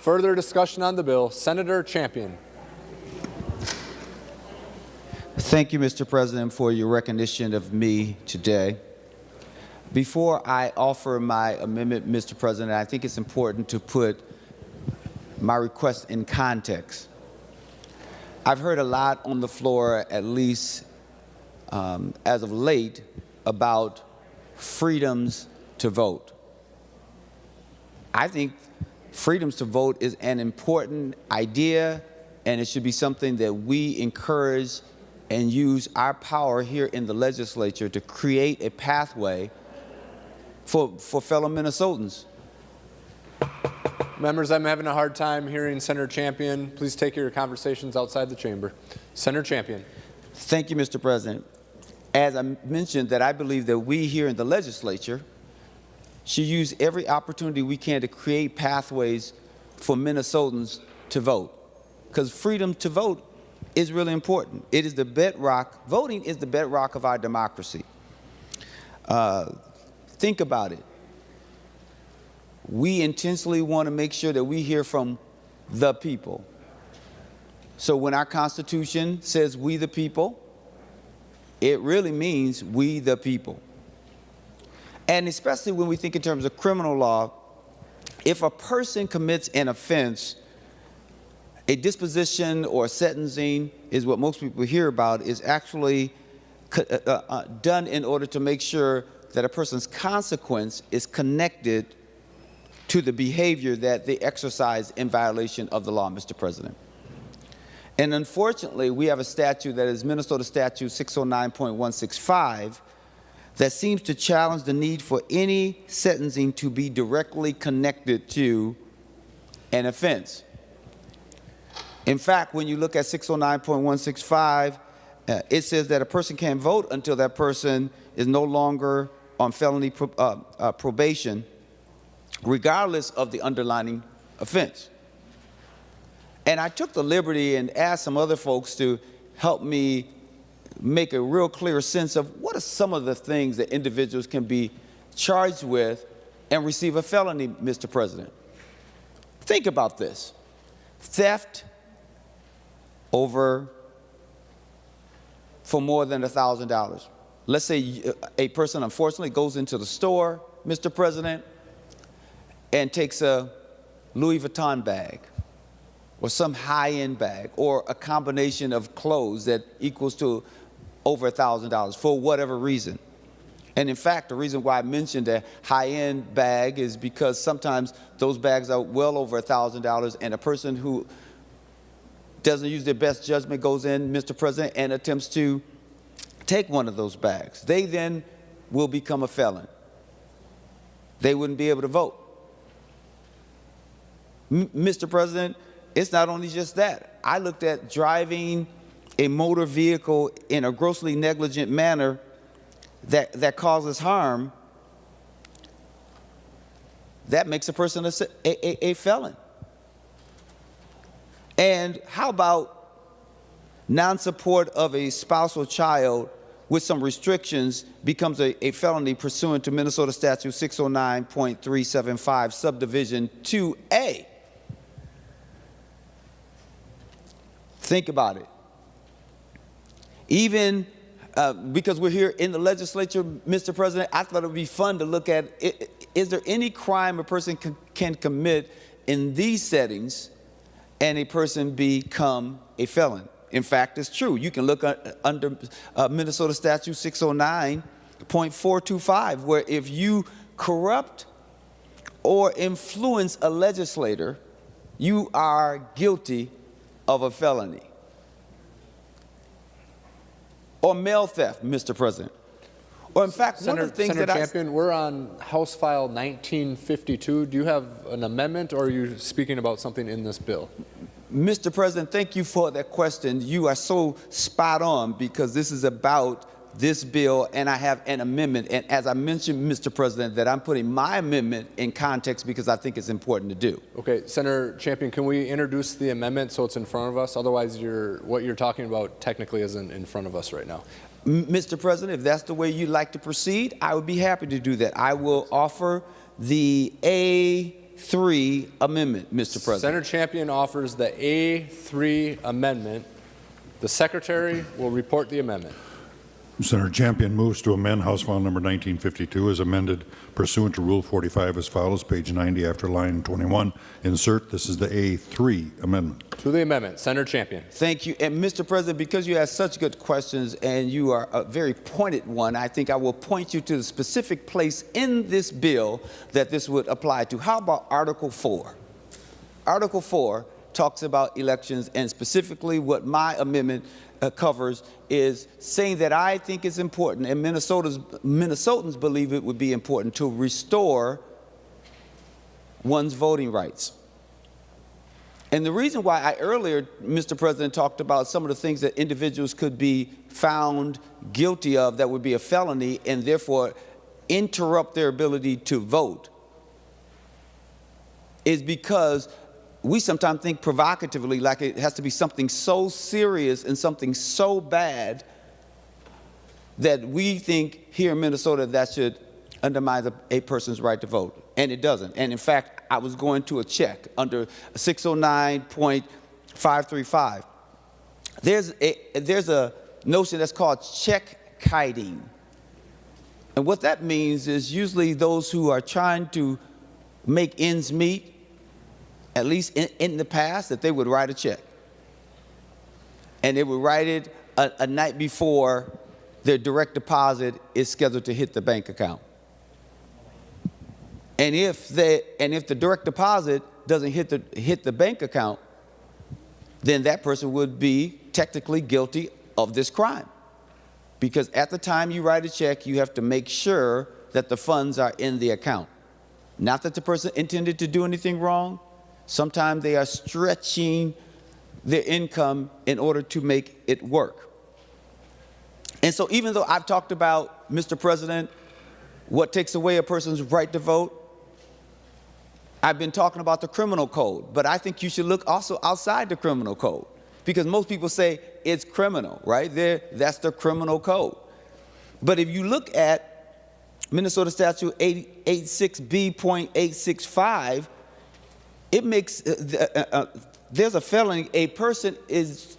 Further discussion on the bill. Senator Champion. Thank you, Mr. President, for your recognition of me today. Before I offer my amendment, Mr. President, I think it's important to put my request in context. I've heard a lot on the floor, at least as of late, about freedoms to vote. I think freedoms to vote is an important idea, and it should be something that we encourage and use our power here in the legislature to create a pathway for fellow Minnesotans. Members, I'm having a hard time hearing Senator Champion. Please take your conversations outside the chamber. Senator Champion. Thank you, Mr. President. As I mentioned, that I believe that we here in the legislature should use every opportunity we can to create pathways for Minnesotans to vote. Because freedom to vote is really important. It is the bedrock, voting is the bedrock of our democracy. Think about it. We intentionally want to make sure that we hear from the people. So when our Constitution says we the people, it really means we the people. And especially when we think in terms of criminal law, if a person commits an offense, a disposition or sentencing is what most people hear about, is actually done in order to make sure that a person's consequence is connected to the behavior that they exercise in violation of the law, Mr. President. And unfortunately, we have a statute that is Minnesota Statute 609.165 that seems to challenge the need for any sentencing to be directly connected to an offense. In fact, when you look at 609.165, it says that a person can't vote until that person is no longer on felony probation, regardless of the underlying offense. And I took the liberty and asked some other folks to help me make a real clear sense of what are some of the things that individuals can be charged with and receive a felony, Mr. President. Think about this. Theft for more than $1,000. Let's say a person unfortunately goes into the store, Mr. President, and takes a Louis Vuitton bag or some high-end bag or a combination of clothes that equals to over $1,000 for whatever reason. And in fact, the reason why I mentioned a high-end bag is because sometimes those bags are well over $1,000, and a person who doesn't use their best judgment goes in, Mr. President, and attempts to take one of those bags. They then will become a felon. They wouldn't be able to vote. Mr. President, it's not only just that. I looked at driving a motor vehicle in a grossly negligent manner that causes harm. That makes a person a felon. And how about non-support of a spouse or child with some restrictions becomes a felony pursuant to Minnesota Statute 609.375, subdivision 2A. Think about it. Even because we're here in the legislature, Mr. President, I thought it would be fun to look at, is there any crime a person can commit in these settings and a person become a felon? In fact, it's true. You can look under Minnesota Statute 609.425, where if you corrupt or influence a legislator, you are guilty of a felony. Or mail theft, Mr. President. Or in fact, one of the things Senator that Champion, we're on House File 1952. Do you have an amendment, or are you speaking about something in this bill? Mr. President, thank you for that question. You are so spot on, because this is about this bill, and I have an amendment. And as I mentioned, Mr. President, that I'm putting my amendment in context because I think it's important to do. Okay, Senator Champion, can we introduce the amendment so it's in front of us? Otherwise, what you're talking about technically isn't in front of us right now. Mr. President, if that's the way you'd like to proceed, I would be happy to do that. I will offer the A3 amendment, Mr. President. Senator Champion offers the A3 amendment. The Secretary will report the amendment. Senator Champion moves to amend House File Number 1952 as amended pursuant to Rule 45 as follows, page 90 after line 21. Insert, this is the A3 amendment. To the amendment, Senator Champion. Thank you. And Mr. President, because you asked such good questions and you are a very pointed one, I think I will point you to the specific place in this bill that this would apply to. How about Article 4? Article 4 talks about elections, and specifically what my amendment covers is saying that I think it's important, and Minnesotans believe it would be important, to restore one's voting rights. And the reason why I earlier, Mr. President, talked about some of the things that individuals could be found guilty of that would be a felony and therefore interrupt their ability to vote is because we sometimes think provocatively, like it has to be something so serious and something so bad that we think here in Minnesota that should undermine a person's right to vote. And it doesn't. And in fact, I was going to a check under 609.535. There's a notion that's called check kiting. And what that means is usually those who are trying to make ends meet, at least in the past, that they would write a check. And they would write it a night before their direct deposit is scheduled to hit the bank account. And if the direct deposit doesn't hit the bank account, then that person would be technically guilty of this crime. Because at the time you write a check, you have to make sure that the funds are in the account. Not that the person intended to do anything wrong. Sometimes they are stretching their income in order to make it work. And so even though I've talked about, Mr. President, what takes away a person's right to vote, I've been talking about the criminal code, but I think you should look also outside the criminal code, because most people say it's criminal, right? That's the criminal code. But if you look at Minnesota Statute 886B.865, it makes, there's a felony, a person is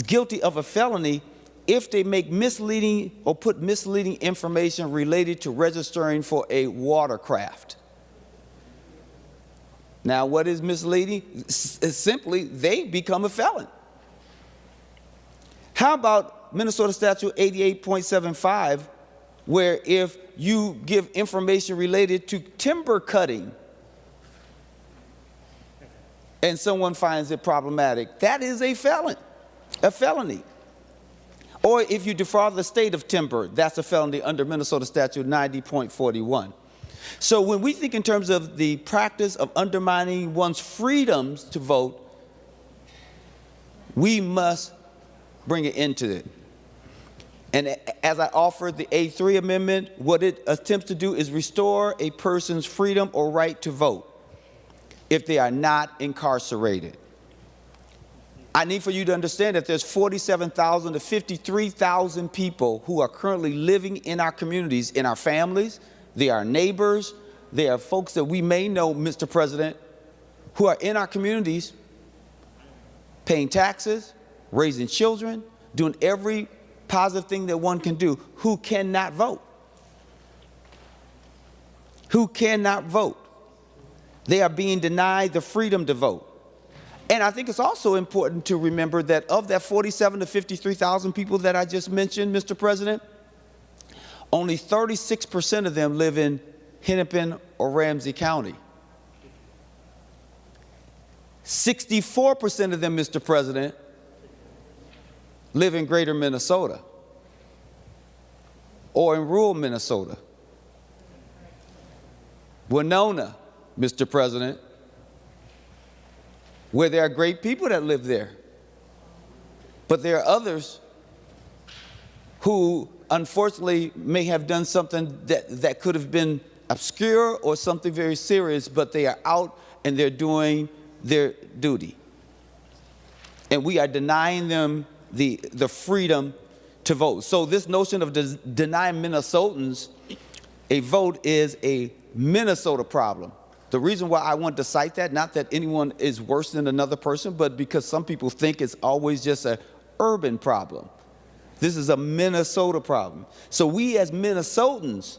guilty of a felony if they make misleading or put misleading information related to registering for a watercraft. Now, what is misleading? Simply, they become a felon. How about Minnesota Statute 88.75, where if you give information related to timber cutting and someone finds it problematic, that is a felony. Or if you defraud the state of timber, that's a felony under Minnesota Statute 90.41. So when we think in terms of the practice of undermining one's freedoms to vote, we must bring it into it. And as I offered the A3 amendment, what it attempts to do is restore a person's freedom or right to vote if they are not incarcerated. I need for you to understand that there's 47,000 to 53,000 people who are currently living in our communities, in our families. They are neighbors. They are folks that we may know, Mr. President, who are in our communities paying taxes, raising children, doing every positive thing that one can do, who cannot vote. Who cannot vote. They are being denied the freedom to vote. And I think it's also important to remember that of that 47 to 53,000 people that I just mentioned, Mr. President, only 36% of them live in Hennepin or Ramsey County. 64% of them, Mr. President, live in greater Minnesota or in rural Minnesota. Winona, Mr. President, where there are great people that live there. But there are others who unfortunately may have done something that could have been obscure or something very serious, but they are out and they're doing their duty. And we are denying them the freedom to vote. So this notion of denying Minnesotans a vote is a Minnesota problem. The reason why I want to cite that, not that anyone is worse than another person, but because some people think it's always just an urban problem. This is a Minnesota problem. So we as Minnesotans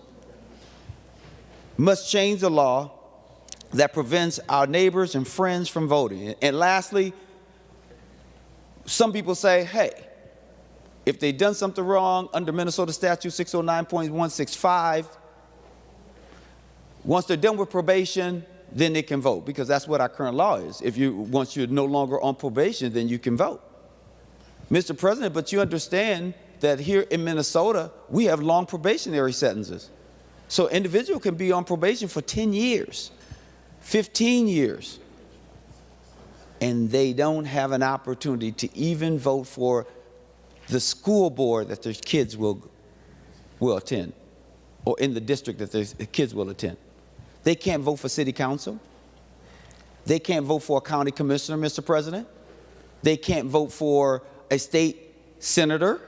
must change the law that prevents our neighbors and friends from voting. And lastly, some people say, hey, if they've done something wrong under Minnesota Statute 609.165, once they're done with probation, then they can vote, because that's what our current law is. Once you're no longer on probation, then you can vote. Mr. President, but you understand that here in Minnesota, we have long probationary sentences. So an individual can be on probation for 10 years, 15 years, and they don't have an opportunity to even vote for the school board that their kids will attend, or in the district that their kids will attend. They can't vote for city council. They can't vote for a county commissioner, Mr. President. They can't vote for a state senator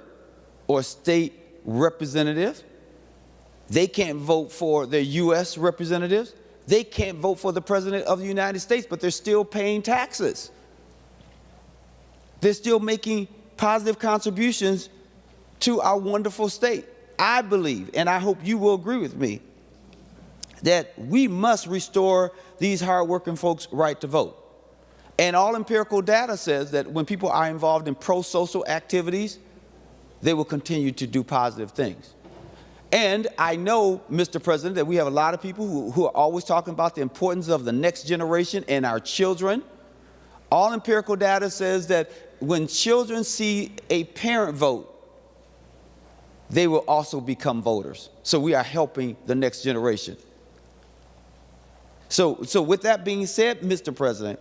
or a state representative. They can't vote for their U.S. representatives. They can't vote for the President of the United States, but they're still paying taxes. They're still making positive contributions to our wonderful state. I believe, and I hope you will agree with me, that we must restore these hardworking folks' right to vote. And all empirical data says that when people are involved in pro-social activities, they will continue to do positive things. And I know, Mr. President, that we have a lot of people who are always talking about the importance of the next generation and our children. All empirical data says that when children see a parent vote, they will also become voters. So we are helping the next generation. So with that being said, Mr. President,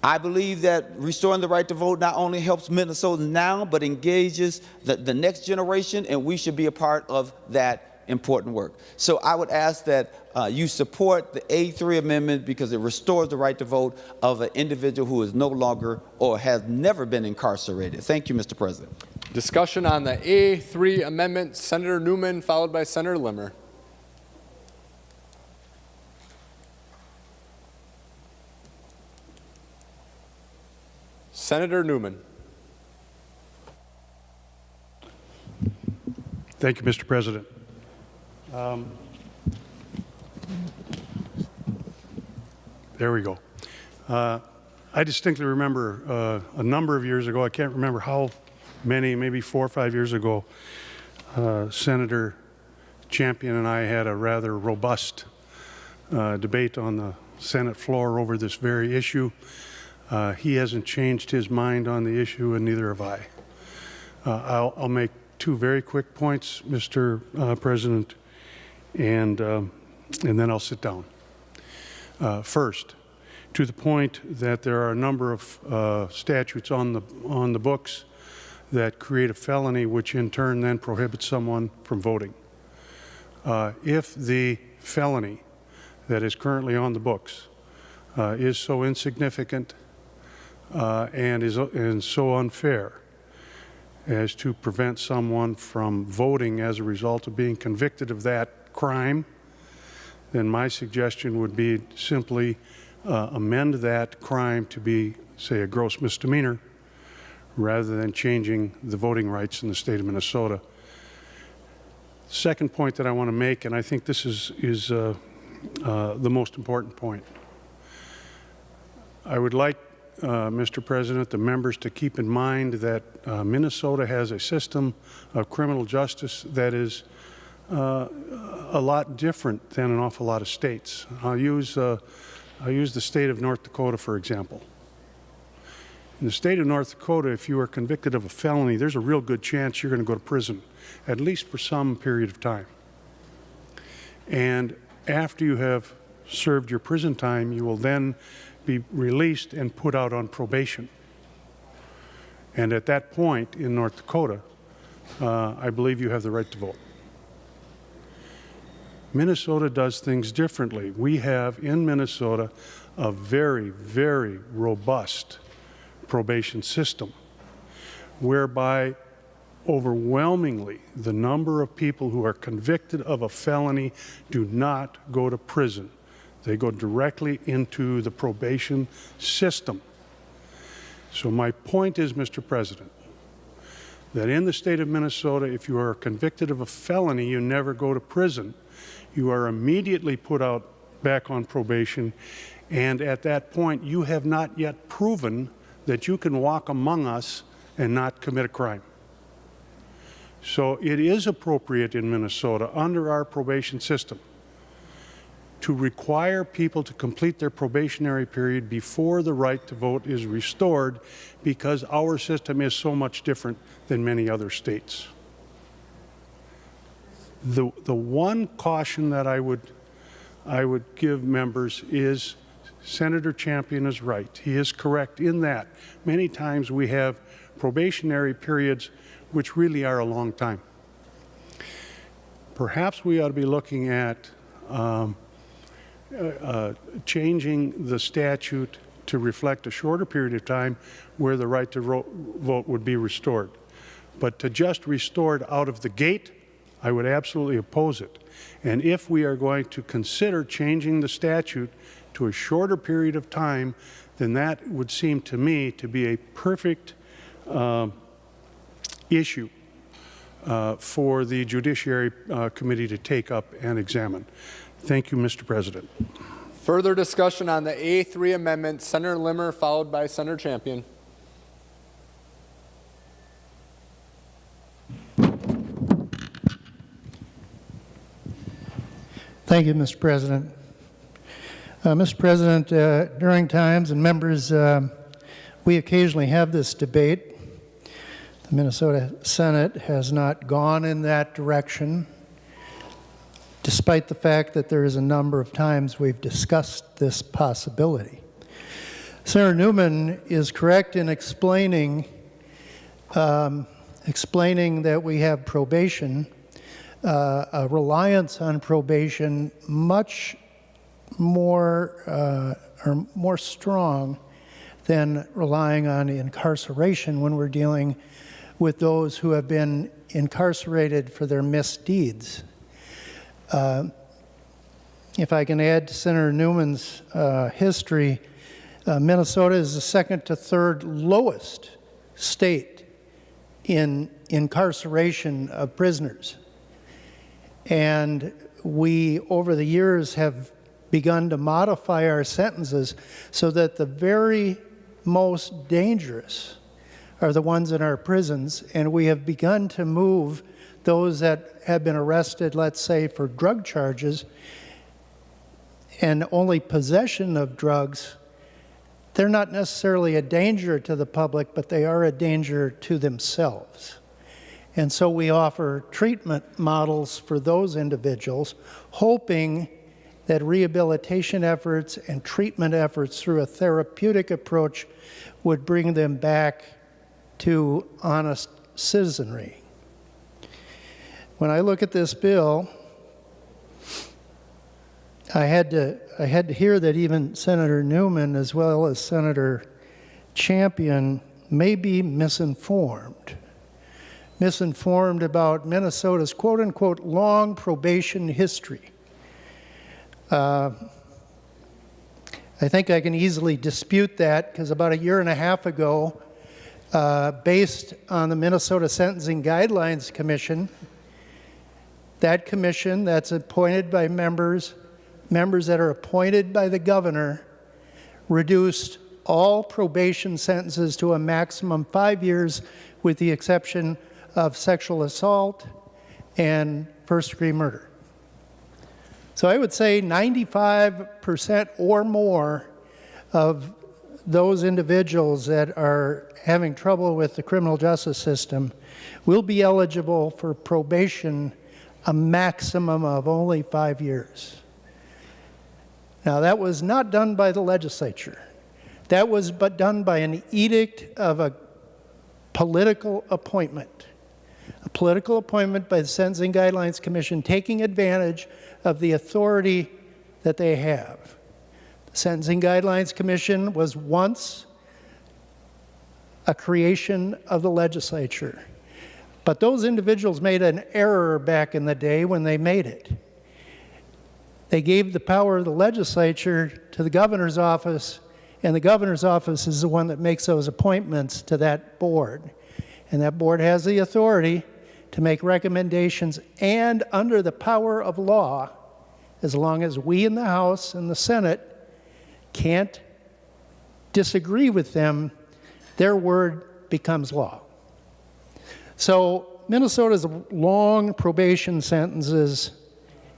I believe that restoring the right to vote not only helps Minnesotans now, but engages the next generation, and we should be a part of that important work. So I would ask that you support the A3 amendment, because it restores the right to vote of an individual who is no longer or has never been incarcerated. Thank you, Mr. President. Discussion on the A3 amendment, Senator Newman, followed by Senator Limmer. Senator Newman. Thank you, Mr. President. There we go. I distinctly remember a number of years ago, I can't remember how many, maybe 4 or 5 years ago, Senator Champion and I had a rather robust debate on the Senate floor over this very issue. He hasn't changed his mind on the issue, and neither have I. I'll make two very quick points, Mr. President, and then I'll sit down. First, to the point that there are a number of statutes on the books that create a felony, which in turn then prohibits someone from voting. If the felony that is currently on the books is so insignificant and so unfair as to prevent someone from voting as a result of being convicted of that crime, then my suggestion would be simply amend that crime to be, say, a gross misdemeanor, rather than changing the voting rights in the state of Minnesota. Second point that I want to make, and I think this is the most important point. I would like, Mr. President, the members to keep in mind that Minnesota has a system of criminal justice that is a lot different than an awful lot of states. I'll use the state of North Dakota, for example. In the state of North Dakota, if you are convicted of a felony, there's a real good chance you're going to go to prison, at least for some period of time. And after you have served your prison time, you will then be released and put out on probation. And at that point in North Dakota, I believe you have the right to vote. Minnesota does things differently. We have in Minnesota a very, very robust probation system, whereby overwhelmingly the number of people who are convicted of a felony do not go to prison. They go directly into the probation system. So my point is, Mr. President, that in the state of Minnesota, if you are convicted of a felony, you never go to prison. You are immediately put out back on probation, and at that point, you have not yet proven that you can walk among us and not commit a crime. So it is appropriate in Minnesota, under our probation system, to require people to complete their probationary period before the right to vote is restored, because our system is so much different than many other states. The one caution that I would give members is Senator Champion is right. He is correct in that many times we have probationary periods which really are a long time. Perhaps we ought to be looking at changing the statute to reflect a shorter period of time where the right to vote would be restored. But to just restore it out of the gate, I would absolutely oppose it. And if we are going to consider changing the statute to a shorter period of time, then that would seem to me to be a perfect issue for the Judiciary Committee to take up and examine. Thank you, Mr. President. Further discussion on the A3 amendment, Senator Limmer, followed by Senator Champion. Thank you, Mr. President. Mr. President, during times, and members, we occasionally have this debate. The Minnesota Senate has not gone in that direction, despite the fact that there is a number of times we've discussed this possibility. Senator Newman is correct in explaining that we have probation, a reliance on probation much more strong than relying on incarceration when we're dealing with those who have been incarcerated for their misdeeds. If I can add to Senator Newman's history, Minnesota is the second to third lowest state in incarceration of prisoners. And we, over the years, have begun to modify our sentences so that the very most dangerous are the ones in our prisons, and we have begun to move those that have been arrested, let's say, for drug charges and only possession of drugs. They're not necessarily a danger to the public, but they are a danger to themselves. And so we offer treatment models for those individuals, hoping that rehabilitation efforts and treatment efforts through a therapeutic approach would bring them back to honest citizenry. When I look at this bill, I had to hear that even Senator Newman, as well as Senator Champion, may be misinformed about Minnesota's quote-unquote long probation history. I think I can easily dispute that, because about a year and a half ago, based on the Minnesota Sentencing Guidelines Commission, that commission that's appointed by members that are appointed by the governor, reduced all probation sentences to a maximum 5 years, with the exception of sexual assault and first-degree murder. So I would say 95% or more of those individuals that are having trouble with the criminal justice system will be eligible for probation a maximum of only 5 years. Now, that was not done by the legislature. That was but done by an edict of a political appointment. A political appointment by the Sentencing Guidelines Commission, taking advantage of the authority that they have. The Sentencing Guidelines Commission was once a creation of the legislature. But those individuals made an error back in the day when they made it. They gave the power of the legislature to the governor's office, and the governor's office is the one that makes those appointments to that board. And that board has the authority to make recommendations, and under the power of law, as long as we in the House and the Senate can't disagree with them, their word becomes law. So Minnesota's long probation sentences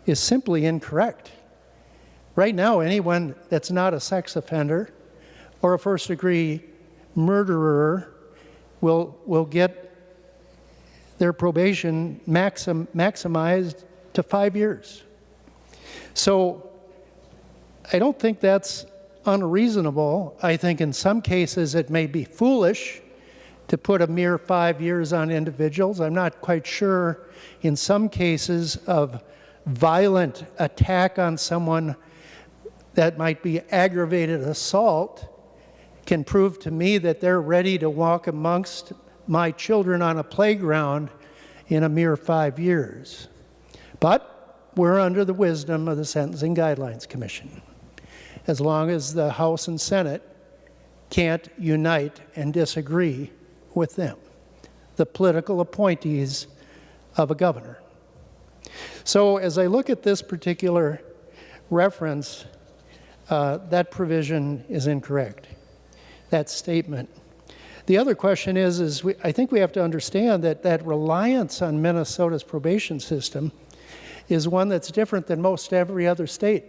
is simply incorrect. Right now, anyone that's not a sex offender or a first-degree murderer will get their probation maximized to 5 years. So I don't think that's unreasonable. I think in some cases it may be foolish to put a mere 5 years on individuals. I'm not quite sure in some cases of violent attack on someone that might be aggravated assault can prove to me that they're ready to walk amongst my children on a playground in a mere 5 years. But we're under the wisdom of the Sentencing Guidelines Commission, as long as the House and Senate can't unite and disagree with them, the political appointees of a governor. So as I look at this particular reference, that provision is incorrect, that statement. The other question is I think we have to understand that reliance on Minnesota's probation system is one that's different than most every other state.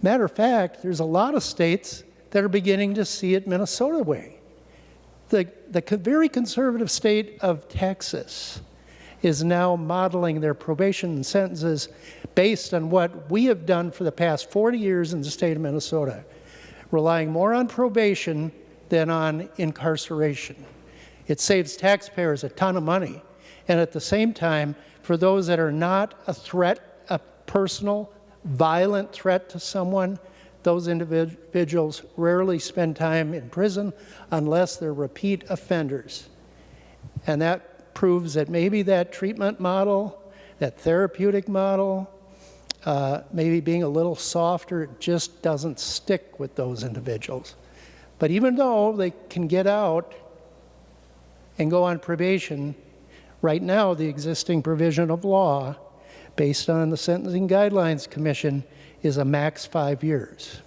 Matter of fact, there's a lot of states that are beginning to see it Minnesota way. The very conservative state of Texas is now modeling their probation sentences based on what we have done for the past 40 years in the state of Minnesota, relying more on probation than on incarceration. It saves taxpayers a ton of money, and at the same time, for those that are not a threat, a personal, violent threat to someone, those individuals rarely spend time in prison unless they're repeat offenders. And that proves that maybe that treatment model, that therapeutic model, maybe being a little softer, just doesn't stick with those individuals. But even though they can get out and go on probation, right now the existing provision of law, based on the Sentencing Guidelines Commission, is a max 5 years.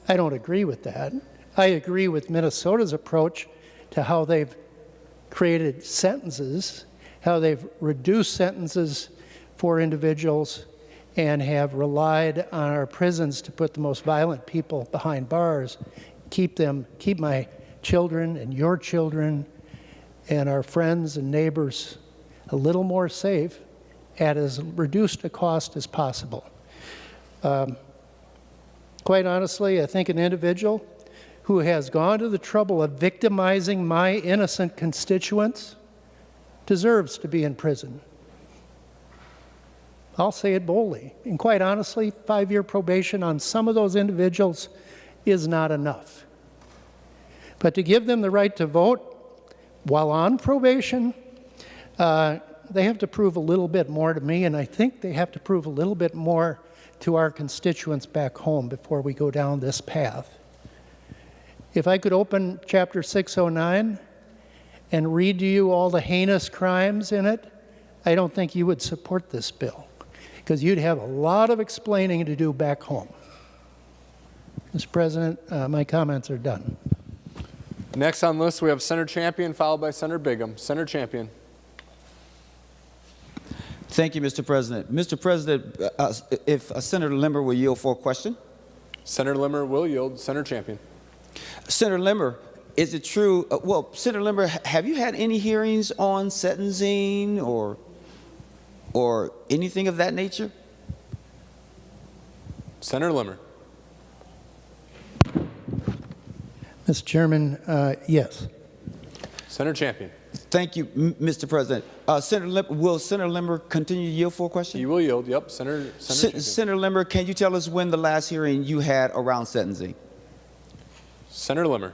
I don't agree with that. I agree with Minnesota's approach to how they've created sentences, how they've reduced sentences for individuals, and have relied on our prisons to put the most violent people behind bars, keep my children and your children and our friends and neighbors a little more safe at as reduced a cost as possible. Quite honestly, I think an individual who has gone to the trouble of victimizing my innocent constituents deserves to be in prison. I'll say it boldly. And quite honestly, 5-year probation on some of those individuals is not enough. But to give them the right to vote while on probation, they have to prove a little bit more to me, and I think they have to prove a little bit more to our constituents back home before we go down this path. If I could open Chapter 609 and read to you all the heinous crimes in it, I don't think you would support this bill, because you'd have a lot of explaining to do back home. Mr. President, my comments are done. Next on the list, we have Senator Champion, followed by Senator Bigham. Senator Champion. Thank you, Mr. President. Mr. President, if Senator Limmer will yield for a question. Senator Limmer will yield. Senator Champion. Senator Limmer, is it true, Senator Limmer, have you had any hearings on sentencing or anything of that nature? Senator Limmer. Mr. Chairman, yes. Senator Champion. Thank you, Mr. President. Will Senator Limmer continue to yield for a question? He will yield, yep. Senator Limmer, can you tell us when the last hearing you had around sentencing? Senator Limmer.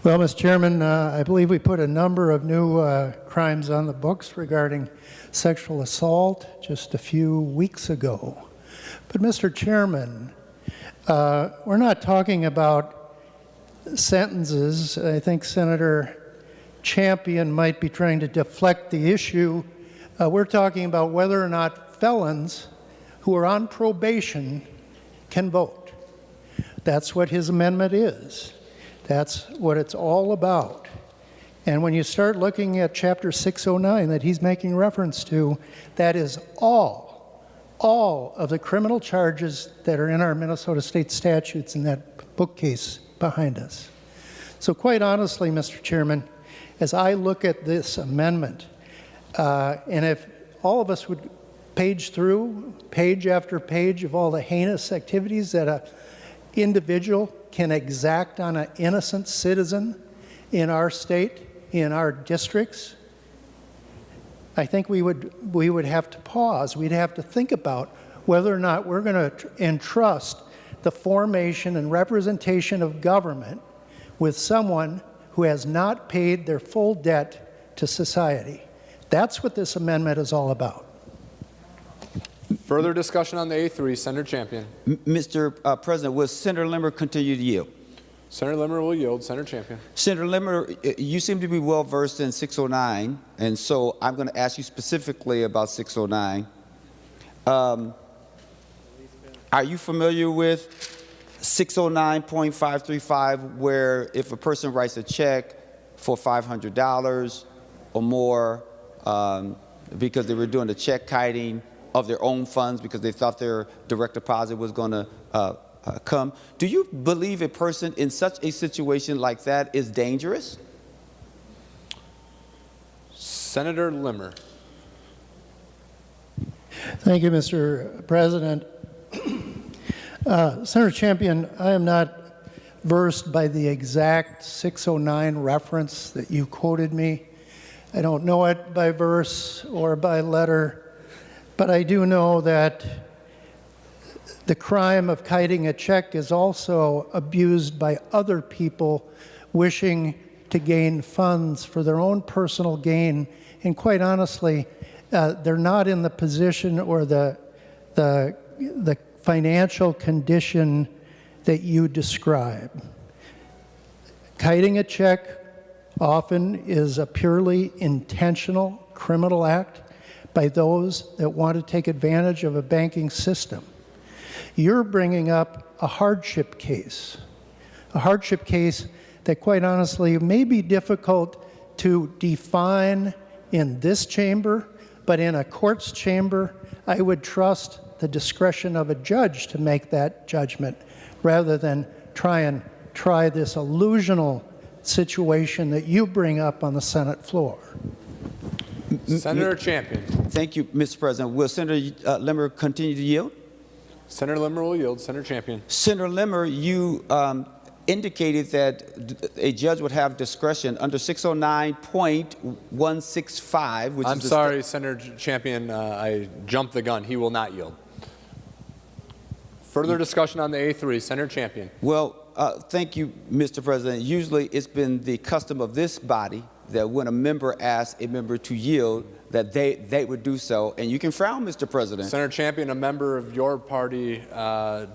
Well, Mr. Chairman, I believe we put a number of new crimes on the books regarding sexual assault just a few weeks ago. But, Mr. Chairman, we're not talking about sentences. I think Senator Champion might be trying to deflect the issue. We're talking about whether or not felons who are on probation can vote. That's what his amendment is. That's what it's all about. And when you start looking at Chapter 609 that he's making reference to, that is all of the criminal charges that are in our Minnesota state statutes in that bookcase behind us. So quite honestly, Mr. Chairman, as I look at this amendment, and if all of us would page through page after page of all the heinous activities that an individual can exact on an innocent citizen in our state, in our districts, I think we would have to pause. We'd have to think about whether or not we're going to entrust the formation and representation of government with someone who has not paid their full debt to society. That's what this amendment is all about. Further discussion on the A3, Senator Champion. Mr. President, will Senator Limmer continue to yield? Senator Limmer will yield. Senator Champion. Senator Limmer, you seem to be well versed in 609, and so I'm going to ask you specifically about 609. Are you familiar with 609.535, where if a person writes a check for $500 or more because they were doing the check kiting of their own funds because they thought their direct deposit was going to come. Do you believe a person in such a situation like that is dangerous? Senator Limmer. Thank you, Mr. President. Senator Champion, I am not versed by the exact 609 reference that you quoted me. I don't know it by verse or by letter, but I do know that the crime of kiting a check is also abused by other people wishing to gain funds for their own personal gain. And quite honestly, they're not in the position or the financial condition that you describe. Kiting a check often is a purely intentional criminal act by those that want to take advantage of a banking system. You're bringing up a hardship case that quite honestly may be difficult to define in this chamber, but in a court's chamber, I would trust the discretion of a judge to make that judgment rather than try this illusional situation that you bring up on the Senate floor. Senator Champion. Thank you, Mr. President. Will Senator Limmer continue to yield? Senator Limmer will yield. Senator Champion. Senator Limmer, you indicated that a judge would have discretion under 609.165, which I'm is sorry, Senator Champion, I jumped the gun. He will not yield. Further discussion on the A3. Senator Champion. Well, thank you, Mr. President. Usually it's been the custom of this body that when a member asks a member to yield, that they would do so. And you can frown, Mr. President. Senator Champion, a member of your party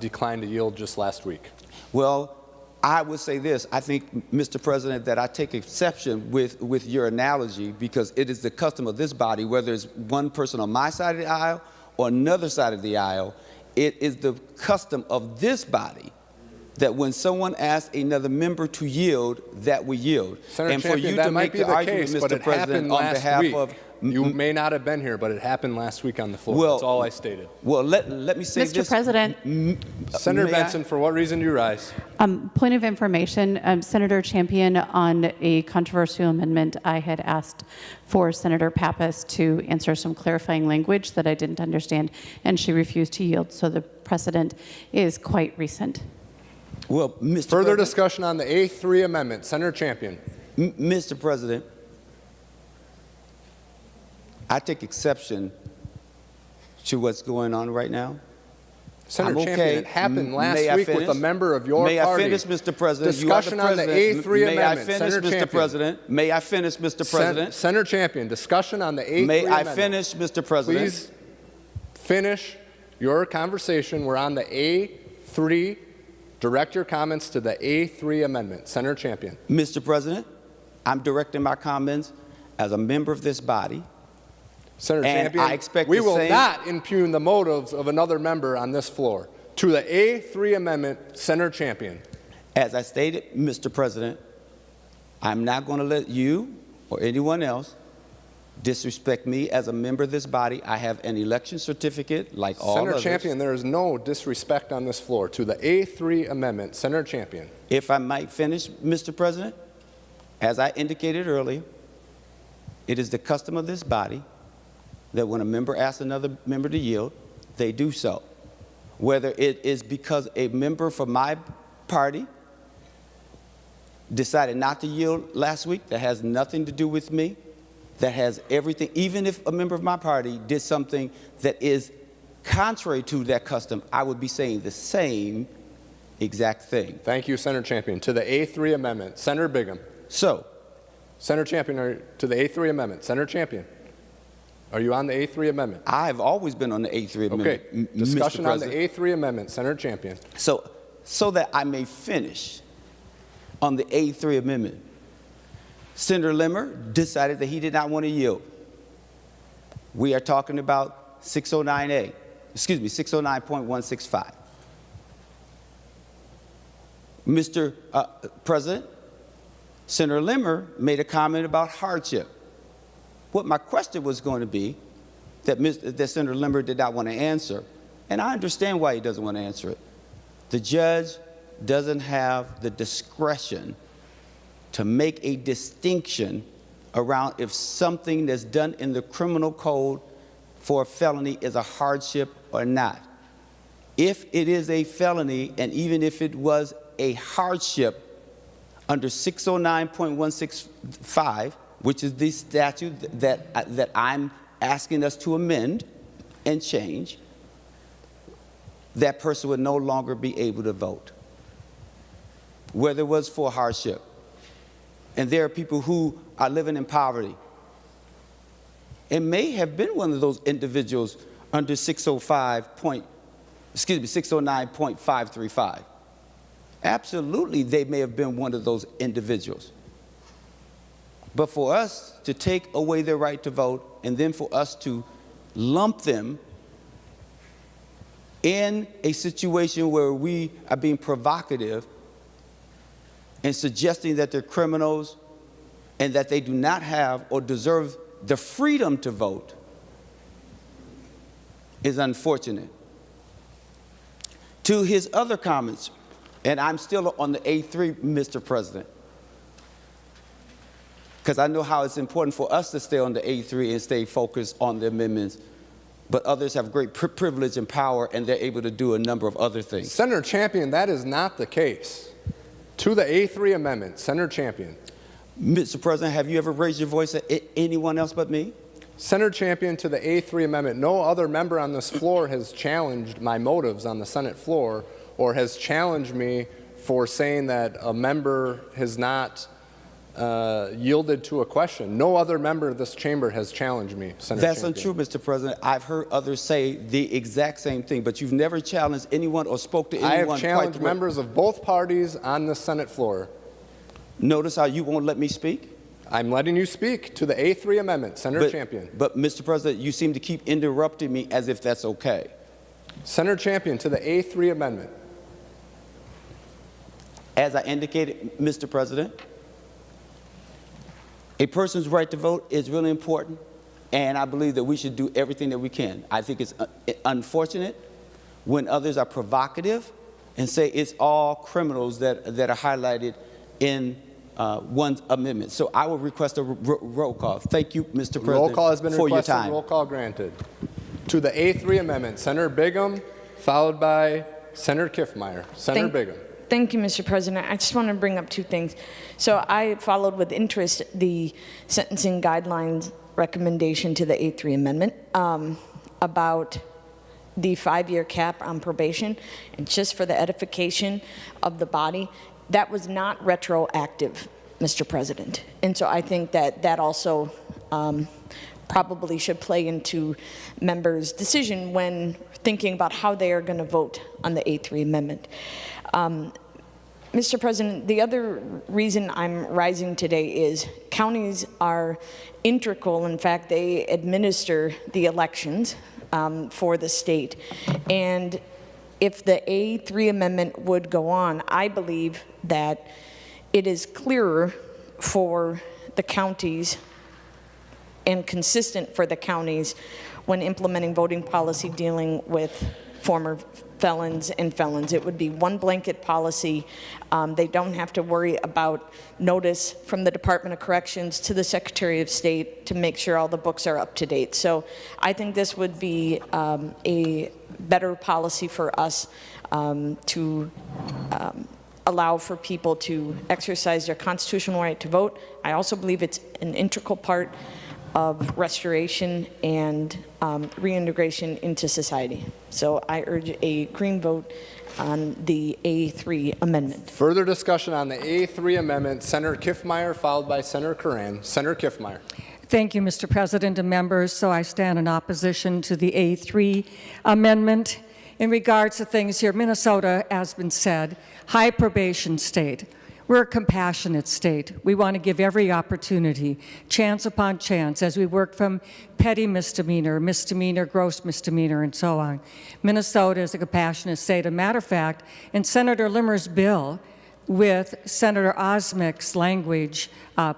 declined to yield just last week. Well, I would say this. I think, Mr. President, that I take exception with your analogy because it is the custom of this body, whether it's one person on my side of the aisle or another side of the aisle, it is the custom of this body that when someone asks another member to yield, that we yield. Senator and Champion, for you that to might make be the the argument, case, but Mr. it President, happened on last behalf week. of You may not have been here, but it happened last week on the floor. Well, that's all I stated. Well, let me say Mr. this. President. Senator May I? Benson, for what reason do you rise? Point of information, Senator Champion, on a controversial amendment, I had asked for Senator Pappas to answer some clarifying language that I didn't understand, and she refused to yield, so the precedent is quite recent. Well, Mr. Further President, discussion on the A3 amendment. Senator Champion. Mr. President, I take exception to what's going on right now. Senator I'm Champion, okay. it happened last May I week with finish? a member of your May party. I finish, Mr. President? Discussion you are on the president. A3 May amendment. I finish, Senator Mr. Champion. President? May I finish, Mr. President? Senator Champion, discussion on the A3 May I amendment. finish, Mr. President? Please finish your conversation. We're on the A3. Direct your comments to the A3 amendment. Senator Champion. Mr. President, I'm directing my comments as a member of this body. Senator And Champion, I expect we the will same- not impugn the motives of another member on this floor. To the A3 amendment, Senator Champion. As I stated, Mr. President, I'm not going to let you or anyone else disrespect me as a member of this body. I have an election certificate like all Senator others. Champion, there is no disrespect on this floor. To the A3 amendment, Senator Champion. If I might finish, Mr. President, as I indicated earlier, it is the custom of this body that when a member asks another member to yield, they do so. Whether it is because a member from my party decided not to yield last week, that has nothing to do with me, that has everything, even if a member of my party did something that is contrary to that custom, I would be saying the same exact thing. Thank you, Senator Champion. To the A3 amendment, Senator Bigham. So, Senator Champion, to the A3 amendment, Senator Champion. Are you on the A3 amendment? I have always been on the A3 amendment, Okay. Discussion on the A3 amendment, Senator Champion. So that I may finish on the A3 amendment, Senator Limmer decided that he did not want to yield. We are talking about 609.165. Mr. President, Senator Limmer made a comment about hardship. What my question was going to be that Senator Limmer did not want to answer, and I understand why he doesn't want to answer it. The judge doesn't have the discretion to make a distinction around if something that's done in the criminal code for a felony is a hardship or not. If it is a felony, and even if it was a hardship under 609.165, which is the statute that I'm asking us to amend and change, that person would no longer be able to vote, whether it was for hardship. And there are people who are living in poverty and may have been one of those individuals under 609.535. Absolutely, they may have been one of those individuals. But for us to take away their right to vote and then for us to lump them in a situation where we are being provocative and suggesting that they're criminals and that they do not have or deserve the freedom to vote is unfortunate. To his other comments, and I'm still on the A3, Mr. President, because I know how it's important for us to stay on the A3 and stay focused on the amendments, but others have great privilege and power, and they're able to do a number of other things. Senator Champion, that is not the case. To the A3 amendment, Senator Champion. Mr. President, have you ever raised your voice at anyone else but me? Senator Champion, to the A3 amendment, no other member on this floor has challenged my motives on the Senate floor or has challenged me for saying that a member has not yielded to a question. No other member of this chamber has challenged me, Senator That's Champion. untrue, Mr. President. I've heard others say the exact same thing, but you've never challenged anyone or spoke to anyone. I have quite challenged the way. members of both parties on the Senate floor. Notice how you won't let me speak? I'm letting you speak to the A3 amendment, Senator Champion. But, Mr. President, you seem to keep interrupting me as if that's okay. Senator Champion, to the A3 amendment. As I indicated, Mr. President, a person's right to vote is really important, and I believe that we should do everything that we can. I think it's unfortunate when others are provocative and say it's all criminals that are highlighted in one amendment. So I will request a roll call. Thank you, Mr. President, Roll call has been for your requested. time. Roll call granted. To the A3 amendment, Senator Bigham, followed by Senator Kiffmeyer. Senator Bigham. Thank you, Mr. President. I just want to bring up two things. So I followed with interest the sentencing guidelines recommendation to the A3 amendment about the 5-year cap on probation. And just for the edification of the body, that was not retroactive, Mr. President. And so I think that that also probably should play into members' decision when thinking about how they are going to vote on the A3 amendment. Mr. President, the other reason I'm rising today is counties are integral. In fact, they administer the elections for the state. And if the A3 amendment would go on, I believe that it is clearer for the counties and consistent for the counties when implementing voting policy dealing with former felons and felons. It would be one blanket policy. They don't have to worry about notice from the Department of Corrections to the Secretary of State to make sure all the books are up to date. So I think this would be a better policy for us to allow for people to exercise their constitutional right to vote. I also believe it's an integral part of restoration and reintegration into society. So I urge a green vote on the A3 amendment. Further discussion on the A3 amendment, Senator Kiffmeyer, followed by Senator Curran. Senator Kiffmeyer. Thank you, Mr. President and members. So I stand in opposition to the A3 amendment. In regards to things here, Minnesota, as been said, high probation state. We're a compassionate state. We want to give every opportunity, chance upon chance, as we work from petty misdemeanor, misdemeanor, gross misdemeanor, and so on. Minnesota is a compassionate state. As a matter of fact, in Senator Limmer's bill, with Senator Osmek's language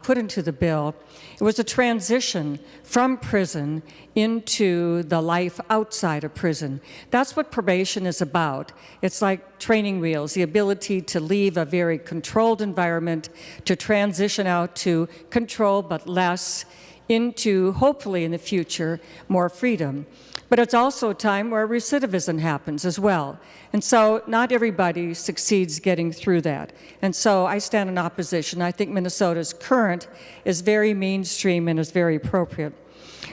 put into the bill, it was a transition from prison into the life outside of prison. That's what probation is about. It's like training wheels, the ability to leave a very controlled environment to transition out to control but less into, hopefully in the future, more freedom. But it's also a time where recidivism happens as well. And so not everybody succeeds getting through that. And so I stand in opposition. I think Minnesota's current is very mainstream and is very appropriate.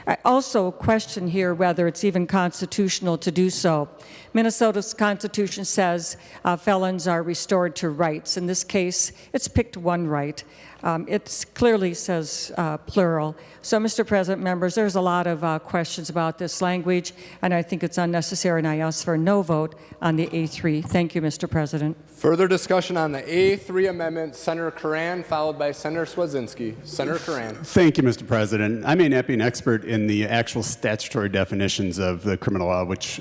I also question here whether it's even constitutional to do so. Minnesota's Constitution says felons are restored to rights. In this case, it's picked one right. It clearly says plural. So, Mr. President, members, there's a lot of questions about this language, and I think it's unnecessary, and I ask for a no vote on the A3. Thank you, Mr. President. Further discussion on the A3 amendment, Senator Curran, followed by Senator Swedzinski. Senator Curran. Thank you, Mr. President. I may not be an expert in the actual statutory definitions of the criminal law, which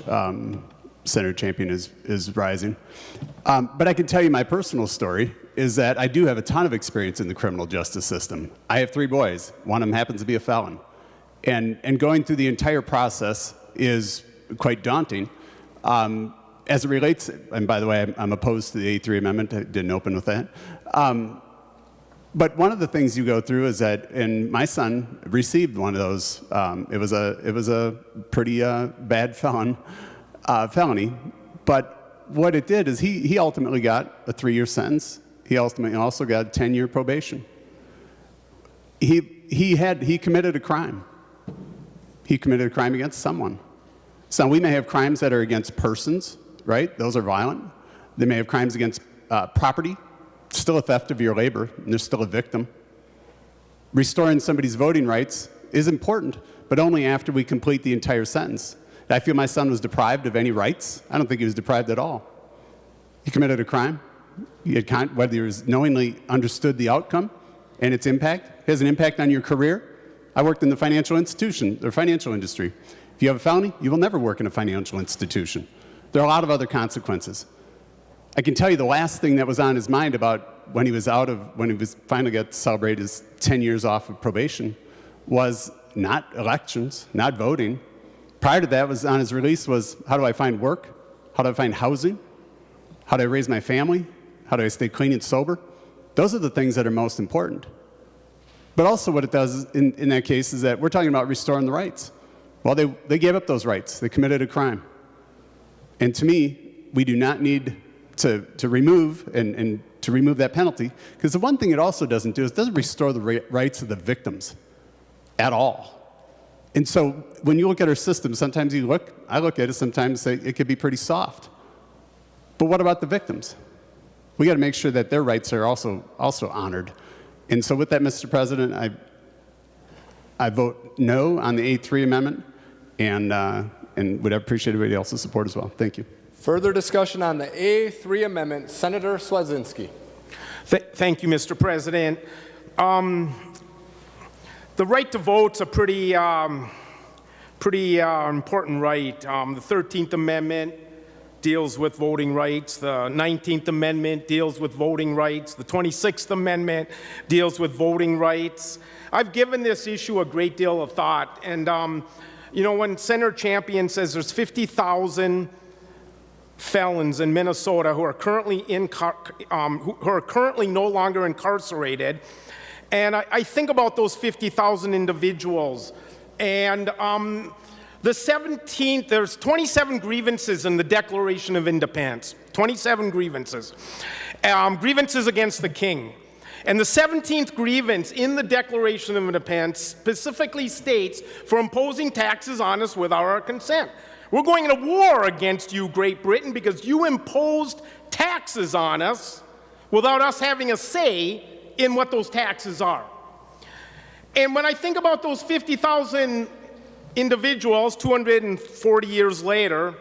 Senator Champion is rising. But I can tell you my personal story is that I do have a ton of experience in the criminal justice system. I have 3 boys. One of them happens to be a felon. And going through the entire process is quite daunting. As it relates, and by the way, I'm opposed to the A3 amendment. I didn't open with that. But one of the things you go through is that, and my son received one of those. It was a pretty bad felony. But what it did is he ultimately got a 3-year sentence. He ultimately also got 10-year probation. He committed a crime. He committed a crime against someone. So we may have crimes that are against persons, right? Those are violent. They may have crimes against property. Still a theft of your labor, and they're still a victim. Restoring somebody's voting rights is important, but only after we complete the entire sentence. I feel my son was deprived of any rights. I don't think he was deprived at all. He committed a crime. Whether he was knowingly understood the outcome and its impact, it has an impact on your career. I worked in the financial industry. If you have a felony, you will never work in a financial institution. There are a lot of other consequences. I can tell you the last thing that was on his mind about when he was finally got to celebrate his 10 years off of probation was not elections, not voting. Prior to that was on his release was, how do I find work? How do I find housing? How do I raise my family? How do I stay clean and sober? Those are the things that are most important. But also what it does in that case is that we're talking about restoring the rights. Well, they gave up those rights. They committed a crime. And to me, we do not need to remove and to remove that penalty, because the one thing it also doesn't do is it doesn't restore the rights of the victims at all. And so when you look at our system, sometimes I look at it sometimes say it could be pretty soft. But what about the victims? We got to make sure that their rights are also honored. And so with that, Mr. President, I vote no on the A3 amendment and would appreciate everybody else's support as well. Thank you. Further discussion on the A3 amendment, Senator Swedzinski. Thank you, Mr. President. The right to vote's a pretty important right. The 13th Amendment deals with voting rights. The 19th Amendment deals with voting rights. The 26th Amendment deals with voting rights. I've given this issue a great deal of thought. And, you know, when Senator Champion says there's 50,000 felons in Minnesota who are currently no longer incarcerated, and I think about those 50,000 individuals, and there's 27 grievances in the Declaration of Independence, 27 grievances, grievances against the king. And the 17th grievance in the Declaration of Independence specifically states for imposing taxes on us without our consent. We're going into war against you, Great Britain, because you imposed taxes on us without us having a say in what those taxes are. And when I think about those 50,000 individuals 240 years later,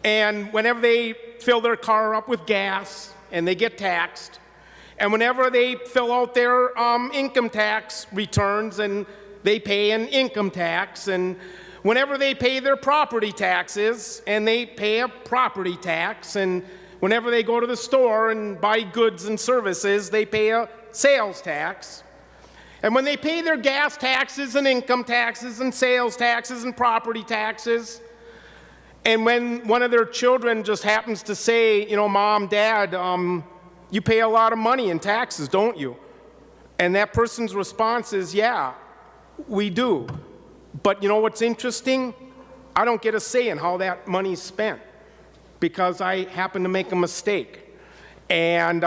and whenever they fill their car up with gas and they get taxed, and whenever they fill out their income tax returns and they pay an income tax, and whenever they pay their property taxes and they pay a property tax, and whenever they go to the store and buy goods and services, they pay a sales tax. And when they pay their gas taxes and income taxes and sales taxes and property taxes, and when one of their children just happens to say, you know, Mom, Dad, you pay a lot of money in taxes, don't you? And that person's response is, yeah, we do. But you know what's interesting? I don't get a say in how that money's spent because I happen to make a mistake. And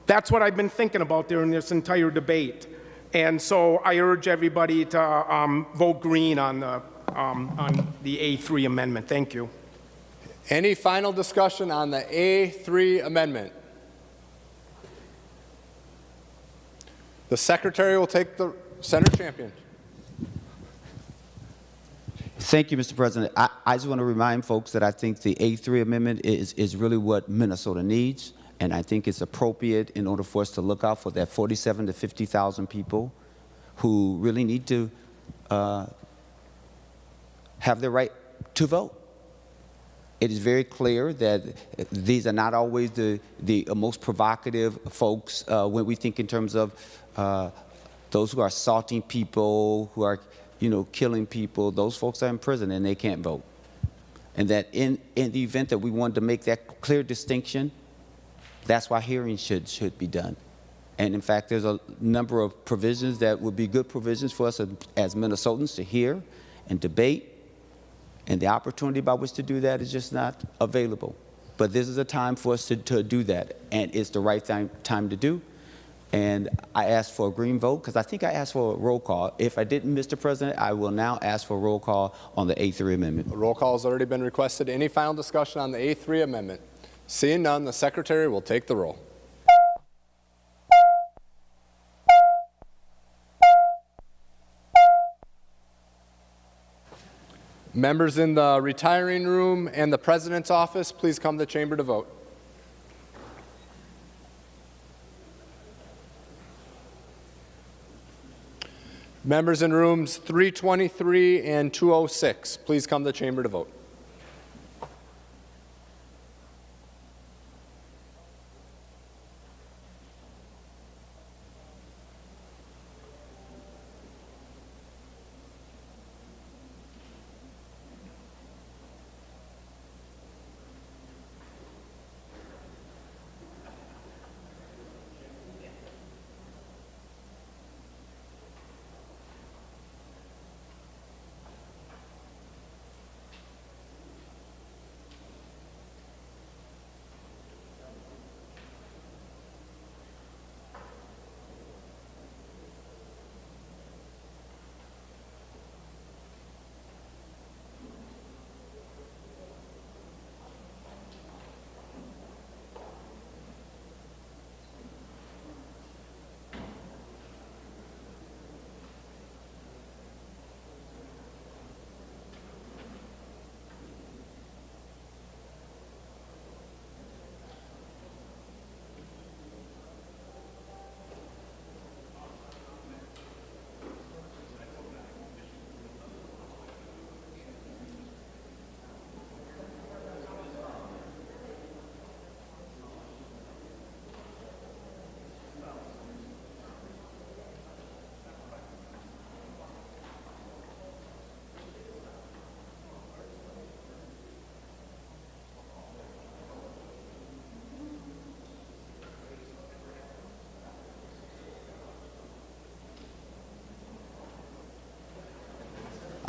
that's what I've been thinking about during this entire debate. And so I urge everybody to vote green on the A3 amendment. Thank you. Any final discussion on the A3 amendment? The Secretary will take the Senator Champion. Thank you, Mr. President. I just want to remind folks that I think the A3 amendment is really what Minnesota needs, and I think it's appropriate in order for us to look out for that 47,000 to 50,000 people who really need to have the right to vote. It is very clear that these are not always the most provocative folks when we think in terms of those who are assaulting people, who are, killing people. Those folks are in prison and they can't vote. And that in the event that we wanted to make that clear distinction, that's why hearings should be done. And in fact, there's a number of provisions that would be good provisions for us as Minnesotans to hear and debate. And the opportunity by which to do that is just not available. But this is a time for us to do that, and it's the right time to do. And I asked for a green vote because I think I asked for a roll call. If I didn't, Mr. President, I will now ask for a roll call on the A3 amendment. A roll call has already been requested. Any final discussion on the A3 amendment? Seeing none, the Secretary will take the roll. Members in the retiring room and the President's office, please come to the chamber to vote. Members in rooms 323 and 206, please come to the chamber to vote.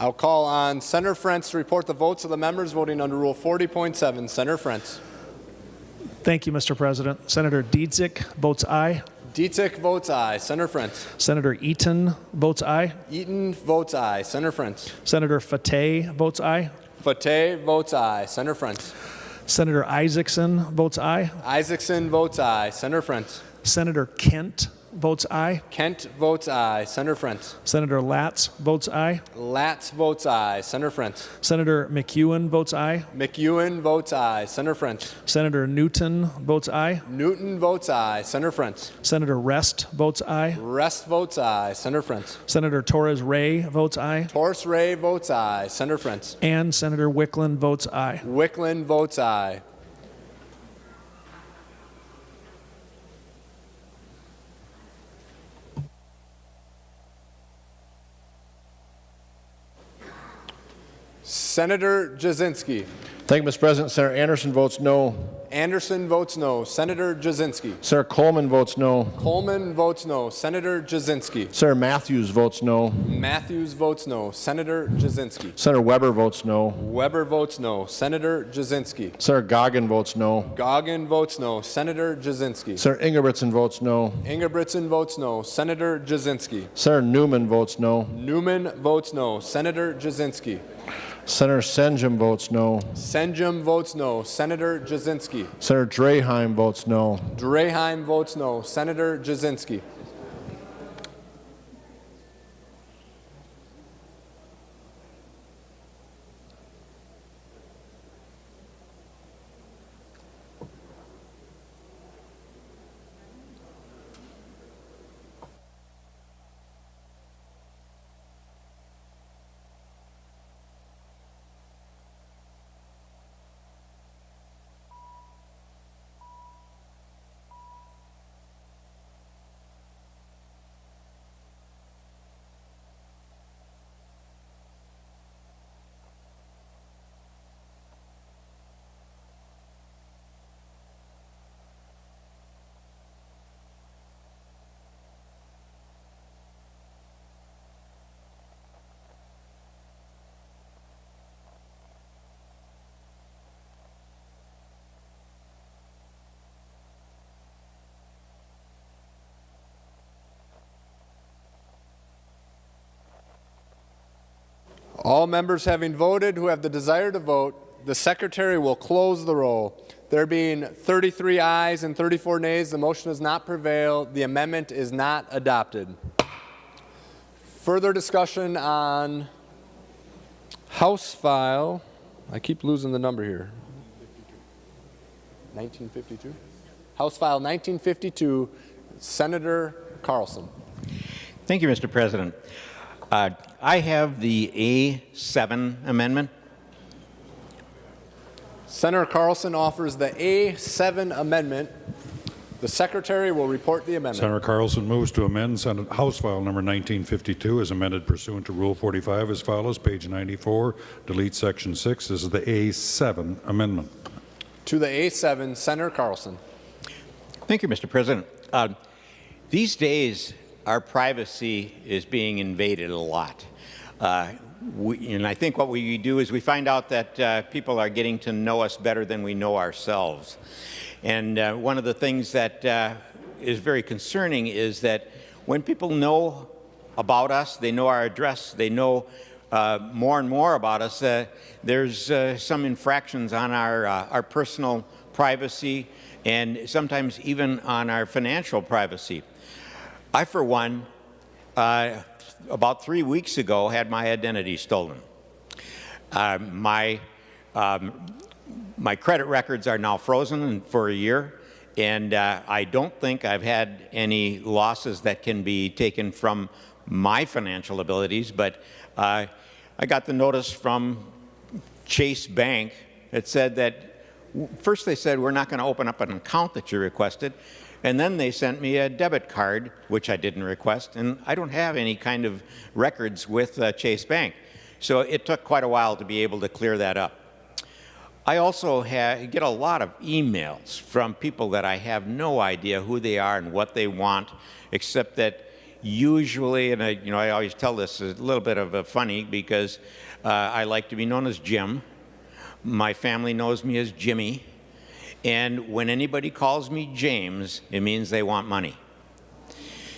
I'll call on Senator Frentz to report the votes of the members voting under Rule 40.7. Senator Frentz. Thank you, Mr. President. Senator Dietzick votes aye. Dietzick votes aye. Senator Frentz. Senator Eaton votes aye. Eaton votes aye. Senator Frentz. Senator Fateh votes aye. Fateh votes aye. Senator Frentz. Senator Isaacson votes aye. Isaacson votes aye. Senator Frentz. Senator Kent votes aye. Kent votes aye. Senator Frentz. Senator Latz votes aye. Latz votes aye. Senator Frentz. Senator McEwen votes aye. McEwen votes aye. Senator Frentz. Senator Newton votes aye. Newton votes aye. Senator Frentz. Senator Rest votes aye. Rest votes aye. Senator Frentz. Senator Torres Ray votes aye. Torres Ray votes aye. Senator Frentz. And Senator Wickland votes aye. Wickland votes aye. Senator Jasinski. Thank you, Mr. President. Senator Anderson votes no. Anderson votes no. Senator Jasinski. Senator Coleman votes no. Coleman votes no. Senator Jasinski. Senator Matthews votes no. Matthews votes no. Senator Jasinski. Senator Weber votes no. Weber votes no. Senator Jasinski. Senator Goggin votes no. Goggin votes no. Senator Jasinski. Senator Ingebrigtsen votes no. Ingebrigtsen votes no. Senator Jasinski. Senator Newman votes no. Newman votes no. Senator Jasinski. Senator Senjum votes no. Senjum votes no. Senator Jasinski. Senator Draheim votes no. Draheim votes no. Senator Jasinski. All members having voted who have the desire to vote, the secretary will close the roll. There being 33 ayes and 34 nays, the motion does not prevail. The amendment is not adopted. Further discussion on House File, I keep losing the number here, 1952? House File 1952, Senator Carlson. Thank you, Mr. President. I have the A7 amendment. Senator Carlson offers the A7 amendment. The secretary will report the amendment. Senator Carlson moves to amend Senate House File number 1952 as amended pursuant to Rule 45 as follows, page 94, delete Section 6. This is the A7 amendment. To the A7, Senator Carlson. Thank you, Mr. President. These days, our privacy is being invaded a lot. And I think what we do is we find out that people are getting to know us better than we know ourselves. And one of the things that is very concerning is that when people know about us, they know our address, they know more and more about us, there's some infractions on our personal privacy and sometimes even on our financial privacy. I, for one, about 3 weeks ago, had my identity stolen. My credit records are now frozen for a year, and I don't think I've had any losses that can be taken from my financial abilities, but I got the notice from Chase Bank. It said that, first they said, we're not going to open up an account that you requested, and then they sent me a debit card, which I didn't request, and I don't have any kind of records with Chase Bank. So it took quite a while to be able to clear that up. I also get a lot of emails from people that I have no idea who they are and what they want, except that usually, and I always tell this a little bit of a funny because I like to be known as Jim. My family knows me as Jimmy. And when anybody calls me James, it means they want money.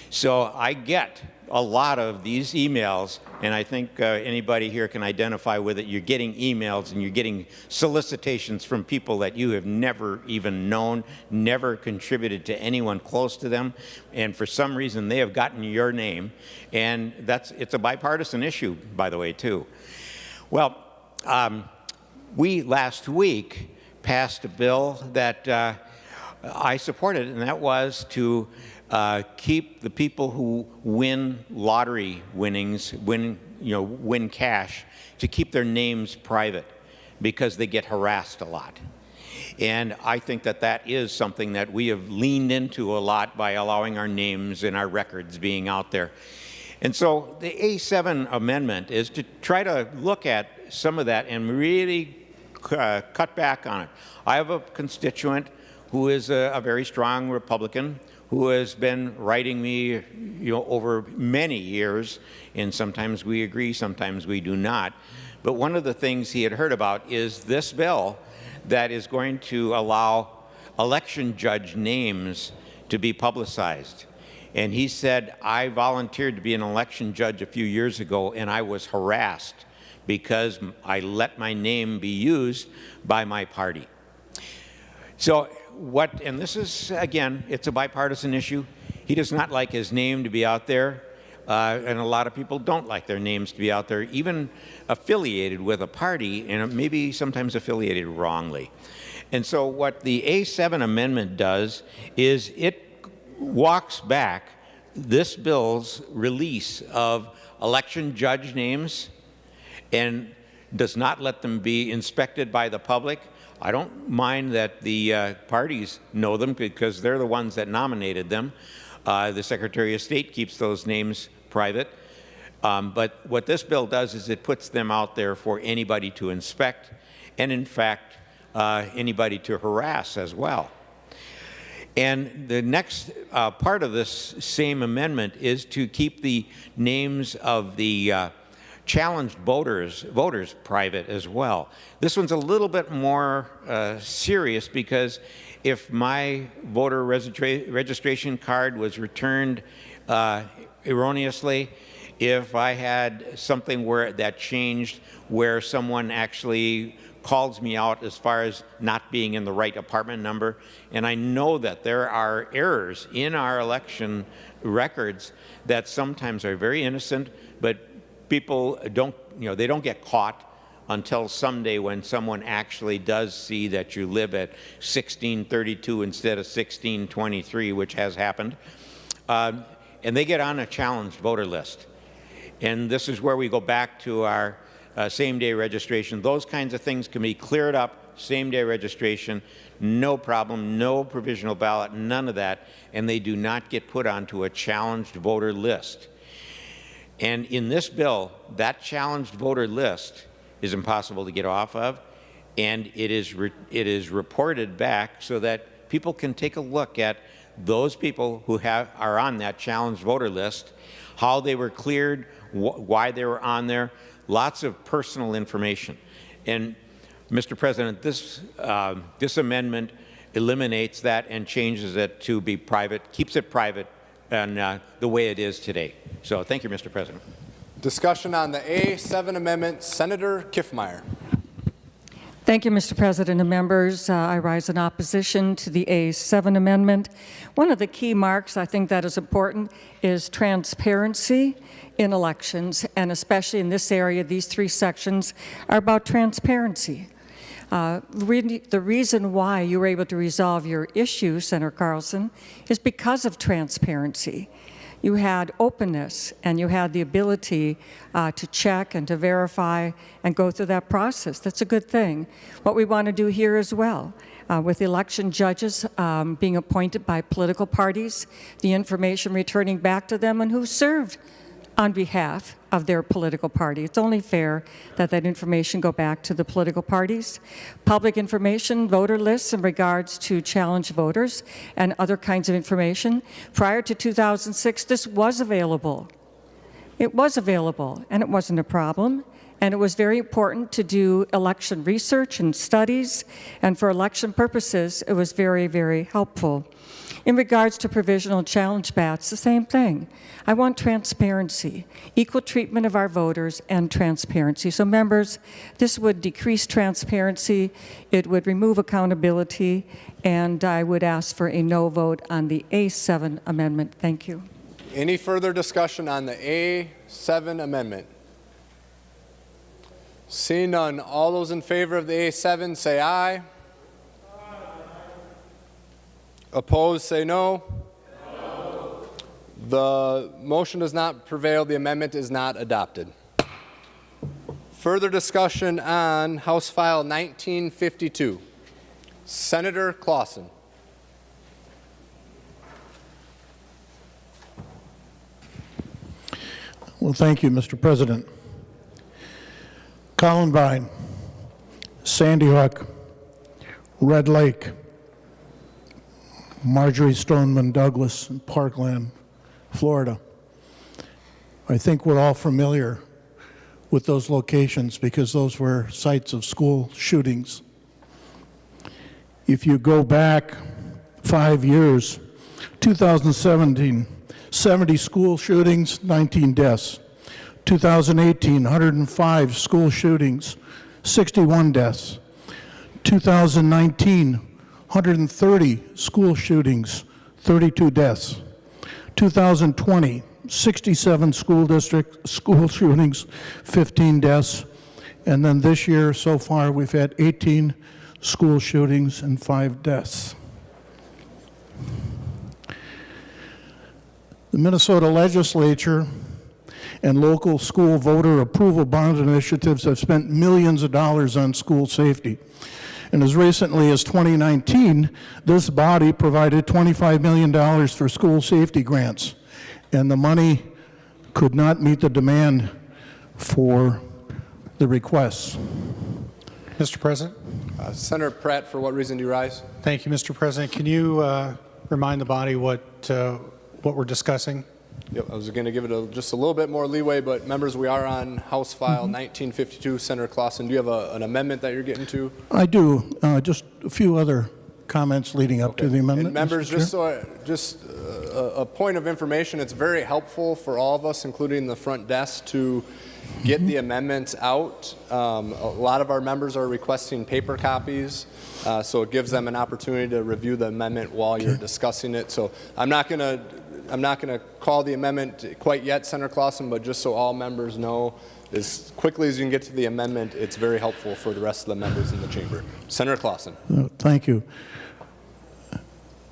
So I get a lot of these emails, and I think anybody here can identify with it. You're getting emails and you're getting solicitations from people that you have never even known, never contributed to anyone close to them, and for some reason they have gotten your name. And it's a bipartisan issue, by the way, too. Well, we last week passed a bill that I supported, and that was to keep the people who win lottery winnings, win cash, to keep their names private because they get harassed a lot. And I think that that is something that we have leaned into a lot by allowing our names and our records being out there. And so the A7 amendment is to try to look at some of that and really cut back on it. I have a constituent who is a very strong Republican who has been writing me over many years, and sometimes we agree, sometimes we do not. But one of the things he had heard about is this bill that is going to allow election judge names to be publicized. And he said, I volunteered to be an election judge a few years ago, and I was harassed because I let my name be used by my party. So and this is, again, it's a bipartisan issue. He does not like his name to be out there, and a lot of people don't like their names to be out there, even affiliated with a party, and maybe sometimes affiliated wrongly. And so what the A7 amendment does is it walks back this bill's release of election judge names and does not let them be inspected by the public. I don't mind that the parties know them because they're the ones that nominated them. The Secretary of State keeps those names private. But what this bill does is it puts them out there for anybody to inspect and, in fact, anybody to harass as well. And the next part of this same amendment is to keep the names of the challenged voters private as well. This one's a little bit more serious because if my voter registration card was returned erroneously if I had something where that changed, where someone actually calls me out as far as not being in the right apartment number, and I know that there are errors in our election records that sometimes are very innocent, but people don't, they don't get caught until someday when someone actually does see that you live at 1632 instead of 1623, which has happened, and they get on a challenged voter list. And this is where we go back to our same-day registration. Those kinds of things can be cleared up, same-day registration, no problem, no provisional ballot, none of that, and they do not get put onto a challenged voter list. And in this bill, that challenged voter list is impossible to get off of, and it is reported back so that people can take a look at those people who are on that challenged voter list, how they were cleared, why they were on there, lots of personal information. And Mr. President, this amendment eliminates that and changes it to be private, keeps it private and the way it is today. So thank you, Mr. President. Discussion on the A7 amendment. Senator Kiffmeyer. Thank you, Mr. President and members. I rise in opposition to the A7 amendment. One of the key marks I think that is important is transparency in elections, and especially in this area, these three sections are about transparency. The reason why you were able to resolve your issue, Senator Carlson, is because of transparency. You had openness, and you had the ability to check and to verify and go through that process. That's a good thing. What we want to do here as well, with election judges being appointed by political parties, the information returning back to them and who served on behalf of their political party. It's only fair that that information go back to the political parties. Public information, voter lists in regards to challenged voters and other kinds of information. Prior to 2006, this was available. It was available, and it wasn't a problem. And it was very important to do election research and studies, and for election purposes, it was very, very helpful. In regards to provisional challenge ballots, the same thing. I want transparency, equal treatment of our voters, and transparency. So members, this would decrease transparency, it would remove accountability, and I would ask for a no vote on the A7 amendment. Thank you. Any further discussion on the A7 amendment? Seeing none, all those in favor of the A7 say aye. Opposed, say no. No. The motion does not prevail. The amendment is not adopted. Further discussion on House File 1952. Senator Clausen. Well, thank you, Mr. President. Columbine, Sandy Hook, Red Lake, Marjorie Stoneman Douglas, and Parkland, Florida. I think we're all familiar with those locations because those were sites of school shootings. If you go back 5 years, 2017, 70 school shootings, 19 deaths. 2018, 105 school shootings, 61 deaths. 2019, 130 school shootings, 32 deaths. 2020, 67 school shootings, 15 deaths. And then this year, so far, we've had 18 school shootings and 5 deaths. The Minnesota legislature and local school voter approval bond initiatives have spent millions of dollars on school safety. And as recently as 2019, this body provided $25 million for school safety grants. And the money could not meet the demand for the requests. Mr. President? Senator Pratt, for what reason do you rise? Thank you, Mr. President. Can you remind the body what we're discussing? Yep, I was going to give it just a little bit more leeway, but members, we are on House File 1952. Senator Clausen, do you have an amendment that you're getting to? I do. Just a few other comments leading up to the amendment. And members, just a point of information. It's very helpful for all of us, including the front desk, to get the amendments out. A lot of our members are requesting paper copies, so it gives them an opportunity to review the amendment while you're discussing it. So I'm not going to call the amendment quite yet, Senator Clausen, but just so all members know, as quickly as you can get to the amendment, it's very helpful for the rest of the members in the chamber. Senator Clausen. Thank you.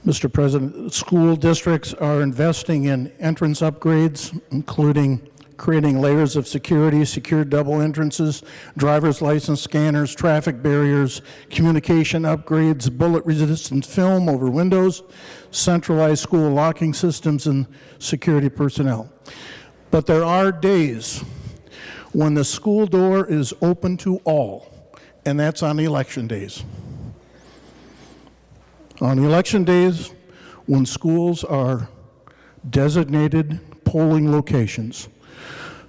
Mr. President, school districts are investing in entrance upgrades, including creating layers of security, secured double entrances, driver's license scanners, traffic barriers, communication upgrades, bullet-resistant film over windows, centralized school locking systems, and security personnel. But there are days when the school door is open to all, and that's on election days. On election days, when schools are designated polling locations.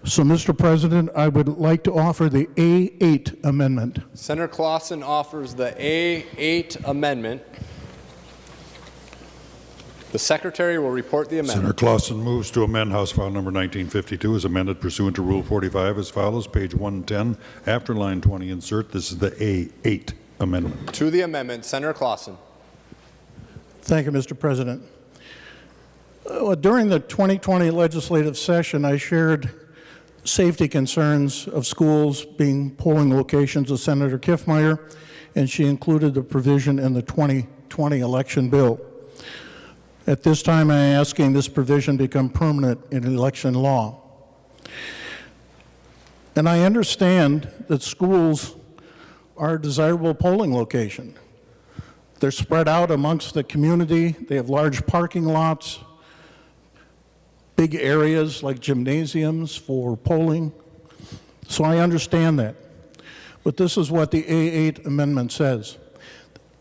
So, Mr. President, I would like to offer the A8 amendment. Senator Clausen offers the A8 amendment. The Secretary will report the amendment. Senator Clausen moves to amend House File Number 1952 as amended pursuant to Rule 45 as follows. Page 110, after line 20, insert. This is the A8 amendment. To the amendment, Senator Clausen. Thank you, Mr. President. During the 2020 legislative session, I shared safety concerns of schools being polling locations with Senator Kiffmeyer, and she included the provision in the 2020 election bill. At this time, I am asking this provision become permanent in election law. And I understand that schools are a desirable polling location. They're spread out amongst the community. They have large parking lots, big areas like gymnasiums for polling. So I understand that. But this is what the A8 amendment says.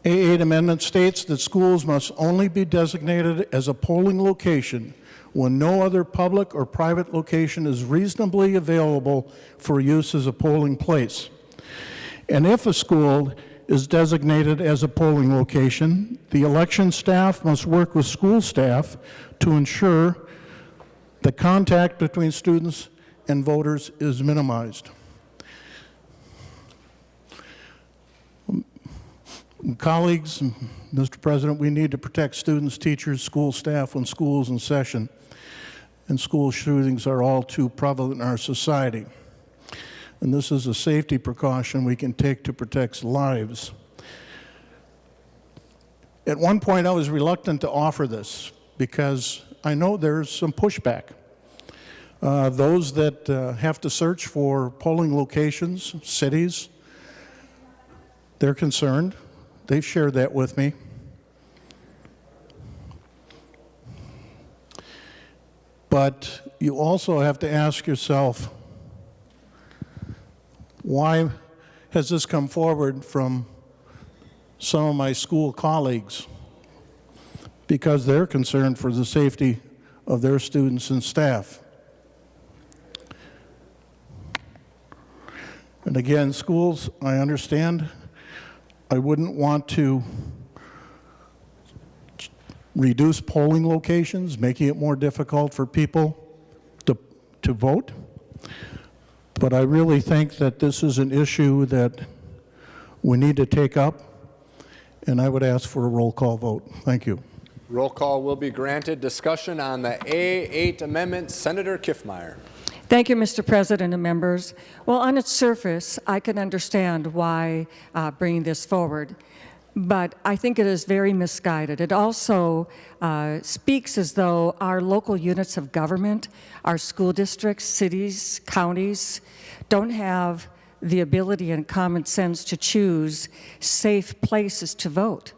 A8 amendment states that schools must only be designated as a polling location when no other public or private location is reasonably available for use as a polling place. And if a school is designated as a polling location, the election staff must work with school staff to ensure the contact between students and voters is minimized. Colleagues, Mr. President, we need to protect students, teachers, school staff when school is in session, and school shootings are all too prevalent in our society. And this is a safety precaution we can take to protect lives. At one point, I was reluctant to offer this because I know there's some pushback. Those that have to search for polling locations, cities, they're concerned. They've shared that with me. But you also have to ask yourself, why has this come forward from some of my school colleagues? Because they're concerned for the safety of their students and staff. And again, schools, I understand. I wouldn't want to reduce polling locations, making it more difficult for people to vote. But I really think that this is an issue that we need to take up, and I would ask for a roll call vote. Thank you. Roll call will be granted. Discussion on the A8 amendment. Senator Kiffmeyer. Thank you, Mr. President and members. Well, on its surface, I can understand why bringing this forward, but I think it is very misguided. It also speaks as though our local units of government, our school districts, cities, counties, don't have the ability and common sense to choose safe places to vote.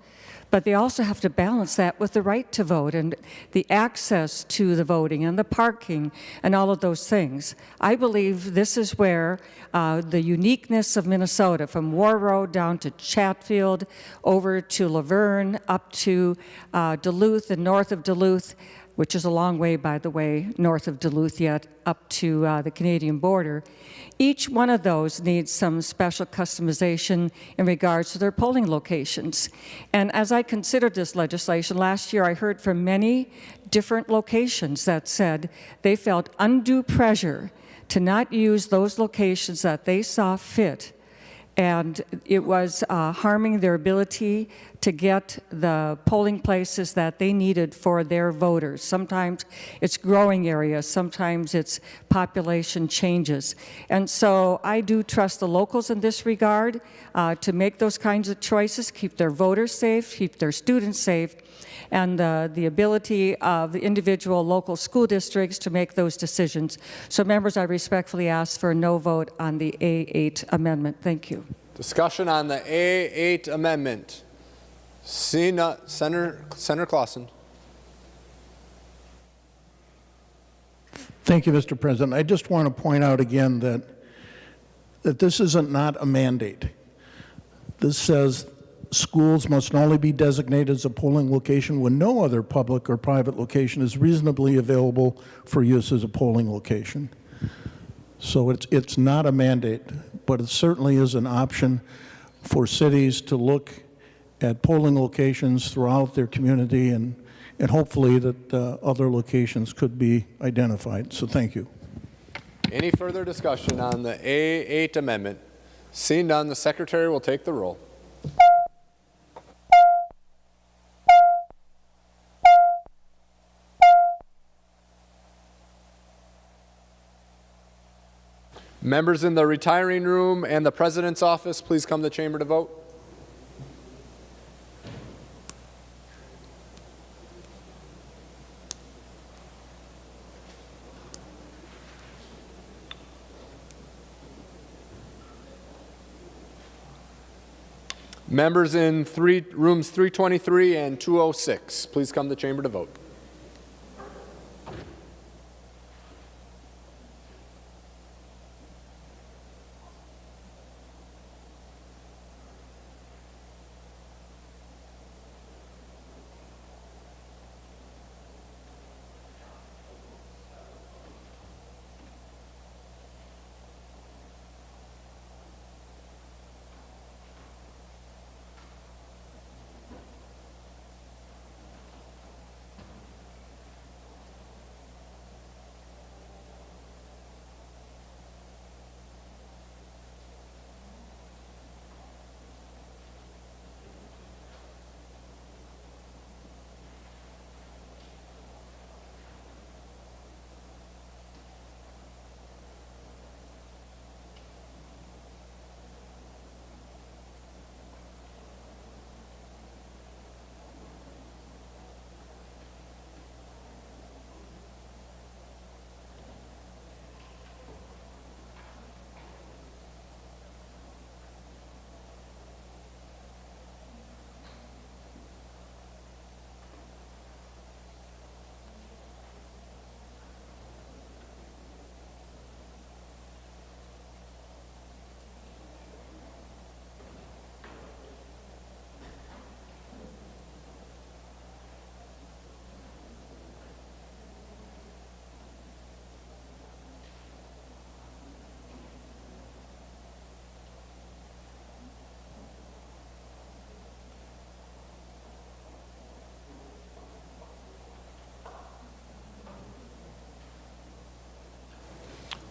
But they also have to balance that with the right to vote and the access to the voting and the parking and all of those things. I believe this is where the uniqueness of Minnesota, from War Road down to Chatfield, over to Laverne, up to Duluth and north of Duluth, which is a long way, by the way, north of Duluth yet up to the Canadian border. Each one of those needs some special customization in regards to their polling locations. And as I considered this legislation last year, I heard from many different locations that said they felt undue pressure to not use those locations that they saw fit, and it was harming their ability to get the polling places that they needed for their voters. Sometimes it's growing areas, sometimes it's population changes. And so I do trust the locals in this regard to make those kinds of choices, keep their voters safe, keep their students safe, and the ability of the individual local school districts to make those decisions. So members, I respectfully ask for a no vote on the A8 amendment. Thank you. Discussion on the A8 amendment. Senator Clausen. Thank you, Mr. President. I just want to point out again that this isn't not a mandate. This says schools must only be designated as a polling location when no other public or private location is reasonably available for use as a polling location. So it's not a mandate, but it certainly is an option for cities to look at polling locations throughout their community, and hopefully that other locations could be identified. So thank you. Any further discussion on the A8 amendment? Seeing none, the secretary will take the roll. Members in the retiring room and the president's office, please come to the chamber to vote. Members in rooms 323 and 206, please come to the chamber to vote.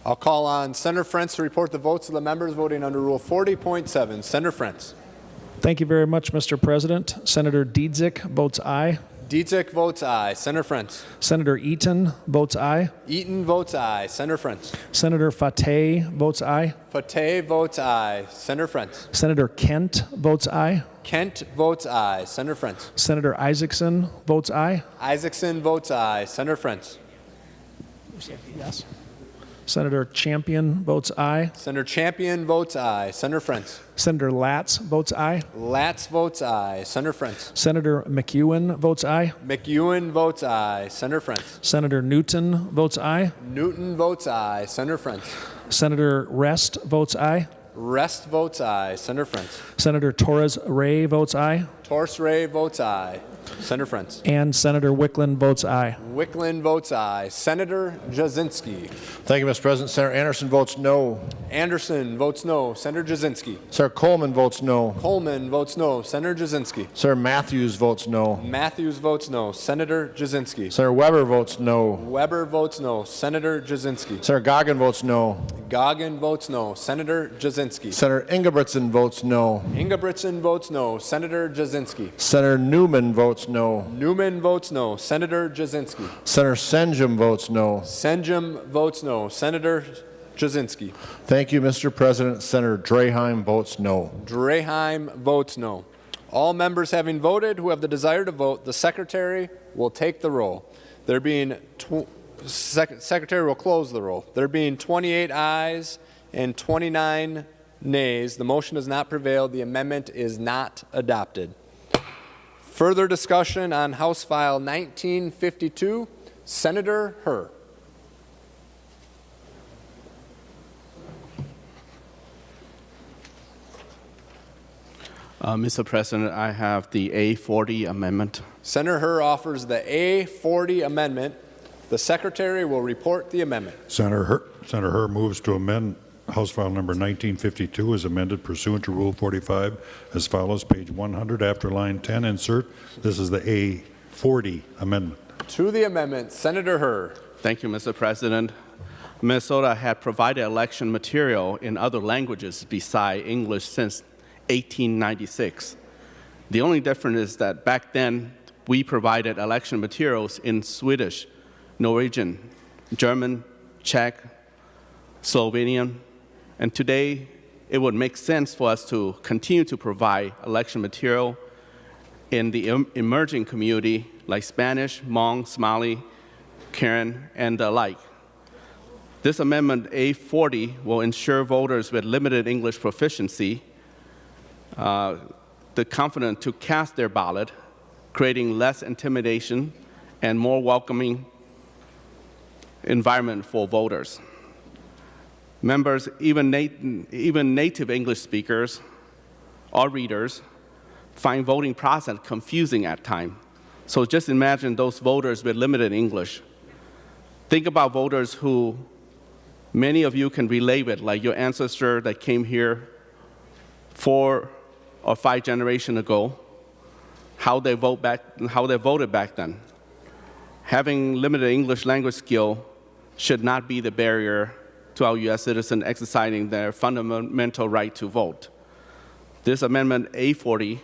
I'll call on Senator Frentz to report the votes of the members voting under Rule 40.7. Senator Frentz. Thank you very much, Mr. President. Senator Dietzick votes aye. Dietzick votes aye. Senator Frentz. Senator Eaton votes aye. Eaton votes aye. Senator Frentz. Senator Fateh votes aye. Fateh votes aye. Senator Frentz. Senator Kent votes aye. Kent votes aye. Senator Frentz. Senator Isaacson votes aye. Isaacson votes aye. Senator Frentz. Yes. Senator Champion votes aye. Senator Champion votes aye. Senator Frentz. Senator Latz votes aye. Latz votes aye. Senator Frentz. Senator McEwen votes aye. McEwen votes aye. Senator Frentz. Senator Newton votes aye. Newton votes aye. Senator Frentz. Senator Rest votes aye. Rest votes aye. Senator Frentz. Senator Torres Ray votes aye. Torres Ray votes aye. Senator Frentz. And Senator Wickland votes aye. Wickland votes aye. Senator Jasinski. Thank you, Mr. President. Senator Anderson votes no. Anderson votes no. Senator Jasinski. Senator Coleman votes no. Coleman votes no. Senator Jasinski. Senator Matthews votes no. Matthews votes no. Senator Jasinski. Senator Weber votes no. Weber votes no. Senator Jasinski. Senator Goggin votes no. Goggin votes no. Senator Jasinski. Senator Ingebrigtsen votes no. Ingebrigtsen votes no. Senator Jasinski. Senator Newman votes no. Newman votes no. Senator Jasinski. Senator Senjum votes no. Senjum votes no. Senator Jasinski. Thank you, Mr. President. Senator Draheim votes no. Draheim votes no. All members having voted who have the desire to vote, the Secretary will take the roll. There being Secretary will close the roll. There being 28 ayes and 29 nays, the motion has not prevailed. The amendment is not adopted. Further discussion on House File 1952, Senator Herr. Mr. President, I have the A40 amendment. Senator Herr offers the A40 amendment. The Secretary will report the amendment. Senator Herr moves to amend House File Number 1952 as amended pursuant to Rule 45 as follows, page 100 after line 10, insert. This is the A40 amendment. To the amendment, Senator Herr. Thank you, Mr. President. Minnesota had provided election material in other languages besides English since 1896. The only difference is that back then we provided election materials in Swedish, Norwegian, German, Czech, Slovenian, and today it would make sense for us to continue to provide election material in the emerging community like Spanish, Hmong, Somali, Karen, and the like. This amendment A40 will ensure voters with limited English proficiency the confidence to cast their ballot, creating less intimidation and more welcoming environment for voters. Members, even native English speakers or readers find voting process confusing at times. So just imagine those voters with limited English. Think about voters who many of you can relate with, like your ancestor that came here 4 or 5 generations ago, how they voted back then. Having limited English language skill should not be the barrier to our U.S. citizens exercising their fundamental right to vote. This amendment A40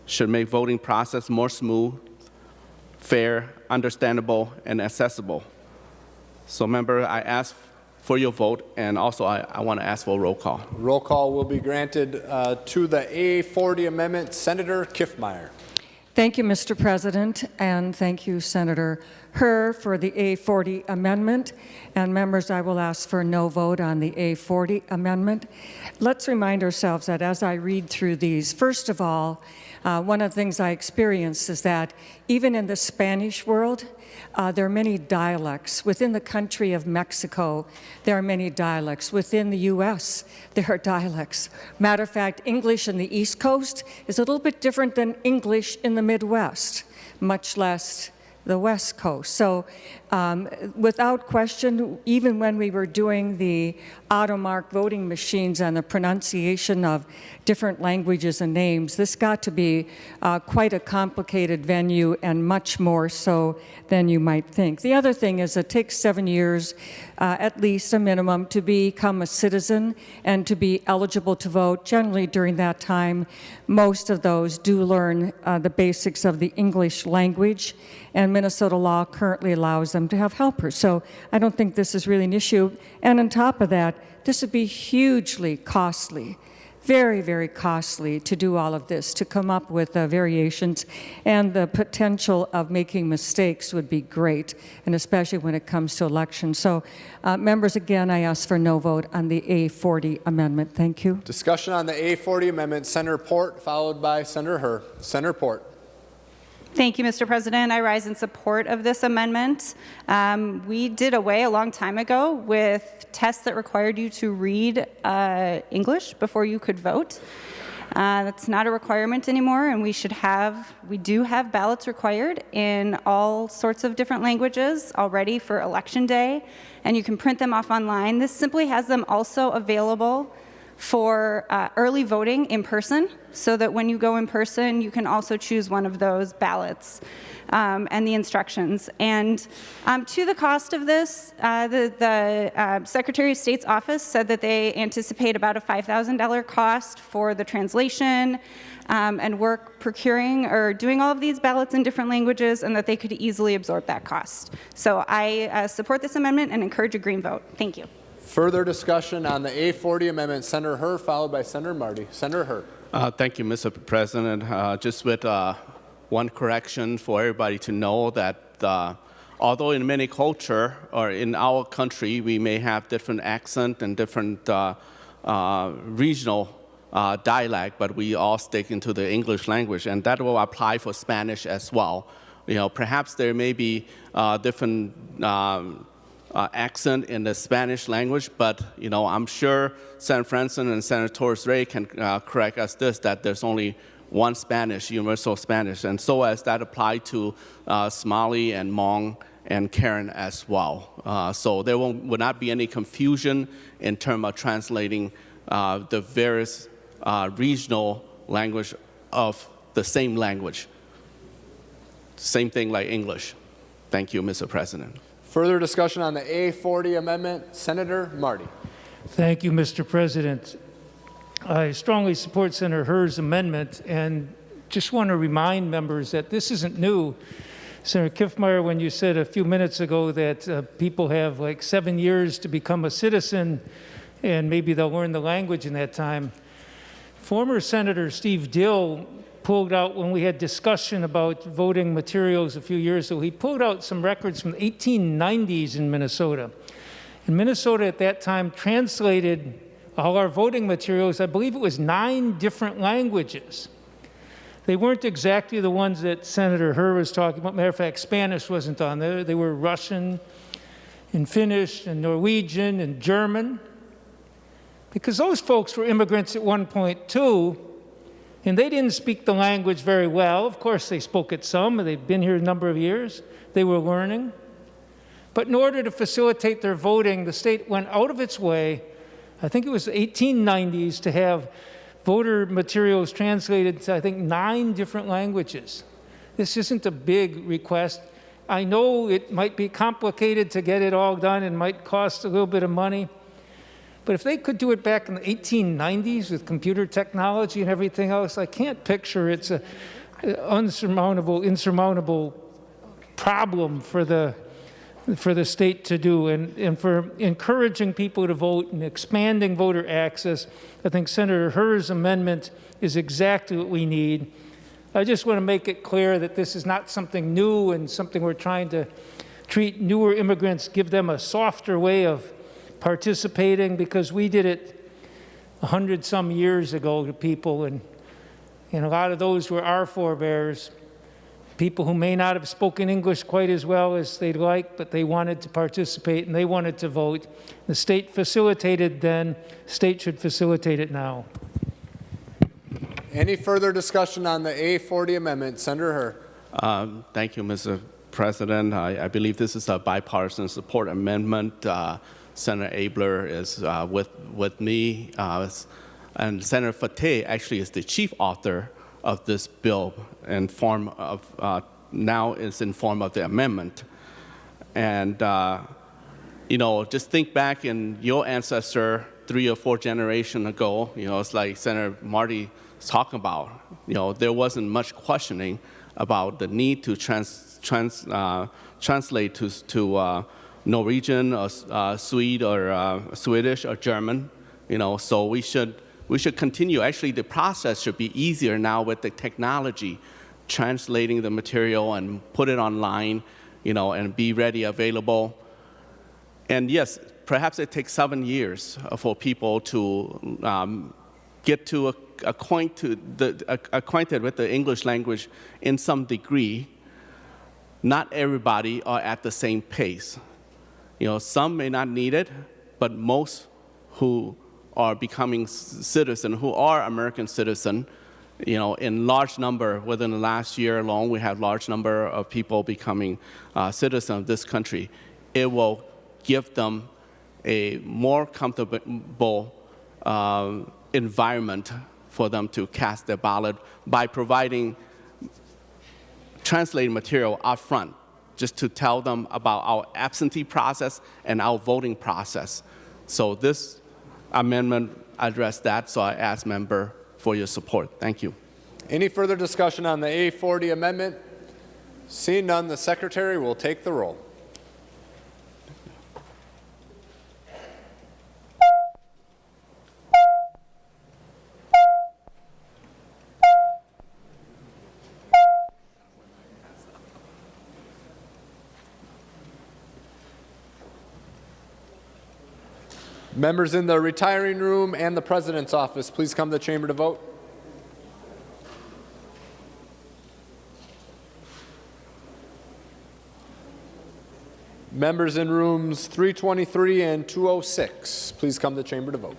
should make voting process more smooth, fair, understandable, and accessible. So, member, I ask for your vote, and also I want to ask for a roll call. Roll call will be granted to the A40 amendment. Senator Kiffmeyer. Thank you, Mr. President, and thank you, Senator Herr, for the A40 amendment. And members, I will ask for no vote on the A40 amendment. Let's remind ourselves that as I read through these, first of all, one of the things I experienced is that even in the Spanish world, there are many dialects. Within the country of Mexico, there are many dialects. Within the U.S., there are dialects. Matter of fact, English in the East Coast is a little bit different than English in the Midwest, much less the West Coast. So without question, even when we were doing the automark voting machines and the pronunciation of different languages and names, this got to be quite a complicated venue and much more so than you might think. The other thing is it takes 7 years, at least a minimum, to become a citizen and to be eligible to vote. Generally during that time, most of those do learn the basics of the English language, and Minnesota law currently allows them to have helpers. So I don't think this is really an issue. And on top of that, this would be hugely costly, very, very costly to do all of this, to come up with variations, and the potential of making mistakes would be great, and especially when it comes to elections. So members, again, I ask for no vote on the A40 amendment. Thank you. Discussion on the A40 amendment. Senator Port, followed by Senator Herr. Senator Port. Thank you, Mr. President. I rise in support of this amendment. We did away a long time ago with tests that required you to read English before you could vote. That's not a requirement anymore, and we do have ballots required in all sorts of different languages already for Election Day, and you can print them off online. This simply has them also available for early voting in person, so that when you go in person, you can also choose one of those ballots and the instructions. And to the cost of this, the Secretary of State's office said that they anticipate about a $5,000 cost for the translation and work procuring or doing all of these ballots in different languages, and that they could easily absorb that cost. So I support this amendment and encourage a green vote. Thank you. Further discussion on the A40 amendment, Senator Herr, followed by Senator Marty. Senator Herr. Thank you, Mr. President. Just with one correction for everybody to know that although in many cultures or in our country we may have different accent and different regional dialect, but we all stick into the English language, and that will apply for Spanish as well. Perhaps there may be different accent in the Spanish language, but I'm sure Senator Franson and Senator Torres Ray can correct us that there's only one Spanish, universal Spanish, and so as that apply to Somali and Hmong and Karen as well. So there will not be any confusion in terms of translating the various regional language of the same language. Same thing like English. Thank you, Mr. President. Further discussion on the A40 amendment, Senator Marty. Thank you, Mr. President. I strongly support Senator Herr's amendment, and just want to remind members that this isn't new. Senator Kiffmeyer, when you said a few minutes ago that people have like 7 years to become a citizen, and maybe they'll learn the language in that time, former Senator Steve Dill pulled out, when we had discussion about voting materials a few years ago, he pulled out some records from the 1890s in Minnesota. And Minnesota at that time translated all our voting materials, I believe it was 9 different languages. They weren't exactly the ones that Senator Herr was talking about. Matter of fact, Spanish wasn't on there. They were Russian and Finnish and Norwegian and German. Because those folks were immigrants at one point too, and they didn't speak the language very well. Of course, they spoke it some, and they'd been here a number of years. They were learning. But in order to facilitate their voting, the state went out of its way, I think it was the 1890s, to have voter materials translated to, I think, 9 different languages. This isn't a big request. I know it might be complicated to get it all done and might cost a little bit of money. But if they could do it back in the 1890s with computer technology and everything else, I can't picture it's an insurmountable problem for the state to do. And for encouraging people to vote and expanding voter access, I think Senator Herr's amendment is exactly what we need. I just want to make it clear that this is not something new and something we're trying to treat newer immigrants, give them a softer way of participating, because we did it 100-some years ago to people, and a lot of those were our forebears, people who may not have spoken English quite as well as they'd like, but they wanted to participate and they wanted to vote. The state facilitated then, state should facilitate it now. Any further discussion on the A40 amendment, Senator Herr? Thank you, Mr. President. I believe this is a bipartisan support amendment. Senator Abler is with me, and Senator Fateh actually is the chief author of this bill in form of, now is in form of the amendment. And, just think back in your ancestor 3 or 4 generations ago, it's like Senator Marty is talking about, there wasn't much questioning about the need to translate to Norwegian or Swede or Swedish or German, so we should continue. Actually, the process should be easier now with the technology, translating the material and put it online, and be ready, available. And yes, perhaps it takes 7 years for people to get to acquainted with the English language in some degree. Not everybody are at the same pace. Some may not need it, but most who are becoming citizens, who are American citizens. You know, in large number, within the last year alone, we have large number of people becoming citizens of this country. It will give them a more comfortable environment for them to cast their ballot by providing translated material up front, just to tell them about our absentee process and our voting process. So this amendment addressed that, so I ask member for your support. Thank you. Any further discussion on the A40 amendment? Seeing none, the secretary will take the roll. Members in the retiring room and the president's office, please come to the chamber to vote. Members in rooms 323 and 206, please come to the chamber to vote.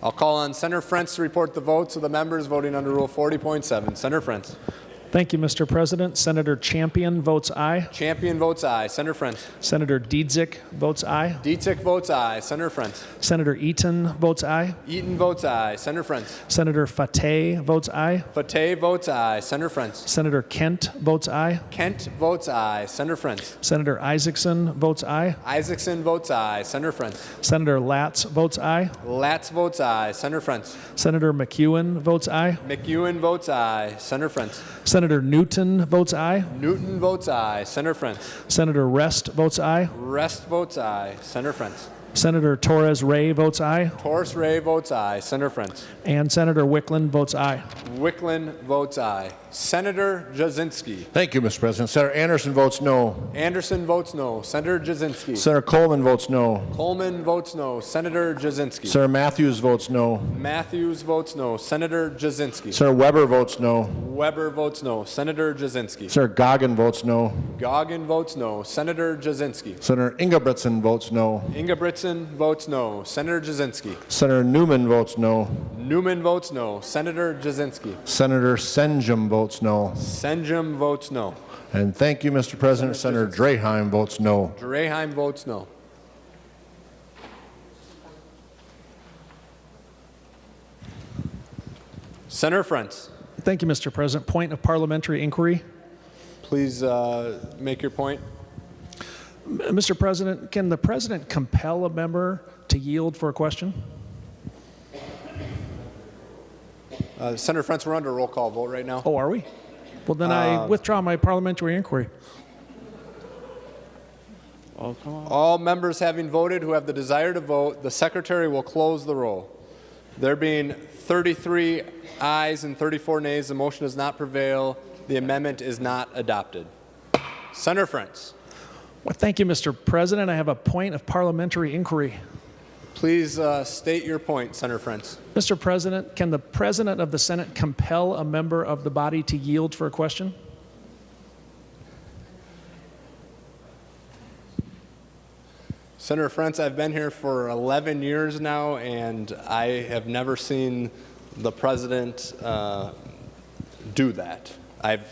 I'll call on Senator Frentz to report the votes of the members voting under Rule 40.7. Senator Frentz. Thank you, Mr. President. Senator Champion votes aye. Champion votes aye. Senator Frentz. Senator Dietzick votes aye. Dietzick votes aye. Senator Frentz. Senator Eaton votes aye. Eaton votes aye. Senator Frentz. Senator Fateh votes aye. Fateh votes aye. Senator Frentz. Senator Kent votes aye. Kent votes aye. Senator Frentz. Senator Isaacson votes aye. Isaacson votes aye. Senator Frentz. Senator Latz votes aye. Latz votes aye. Senator Frentz. Senator McEwen votes aye. McEwen votes aye. Senator Frentz. Senator Newton votes aye. Newton votes aye. Senator Frentz. Senator Rest votes aye. Rest votes aye. Senator Frentz. Senator Torres Ray votes aye. Torres Ray votes aye. Senator Frentz. And Senator Wicklund votes aye. Wicklund votes aye. Senator Jasinski. Thank you, Mr. President. Senator Anderson votes no. Anderson votes no. Senator Jasinski. Senator Coleman votes no. Coleman votes no. Senator Jasinski. Senator Matthews votes no. Matthews votes no. Senator Jasinski. Senator Weber votes no. Weber votes no. Senator Jasinski. Senator Goggin votes no. Goggin votes no. Senator Jasinski. Senator Ingebrigtsen votes no. Ingebrigtsen votes no. Senator Jasinski. Senator Newman votes no. Newman votes no. Senator Jasinski. Senator Senjum votes no. Senjum votes no. And thank you, Mr. President. Senator Draheim votes no. Draheim votes no. Senator Frentz. Thank you, Mr. President. Point of parliamentary inquiry. Please make your point. Mr. President, can the president compel a member to yield for a question? Senator Frentz, we're under a roll call vote right now. Oh, are we? Well, then I withdraw my parliamentary inquiry. Oh, come on. All members having voted who have the desire to vote, the secretary will close the roll. There being 33 ayes and 34 nays, the motion does not prevail. The amendment is not adopted. Senator Frentz. Well, thank you, Mr. President. I have a point of parliamentary inquiry. Please state your point, Senator Frentz. Mr. President, can the President of the Senate compel a member of the body to yield for a question? Senator Frentz, I've been here for 11 years now, and I have never seen the President do that. I've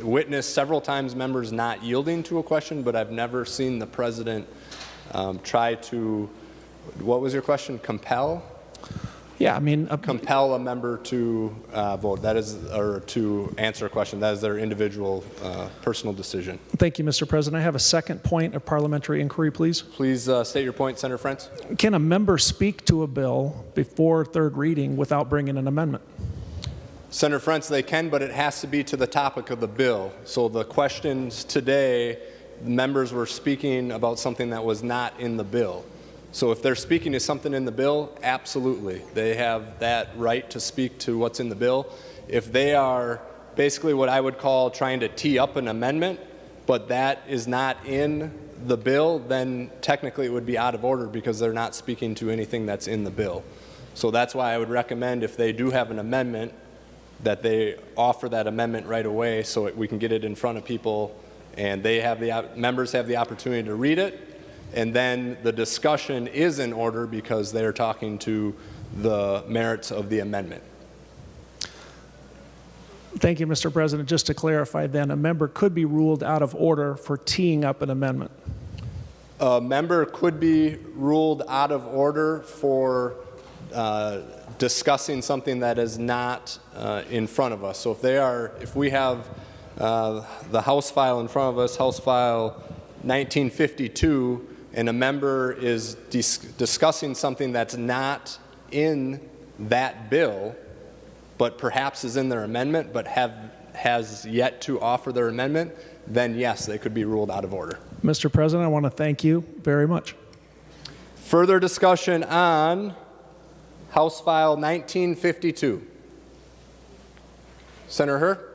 witnessed several times members not yielding to a question, but I've never seen the President try to, what was your question, compel? Yeah, I mean, compel a member to vote. That is, or to answer a question. That is their individual personal decision. thank you, Mr. President. I have a second point of parliamentary inquiry, please. Please state your point, Senator Frantz. Can a member speak to a bill before third reading without bringing an amendment? Senator Frantz, they can, but it has to be to the topic of the bill. So the questions today, members were speaking about something that was not in the bill. So if they're speaking to something in the bill, absolutely. They have that right to speak to what's in the bill. If they are basically what I would call trying to tee up an amendment, but that is not in the bill, then technically it would be out of order because they're not speaking to anything that's in the bill. So that's why I would recommend if they do have an amendment, that they offer that amendment right away so we can get it in front of people and they have members have the opportunity to read it. And then the discussion is in order because they're talking to the merits of the amendment. Thank you, Mr. President. Just to clarify then, a member could be ruled out of order for teeing up an amendment. A member could be ruled out of order for discussing something that is not in front of us. So if we have the House file in front of us, House File 1952, and a member is discussing something that's not in that bill, but perhaps is in their amendment, but has yet to offer their amendment, then yes, they could be ruled out of order. Mr. President, I want to thank you very much. Further discussion on House File 1952. Senator Herr?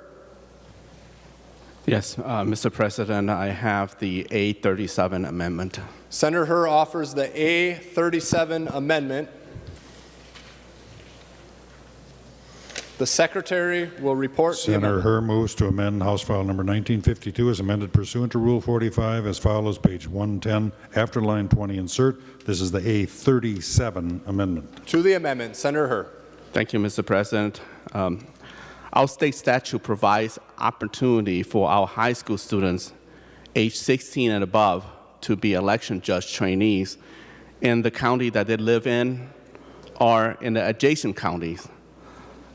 Yes, Mr. President, I have the A37 amendment. Senator Herr offers the A37 amendment. The Secretary will report the Senator amendment. Herr moves to amend House File number 1952 as amended pursuant to Rule 45 as follows, page 110, after line 20, insert. This is the A37 amendment. To the amendment, Senator Herr. Thank you, Mr. President. Our state statute provides opportunity for our high school students age 16 and above to be election judge trainees in the county that they live in or in the adjacent counties.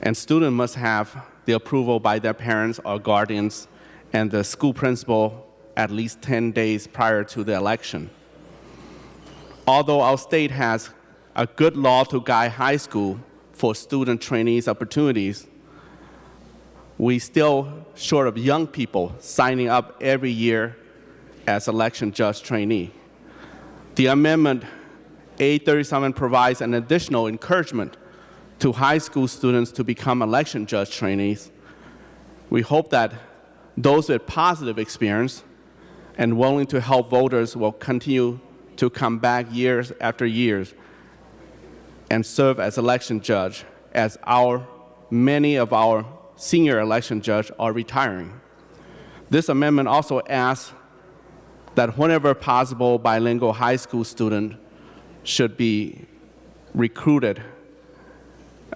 And students must have the approval by their parents or guardians and the school principal at least 10 days prior to the election. Although our state has a good law to guide high school for student trainees opportunities, we still short of young people signing up every year as election judge trainee. The amendment A37 provides an additional encouragement to high school students to become election judge trainees. We hope that those with positive experience and willing to help voters will continue to come back years after years and serve as election judge, as many of our senior election judges are retiring. This amendment also asks that whenever possible, bilingual high school student should be recruited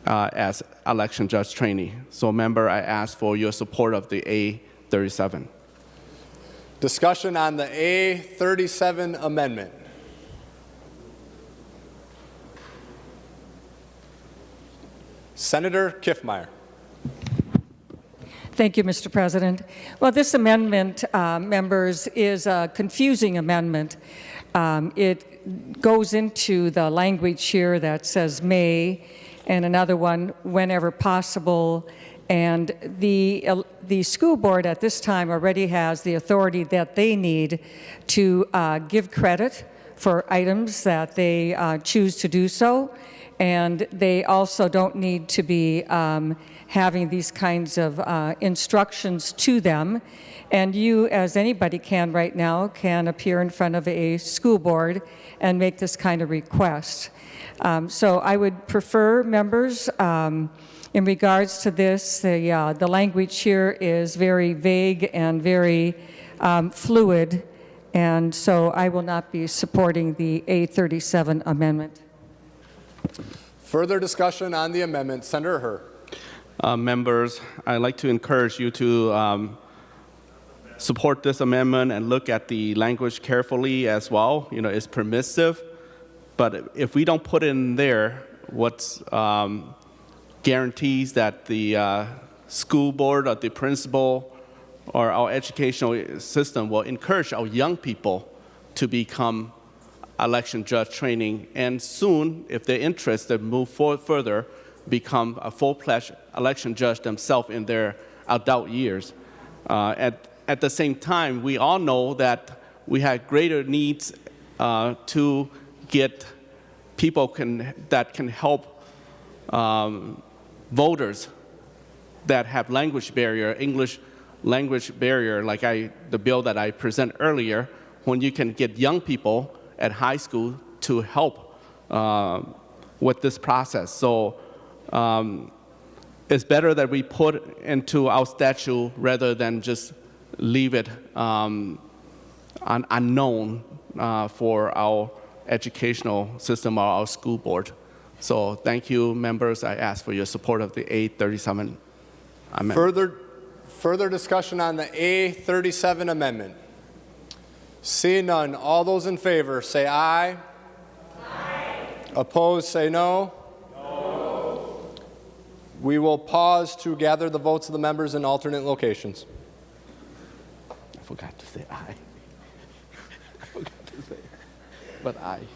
as election judge trainee. So, member, I ask for your support of the A37. Discussion on the A37 amendment. Senator Kiffmeyer. Thank you, Mr. President. Well, this amendment, members, is a confusing amendment. It goes into the language here that says may, and another one, whenever possible. And the school board at this time already has the authority that they need to give credit for items that they choose to do so. And they also don't need to be having these kinds of instructions to them. And you, as anybody can right now, can appear in front of a school board and make this kind of request. So I would prefer, members, in regards to this, the language here is very vague and very fluid, and so I will not be supporting the A37 amendment. Further discussion on the amendment. Senator Herr. Members, I'd like to encourage you to support this amendment and look at the language carefully as well. You know, it's permissive, but if we don't put it in there, what guarantees that the school board or the principal or our educational system will encourage our young people to become election judge training, and soon, if they're interested, move forward further, become a full-fledged election judge themselves in their adult years. At the same time, we all know that we have greater needs to get people that can help voters that have language barrier, English language barrier, like the bill that I presented earlier, when you can get young people at high school to help with this process. So it's better that we put into our statute rather than just leave it unknown for our educational system or our school board. So thank you, members. I ask for your support of the A37 amendment. Further discussion on the A37 amendment. Seeing none, all those in favor say aye. Aye. Opposed, say no. No. We will pause to gather the votes of the members in alternate locations. I forgot to say aye. I forgot to say, but aye.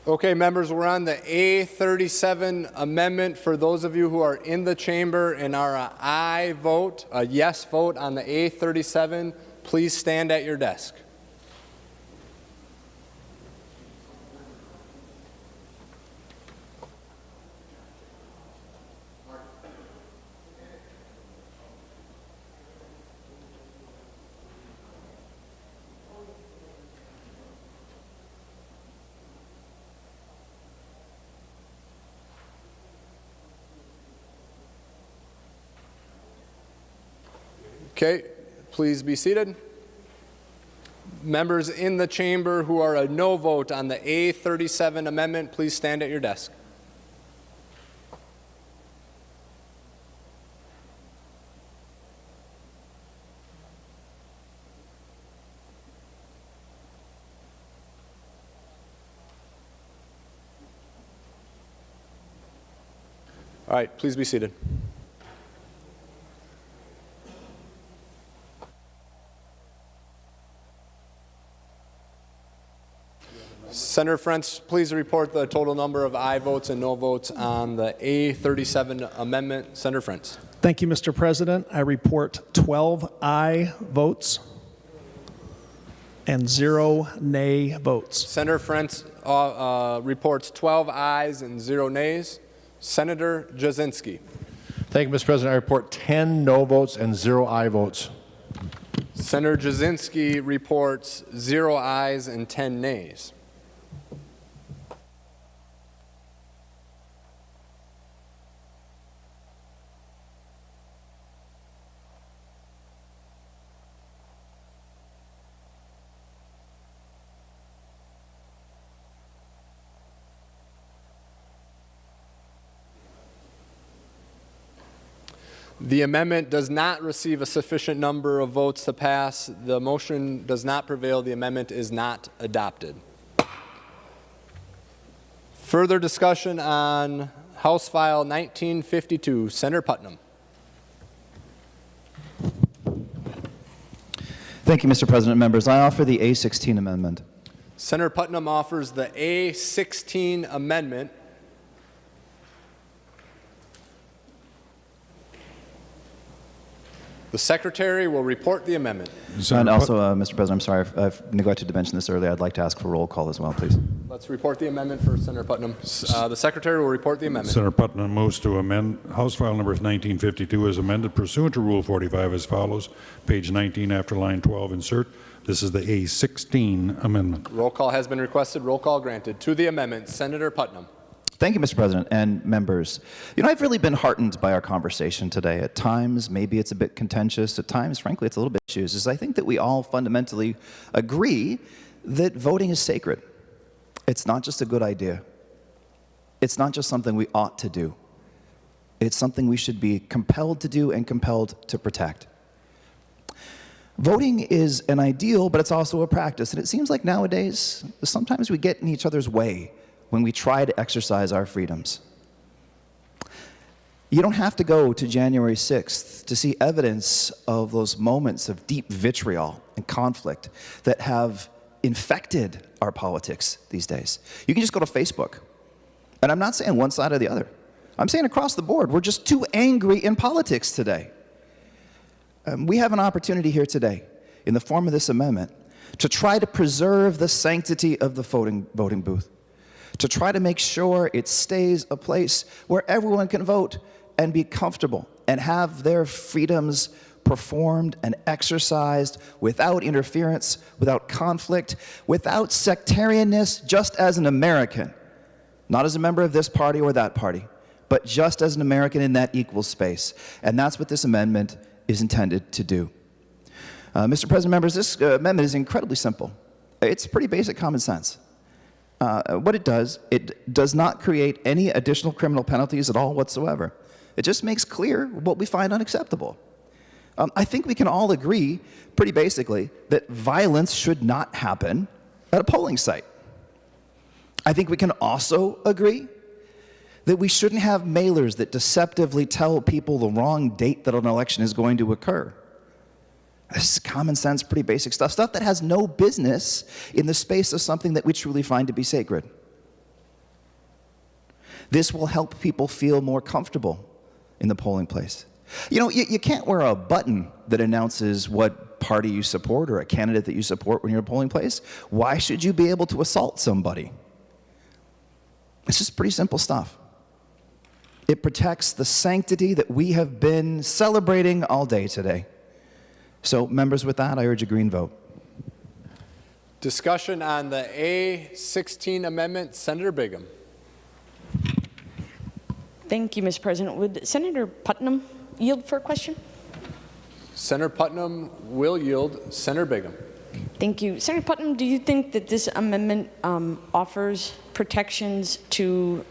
Okay, members, we're on the A37 amendment. For those of you who are in the chamber and are an aye vote, a yes vote on the A37, please stand at your desk. Okay, please be seated. Members in the chamber who are a no vote on the A37 amendment, please stand at your desk. All right, please be seated. Senator Frentz, please report the total number of aye votes and no votes on the A37 amendment. Senator Frentz. Thank you, Mr. President. I report 12 aye votes and 0 nay votes. Senator Frentz reports 12 ayes and 0 nays. Senator Jasinski. Thank you, Mr. President. I report 10 no votes and 0 aye votes. Senator Jasinski reports 0 ayes and 10 nays. The amendment does not receive a sufficient number of votes to pass. The motion does not prevail. The amendment is not adopted. Further discussion on House File 1952. Senator Putnam. Thank you, Mr. President. Members, I offer the A16 amendment. Senator Putnam offers the A16 amendment. The Secretary will report the amendment. And also, Mr. President, I'm sorry, I've neglected to mention this earlier. I'd like to ask for roll call as well, please. Let's report the amendment for Senator Putnam. The Secretary will report the amendment. Senator Putnam moves to amend House File number 1952 as amended pursuant to Rule 45 as follows. Page 19 after line 12, insert. This is the A16 amendment. Roll call has been requested. Roll call granted. To the amendment, Senator Putnam. Thank you, Mr. President and members. You know, I've really been heartened by our conversation today. At times, maybe it's a bit contentious. At times, frankly, it's a little bit issues. Is I think that we all fundamentally agree that voting is sacred. It's not just a good idea. It's not just something we ought to do. It's something we should be compelled to do and compelled to protect. Voting is an ideal, but it's also a practice. And it seems like nowadays, sometimes we get in each other's way when we try to exercise our freedoms. You don't have to go to January 6th to see evidence of those moments of deep vitriol and conflict that have infected our politics these days. You can just go to Facebook. And I'm not saying one side or the other. I'm saying across the board, we're just too angry in politics today. We have an opportunity here today, in the form of this amendment, to try to preserve the sanctity of the voting booth, to try to make sure it stays a place where everyone can vote and be comfortable and have their freedoms performed and exercised without interference, without conflict, without sectarianness, just as an American, not as a member of this party or that party, but just as an American in that equal space. And that's what this amendment is intended to do. Mr. President, members, this amendment is incredibly simple. It's pretty basic common sense. What it does not create any additional criminal penalties at all whatsoever. It just makes clear what we find unacceptable. I think we can all agree, pretty basically, that violence should not happen at a polling site. I think we can also agree that we shouldn't have mailers that deceptively tell people the wrong date that an election is going to occur. This is common sense, pretty basic stuff that has no business in the space of something that we truly find to be sacred. This will help people feel more comfortable in the polling place. You know, you can't wear a button that announces what party you support or a candidate that you support when you're in a polling place. Why should you be able to assault somebody? It's just pretty simple stuff. It protects the sanctity that we have been celebrating all day today. So, members, with that, I urge a green vote. Discussion on the A16 amendment. Senator Bigham. Thank you, Mr. President. Would Senator Putnam yield for a question? Senator Putnam will yield. Senator Bigham. Thank you. Senator Putnam, do you think that this amendment offers protections to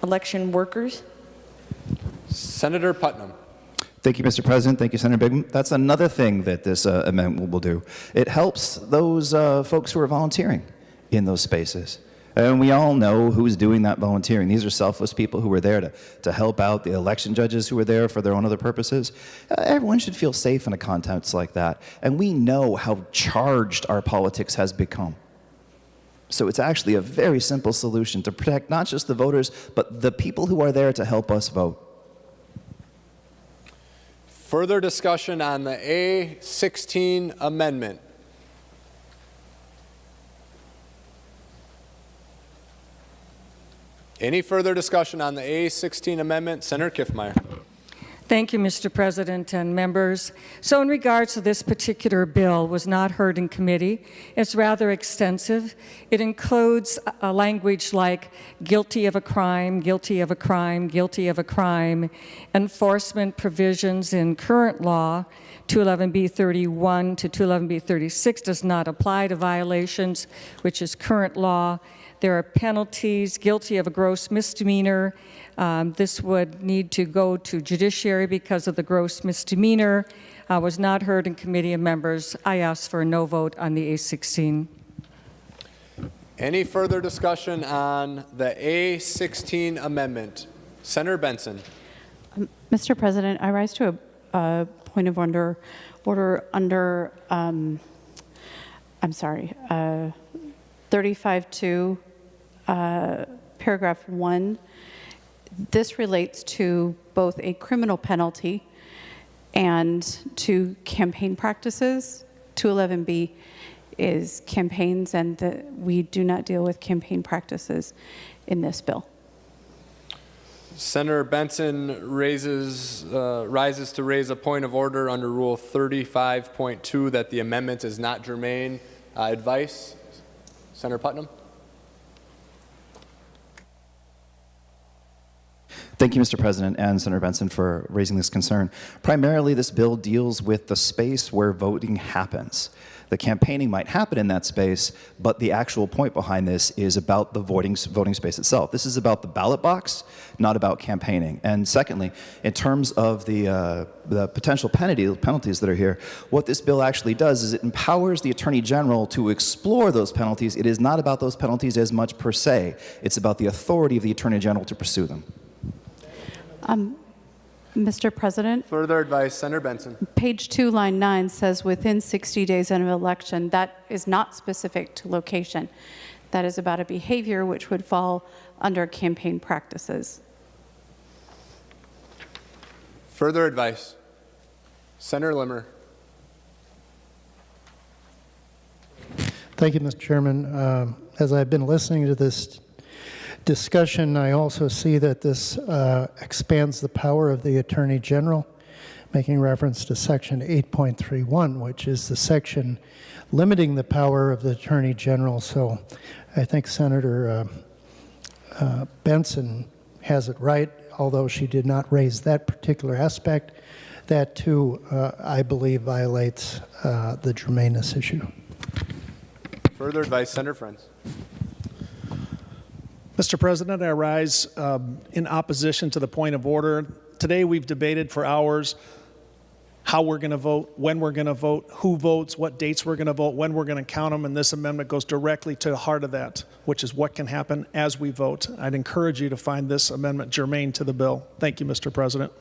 election workers? Senator Putnam. Thank you, Mr. President. Thank you, Senator Bigham. That's another thing that this amendment will do. It helps those folks who are volunteering in those spaces. And we all know who's doing that volunteering. These are selfless people who are there to help out the election judges who are there for their own other purposes. Everyone should feel safe in a context like that. And we know how charged our politics has become. So it's actually a very simple solution to protect not just the voters, but the people who are there to help us vote. Further discussion on the A16 amendment. Any further discussion on the A16 amendment? Senator Kiffmeyer. Thank you, Mr. President and members. So in regards to this particular bill, was not heard in committee. It's rather extensive. It includes a language like guilty of a crime, guilty of a crime, guilty of a crime, enforcement provisions in current law, 211B31 to 211B36 does not apply to violations, which is current law. There are penalties, guilty of a gross misdemeanor. This would need to go to judiciary because of the gross misdemeanor. Was not heard in committee of members. I ask for a no vote on the A16. Any further discussion on the A16 amendment? Senator Benson. Mr. President, I rise to a point of order under, I'm sorry, 35-2, paragraph 1. This relates to both a criminal penalty and to campaign practices. 211B is campaigns, and we do not deal with campaign practices in this bill. Senator Benson rises to raise a point of order under Rule 35.2 that the amendment is not germane. Advice? Senator Putnam? Thank you, Mr. President and Senator Benson, for raising this concern. Primarily, this bill deals with the space where voting happens. The campaigning might happen in that space, but the actual point behind this is about the voting space itself. This is about the ballot box, not about campaigning. And secondly, in terms of the potential penalties that are here, what this bill actually does is it empowers the Attorney General to explore those penalties. It is not about those penalties as much per se. It's about the authority of the Attorney General to pursue them. Mr. President? Further advice, Senator Benson. Page 2, line 9 says within 60 days of an election. That is not specific to location. That is about a behavior which would fall under campaign practices. Further advice, Senator Limmer. Thank you, Mr. Chairman. As I've been listening to this discussion, I also see that this expands the power of the Attorney General, making reference to Section 8.31, which is the section limiting the power of the Attorney General. So I think Senator Benson has it right, although she did not raise that particular aspect. That, too, I believe violates the germaneness issue. Further advice, Senator Friends. Mr. President, I rise in opposition to the point of order. Today we've debated for hours how we're going to vote, when we're going to vote, who votes, what dates we're going to vote, when we're going to count them, and this amendment goes directly to the heart of that, which is what can happen as we vote. I'd encourage you to find this amendment germane to the bill. Thank you, Mr. President.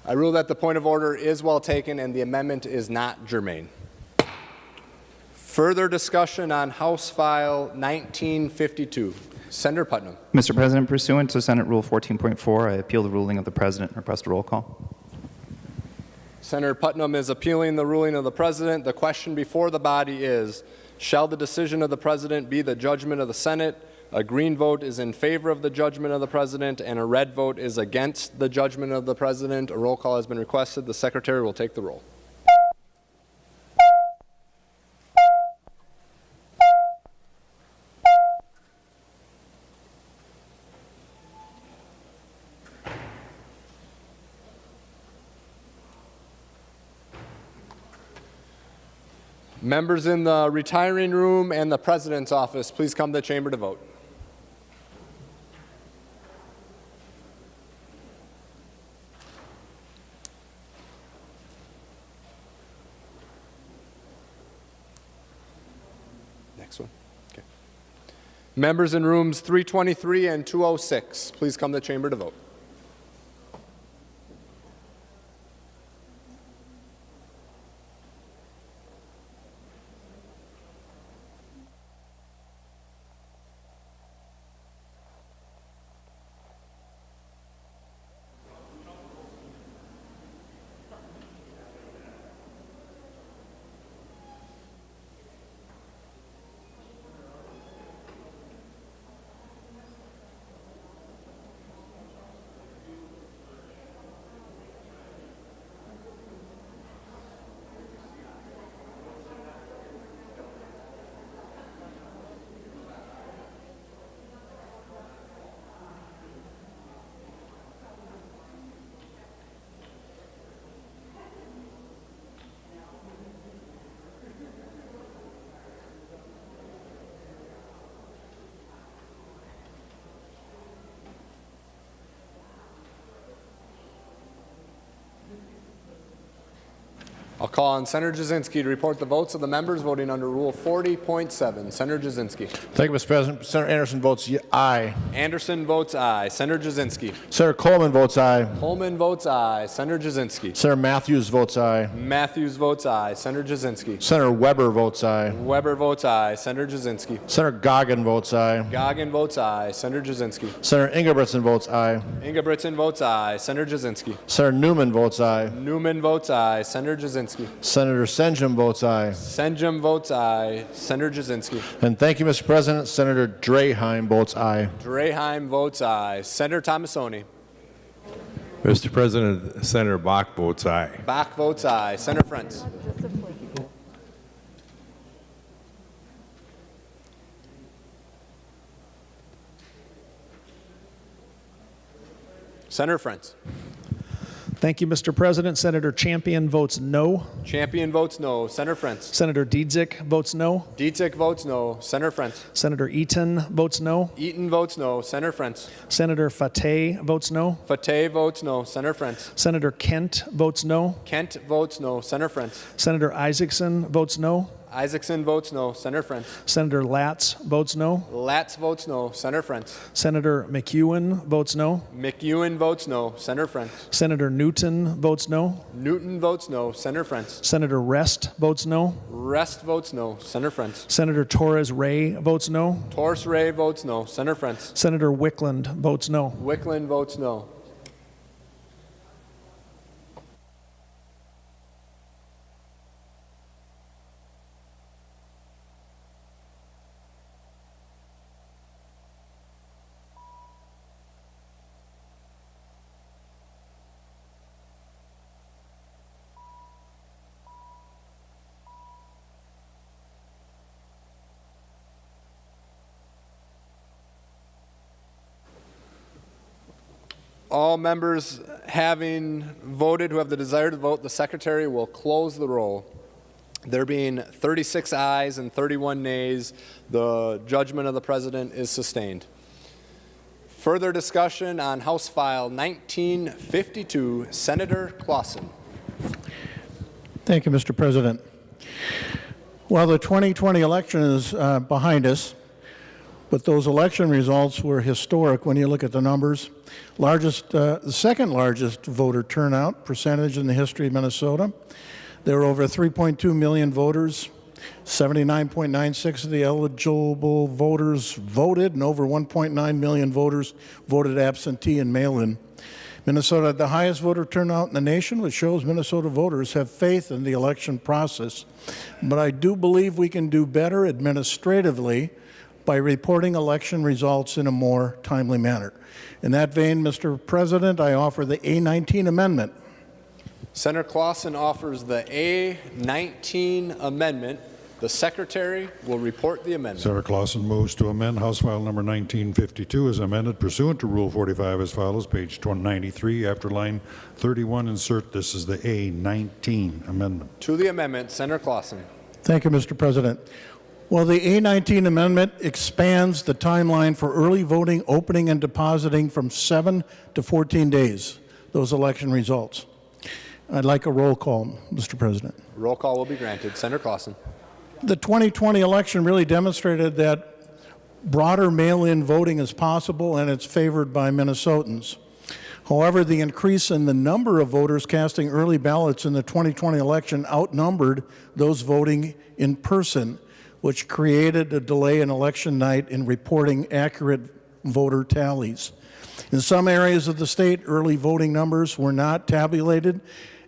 I rule that the point of order is well taken and the amendment is not germane. Further discussion on House File 1952. Senator Putnam. Mr. President, pursuant to Senate Rule 14.4, I appeal the ruling of the President and request a roll call. Senator Putnam is appealing the ruling of the President. The question before the body is, shall the decision of the President be the judgment of the Senate? A green vote is in favor of the judgment of the President, and a red vote is against the judgment of the President. A roll call has been requested. The Secretary will take the roll. Members in the retiring room and the President's office, please come to the chamber to vote. Next one. Okay. Members in rooms 323 and 206, please come to the chamber to vote. I'll call on Senator Jasinski to report the votes of the members voting under Rule 40.7. Senator Jasinski. Thank you, Mr. President. Senator Anderson votes aye. Anderson votes aye. Senator Jasinski. Senator Coleman votes aye. Coleman votes aye. Senator Jasinski. Senator Matthews votes aye. Matthews votes aye. Senator Jasinski. Senator Weber votes aye. Weber votes aye. Senator Jasinski. Senator Goggin votes aye. Goggin votes aye. Senator Jasinski. Senator Ingebrigtsen votes aye. Ingebrigtsen votes aye. Senator Jasinski. Senator Newman votes aye. Newman votes aye. Senator Jasinski. Senator Senjum votes aye. Senjum votes aye. Senator Jasinski. And thank you, Mr. President. Senator Draheim votes aye. Draheim votes aye. Senator Tomassoni. Mr. President, Senator Bach votes aye. Bach votes aye. Senator Frentz. Senator Frentz. Thank you, Mr. President. Senator Champion votes no. Champion votes no. Senator Frentz. Senator Dietzick votes no. Dietzick votes no. Senator Frentz. Senator Eaton votes no. Eaton votes no. Senator Frentz. Senator Fateh votes no. Fateh votes no. Senator Frentz. Senator Kent votes no. Kent votes no. Senator Frentz. Senator Isaacson votes no. Isaacson votes no. Senator Frentz. Senator Latz votes no. Latz votes no. Senator Frentz. Senator McEwen votes no. McEwen votes no. Senator Frentz. Senator Newton votes no. Newton votes no. Senator Frentz. Senator Rest votes no. Rest votes no. Senator Frentz. Senator Torres Ray votes no. Torres Ray votes no. Senator Frentz. Senator Wickland votes no. Wickland votes no. All members having voted who have the desire to vote, the Secretary will close the roll. There being 36 ayes and 31 nays, the judgment of the President is sustained. Further discussion on House File 1952, Senator Clausen. Thank you, Mr. President. While the 2020 election is behind us, but those election results were historic when you look at the numbers. The second largest voter turnout percentage in the history of Minnesota. There were over 3.2 million voters. 79.96% of the eligible voters voted, and over 1.9 million voters voted absentee and mail-in. Minnesota had the highest voter turnout in the nation, which shows Minnesota voters have faith in the election process. But I do believe we can do better administratively by reporting election results in a more timely manner. In that vein, Mr. President, I offer the A19 amendment. Senator Clausen offers the A19 amendment. The Secretary will report the amendment. Senator Clausen moves to amend House File Number 1952 as amended pursuant to Rule 45 as follows, page 93, after line 31, insert this is the A19 amendment. To the amendment, Senator Clausen. Thank you, Mr. President. Well, the A19 amendment expands the timeline for early voting, opening, and depositing from 7 to 14 days, those election results. I'd like a roll call, Mr. President. Roll call will be granted. Senator Clausen. The 2020 election really demonstrated that broader mail-in voting is possible, and it's favored by Minnesotans. However, the increase in the number of voters casting early ballots in the 2020 election outnumbered those voting in person, which created a delay in election night in reporting accurate voter tallies. In some areas of the state, early voting numbers were not tabulated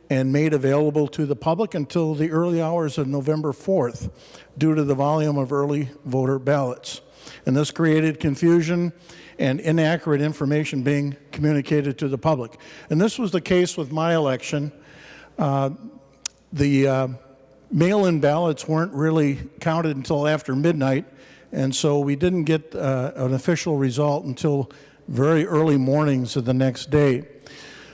and made available to the public until the early hours of November 4th due to the volume of early voter ballots. And this created confusion and inaccurate information being communicated to the public. And this was the case with my election. The mail-in ballots weren't really counted until after midnight, and so we didn't get an official result until very early mornings of the next day.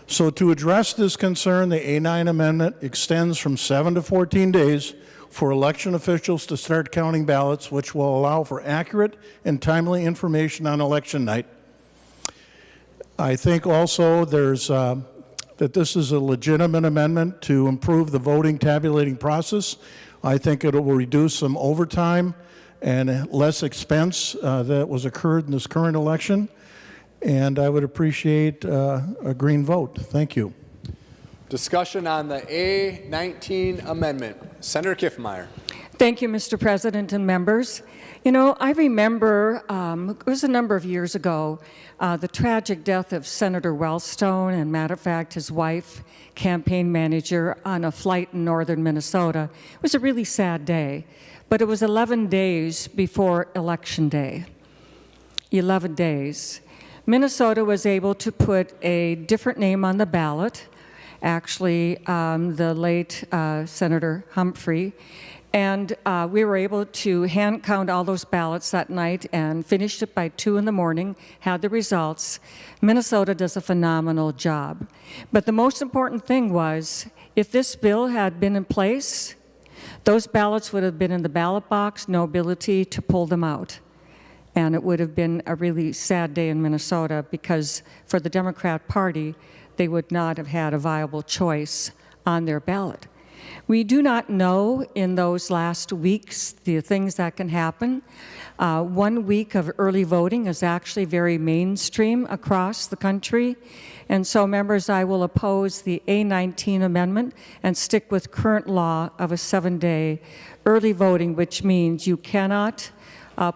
So to address this concern, the A9 amendment extends from 7 to 14 days for election officials to start counting ballots, which will allow for accurate and timely information on election night. I think also that this is a legitimate amendment to improve the voting tabulating process. I think it will reduce some overtime and less expense that was occurred in this current election. And I would appreciate a green vote. Thank you. Discussion on the A19 amendment. Senator Kiffmeyer. Thank you, Mr. President and members. You know, I remember, it was a number of years ago, the tragic death of Senator Wellstone, and matter of fact, his wife, campaign manager, on a flight in northern Minnesota. It was a really sad day, but it was 11 days before Election Day. 11 days. Minnesota was able to put a different name on the ballot, actually the late Senator Humphrey, and we were able to hand count all those ballots that night and finished it by 2 in the morning, had the results. Minnesota does a phenomenal job. But the most important thing was, if this bill had been in place, those ballots would have been in the ballot box, no ability to pull them out. And it would have been a really sad day in Minnesota because for the Democrat Party, they would not have had a viable choice on their ballot. We do not know in those last weeks the things that can happen. 1 week of early voting is actually very mainstream across the country. And so, members, I will oppose the A19 amendment and stick with current law of a 7-day early voting, which means you cannot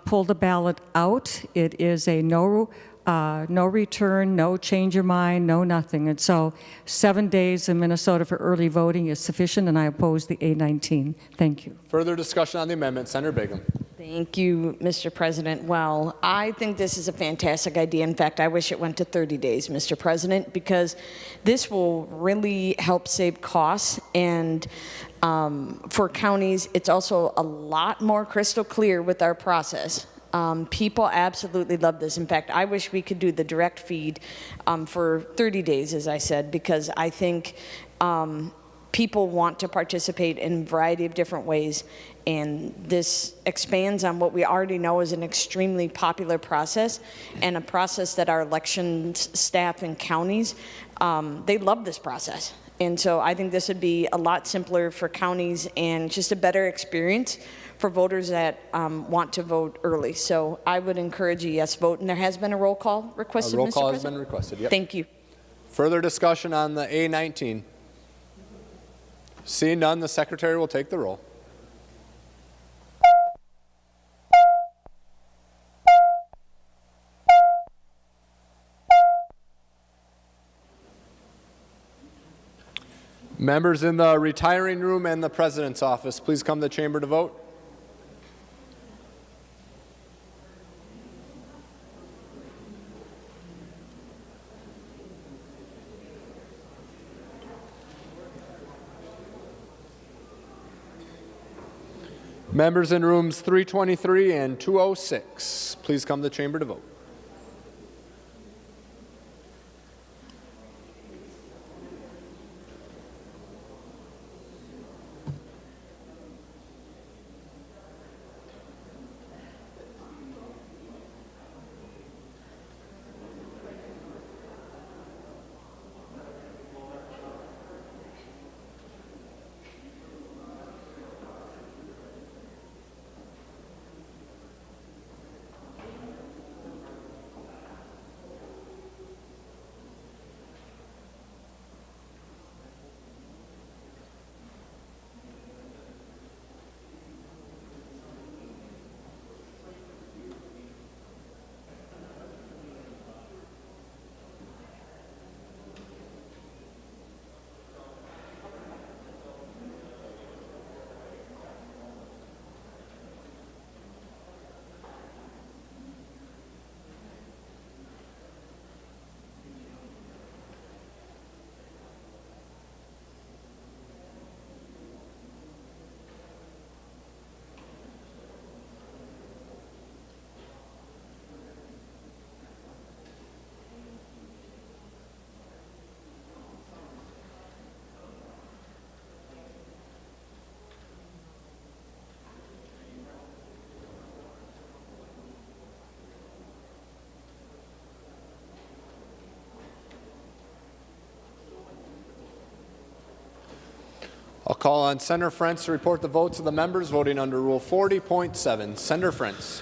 pull the ballot out. It is a no return, no change your mind, no nothing. And so 7 days in Minnesota for early voting is sufficient, and I oppose the A19. Thank you. Further discussion on the amendment. Senator Begum. Thank you, Mr. President. Well, I think this is a fantastic idea. In fact, I wish it went to 30 days, Mr. President, because this will really help save costs. And for counties, it's also a lot more crystal clear with our process. People absolutely love this. In fact, I wish we could do the direct feed for 30 days, as I said, because I think people want to participate in a variety of different ways, and this expands on what we already know is an extremely popular process, and a process that our elections staff in counties, they love this process. And so I think this would be a lot simpler for counties and just a better experience for voters that want to vote early. So I would encourage a yes vote. And there has been a roll call requested, A roll Mr. call has President? been requested, yep. Thank you. Further discussion on the A19? Seeing none, the secretary will take the roll. Members in the retiring room and the president's office, please come to the chamber to vote. Members in rooms 323 and 206, please come to the chamber to vote. I'll call on Senator Frentz to report the votes of the members voting under Rule 40.7. Senator Frentz.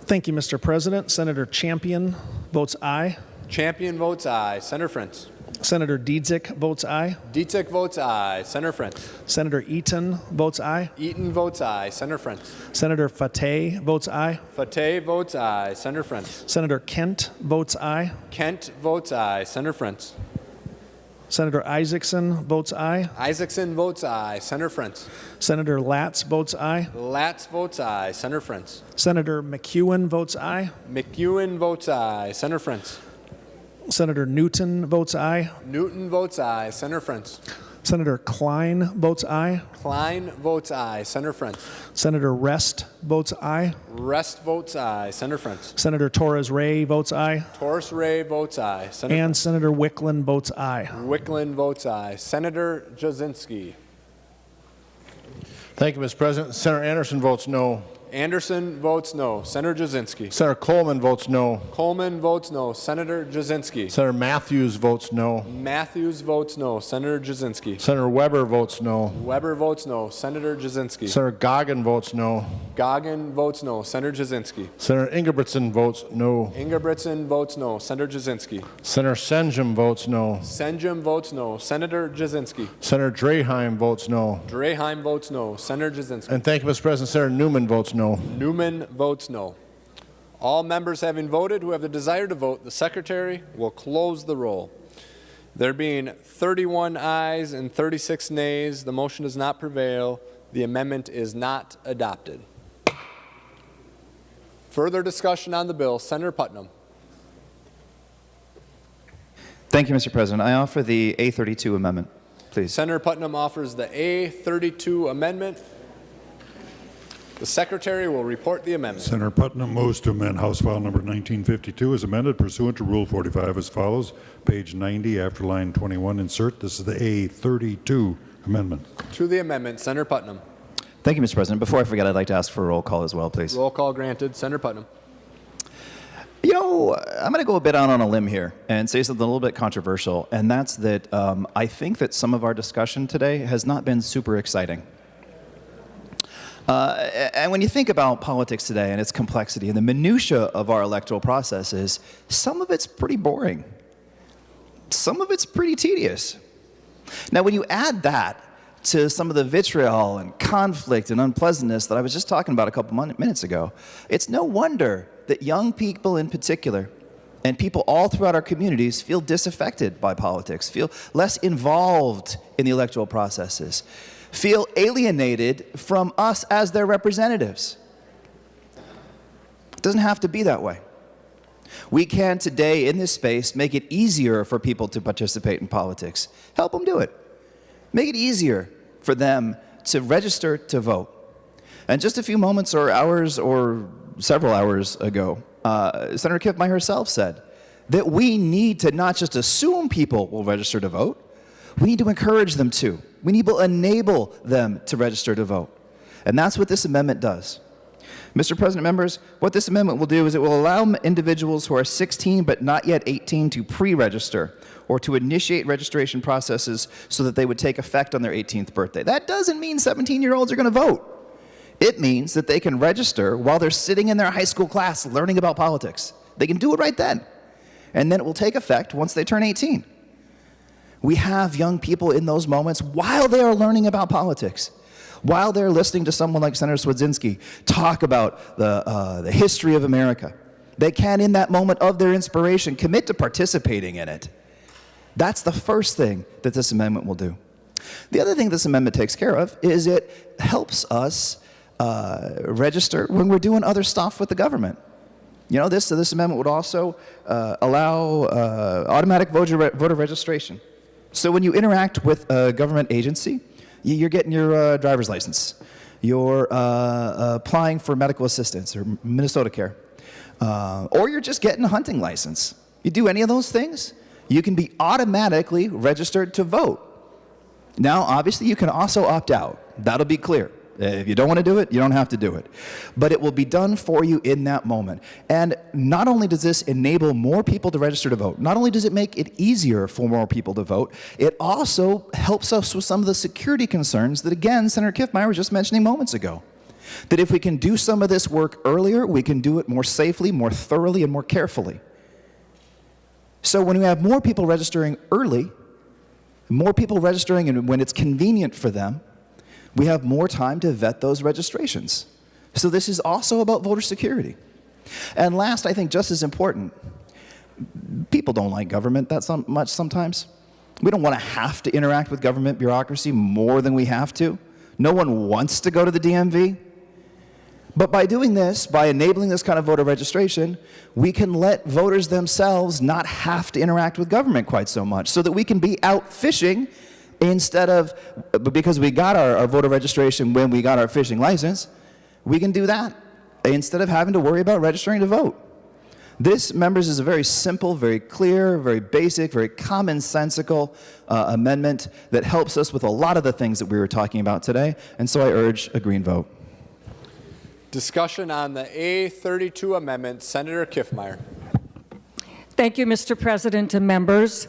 Thank you, Mr. President. Senator Champion votes aye. Champion votes aye. Senator Frentz. Senator Dietzick votes aye. Dietzick votes aye. Senator Frentz. Senator Eaton votes aye. Eaton votes aye. Senator Frentz. Senator Fateh votes aye. Fateh votes aye. Senator Frentz. Senator Kent votes aye. Kent votes aye. Senator Frentz. Senator Isaacson votes aye. Isaacson votes aye. Senator Frentz. Senator Latz votes aye. Latz votes aye. Senator Frentz. Senator McEwen votes aye. McEwen votes aye. Senator Frentz. Senator Newton votes aye. Newton votes aye. Senator Frentz. Senator Klein votes aye. Klein votes aye. Senator Frentz. Senator Rest votes aye. Rest votes aye. Senator Frentz. Senator Torres Ray votes aye. Torres Ray votes aye. Senator And Senator Wickland votes aye. Wickland votes aye. Senator Jasinski. Thank you, Mr. President. Senator Anderson votes no. Anderson votes no. Senator Jasinski. Senator Coleman votes no. Coleman votes no. Senator Jasinski. Senator Matthews votes no. Matthews votes no. Senator Jasinski. Senator Weber votes no. Weber votes no. Senator Jasinski. Senator Goggin votes no. Goggin votes no. Senator Jasinski. Senator Ingebrigtsen votes no. Ingebrigtsen votes no. Senator Jasinski. Senator Senjum votes no. Senjum votes no. Senator Jasinski. Senator Draheim votes no. Draheim votes no. Senator Jasinski. And thank you, Mr. President. Senator Newman votes no. Newman votes no. All members having voted who have the desire to vote, the secretary will close the roll. There being 31 ayes and 36 nays, the motion does not prevail. The amendment is not adopted. Further discussion on the bill. Senator Putnam. Thank you, Mr. President. I offer the A32 amendment, please. Senator Putnam offers the A32 amendment. The secretary will report the amendment. Senator Putnam moves to amend House File Number 1952 as amended pursuant to Rule 45 as follows. Page 90 after line 21 insert. This is the A32 amendment. To the amendment, Senator Putnam. Thank you, Mr. President. Before I forget, I'd like to ask for a roll call as well, please. Roll call granted. Senator Putnam. Yo! to go a bit out on a line here and say something a little bit controversial, and that's that I think that some of our discussion today has not been super exciting. And when you think about politics today and its complexity and the minutia of our electoral processes, some of it's pretty boring. Some of it's pretty tedious. Now, when you add that to some of the vitriol and conflict and unpleasantness that I was just talking about a couple minutes ago, it's no wonder that young people in particular and people all throughout our communities feel disaffected by politics, feel less involved in the electoral processes, feel alienated from us as their representatives. It doesn't have to be that way. We can today in this space make it easier for people to participate in politics. Help them do it. Make it easier for them to register to vote. And just a few moments or hours or several hours ago, Senator Kiffmeyer herself said that we need to not just assume people will register to vote, we need to encourage them to. We need to enable them to register to vote. And that's what this amendment does. Mr. President, members, what this amendment will do is it will allow individuals who are 16 but not yet 18 to pre-register or to initiate registration processes so that they would take effect on their 18th birthday. That doesn't mean 17-year-olds are going to vote. It means that they can register while they're sitting in their high school class learning about politics. They can do it right then. And then it will take effect once they turn 18. We have young people in those moments while they are learning about politics, while they're listening to someone like Senator Swedzinski talk about the history of America. They can, in that moment of their inspiration, commit to participating in it. That's the first thing that this amendment will do. The other thing this amendment takes care of is it helps us register when we're doing other stuff with the government. You know, this amendment would also allow automatic voter registration. So when you interact with a government agency, you're getting your driver's license, you're applying for medical assistance or Minnesota Care, or you're just getting a hunting license. You do any of those things, you can be automatically registered to vote. Now, obviously, you can also opt out. That'll be clear. If you don't want to do it, you don't have to do it. But it will be done for you in that moment. And not only does this enable more people to register to vote, not only does it make it easier for more people to vote, it also helps us with some of the security concerns that, again, Senator Kiffmeyer was just mentioning moments ago. That if we can do some of this work earlier, we can do it more safely, more thoroughly, and more carefully. So when we have more people registering early, more people registering and when it's convenient for them, we have more time to vet those registrations. So this is also about voter security. And last, I think just as important, people don't like government that much sometimes. We don't want to have to interact with government bureaucracy more than we have to. No one wants to go to the DMV. But by doing this, by enabling this kind of voter registration, we can let voters themselves not have to interact with government quite so much, so that we can be out fishing instead of, because we got our voter registration when we got our fishing license, we can do that instead of having to worry about registering to vote. This, members, is a very simple, very clear, very basic, very commonsensical amendment that helps us with a lot of the things that we were talking about today, and so I urge a green vote. Discussion on the A32 amendment. Senator Kiffmeyer. Thank you, Mr. President and members.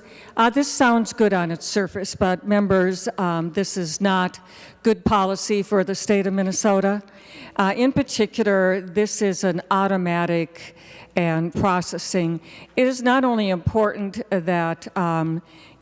This sounds good on its surface, but members, this is not good policy for the state of Minnesota. In particular, this is an automatic and processing. It is not only important that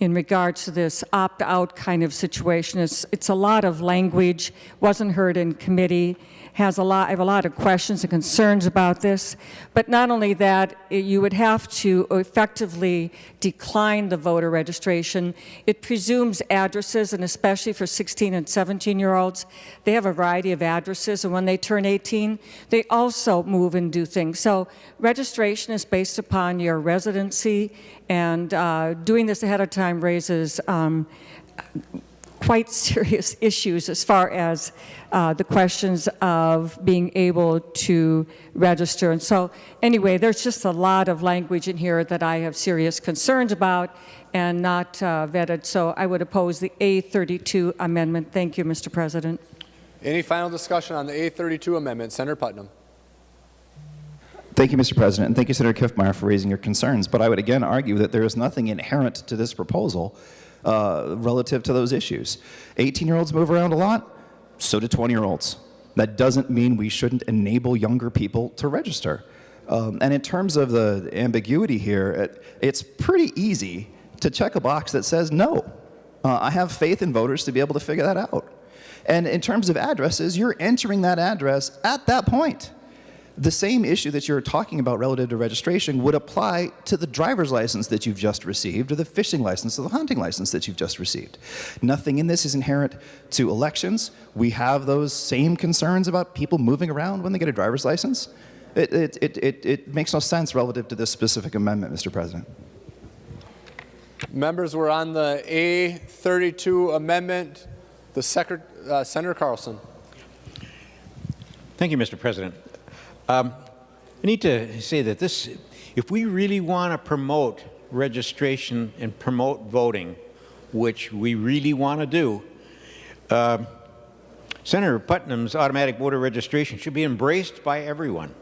in regards to this opt-out kind of situation, it's a lot of language, wasn't heard in committee, I have a lot of questions and concerns about this. But not only that, you would have to effectively decline the voter registration. It presumes addresses, and especially for 16 and 17-year-olds, they have a variety of addresses, and when they turn 18, they also move and do things. So registration is based upon your residency, and doing this ahead of time raises quite serious issues as far as the questions of being able to register. And so anyway, there's just a lot of language in here that I have serious concerns about and not vetted. So I would oppose the A32 amendment. Thank you, Mr. President. Any final discussion on the A32 amendment? Senator Putnam. Thank you, Mr. President, and thank you, Senator Kiffmeyer, for raising your concerns. But I would again argue that there is nothing inherent to this proposal relative to those issues. 18-year-olds move around a lot, so do 20-year-olds. That doesn't mean we shouldn't enable younger people to register. And in terms of the ambiguity here, it's pretty easy to check a box that says no. I have faith in voters to be able to figure that out. And in terms of addresses, you're entering that address at that point. The same issue that you're talking about relative to registration would apply to the driver's license that you've just received, or the fishing license, or the hunting license that you've just received. Nothing in this is inherent to elections. We have those same concerns about people moving around when they get a driver's license. It makes no sense relative to this specific amendment, Mr. President. Members, we're on the A32 amendment. Senator Carlson. Thank you, Mr. President. I need to say that if we really want to promote registration and promote voting, which we really want to do, Senator Putnam's automatic voter registration should be embraced by everyone.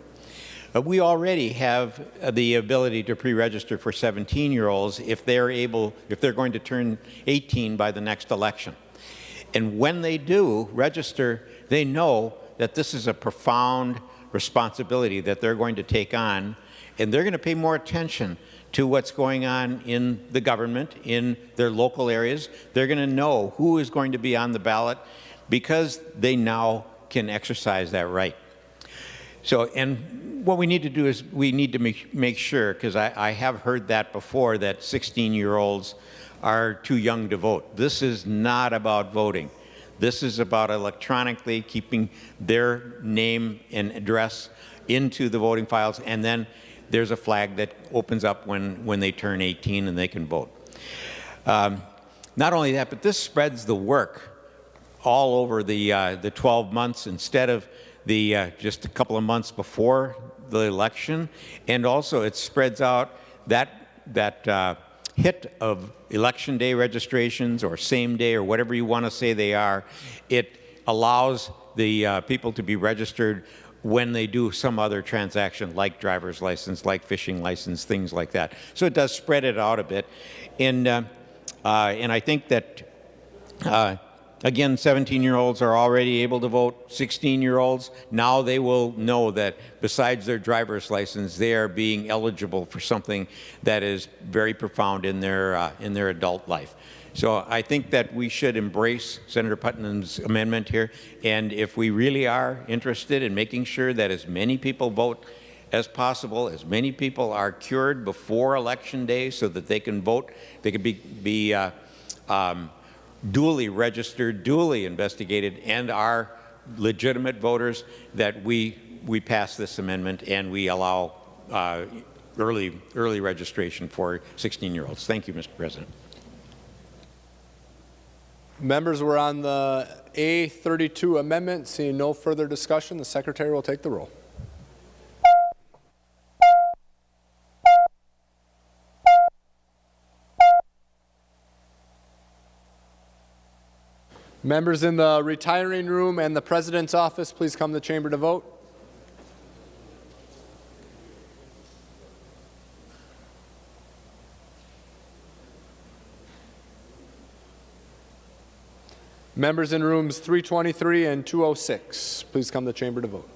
We already have the ability to pre-register for 17-year-olds if they're going to turn 18 by the next election. And when they do register, they know that this is a profound responsibility that they're going to take on, and they're going to pay more attention to what's going on in the government, in their local areas. They're going to know who is going to be on the ballot because they now can exercise that right. So, and what we need to do is we need to make sure, because I have heard that before, that 16-year-olds are too young to vote. This is not about voting. This is about electronically keeping their name and address into the voting files, and then there's a flag that opens up when they turn 18 and they can vote. Not only that, but this spreads the work all over the 12 months instead of just a couple of months before the election, and also it spreads out that hit of election day registrations or same day or whatever you want to say they are. It allows the people to be registered when they do some other transaction like driver's license, like fishing license, things like that. So it does spread it out a bit. And I think that, again, 17-year-olds are already able to vote. 16-year-olds, now they will know that besides their driver's license, they are being eligible for something that is very profound in their adult life. So I think that we should embrace Senator Putnam's amendment here, and if we really are interested in making sure that as many people vote as possible, as many people are cured before Election Day so that they can vote, they can be duly registered, duly investigated, and are legitimate voters, that we pass this amendment and we allow early registration for 16-year-olds. Thank you, Mr. President. Members, we're on the A32 amendment. Seeing no further discussion, the Secretary will take the roll. Members in the retiring room and the President's office, please come to the chamber to vote. Members in rooms 323 and 206, please come to the chamber to vote.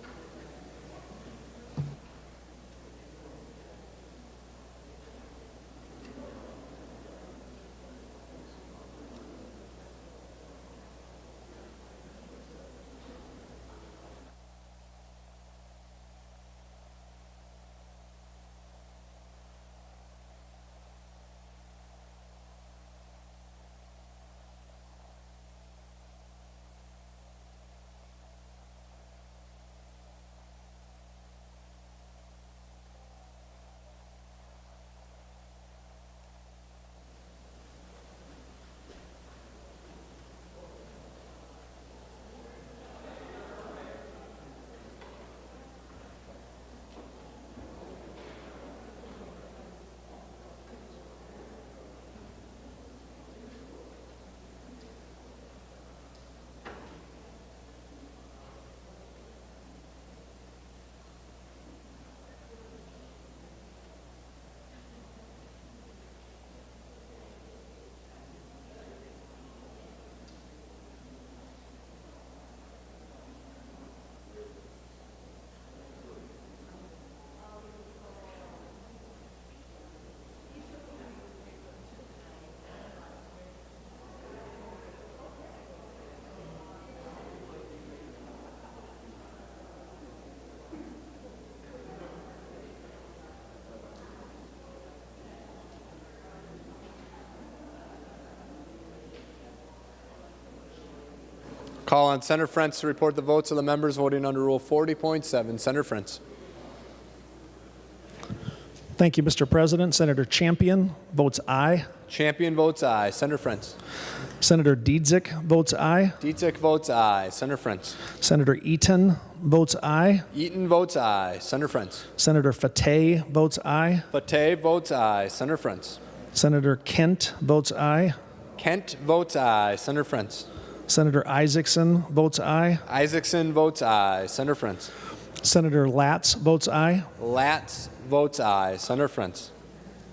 Call on Senator Frentz to report the votes of the members voting under Rule 40.7. Senator Frentz. Thank you, Mr. President. Senator Champion votes aye. Champion votes aye. Senator Frentz. Senator Dietzick votes aye. Dietzick votes aye. Senator Frentz. Senator Eaton votes aye. Eaton votes aye. Senator Frentz. Senator Fateh votes aye. Fateh votes aye. Senator Frentz. Senator Kent votes aye. Kent votes aye. Senator Frentz. Senator Isaacson votes aye. Isaacson votes aye. Senator Frentz. Senator Latz votes aye. Latz votes aye. Senator Frentz.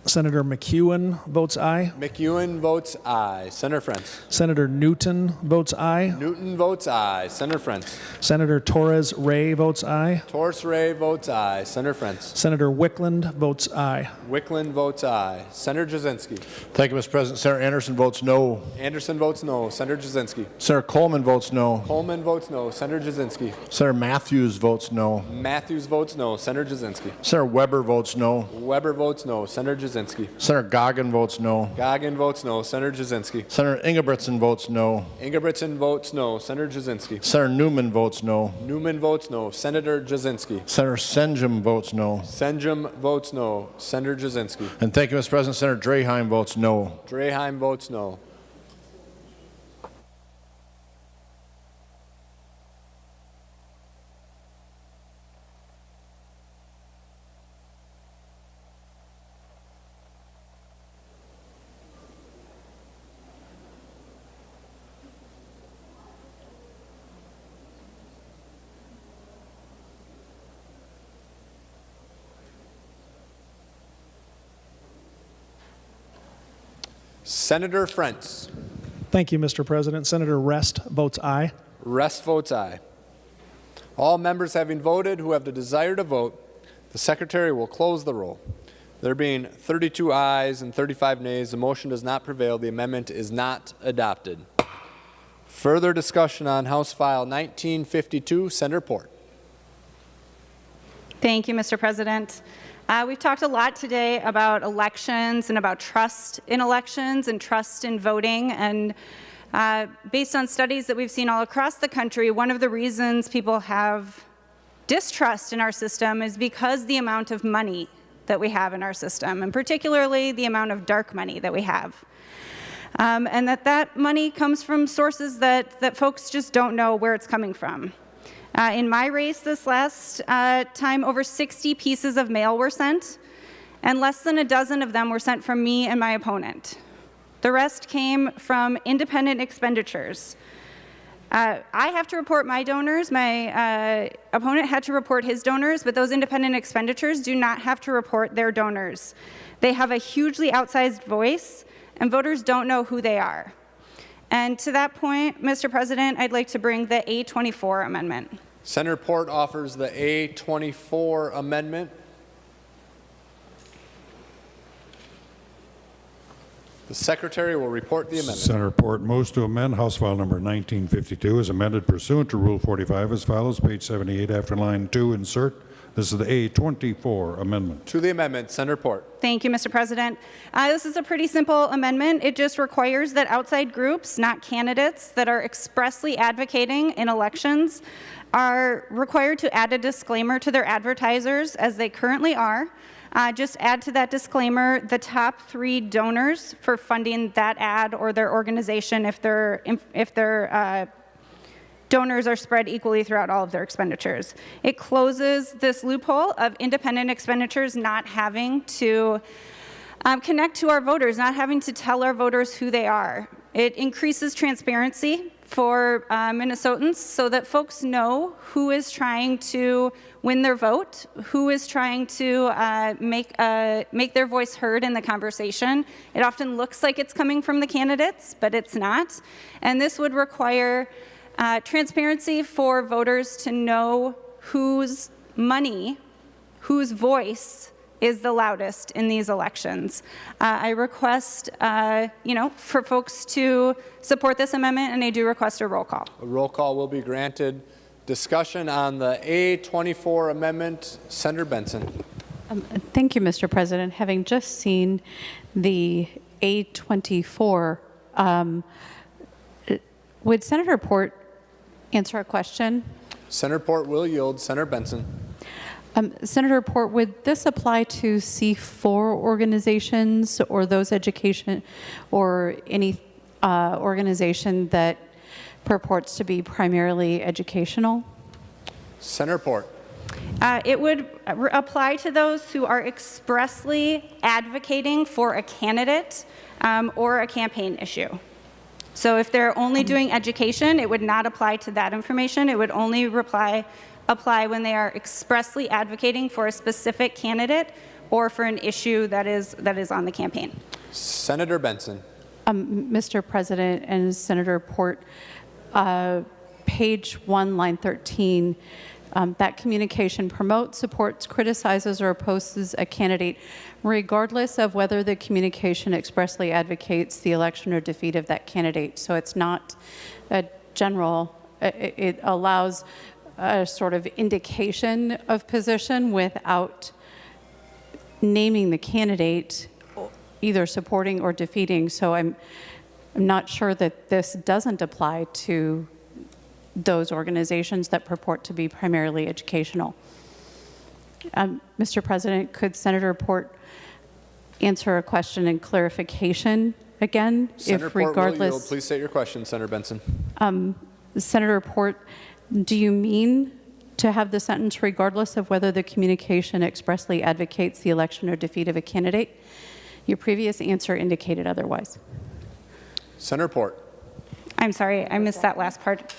Senator McEwen votes aye. McEwen votes aye. Senator Frentz. Senator Newton votes aye. Newton votes aye. Senator Frentz. Senator Torres Ray votes aye. Torres Ray votes aye. Senator Frentz. Senator Wickland votes aye. Wickland votes aye. Senator Jasinski. Thank you, Mr. President. Senator Anderson votes no. Anderson votes no. Senator Jasinski. Senator Coleman votes no. Coleman votes no. Senator Jasinski. Senator Matthews votes no. Matthews votes no. Senator Jasinski. Senator Weber votes no. Weber votes no. Senator Jasinski. Senator Goggin votes no. Goggin votes no. Senator Jasinski. Senator Ingebrigtsen votes no. Ingebrigtsen votes no. Senator Jasinski. Senator Newman votes no. Newman votes no. Senator Jasinski. Senator Senjum votes no. Senjum votes no. Senator Jasinski. And thank you, Mr. President. Senator Draheim votes no. Draheim votes no. Senator Frentz. Thank you, Mr. President. Senator Rest votes aye. Rest votes aye. All members having voted who have the desire to vote, the Secretary will close the roll. There being 32 ayes and 35 nays, the motion does not prevail. The amendment is not adopted. Further discussion on House File 1952, Senator Port. Thank you, Mr. President. We've talked a lot today about elections and about trust in elections and trust in voting. And based on studies that we've seen all across the country, one of the reasons people have distrust in our system is because the amount of money that we have in our system, and particularly the amount of dark money that we have. And that money comes from sources that folks just don't know where it's coming from. In my race this last time, over 60 pieces of mail were sent, and less than a dozen of them were sent from me and my opponent. The rest came from independent expenditures. I have to report my donors. My opponent had to report his donors, but those independent expenditures do not have to report their donors. They have a hugely outsized voice, and voters don't know who they are. And to that point, Mr. President, I'd like to bring the A24 amendment. Senator Port offers the A24 amendment. The Secretary will report the amendment. Senator Port moves to amend House File Number 1952 as amended pursuant to Rule 45 as follows. Page 78 after line 2, insert. This is the A24 amendment. To the amendment, Senator Port. Thank you, Mr. President. This is a pretty simple amendment. It just requires that outside groups, not candidates, that are expressly advocating in elections are required to add a disclaimer to their advertisers, as they currently are. Just add to that disclaimer the top 3 donors for funding that ad or their organization if their donors are spread equally throughout all of their expenditures. It closes this loophole of independent expenditures not having to connect to our voters, not having to tell our voters who they are. It increases transparency for Minnesotans so that folks know who is trying to win their vote, who is trying to make their voice heard in the conversation. It often looks like it's coming from the candidates, but it's not. And this would require transparency for voters to know whose money, whose voice is the loudest in these elections. I request, for folks to support this amendment, and I do request a roll call. A roll call will be granted. Discussion on the A24 amendment, Senator Benson. Thank you, Mr. President. Having just seen the A24, would Senator Port answer a question. Senator Port will yield. Senator Benson. Senator Port, would this apply to C4 organizations or those education or any organization that purports to be primarily educational? Senator Port. It would apply to those who are expressly advocating for a candidate or a campaign issue. So if they're only doing education, it would not apply to that information. It would only apply when they are expressly advocating for a specific candidate or for an issue that is on the campaign. Senator Benson. Mr. President and Senator Port, page 1, line 13, that communication promotes, supports, criticizes, or opposes a candidate, regardless of whether the communication expressly advocates the election or defeat of that candidate. So it's not a general, it allows a sort of indication of position without naming the candidate, either supporting or defeating. So I'm not sure that this doesn't apply to those organizations that purport to be primarily educational. Mr. President, could Senator Port answer a question in clarification again? Senator if Port regardless, will yield. Please state your question, Senator Benson. Senator Port, do you mean to have the sentence regardless of whether the communication expressly advocates the election or defeat of a candidate? Your previous answer indicated otherwise. Senator Port. I'm sorry, I missed that last part.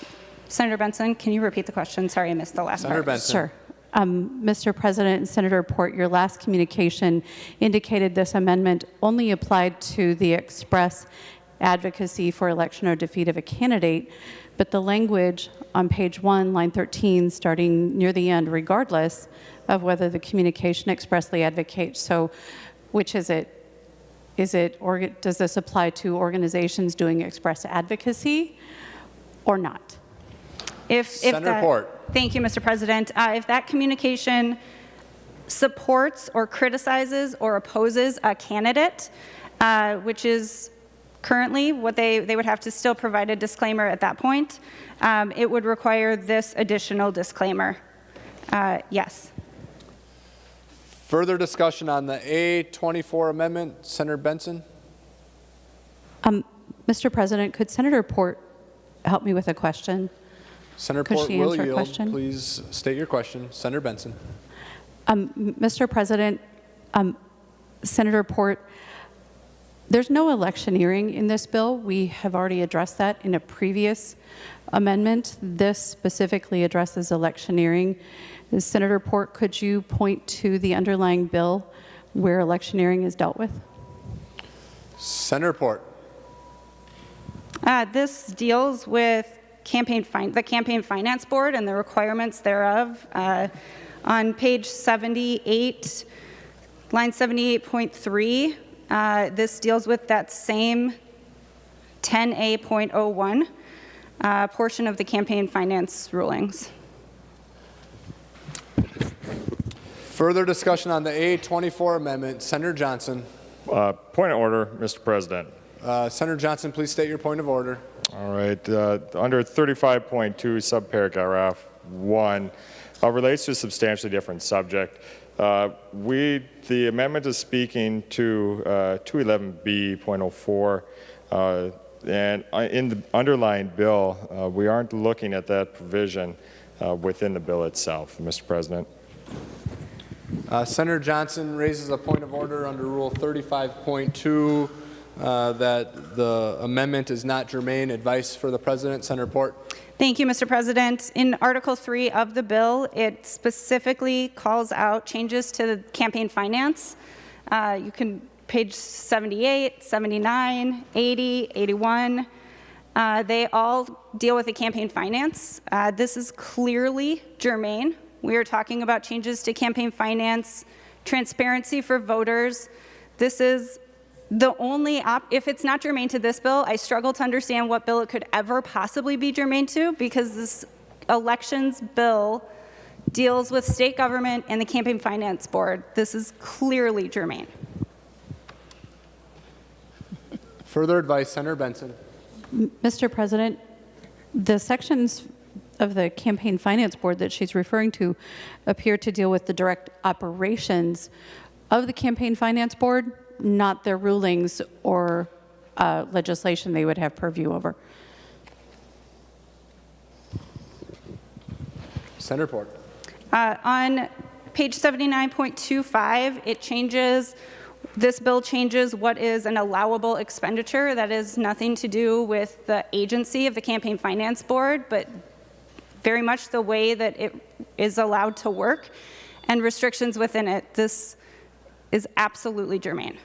Senator Benson, can you repeat the question? Sorry, I missed the last Senator part. Benson. Sure. Mr. President and Senator Port, your last communication indicated this amendment only applied to the express advocacy for election or defeat of a candidate, but the language on page 1, line 13, starting near the end, regardless of whether the communication expressly advocates. So which is it? Does this apply to organizations doing express advocacy or not? Senator Port. Thank you, Mr. President. If that communication supports or criticizes or opposes a candidate, which is currently what they would have to still provide a disclaimer at that point, it would require this additional disclaimer. Yes. Further discussion on the A24 amendment, Senator Benson. Mr. President, could Senator Port help me with a question? Senator Could Port she will answer a yield. question? Please state your question, Senator Benson. Mr. President, Senator Port, there's no electioneering in this bill. We have already addressed that in a previous amendment. This specifically addresses electioneering. Senator Port, could you point to the underlying bill where electioneering is dealt with? Senator Port. This deals with the Campaign Finance Board and the requirements thereof. On page 78, line 78.3, this deals with that same 10A.01 portion of the campaign finance rulings. Further discussion on the A24 amendment, Senator Johnson. Point of order, Mr. President. Senator Johnson, please state your point of order. All right. Under 35.2 subparagraph 1, relates to a substantially different subject. The amendment is speaking to 211B.04, and in the underlying bill, we aren't looking at that provision within the bill itself, Mr. President. Senator Johnson raises a point of order under Rule 35.2 that the amendment is not germane. Advice for the President. Senator Port. Thank you, Mr. President. In Article 3 of the bill, it specifically calls out changes to the campaign finance. You can page 78, 79, 80, 81. They all deal with the campaign finance. This is clearly germane. We are talking about changes to campaign finance, transparency for voters. This is the only, if it's not germane to this bill, I struggle to understand what bill it could ever possibly be germane to, because this elections bill deals with state government and the Campaign Finance Board. This is clearly germane. Further advice, Senator Benson. Mr. President, the sections of the Campaign Finance Board that she's referring to appear to deal with the direct operations of the Campaign Finance Board, not their rulings or legislation they would have purview over. Senator Port. On page 79.25, it changes, this bill changes what is an allowable expenditure. That is nothing to do with the agency of the Campaign Finance Board, but very much the way that it is allowed to work and restrictions within it. This is absolutely germane.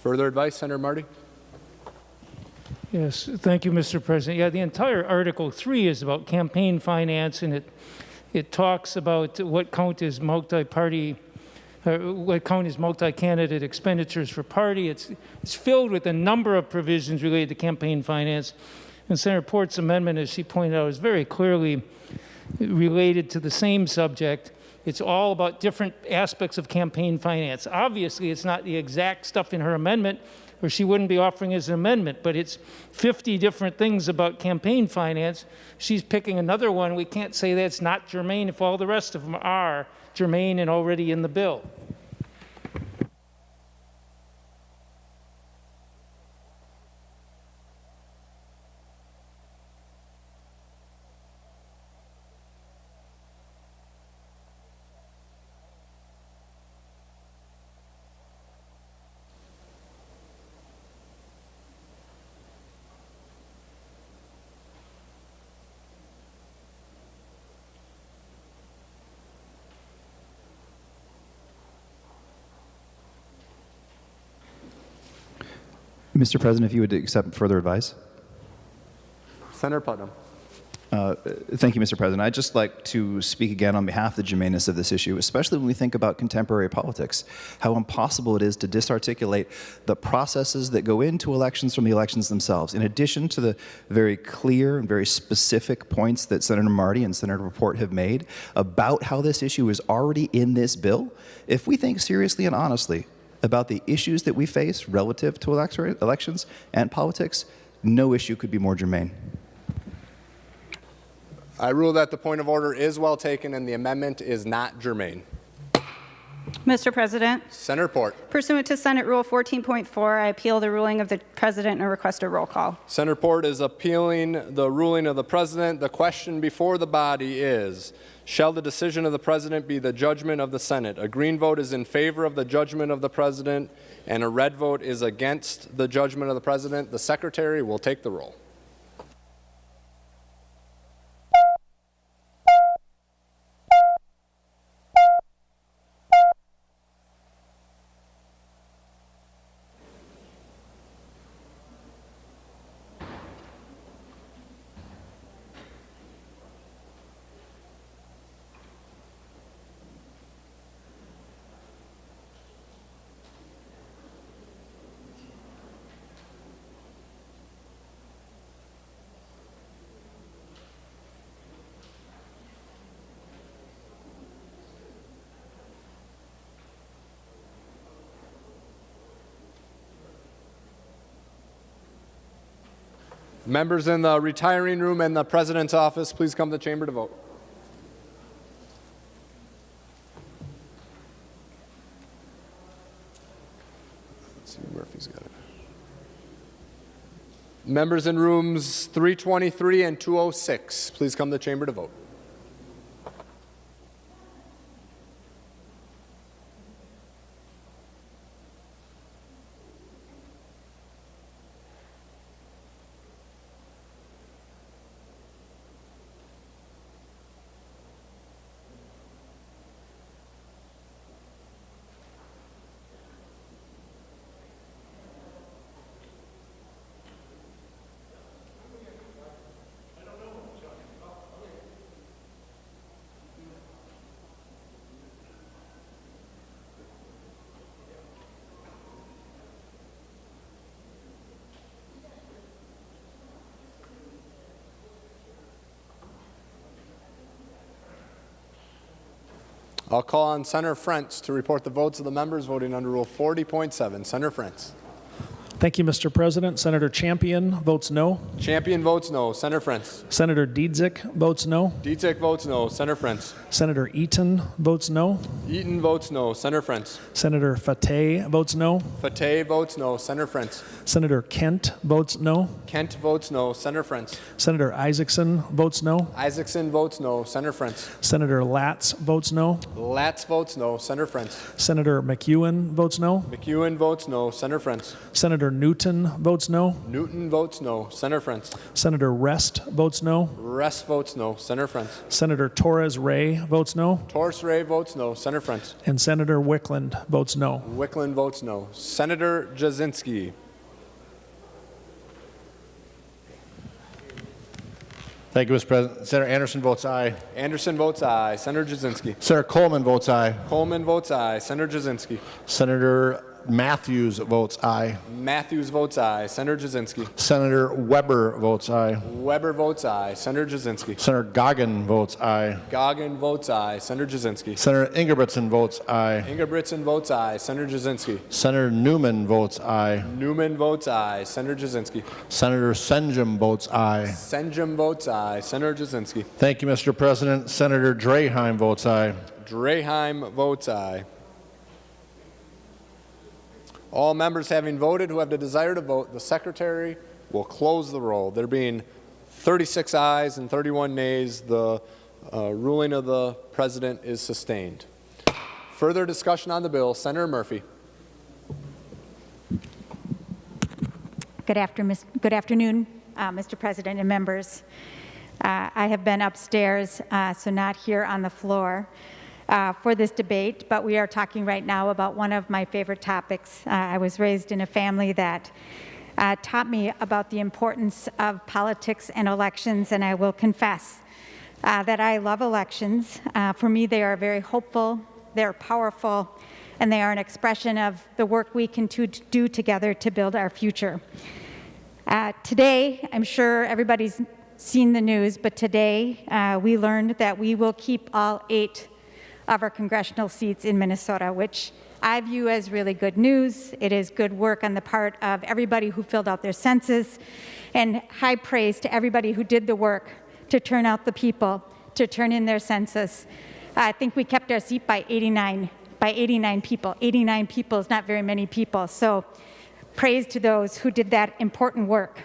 Further advice, Senator Marty? Yes, thank you, Mr. President. Yeah, the entire Article 3 is about campaign finance, and it talks about what count as multi-party, what count as multi-candidate expenditures for party. It's filled with a number of provisions related to campaign finance. And Senator Port's amendment, as she pointed out, is very clearly related to the same subject. It's all about different aspects of campaign finance. Obviously, it's not the exact stuff in her amendment, or she wouldn't be offering as an amendment, but it's 50 different things about campaign finance. She's picking another one. We can't say that's not germane if all the rest of them are germane and already in the bill. Mr. President, if you would accept further advice. Senator Putnam. Thank you, Mr. President. I'd just like to speak again on behalf of the germaneness of this issue, especially when we think about contemporary politics, how impossible it is to disarticulate the processes that go into elections from the elections themselves. In addition to the very clear and very specific points that Senator Marty and Senator Port have made about how this issue is already in this bill, if we think seriously and honestly about the issues that we face relative to elections and politics, no issue could be more germane. I rule that the point of order is well taken and the amendment is not germane. Mr. President, Senator Port. pursuant to Senate Rule 14.4, I appeal the ruling of the President and request a roll call. Senator Port is appealing the ruling of the President. The question before the body is, shall the decision of the President be the judgment of the Senate? A green vote is in favor of the judgment of the President, and a red vote is against the judgment of the President. The Secretary will take the roll. Members in the retiring room and the President's office, please come to the chamber to vote. Let's see, Murphy's got it. Members in rooms 323 and 206, please come to the chamber to vote. I'll call on Senator Frentz to report the votes of the members voting under Rule 40.7. Senator Frentz. Thank you, Mr. President. Senator Champion votes no. Champion votes no. Senator Frentz. Senator Dietzick votes no. Dietzick votes no. Senator Frentz. Senator Eaton votes no. Eaton votes no. Senator Frentz. Senator Fateh votes no. Fateh votes no. Senator Frentz. Senator Kent votes no. Kent votes no. Senator Frentz. Senator Isaacson votes no. Isaacson votes no. Senator Frentz. Senator Latz votes no. Latz votes no. Senator Frentz. Senator McEwen votes no. McEwen votes no. Senator Frentz. Senator Newton votes no. Newton votes no. Senator Frentz. Senator Rest votes no. Rest votes no. Senator Frentz. Senator Torres Ray votes no. Torres Ray votes no. Senator Frentz. And Senator Wickland votes no. Wickland votes no. Senator Jasinski. Thank you, Mr. President. Senator Anderson votes aye. Anderson votes aye. Senator Jasinski. Senator Coleman votes aye. Coleman votes aye. Senator Jasinski. Senator Matthews votes aye. Matthews votes aye. Senator Jasinski. Senator Weber votes aye. Weber votes aye. Senator Jasinski. Senator Goggin votes aye. Goggin votes aye. Senator Jasinski. Senator Ingebrigtsen votes aye. Ingebrigtsen votes aye. Senator Jasinski. Senator Newman votes aye. Newman votes aye. Senator Jasinski. Senator Senjum votes aye. Senjum votes aye. Senator Jasinski. Thank you, Mr. President. Senator Draheim votes aye. Draheim votes aye. All members having voted who have the desire to vote, the Secretary will close the roll. There being 36 ayes and 31 nays, the ruling of the President is sustained. Further discussion on the bill, Senator Murphy. Good afternoon, Mr. President and members. I have been upstairs, so not here on the floor for this debate, but we are talking right now about one of my favorite topics. I was raised in a family that taught me about the importance of politics and elections, and I will confess that I love elections. For me, they are very hopeful, they're powerful, and they are an expression of the work we can do together to build our future. Today, I'm sure everybody's seen the news, but today we learned that we will keep all 8 of our congressional seats in Minnesota, which I view as really good news. It is good work on the part of everybody who filled out their census, and high praise to everybody who did the work to turn out the people, to turn in their census. I think we kept our seat by 89 people. 89 people is not very many people, so praise to those who did that important work.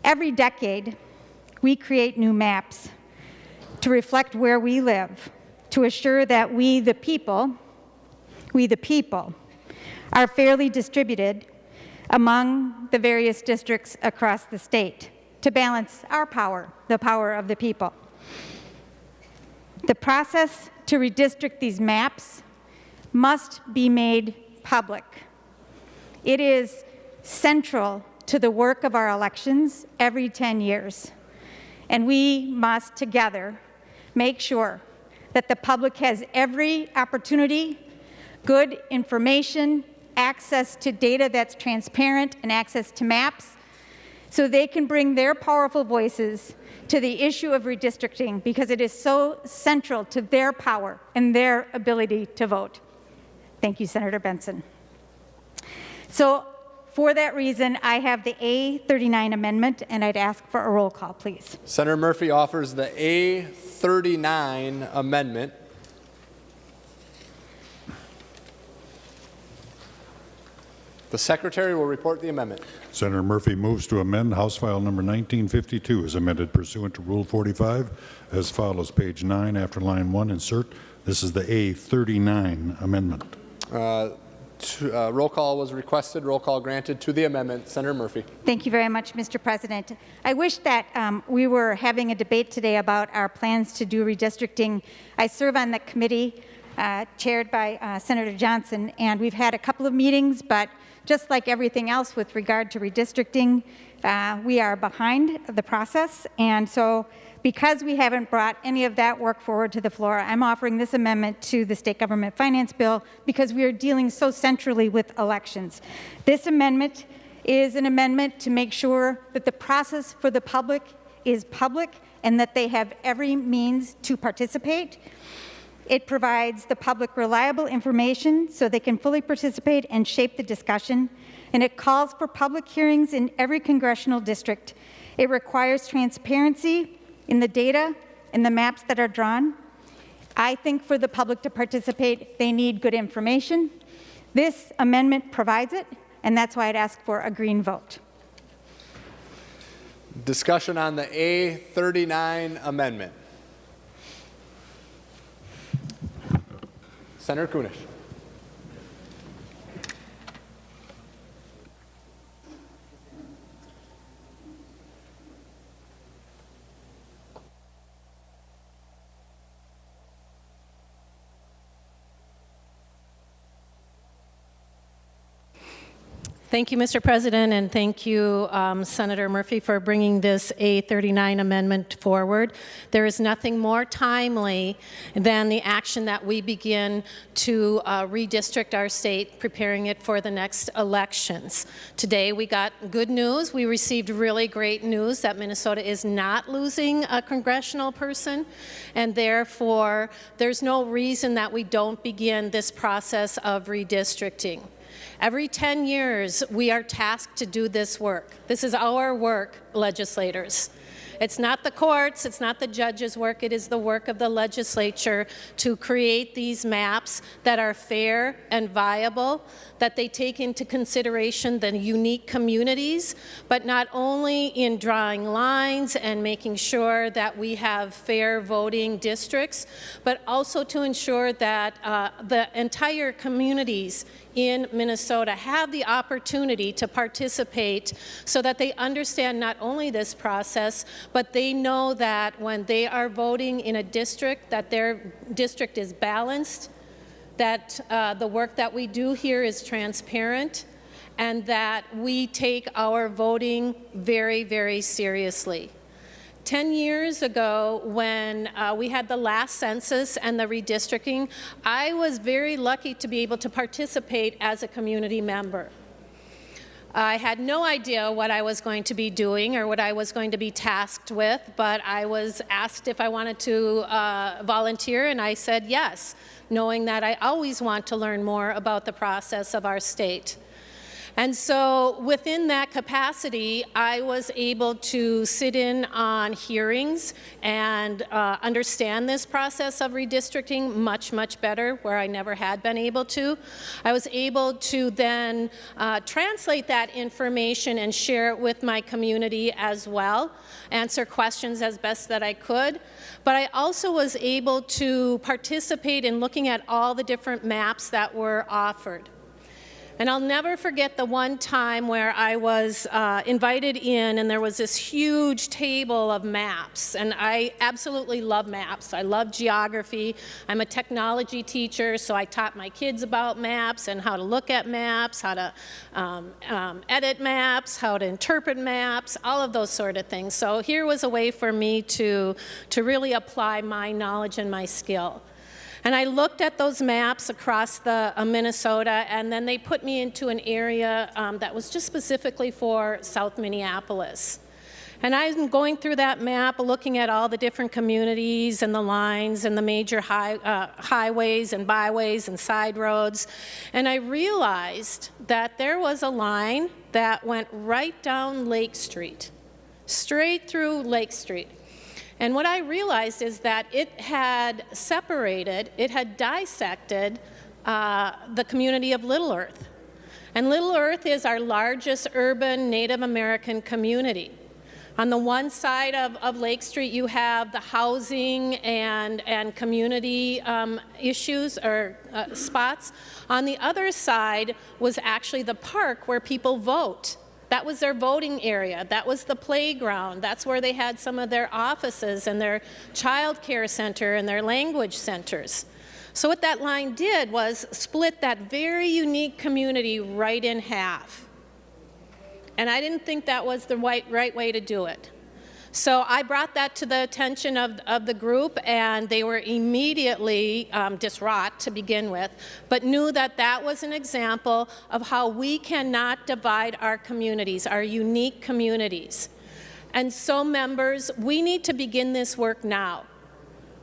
Every decade, we create new maps to reflect where we live, to assure that we the people, are fairly distributed among the various districts across the state to balance our power, the power of the people. The process to redistrict these maps must be made public. It is central to the work of our elections every 10 years. And we must together make sure that the public has every opportunity, good information, access to data that's transparent, and access to maps, so they can bring their powerful voices to the issue of redistricting, because it is so central to their power and their ability to vote. Thank you, Senator Benson. So for that reason, I have the A39 amendment, and I'd ask for a roll call, please. Senator Murphy offers the A39 amendment. The Secretary will report the amendment. Senator Murphy moves to amend House File Number 1952 as amended pursuant to Rule 45 as follows. Page 9 after line 1, insert. This is the A39 amendment. Roll call was requested. Roll call granted to the amendment. Senator Murphy. Thank you very much, Mr. President. I wish that we were having a debate today about our plans to do redistricting. I serve on the committee chaired by Senator Johnson, and we've had a couple of meetings, but just like everything else with regard to redistricting, we are behind the process. And so because we haven't brought any of that work forward to the floor, I'm offering this amendment to the State Government Finance Bill because we are dealing so centrally with elections. This amendment is an amendment to make sure that the process for the public is public and that they have every means to participate. It provides the public reliable information so they can fully participate and shape the discussion. And it calls for public hearings in every congressional district. It requires transparency in the data and the maps that are drawn. I think for the public to participate, they need good information. This amendment provides it, and that's why I'd ask for a green vote. Discussion on the A39 amendment. Senator Kunish. Thank you, Mr. President, and thank you, Senator Murphy, for bringing this A39 amendment forward. There is nothing more timely than the action that we begin to redistrict our state, preparing it for the next elections. Today, we got good news. We received really great news that Minnesota is not losing a congressional person, and therefore, there's no reason that we don't begin this process of redistricting. Every 10 years, we are tasked to do this work. This is our work, legislators. It's not the courts, it's not the judges' work, it is the work of the legislature to create these maps that are fair and viable, that they take into consideration the unique communities, but not only in drawing lines and making sure that we have fair voting districts, but also to ensure that the entire communities in Minnesota have the opportunity to participate so that they understand not only this process, but they know that when they are voting in a district, that their district is balanced, that the work that we do here is transparent, and that we take our voting very, very seriously. 10 years ago, when we had the last census and the redistricting, I was very lucky to be able to participate as a community member. I had no idea what I was going to be doing or what I was going to be tasked with, but I was asked if I wanted to volunteer, and I said yes, knowing that I always want to learn more about the process of our state. And so within that capacity, I was able to sit in on hearings and understand this process of redistricting much, much better, where I never had been able to. I was able to then translate that information and share it with my community as well, answer questions as best that I could. But I also was able to participate in looking at all the different maps that were offered. And I'll never forget the one time where I was invited in and there was this huge table of maps. And I absolutely love maps. I love geography. I'm a technology teacher, so I taught my kids about maps and how to look at maps, how to edit maps, how to interpret maps, all of those sort of things. So here was a way for me to really apply my knowledge and my skill. And I looked at those maps across the Minnesota, and then they put me into an area that was just specifically for South Minneapolis. And I'm going through that map, looking at all the different communities and the lines and the major highways and byways and side roads. And I realized that there was a line that went right down Lake Street, straight through Lake Street. And what I realized is that it had separated, it had dissected the community of Little Earth. And Little Earth is our largest urban Native American community. On the one side of Lake Street, you have the housing and community issues or spots. On the other side was actually the park where people vote. That was their voting area. That was the playground. That's where they had some of their offices and their child care center and their language centers. So what that line did was split that very unique community right in half. And I didn't think that was the right way to do it. So I brought that to the attention of the group, and they were immediately distraught to begin with, but knew that that was an example of how we cannot divide our communities, our unique communities. And so, members, we need to begin this work now.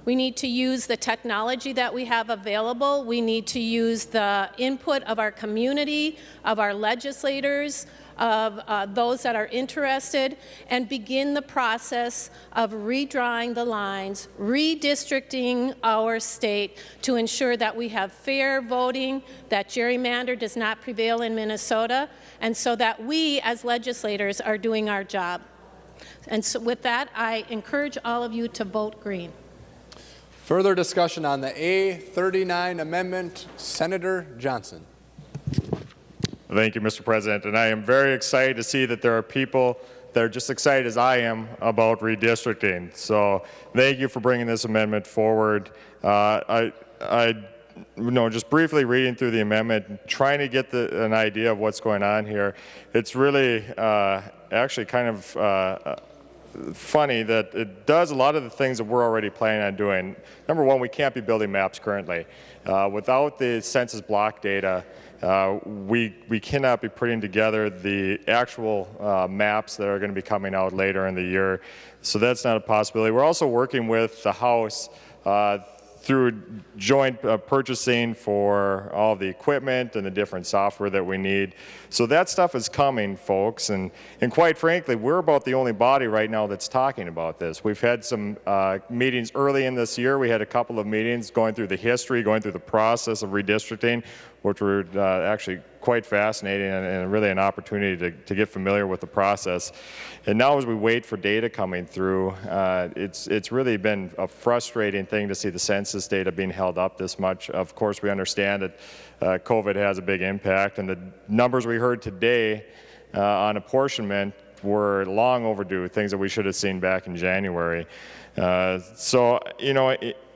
We need to use the technology that we have available. We need to use the input of our community, of our legislators, of those that are interested, and begin the process of redrawing the lines, redistricting our state to ensure that we have fair voting, that gerrymander does not prevail in Minnesota, and so that we as legislators are doing our job. And so with that, I encourage all of you to vote green. Further discussion on the A39 amendment, Senator Johnson. Thank you, Mr. President. And I am very excited to see that there are people that are just excited as I am about redistricting. So thank you for bringing this amendment forward. Just briefly reading through the amendment, trying to get an idea of what's going on here. It's really actually kind of funny that it does a lot of the things that we're already planning on doing. Number one, we can't be building maps currently. Without the census block data, we cannot be putting together the actual maps that are going to be coming out later in the year. So that's not a possibility. We're also working with the House through joint purchasing for all the equipment and the different software that we need. So that stuff is coming, folks, and quite frankly, we're about the only body right now that's talking about this. We've had some meetings early in this year. We had a couple of meetings going through the history, going through the process of redistricting, which were actually quite fascinating and really an opportunity to get familiar with the process. And now as we wait for data coming through, it's really been a frustrating thing to see the census data being held up this much. Of course, we understand that COVID has a big impact, and the numbers we heard today on apportionment were long overdue, things that we should have seen back in January. So,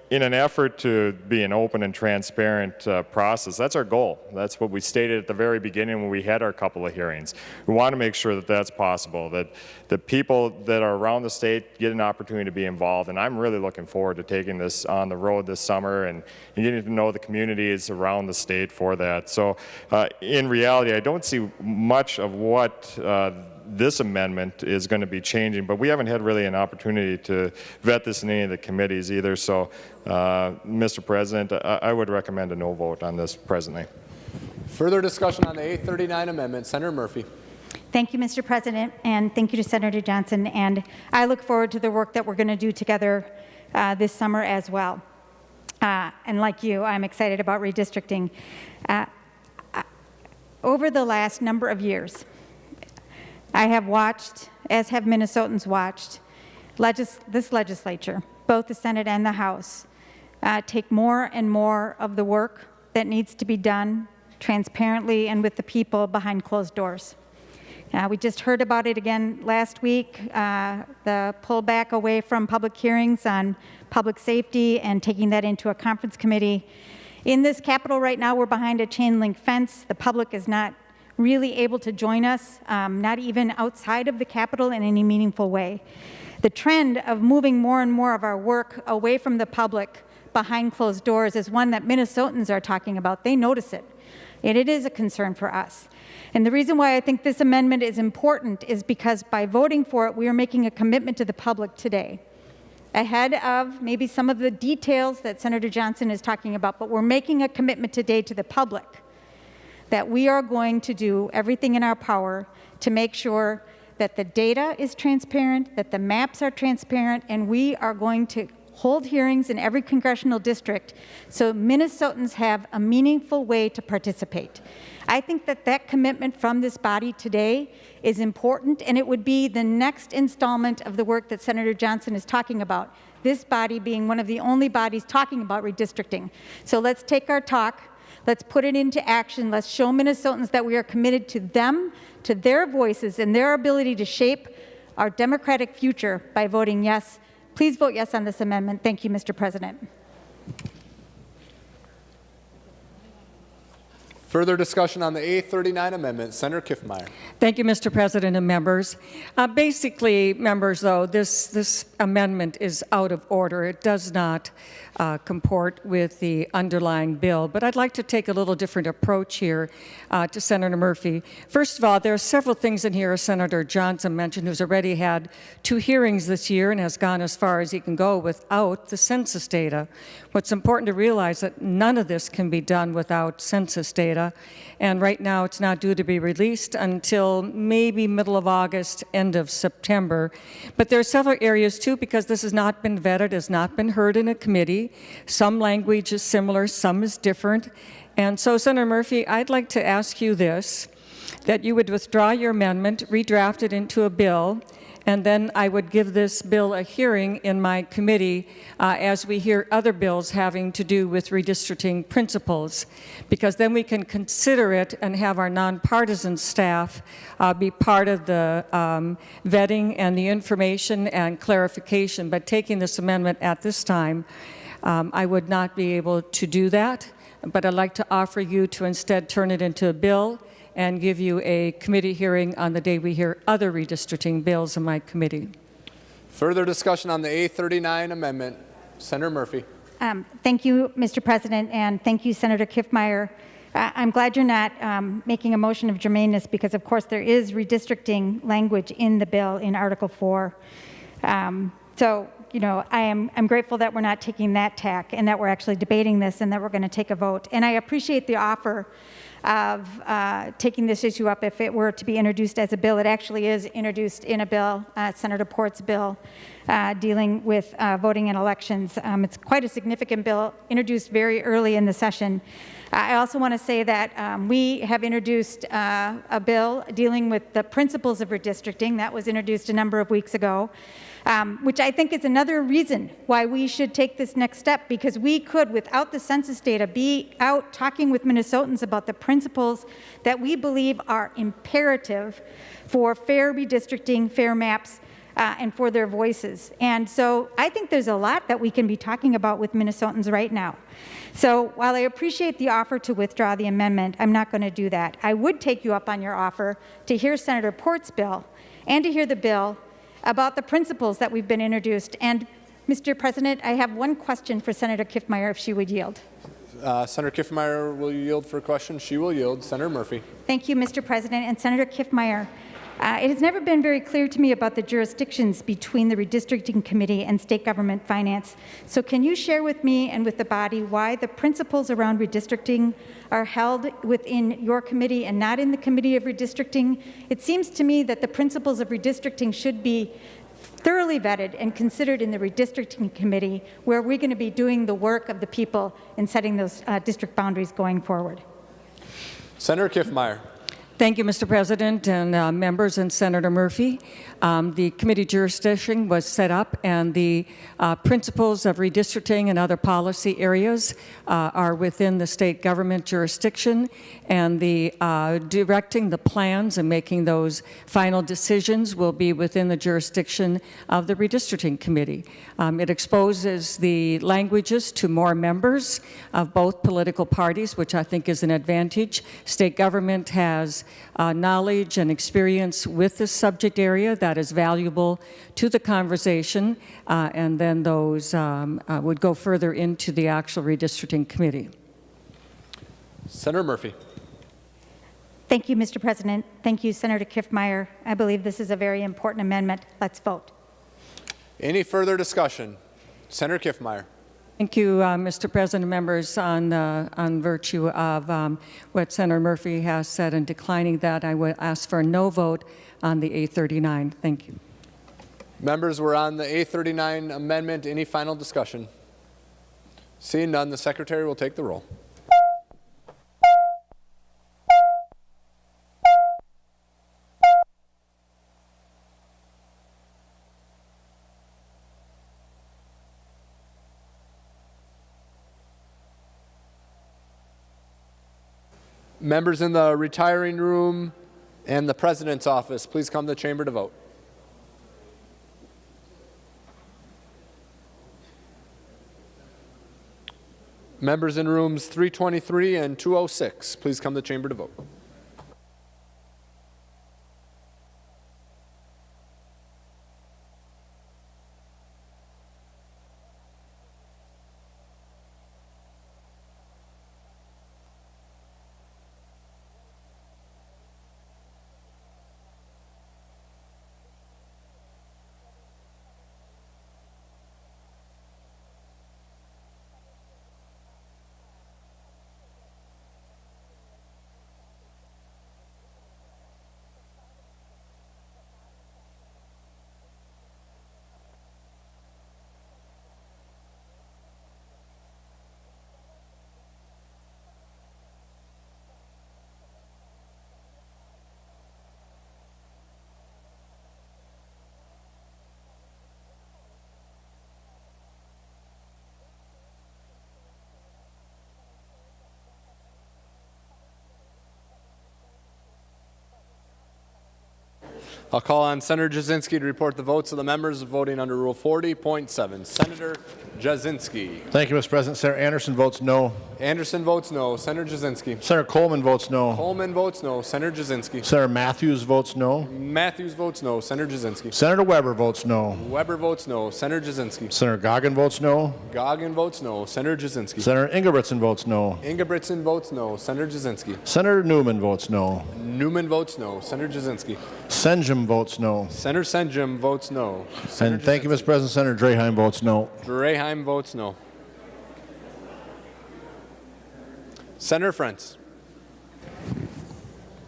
in an effort to be an open and transparent process, that's our goal. That's what we stated at the very beginning when we had our couple of hearings. We want to make sure that that's possible, that the people that are around the state get an opportunity to be involved. And I'm really looking forward to taking this on the road this summer and getting to know the communities around the state for that. So in reality, I don't see much of what this amendment is going to be changing, but we haven't had really an opportunity to vet this in any of the committees either. So, Mr. President, I would recommend a no vote on this presently. Further discussion on the A39 amendment, Senator Murphy. Thank you, Mr. President, and thank you to Senator Johnson. And I look forward to the work that we're going to do together this summer as well. And like you, I'm excited about redistricting. Over the last number of years, I have watched, as have Minnesotans watched, this legislature, both the Senate and the House, take more and more of the work that needs to be done transparently and with the people behind closed doors. We just heard about it again last week, the pullback away from public hearings on public safety and taking that into a conference committee. In this Capitol right now, we're behind a chain link fence. The public is not really able to join us, not even outside of the Capitol in any meaningful way. The trend of moving more and more of our work away from the public behind closed doors is one that Minnesotans are talking about. They notice it, and it is a concern for us. And the reason why I think this amendment is important is because by voting for it, we are making a commitment to the public today, ahead of maybe some of the details that Senator Johnson is talking about, but we're making a commitment today to the public that we are going to do everything in our power to make sure that the data is transparent, that the maps are transparent, and we are going to hold hearings in every congressional district so Minnesotans have a meaningful way to participate. I think that that commitment from this body today is important, and it would be the next installment of the work that Senator Johnson is talking about, this body being one of the only bodies talking about redistricting. So let's take our talk, let's put it into action, let's show Minnesotans that we are committed to them, to their voices, and their ability to shape our democratic future by voting yes. Please vote yes on this amendment. Thank you, Mr. President. Further discussion on the A39 amendment. Senator Kiffmeyer. Thank you, Mr. President and members. Basically, members, though, this amendment is out of order. It does not comport with the underlying bill. But I'd like to take a little different approach here to Senator Murphy. First of all, there are several things in here, as Senator Johnson mentioned, who's already had 2 hearings this year and has gone as far as he can go without the census data. What's important to realize that none of this can be done without census data. And right now, it's not due to be released until maybe middle of August, end of September. But there are several areas, too, because this has not been vetted, has not been heard in a committee. Some language is similar, some is different. And so, Senator Murphy, I'd like to ask you this, that you would withdraw your amendment, redraft it into a bill, and then I would give this bill a hearing in my committee as we hear other bills having to do with redistricting principles, because then we can consider it and have our nonpartisan staff be part of the vetting and the information and clarification. But taking this amendment at this time, I would not be able to do that, but I'd like to offer you to instead turn it into a bill and give you a committee hearing on the day we hear other redistricting bills in my committee. Further discussion on the A39 amendment. Senator Murphy. Thank you, Mr. President, and thank you, Senator Kiffmeyer. I'm glad you're not making a motion of germaneness because, of course, there is redistricting language in the bill in Article 4. So, you know, I'm grateful that we're not taking that tack and that we're actually debating this and that we're going to take a vote. And I appreciate the offer of taking this issue up if it were to be introduced as a bill. It actually is introduced in a bill, Senator Port's bill, dealing with voting in elections. It's quite a significant bill, introduced very early in the session. I also want to say that we have introduced a bill dealing with the principles of redistricting. That was introduced a number of weeks ago. Which I think is another reason why we should take this next step, because we could, without the census data, be out talking with Minnesotans about the principles that we believe are imperative for fair redistricting, fair maps, and for their voices. And so I think there's a lot that we can be talking about with Minnesotans right now. So while I appreciate the offer to withdraw the amendment, I'm not going to do that. I would take you up on your offer to hear Senator Port's bill and to hear the bill about the principles that we've been introduced. And, Mr. President, I have one question for Senator Kiffmeyer, if she would yield. Senator Kiffmeyer, will you yield for a question? She will yield. Senator Murphy. Thank you, Mr. President. And Senator Kiffmeyer, it has never been very clear to me about the jurisdictions between the Redistricting Committee and State Government Finance. So can you share with me and with the body why the principles around redistricting are held within your committee and not in the Committee of Redistricting? It seems to me that the principles of redistricting should be thoroughly vetted and considered in the Redistricting Committee, where we're going to be doing the work of the people in setting those district boundaries going forward. Senator Kiffmeyer. Thank you, Mr. President and members and Senator Murphy. The committee jurisdiction was set up, and the principles of redistricting and other policy areas are within the state government jurisdiction, and the directing the plans and making those final decisions will be within the jurisdiction of the redistricting committee. It exposes the languages to more members of both political parties, which I think is an advantage. State government has knowledge and experience with this subject area that is valuable to the conversation, and then those would go further into the actual redistricting committee. Senator Murphy. Thank you, Mr. President. Thank you, Senator Kiffmeyer. I believe this is a very important amendment. Let's vote. Any further discussion? Senator Kiffmeyer. Thank you, Mr. President, members. On virtue of what Senator Murphy has said and declining that, I would ask for a no vote on the A39. Thank you. Members, we're on the A39 amendment. Any final discussion? Seeing none, the Secretary will take the roll. Members in the retiring room and the President's office, please come to the chamber to vote. Members in rooms 323 and 206, please come to the chamber to vote. I'll call on Senator Jasinski to report the votes of the members voting under Rule 40.7. Senator Jasinski. Thank you, Mr. President. Senator Anderson votes no. Anderson votes no. Senator Jasinski. Senator Coleman votes no. Coleman votes no. Senator Jasinski. Senator Matthews votes no. Matthews votes no. Senator Jasinski. Senator Weber votes no. Weber votes no. Senator Jasinski. Senator Goggin votes no. Goggin votes no. Senator Jasinski. Senator Ingebrigtsen votes no. Ingebrigtsen votes no. Senator Jasinski. Senator Newman votes no. Newman votes no. Senator Jasinski. Senjum votes no. Senator Senjum votes no. And thank you, Mr. President. Senator Draheim votes no. Draheim votes no. Senator Frentz.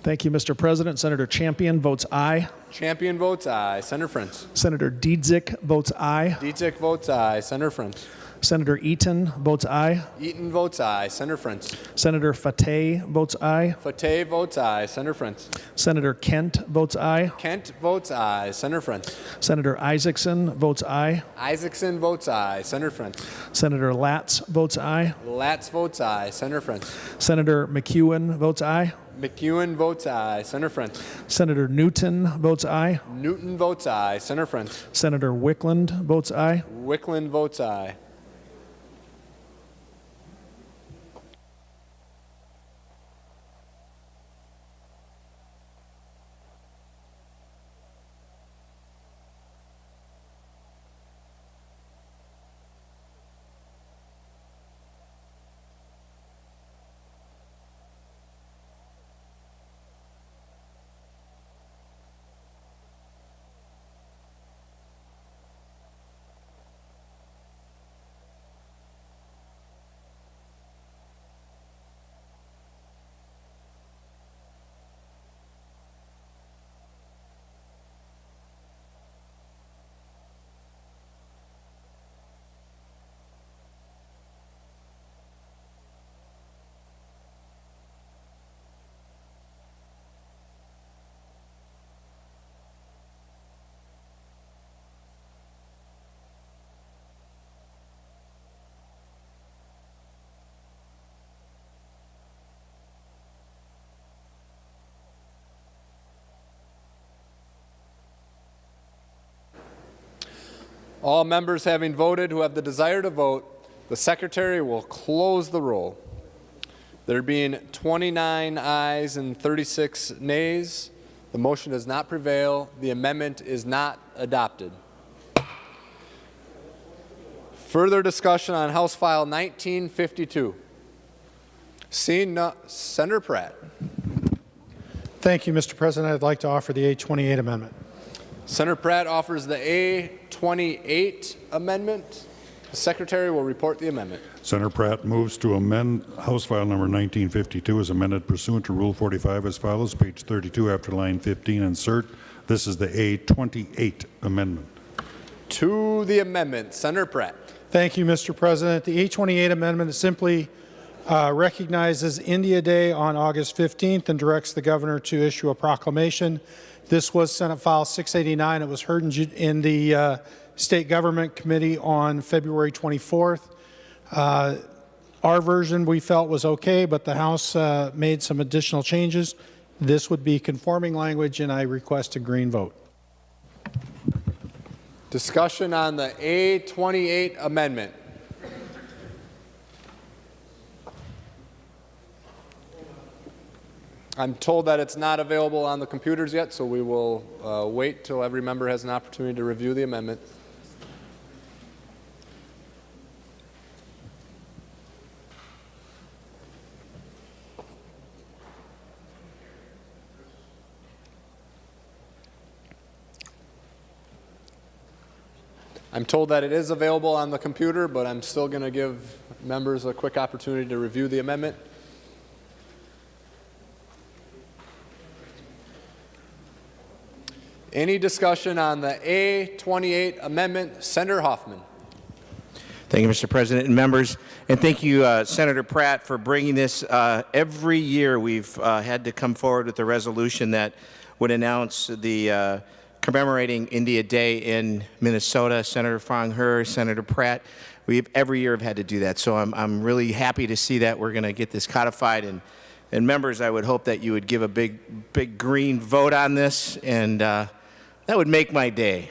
Thank you, Mr. President. Senator Champion votes aye. Champion votes aye. Senator Frentz. Senator Dietzick votes aye. Dietzick votes aye. Senator Frentz. Senator Eaton votes aye. Eaton votes aye. Senator Frentz. Senator Fateh votes aye. Fateh votes aye. Senator Frentz. Senator Kent votes aye. Kent votes aye. Senator Frentz. Senator Isaacson votes aye. Isaacson votes aye. Senator Frentz. Senator Latz votes aye. Latz votes aye. Senator Frentz. Senator McEwen votes aye. McEwen votes aye. Senator Frentz. Senator Newton votes aye. Newton votes aye. Senator Frentz. Senator Wickland votes aye. Wickland votes aye. All members having voted who have the desire to vote, the Secretary will close the roll. There being 29 ayes and 36 nays, the motion does not prevail. The amendment is not adopted. Further discussion on House File 1952. Seeing none, Senator Pratt. Thank you, Mr. President. I'd like to offer the A28 amendment. Senator Pratt offers the A28 amendment. The Secretary will report the amendment. Senator Pratt moves to amend House File number 1952 as amended pursuant to Rule 45 as follows, page 32 after line 15, insert. This is the A28 amendment. To the amendment, Senator Pratt. Thank you, Mr. President. The A28 amendment simply recognizes India Day on August 15th and directs the governor to issue a proclamation. This was Senate File 689. It was heard in the State Government Committee on February 24th. Our version we felt was okay, but the House made some additional changes. This would be conforming language, and I request a green vote. Discussion on the A28 amendment. I'm told that it's not available on the computers yet, so we will wait till every member has an opportunity to review the amendment. I'm told that it is available on the computer, but I'm still going to give members a quick opportunity to review the amendment. Any discussion on the A28 amendment? Senator Hoffman. Thank you, Mr. President and members. And thank you, Senator Pratt, for bringing this. Every year we've had to come forward with a resolution that would announce the commemorating India Day in Minnesota. Senator Fong Her, Senator Pratt, we've every year have had to do that. So I'm really happy to see that we're going to get this codified. And members, I would hope that you would give a big green vote on this, and that would make my day.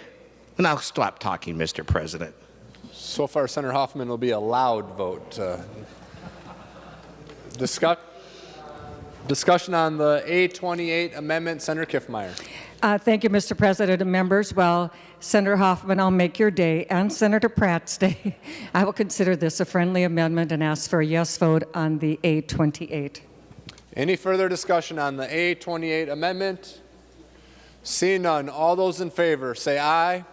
And I'll stop talking, Mr. President. So far, Senator Hoffman will be a loud vote. Discussion on the A28 amendment. Senator Kiffmeyer. Thank you, Mr. President and members. Well, Senator Hoffman, I'll make your day and Senator Pratt's day. I will consider this a friendly amendment and ask for a yes vote on the A28. Any further discussion on the A28 amendment? Seeing none, all those in favor say aye. Aye.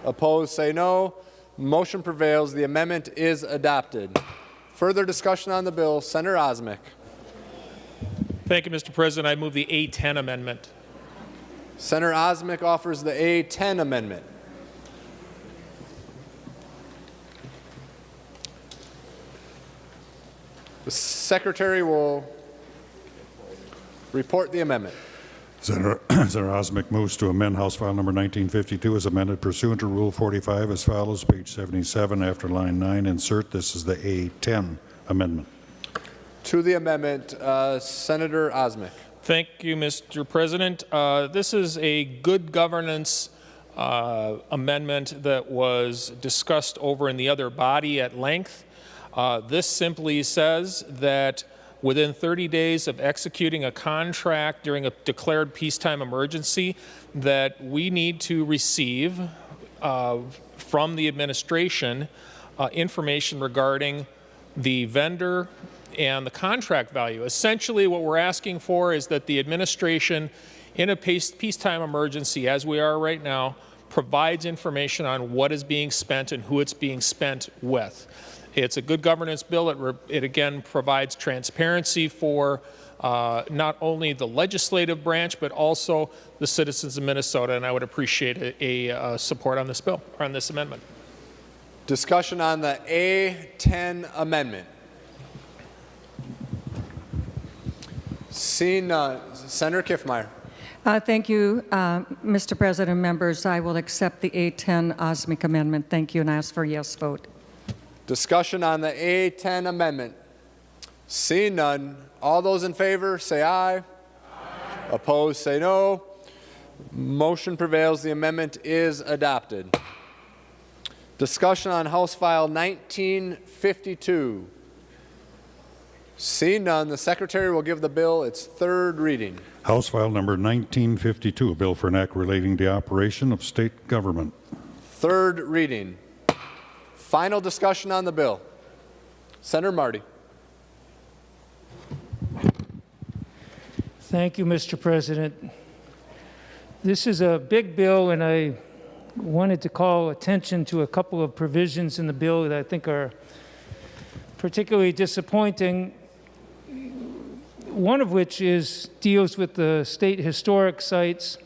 Opposed say no. Motion prevails. The amendment is adopted. Further discussion on the bill. Senator Osmek. Thank you, Mr. President. I move the A10 amendment. Senator Osmek offers the A10 amendment. The Secretary will report the amendment. Senator Osmek moves to amend House File Number 1952 as amended pursuant to Rule 45 as follows, page 77, after line 9, insert. This is the A10 amendment. To the amendment, Senator Osmek. Thank you, Mr. President. This is a good governance amendment that was discussed over in the other body at length. This simply says that within 30 days of executing a contract during a declared peacetime emergency, that we need to receive from the administration information regarding the vendor and the contract value. Essentially, what we're asking for is that the administration, in a peacetime emergency, as we are right now, provides information on what is being spent and who it's being spent with. It's a good governance bill. It again provides transparency for not only the legislative branch, but also the citizens of Minnesota, and I would appreciate a support on this bill, or on this amendment. Discussion on the A10 amendment. Seeing none, Senator Kiffmeyer. Thank you, Mr. President and members. I will accept the A10 Osmek amendment. Thank you, and ask for a yes vote. Discussion on the A10 amendment. Seeing none, all those in favor say aye. Aye. Opposed say no. Motion prevails. The amendment is adopted. Discussion on House File 1952. Seeing none, the Secretary will give the bill its third reading. House File Number 1952, a bill for an act relating to the operation of state government. Third reading. Final discussion on the bill. Senator Marty. Thank you, Mr. President. This is a big bill, and I wanted to call attention to a couple of provisions in the bill that I think are particularly disappointing. One of which deals with the state historic sites.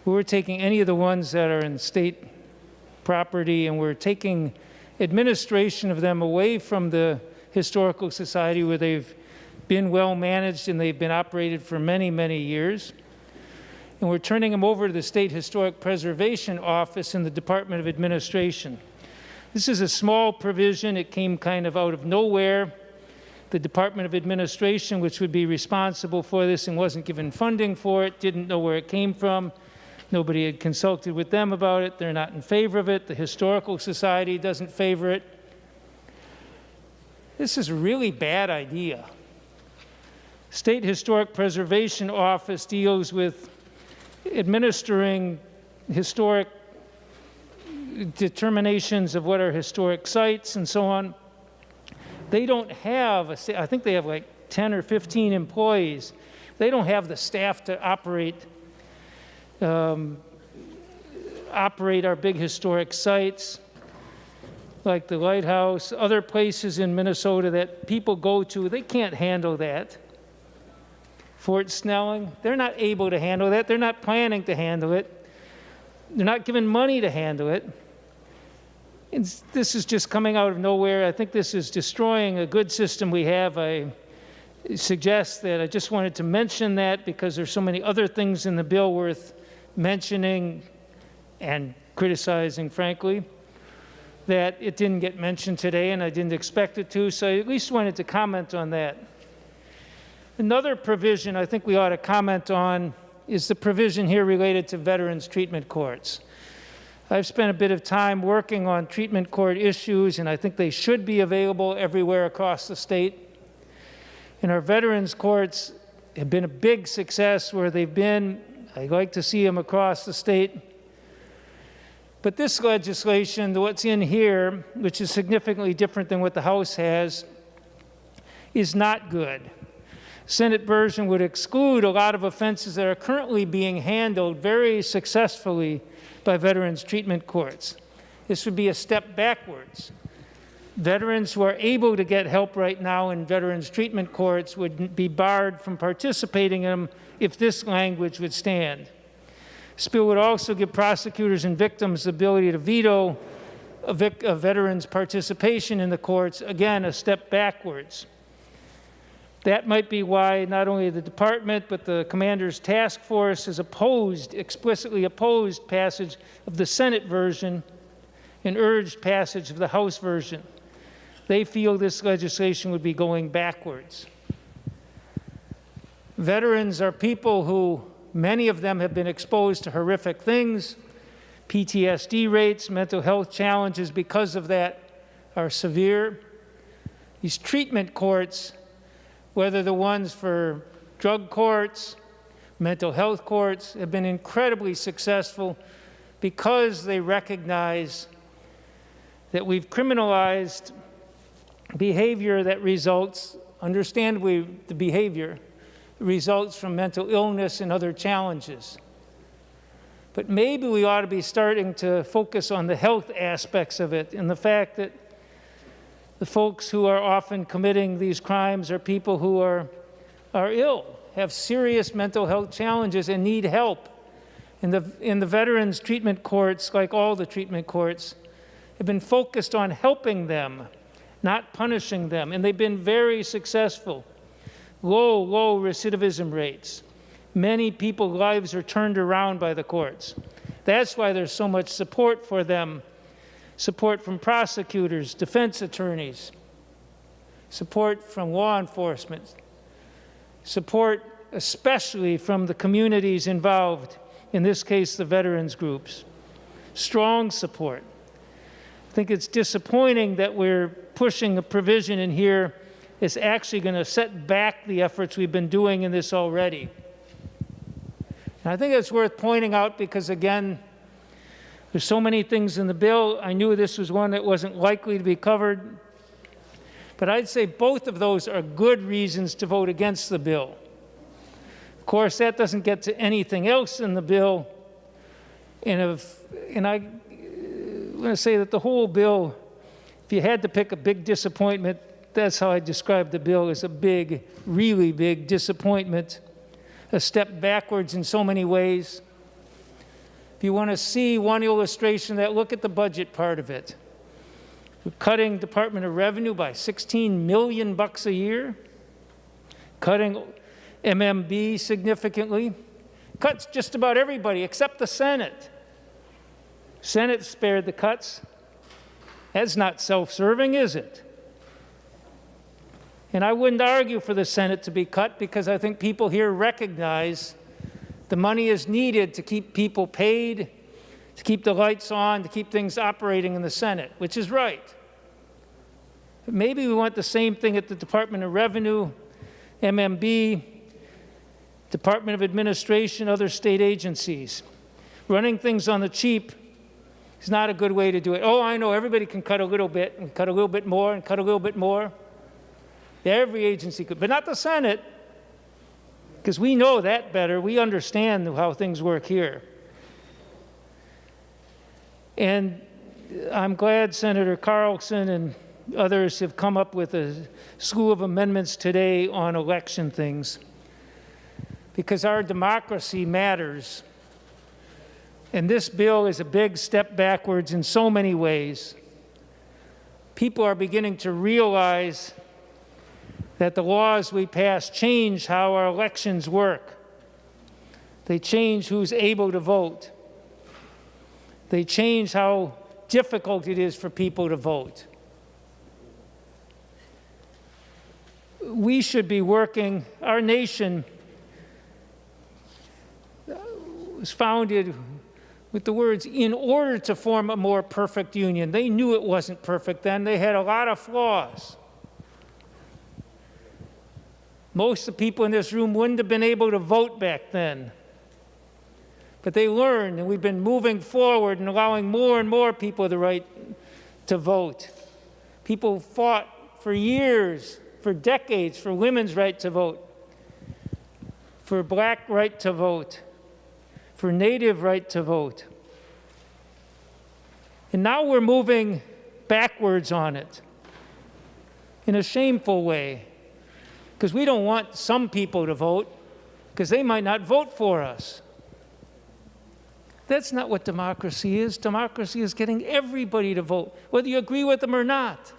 We're taking any of the ones that are in state property, and we're taking administration of them away from the Historical Society, where they've been well managed and they've been operated for many, many years. And we're turning them over to the State Historic Preservation Office in the Department of Administration. This is a small provision. It came kind of out of nowhere. The Department of Administration, which would be responsible for this and wasn't given funding for it, didn't know where it came from. Nobody had consulted with them about it. They're not in favor of it. The Historical Society doesn't favor it. This is a really bad idea. State Historic Preservation Office deals with administering historic determinations of what are historic sites and so on. They don't have, I think they have like 10 or 15 employees. They don't have the staff to operate our big historic sites like the lighthouse, other places in Minnesota that people go to. They can't handle that. Fort Snelling, they're not able to handle that. They're not planning to handle it. They're not given money to handle it. This is just coming out of nowhere. I think this is destroying a good system we have. I suggest that I just wanted to mention that because there's so many other things in the bill worth mentioning and criticizing, frankly, that it didn't get mentioned today, and I didn't expect it to, so I at least wanted to comment on that. Another provision I think we ought to comment on is the provision here related to veterans treatment courts. I've spent a bit of time working on treatment court issues, and I think they should be available everywhere across the state. And our veterans courts have been a big success where they've been. I'd like to see them across the state. But this legislation, what's in here, which is significantly different than what the House has, is not good. Senate version would exclude a lot of offenses that are currently being handled very successfully by veterans treatment courts. This would be a step backwards. Veterans who are able to get help right now in veterans treatment courts would be barred from participating in them if this language would stand. This bill would also give prosecutors and victims the ability to veto a veteran's participation in the courts, again, a step backwards. That might be why not only the department, but the commander's task force has explicitly opposed passage of the Senate version and urged passage of the House version. They feel this legislation would be going backwards. Veterans are people who, many of them have been exposed to horrific things. PTSD rates, mental health challenges because of that are severe. These treatment courts, whether the ones for drug courts, mental health courts, have been incredibly successful because they recognize that we've criminalized behavior that results, understandably the behavior, results from mental illness and other challenges. But maybe we ought to be starting to focus on the health aspects of it and the fact that the folks who are often committing these crimes are people who are ill, have serious mental health challenges and need help. In the veterans treatment courts, like all the treatment courts, have been focused on helping them, not punishing them, and they've been very successful. Low recidivism rates. Many people's lives are turned around by the courts. That's why there's so much support for them. Support from prosecutors, defense attorneys, support from law enforcement, support especially from the communities involved, in this case the veterans groups. Strong support. I think it's disappointing that we're pushing a provision in here that's actually going to set back the efforts we've been doing in this already. And I think it's worth pointing out because, again, there's so many things in the bill. I knew this was one that wasn't likely to be covered. But I'd say both of those are good reasons to vote against the bill. Of course, that doesn't get to anything else in the bill. And I want to say that the whole bill, if you had to pick a big disappointment, that's how I describe the bill, as a big, really big disappointment, a step backwards in so many ways. If you want to see one illustration of that, look at the budget part of it. We're cutting Department of Revenue by $16 million a year, cutting MMB significantly, cuts just about everybody except the Senate. Senate spared the cuts. That's not self-serving, is it? And I wouldn't argue for the Senate to be cut because I think people here recognize the money is needed to keep people paid, to keep the lights on, to keep things operating in the Senate, which is right. But maybe we want the same thing at the Department of Revenue. MMB, Department of Administration, other state agencies. Running things on the cheap is not a good way to do it. Oh, I know, everybody can cut a little bit, and cut a little bit more, and cut a little bit more. Every agency could, but not the Senate, because we know that better. We understand how things work here. And I'm glad Senator Carlson and others have come up with a slew of amendments today on election things, because our democracy matters. And this bill is a big step backwards in so many ways. People are beginning to realize that the laws we pass change how our elections work. They change who's able to vote. They change how difficult it is for people to vote. We should be working, our nation was founded with the words, in order to form a more perfect union. They knew it wasn't perfect then. They had a lot of flaws. Most of the people in this room wouldn't have been able to vote back then. But they learned, and we've been moving forward and allowing more and more people the right to vote. People fought for years, for decades, for women's right to vote, for black right to vote, for Native right to vote. And now we're moving backwards on it in a shameful way, because we don't want some people to vote, because they might not vote for us. That's not what democracy is. Democracy is getting everybody to vote, whether you agree with them or not.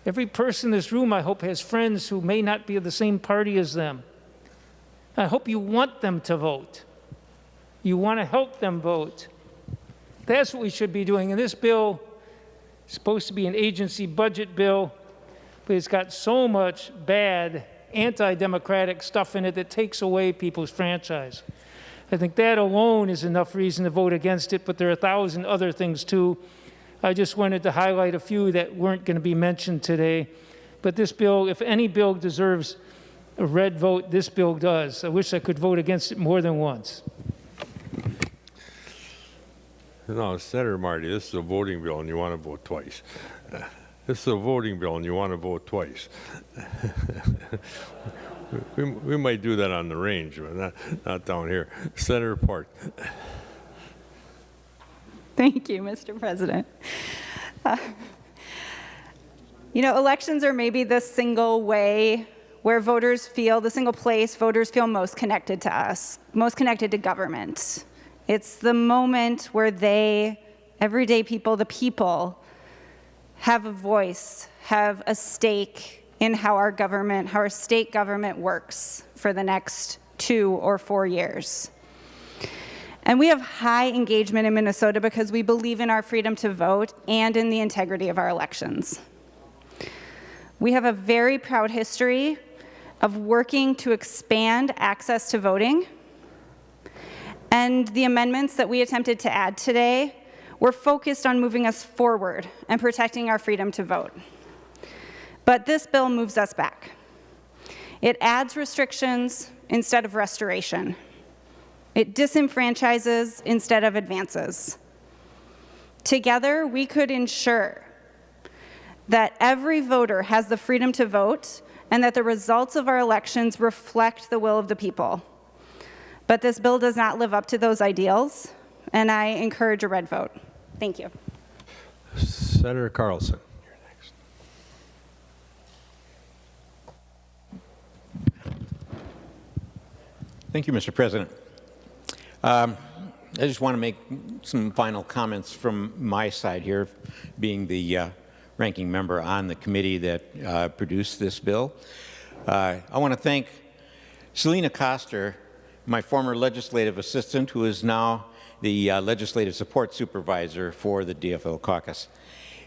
Every person in this room, I hope, has friends who may not be of the same party as them. I hope you want them to vote. You want to help them vote. That's what we should be doing. And this bill is supposed to be an agency budget bill, but it's got so much bad anti-democratic stuff in it that takes away people's franchise. I think that alone is enough reason to vote against it, but there are 1,000 other things too. I just wanted to highlight a few that weren't going to be mentioned today. But this bill, if any bill deserves a red vote, this bill does. I wish I could vote against it more than once. No, Senator Marty, this is a voting bill and you want to vote twice. This is a voting bill and you want to vote twice. we might do that on the range, but not down here. Senator Park. Thank you, Mr. President. You know, elections are maybe the single way where voters feel, the single place voters feel most connected to us, most connected to government. It's the moment where they, everyday people, the people, have a voice, have a stake in how our government, how our state government works for the next 2 or 4 years. And we have high engagement in Minnesota because we believe in our freedom to vote and in the integrity of our elections. We have a very proud history of working to expand access to voting. And the amendments that we attempted to add today were focused on moving us forward and protecting our freedom to vote. But this bill moves us back. It adds restrictions instead of restoration. It disenfranchises instead of advances. Together, we could ensure that every voter has the freedom to vote and that the results of our elections reflect the will of the people. But this bill does not live up to those ideals, and I encourage a red vote. Thank you. Senator Carlson. Thank you, Mr. President. I just want to make some final comments from my side here, being the ranking member on the committee that produced this bill. I want to thank Selena Koster, my former legislative assistant, who is now the legislative support supervisor for the DFL caucus,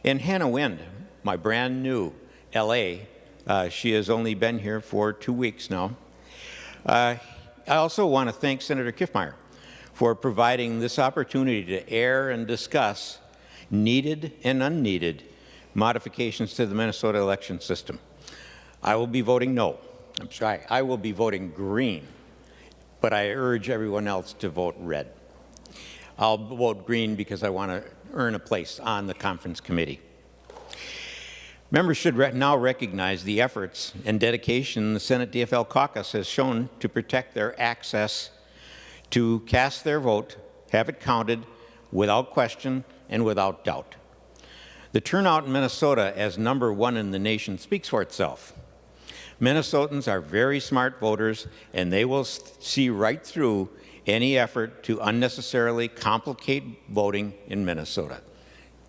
and Hannah Wind, my brand new LA. She has only been here for 2 weeks now. I also want to thank Senator Kiffmeyer for providing this opportunity to air and discuss needed and unneeded modifications to the Minnesota election system. I will be voting no. I'm sorry, I will be voting green, but I urge everyone else to vote red. I'll vote green because I want to earn a place on the conference committee. Members should now recognize the efforts and dedication the Senate DFL caucus has shown to protect their access to cast their vote, have it counted without question and without doubt. The turnout in Minnesota as #1 in the nation speaks for itself. Minnesotans are very smart voters, and they will see right through any effort to unnecessarily complicate voting in Minnesota.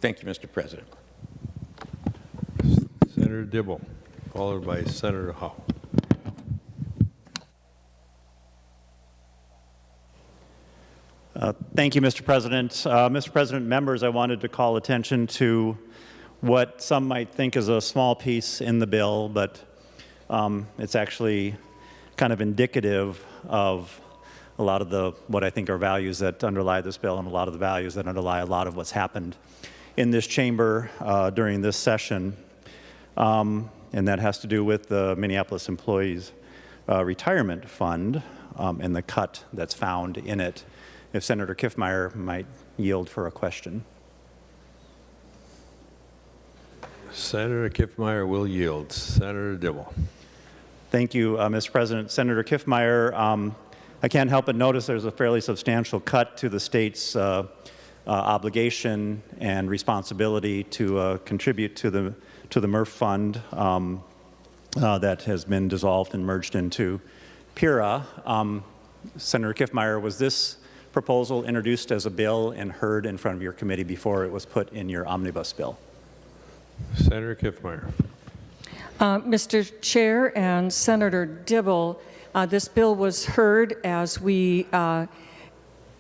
Thank you, Mr. President. Senator Dibble, followed by Senator Howe. Thank you, Mr. President. Mr. President, members, I wanted to call attention to what some might think is a small piece in the bill, but it's actually kind of indicative of a lot of what I think are values that underlie this bill and a lot of the values that underlie a lot of what's happened in this chamber during this session. And that has to do with the Minneapolis Employees Retirement Fund and the cut that's found in it. If Senator Kiffmeyer might yield for a question. Senator Kiffmeyer will yield. Senator Dibble. Thank you, Mr. President. Senator Kiffmeyer, I can't help but notice there's a fairly substantial cut to the state's obligation and responsibility to contribute to the MRF fund that has been dissolved and merged into PIRA. Senator Kiffmeyer, was this proposal introduced as a bill and heard in front of your committee before it was put in your omnibus bill? Senator Kiffmeyer. Mr. Chair and Senator Dibble, this bill was heard as we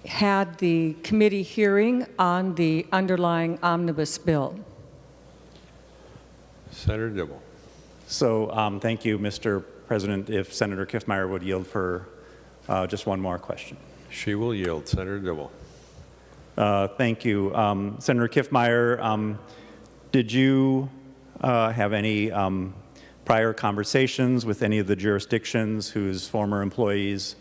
had the committee hearing on the underlying omnibus bill. Senator Dibble. So thank you, Mr. President. If Senator Kiffmeyer would yield for just one more question. She will yield. Senator Dibble. Thank you. Senator Kiffmeyer, did you have any prior conversations with any of the jurisdictions whose former employees,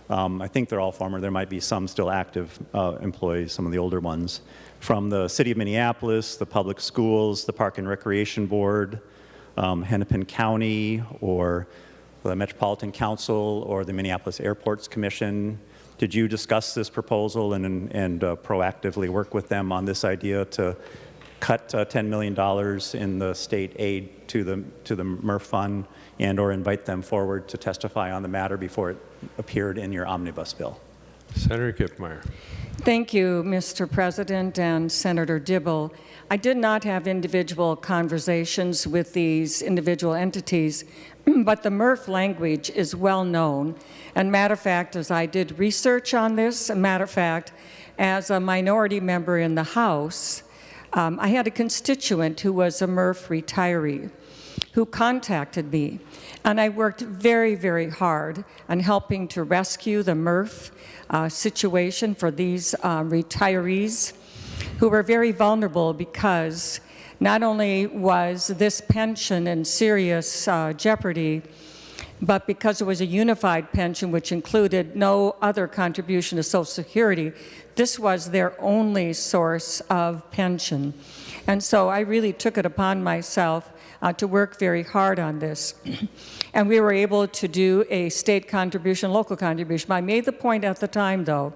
I think they're all former, there might be some still active employees, some of the older ones, from the City of Minneapolis, the public schools, the Park and Recreation Board, Hennepin County, or the Metropolitan Council, or the Minneapolis Airports Commission? Did you discuss this proposal and proactively work with them on this idea to cut $10 million in the state aid to the MRF fund and/or invite them forward to testify on the matter before it appeared in your omnibus bill? Senator Kiffmeyer. Thank you, Mr. President and Senator Dibble. I did not have individual conversations with these individual entities, but the MRF language is well known. And matter of fact, as I did research on this, matter of fact, as a minority member in the House, I had a constituent who was a MRF retiree who contacted me, and I worked very, very hard on helping to rescue the MRF situation for these retirees who were very vulnerable because not only was this pension in serious jeopardy, but because it was a unified pension which included no other contribution to Social Security, this was their only source of pension. And so I really took it upon myself to work very hard on this. And we were able to do a state contribution, local contribution. I made the point at the time, though,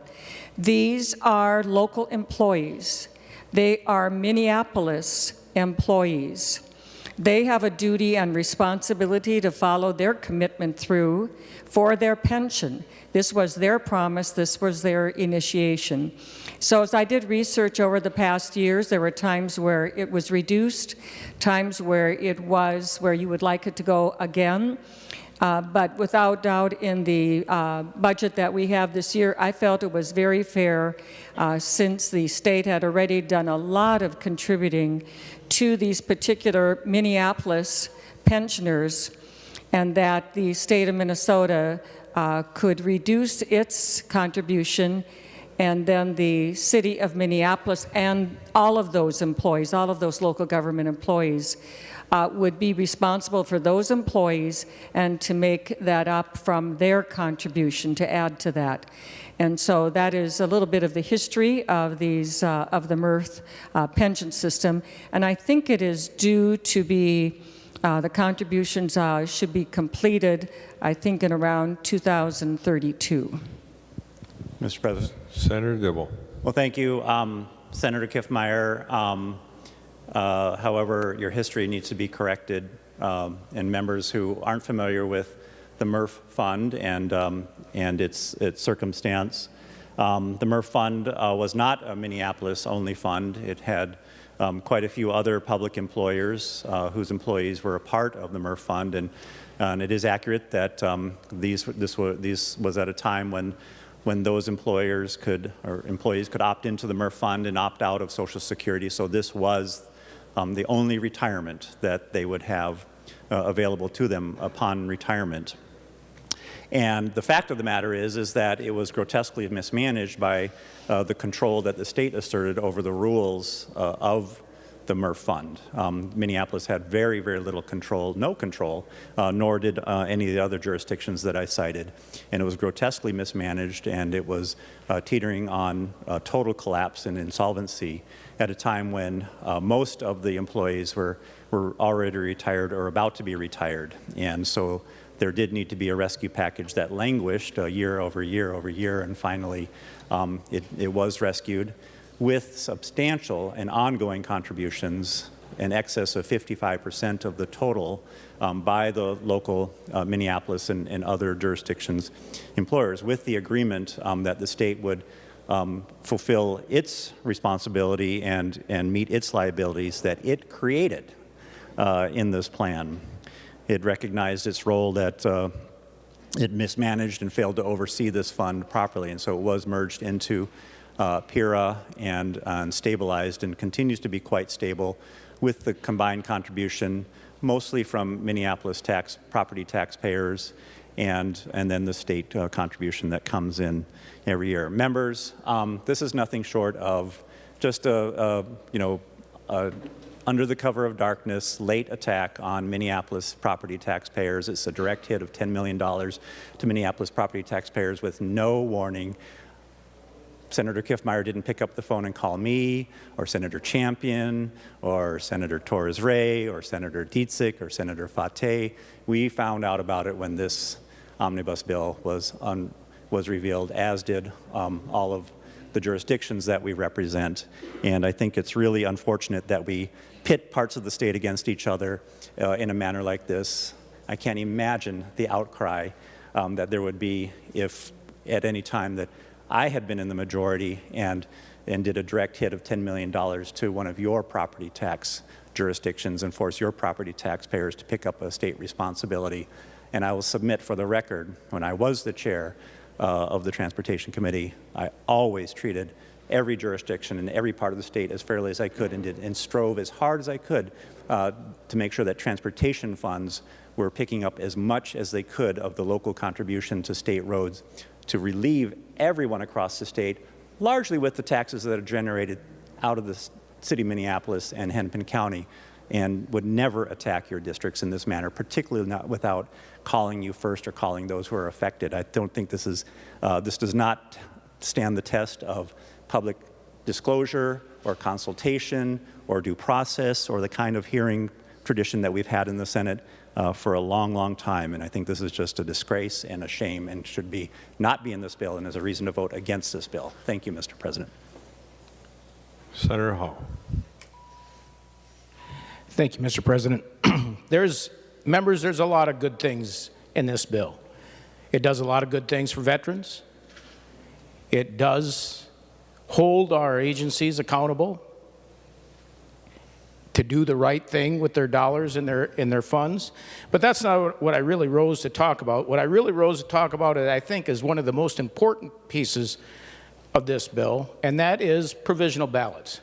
these are local employees. They are Minneapolis employees. They have a duty and responsibility to follow their commitment through for their pension. This was their promise. This was their initiation. So as I did research over the past years, there were times where it was reduced, times where it was where you would like it to go again. But without doubt, in the budget that we have this year, I felt it was very fair since the state had already done a lot of contributing to these particular Minneapolis pensioners, and that the state of Minnesota could reduce its contribution and then the city of Minneapolis and all of those employees, all of those local government employees, would be responsible for those employees and to make that up from their contribution to add to that. And so that is a little bit of the history of these of the MRF pension system, and I think it is due to be the contributions should be completed, I think, in around 2032. Mr. President. Senator Dibble. Well, thank you, Senator Kiffmeyer. However, your history needs to be corrected, and members who aren't familiar with the MRF fund and its circumstance. The MRF fund was not a Minneapolis-only fund. It had quite a few other public employers whose employees were a part of the MRF fund, and it is accurate that this was at a time when those employers employees could opt into the MRF fund and opt out of Social Security. So this was the only retirement that they would have available to them upon retirement. And the fact of the matter is that it was grotesquely mismanaged by the control that the state asserted over the rules of the MRF fund. Minneapolis had very, very little control, no control, nor did any of the other jurisdictions that I cited. And it was grotesquely mismanaged, and it was teetering on total collapse and insolvency at a time when most of the employees were already retired or about to be retired. And so there did need to be a rescue package that languished year over year over year, and finally it was rescued with substantial and ongoing contributions in excess of 55% of the total by the local Minneapolis and other jurisdictions employers, with the agreement that the state would fulfill its responsibility and meet its liabilities that it created in this plan. It recognized its role that it mismanaged and failed to oversee this fund properly, and so it was merged into PIRA and stabilized, and continues to be quite stable with the combined contribution mostly from Minneapolis property taxpayers and then the state contribution that comes in every year. Members, this is nothing short of just a under the cover of darkness, late attack on Minneapolis property taxpayers. It's a direct hit of $10 million to Minneapolis property taxpayers with no warning. Senator Kiffmeyer didn't pick up the phone and call me, or Senator Champion, or Senator Torres-Ray, or Senator Dietzick, or Senator Fateh. We found out about it when this omnibus bill was revealed, as did all of the jurisdictions that we represent. And I think it's really unfortunate that we pit parts of the state against each other in a manner like this. I can't imagine the outcry that there would be if at any time that I had been in the majority and did a direct hit of $10 million to one of your property tax jurisdictions and force your property taxpayers to pick up a state responsibility. And I will submit for the record, when I was the chair of the Transportation Committee, I always treated every jurisdiction in every part of the state as fairly as I could, and strove as hard as I could to make sure that transportation funds were picking up as much as they could of the local contribution to state roads to relieve everyone across the state, largely with the taxes that are generated out of the city of Minneapolis and Hennepin County, and would never attack your districts in this manner, particularly not without calling you first or calling those who are affected. I don't think this does not stand the test of public disclosure or consultation or due process or the kind of hearing tradition that we've had in the Senate for a long, long time. And I think this is just a disgrace and a shame and should not be in this bill and is a reason to vote against this bill. Thank you, Mr. President. Senator Hall. Thank you, Mr. President. There's a lot of good things in this bill. It does a lot of good things for veterans. It does hold our agencies accountable to do the right thing with their dollars and their funds. But that's not what I really rose to talk about. What I really rose to talk about, I think, is one of the most important pieces of this bill, and that is provisional ballots.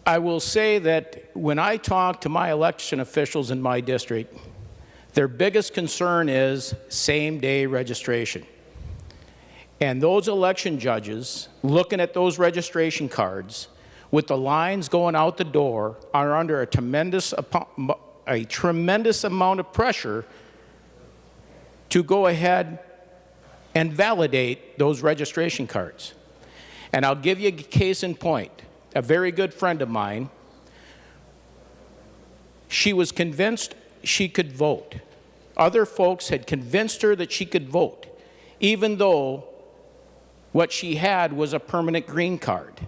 I will say that when I talk to my election officials in my district, their biggest concern is same-day registration. And those election judges, looking at those registration cards, with the lines going out the door, are under a tremendous amount of pressure to go ahead and validate those registration cards. And I'll give you a case in point. A very good friend of mine, she was convinced she could vote. Other folks had convinced her that she could vote, even though what she had was a permanent green card.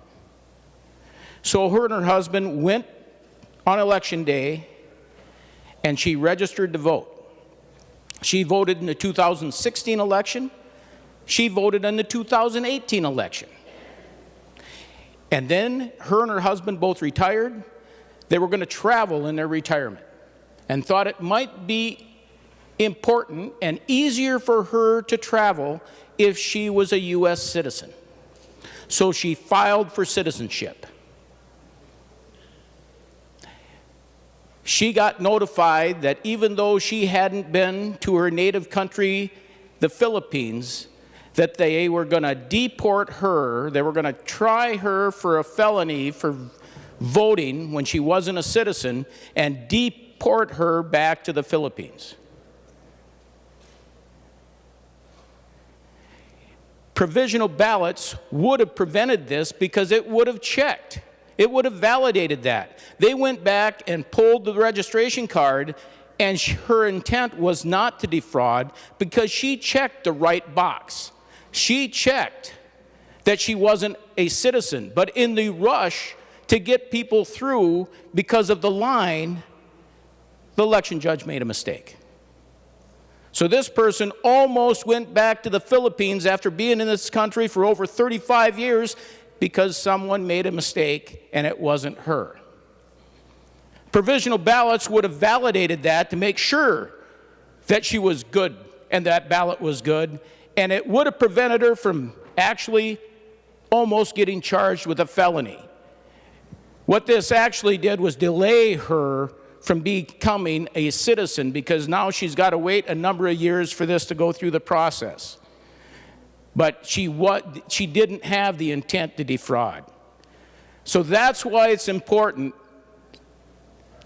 So her and her husband went on election day, and she registered to vote. She voted in the 2016 election. She voted in the 2018 election. And then her and her husband both retired. They were going to travel in their retirement and thought it might be important and easier for her to travel if she was a U.S. citizen. So she filed for citizenship. She got notified that even though she hadn't been to her native country, the Philippines, that they were going to deport her, they were going to try her for a felony for voting when she wasn't a citizen, and deport her back to the Philippines. Provisional ballots would have prevented this because it would have checked. It would have validated that. They went back and pulled the registration card, and her intent was not to defraud because she checked the right box. She checked that she wasn't a citizen, but in the rush to get people through because of the line, the election judge made a mistake. So this person almost went back to the Philippines after being in this country for over 35 years because someone made a mistake and it wasn't her. Provisional ballots would have validated that to make sure that she was good and that ballot was good, and it would have prevented her from actually almost getting charged with a felony. What this actually did was delay her from becoming a citizen because now she's got to wait a number of years for this to go through the process. But she didn't have the intent to defraud. So that's why it's important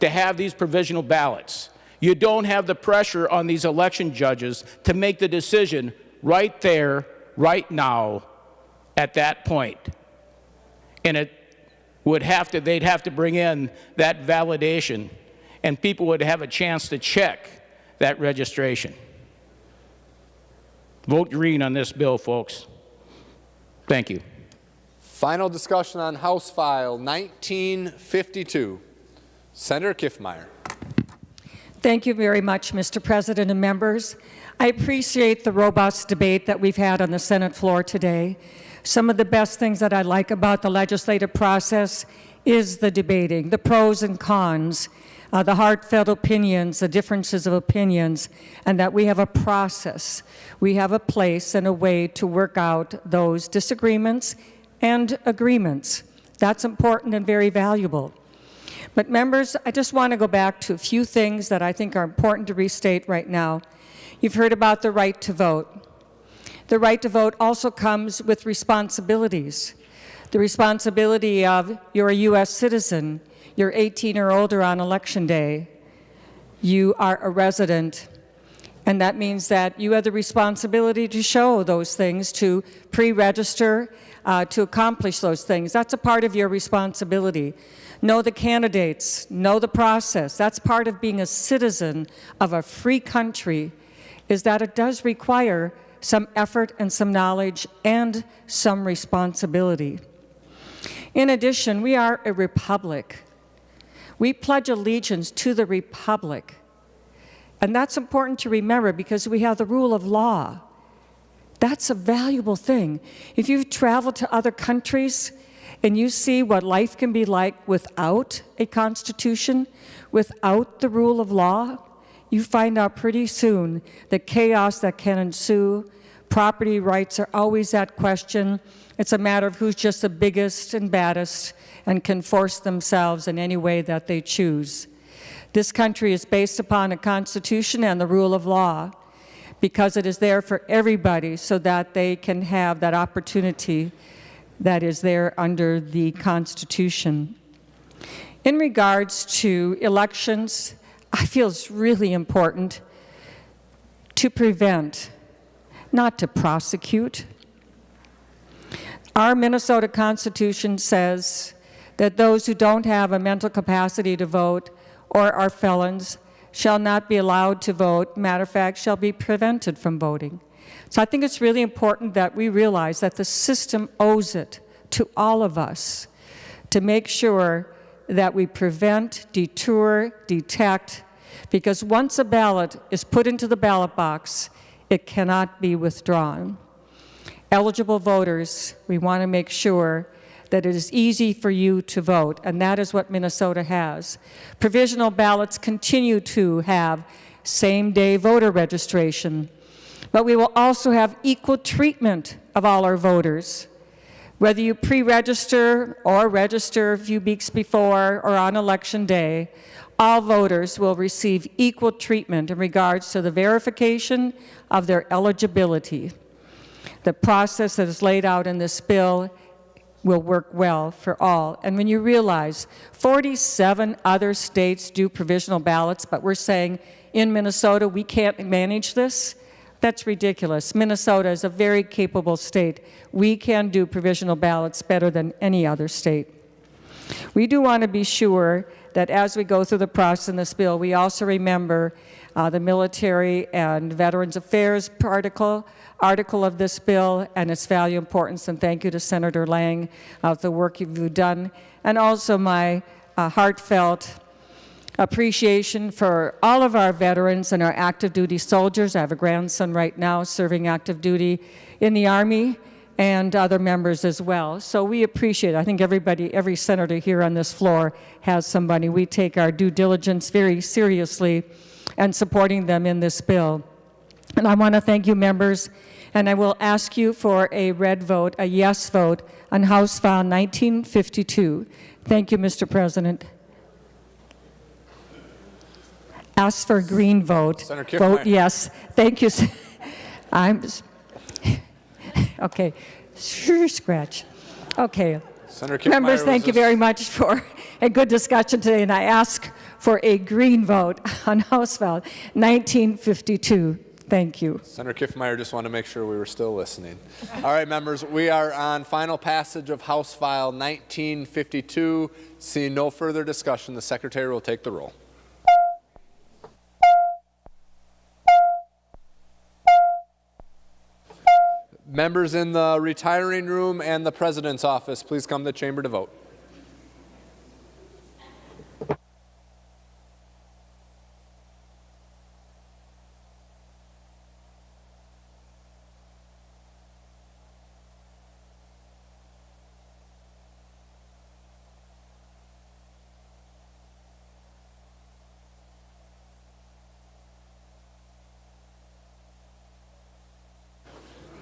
to have these provisional ballots. You don't have the pressure on these election judges to make the decision right there, right now, at that point. And they'd have to bring in that validation, and people would have a chance to check that registration. Vote green on this bill, folks. Thank you. Final discussion on House File 1952. Senator Kiffmeyer. Thank you very much, Mr. President and members. I appreciate the robust debate that we've had on the Senate floor today. Some of the best things that I like about the legislative process is the debating, the pros and cons, the heartfelt opinions, the differences of opinions, and that we have a process. We have a place and a way to work out those disagreements and agreements. That's important and very valuable. But members, I just want to go back to a few things that I think are important to restate right now. You've heard about the right to vote. The right to vote also comes with responsibilities. The responsibility of you're a U.S. citizen, you're 18 or older on election day, you are a resident, and that means that you have the responsibility to show those things, to pre-register, to accomplish those things. That's a part of your responsibility. Know the candidates, know the process. That's part of being a citizen of a free country, is that it does require some effort and some knowledge and some responsibility. In addition, we are a republic. We pledge allegiance to the republic. And that's important to remember because we have the rule of law. That's a valuable thing. If you've traveled to other countries and you see what life can be like without a constitution, without the rule of law, you find out pretty soon the chaos that can ensue. Property rights are always at question. It's a matter of who's just the biggest and baddest and can force themselves in any way that they choose. This country is based upon a constitution and the rule of law. because it is there for everybody so that they can have that opportunity that is there under the Constitution. In regards to elections, I feel it's really important to prevent, not to prosecute. Our Minnesota Constitution says that those who don't have a mental capacity to vote or are felons shall not be allowed to vote. Matter of fact, shall be prevented from voting. So I think it's really important that we realize that the system owes it to all of us to make sure that we prevent, deter, detect, because once a ballot is put into the ballot box, it cannot be withdrawn. Eligible voters, we want to make sure that it is easy for you to vote, and that is what Minnesota has. Provisional ballots continue to have same-day voter registration, but we will also have equal treatment of all our voters. Whether you pre-register or register a few weeks before or on election day, all voters will receive equal treatment in regards to the verification of their eligibility. The process that is laid out in this bill will work well for all. And when you realize 47 other states do provisional ballots, but we're saying in Minnesota we can't manage this, that's ridiculous. Minnesota is a very capable state. We can do provisional ballots better than any other state. We do want to be sure that as we go through the process in this bill, we also remember the Military and Veterans Affairs article of this bill and its value and importance, and thank you to Senator Lang of the work you've done, and also my heartfelt appreciation for all of our veterans and our active duty soldiers. I have a grandson right now serving active duty in the Army, and other members as well. So we appreciate it. I think every senator here on this floor has somebody. We take our due diligence very seriously and supporting them in this bill. And I want to thank you, members, and I will ask you for a red vote, a yes vote, on House File 1952. Thank you, Mr. President. Ask for a green vote. Senator Vote Kiffmeyer. yes. Thank you. Okay, scratch. Okay. Senator Kiffmeyer Members, was thank you this- very much for a good discussion today, and I ask for a green vote on House File 1952. Thank you. Senator Kiffmeyer just wanted to make sure we were still listening. All right, members, we are on final passage of House File 1952. Seeing no further discussion, the Secretary will take the roll. Members in the retiring room and the President's office, please come to the chamber to vote.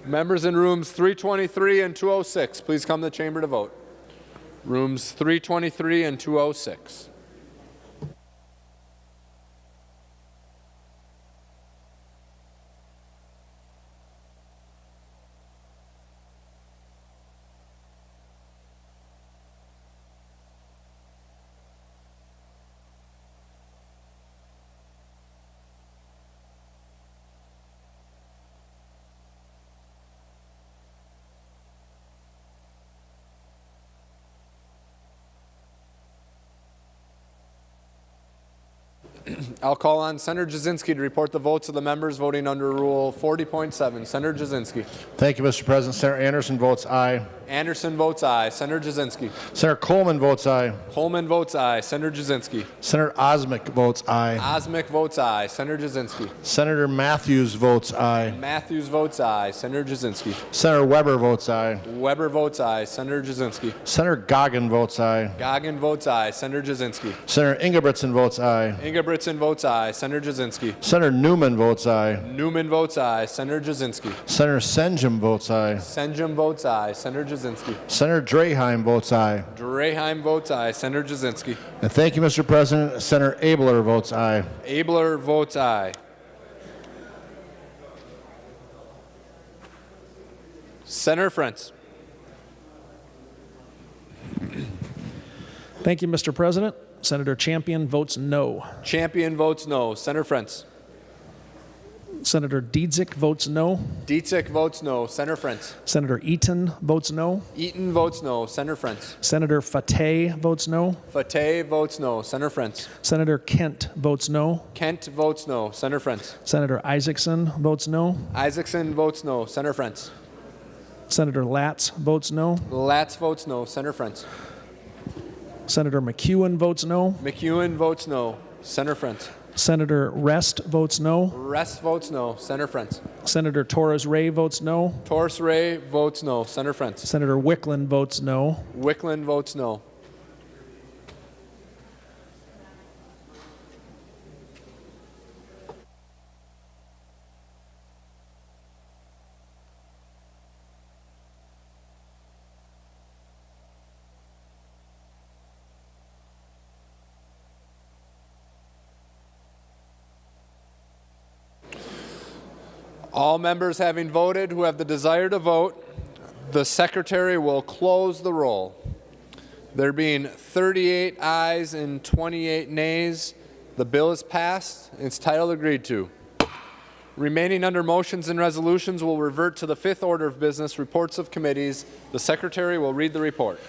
Members in rooms 323 and 206, please come to the chamber to vote. Rooms 323 and 206. I'll call on Senator Jasinski to report the votes of the members voting under Rule 40.7. Senator Jasinski. Thank you, Mr. President. Senator Anderson votes aye. Anderson votes aye. Senator Jasinski. Senator Coleman votes aye. Coleman votes aye. Senator Jasinski. Senator Osmic votes aye. Osmic votes aye. Senator Jasinski. Senator Matthews votes aye. Matthews votes aye. Senator Jasinski. Senator Weber votes aye. Weber votes aye. Senator Jasinski. Senator Goggin votes aye. Goggin votes aye. Senator Jasinski. Senator Ingebrigtsen votes aye. Ingebrigtsen votes aye. Senator Jasinski. Senator Newman votes aye. Newman votes aye. Senator Jasinski. Senator Senjum votes aye. Senjum votes aye. Senator Jasinski. Senator Draheim votes aye. Draheim votes aye. Senator Jasinski. And thank you, Mr. President. Senator Abler votes aye. Abler votes aye. Senator Frentz. Thank you, Mr. President. Senator Champion votes no. Champion votes no. Senator Frentz. Senator Dietzick votes no. Dietzick votes no. Senator Frentz. Senator Eaton votes no. Eaton votes no. Senator Frentz. Senator Fateh votes no. Fateh votes no. Senator Frentz. Senator Kent votes no. Kent votes no. Senator Frentz. Senator Isaacson votes no. Isaacson votes no. Senator Frentz. Senator Latz votes no. Latz votes no. Senator Frentz. Senator McEwen votes no. McEwen votes no. Senator Frentz. Senator Rest votes no. Rest votes no. Senator Frentz. Senator Torres Ray votes no. Torres Ray votes no. Senator Frentz. Senator Wickland votes no. Wickland votes no. All members having voted who have the desire to vote, the secretary will close the roll. There being 38 ayes and 28 nays, the bill is passed and its title agreed to. Remaining under motions and resolutions will revert to the fifth order of business, reports of committees. The secretary will read the report.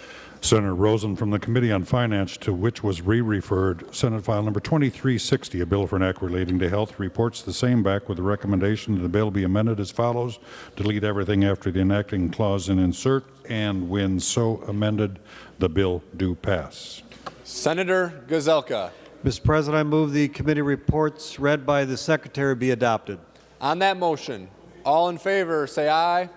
Senator Rosen from the Committee on Finance, to which was re-referred, Senate File Number 2360, a bill for an act relating to health, reports the same back with the recommendation that the bill be amended as follows: delete everything after the enacting clause and insert, and when so amended, the bill do pass. Senator Gazelka. Mr. President, I move the committee reports read by the Secretary be adopted. On that motion, all in favor say aye.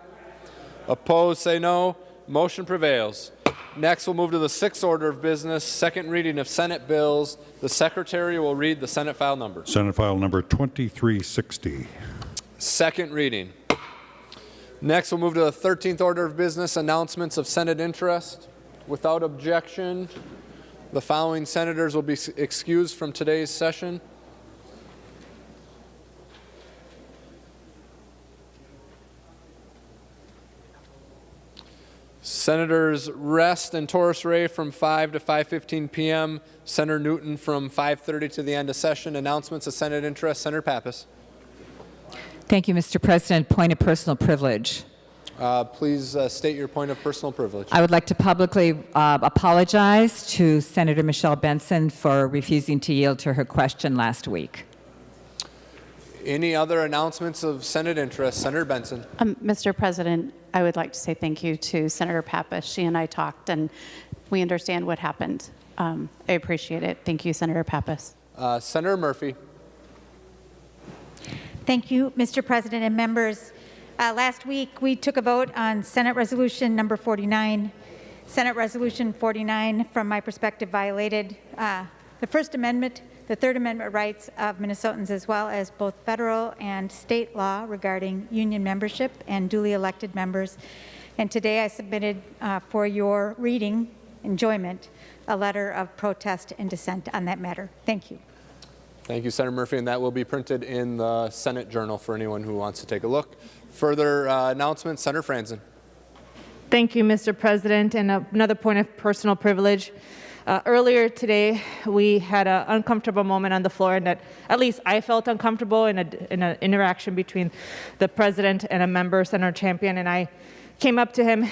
Opposed say no. Motion prevails. Next, we'll move to the sixth order of business, second reading of Senate bills. The secretary will read the Senate file number. Senate File Number 2360. Second reading. Next, we'll move to the 13th order of business, announcements of Senate interest. Without objection, the following senators will be excused from today's session: Senators Rest and Torres Ray from 5 to 5:15 p.m. Senator Newton from 5:30 to the end of session. Announcements of Senate interest. Senator Pappas. Thank you, Mr. President. Point of personal privilege. Please state your point of personal privilege. I would like to publicly apologize to Senator Michelle Benson for refusing to yield to her question last week. Any other announcements of Senate interest? Senator Benson. Mr. President, I would like to say thank you to Senator Pappas. She and I talked, and we understand what happened. I appreciate it. Thank you, Senator Pappas. Senator Murphy. Thank you, Mr. President and members. Last week, we took a vote on Senate Resolution number 49. Senate Resolution 49, from my perspective, violated the First Amendment, the Third Amendment rights of Minnesotans, as well as both federal and state law regarding union membership and duly elected members. And today I submitted for your reading, enjoyment, a letter of protest and dissent on that matter. Thank you. Thank you, Senator Murphy, and that will be printed in the Senate Journal for anyone who wants to take a look. Further announcements, Senator Franzen. Thank you, Mr. President, and another point of personal privilege. Earlier today, we had an uncomfortable moment on the floor, and that at least I felt uncomfortable in an interaction between the president and a member, Senator Champion, and I came up to him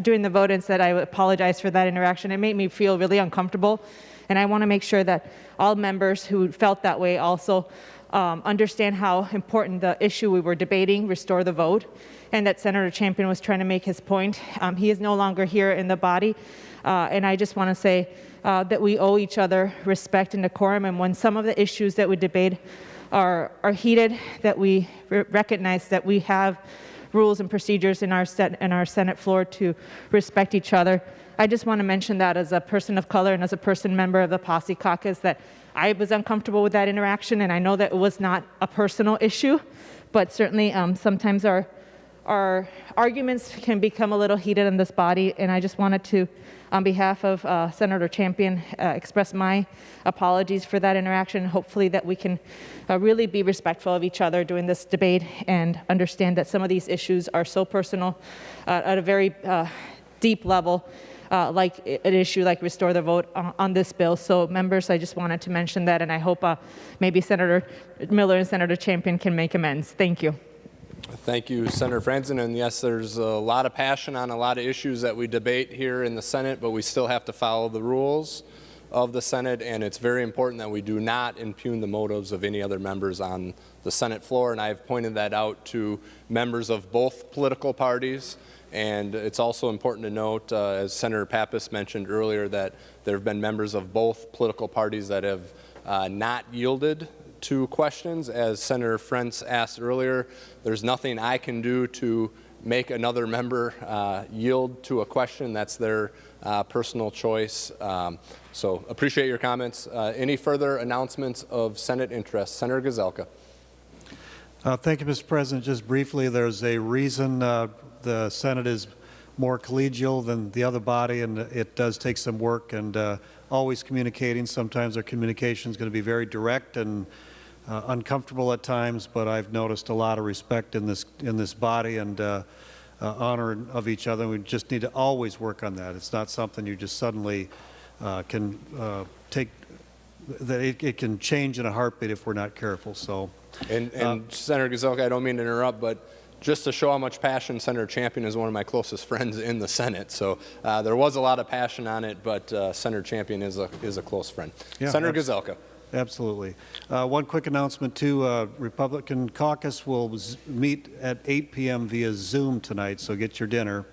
during the vote and said I apologize for that interaction. It made me feel really uncomfortable, and I want to make sure that all members who felt that way also understand how important the issue we were debating, restore the vote, and that Senator Champion was trying to make his point. He is no longer here in the body, and I just want to say that we owe each other respect and decorum, and when some of the issues that we debate are heated, that we recognize that we have rules and procedures in our Senate floor to respect each other. I just want to mention that as a person of color and as a person member of the Posse Caucus, that I was uncomfortable with that interaction, and I know that it was not a personal issue, but certainly sometimes our our arguments can become a little heated in this body, and I just wanted to, on behalf of Senator Champion, express my apologies for that interaction. Hopefully that we can really be respectful of each other during this debate and understand that some of these issues are so personal at a very deep level, like an issue like restore the vote on this bill. So members, I just wanted to mention that, and I hope maybe Senator Miller and Senator Champion can make amends. Thank you. Thank you, Senator Franzen. And yes, there's a lot of passion on a lot of issues that we debate here in the Senate, but we still have to follow the rules of the Senate, and it's very important that we do not impugn the motives of any other members on the Senate floor. And I've pointed that out to members of both political parties. And it's also important to note, as Senator Pappas mentioned earlier, that there have been members of both political parties that have not yielded to questions. As Senator Frentz asked earlier, there's nothing I can do to make another member yield to a question. That's their personal choice. So appreciate your comments. Any further announcements of Senate interest? Senator Gazelka. Thank you, Mr. President. Just briefly, there's a reason the Senate is more collegial than the other body, and it does take some work and always communicating. Sometimes our communication is going to be very direct and uncomfortable at times, but I've noticed a lot of respect in this body and honor of each other. We just need to always work on that. It's not something you just suddenly can take. That it can change in a heartbeat if we're not careful. So, and Senator Gazelka, I don't mean to interrupt, but just to show how much passion, Senator Champion is one of my closest friends in the Senate. So there was a lot of passion on it, but Senator Champion is a close friend. Yeah, Senator Gazelka. Absolutely. One quick announcement, too. Republican caucus will meet at 8 p.m. via Zoom tonight, so get your dinner.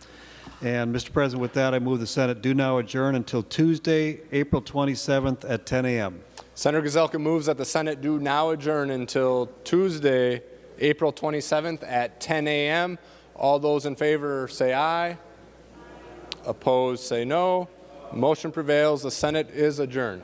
And, Mr. President, with that, I move the Senate do now adjourn until Tuesday, April 27th at 10 a.m. Senator Gazelka moves that the Senate do now adjourn until Tuesday, April 27th at 10 a.m. All those in favor say aye. Opposed say no. Motion prevails. The Senate is adjourned.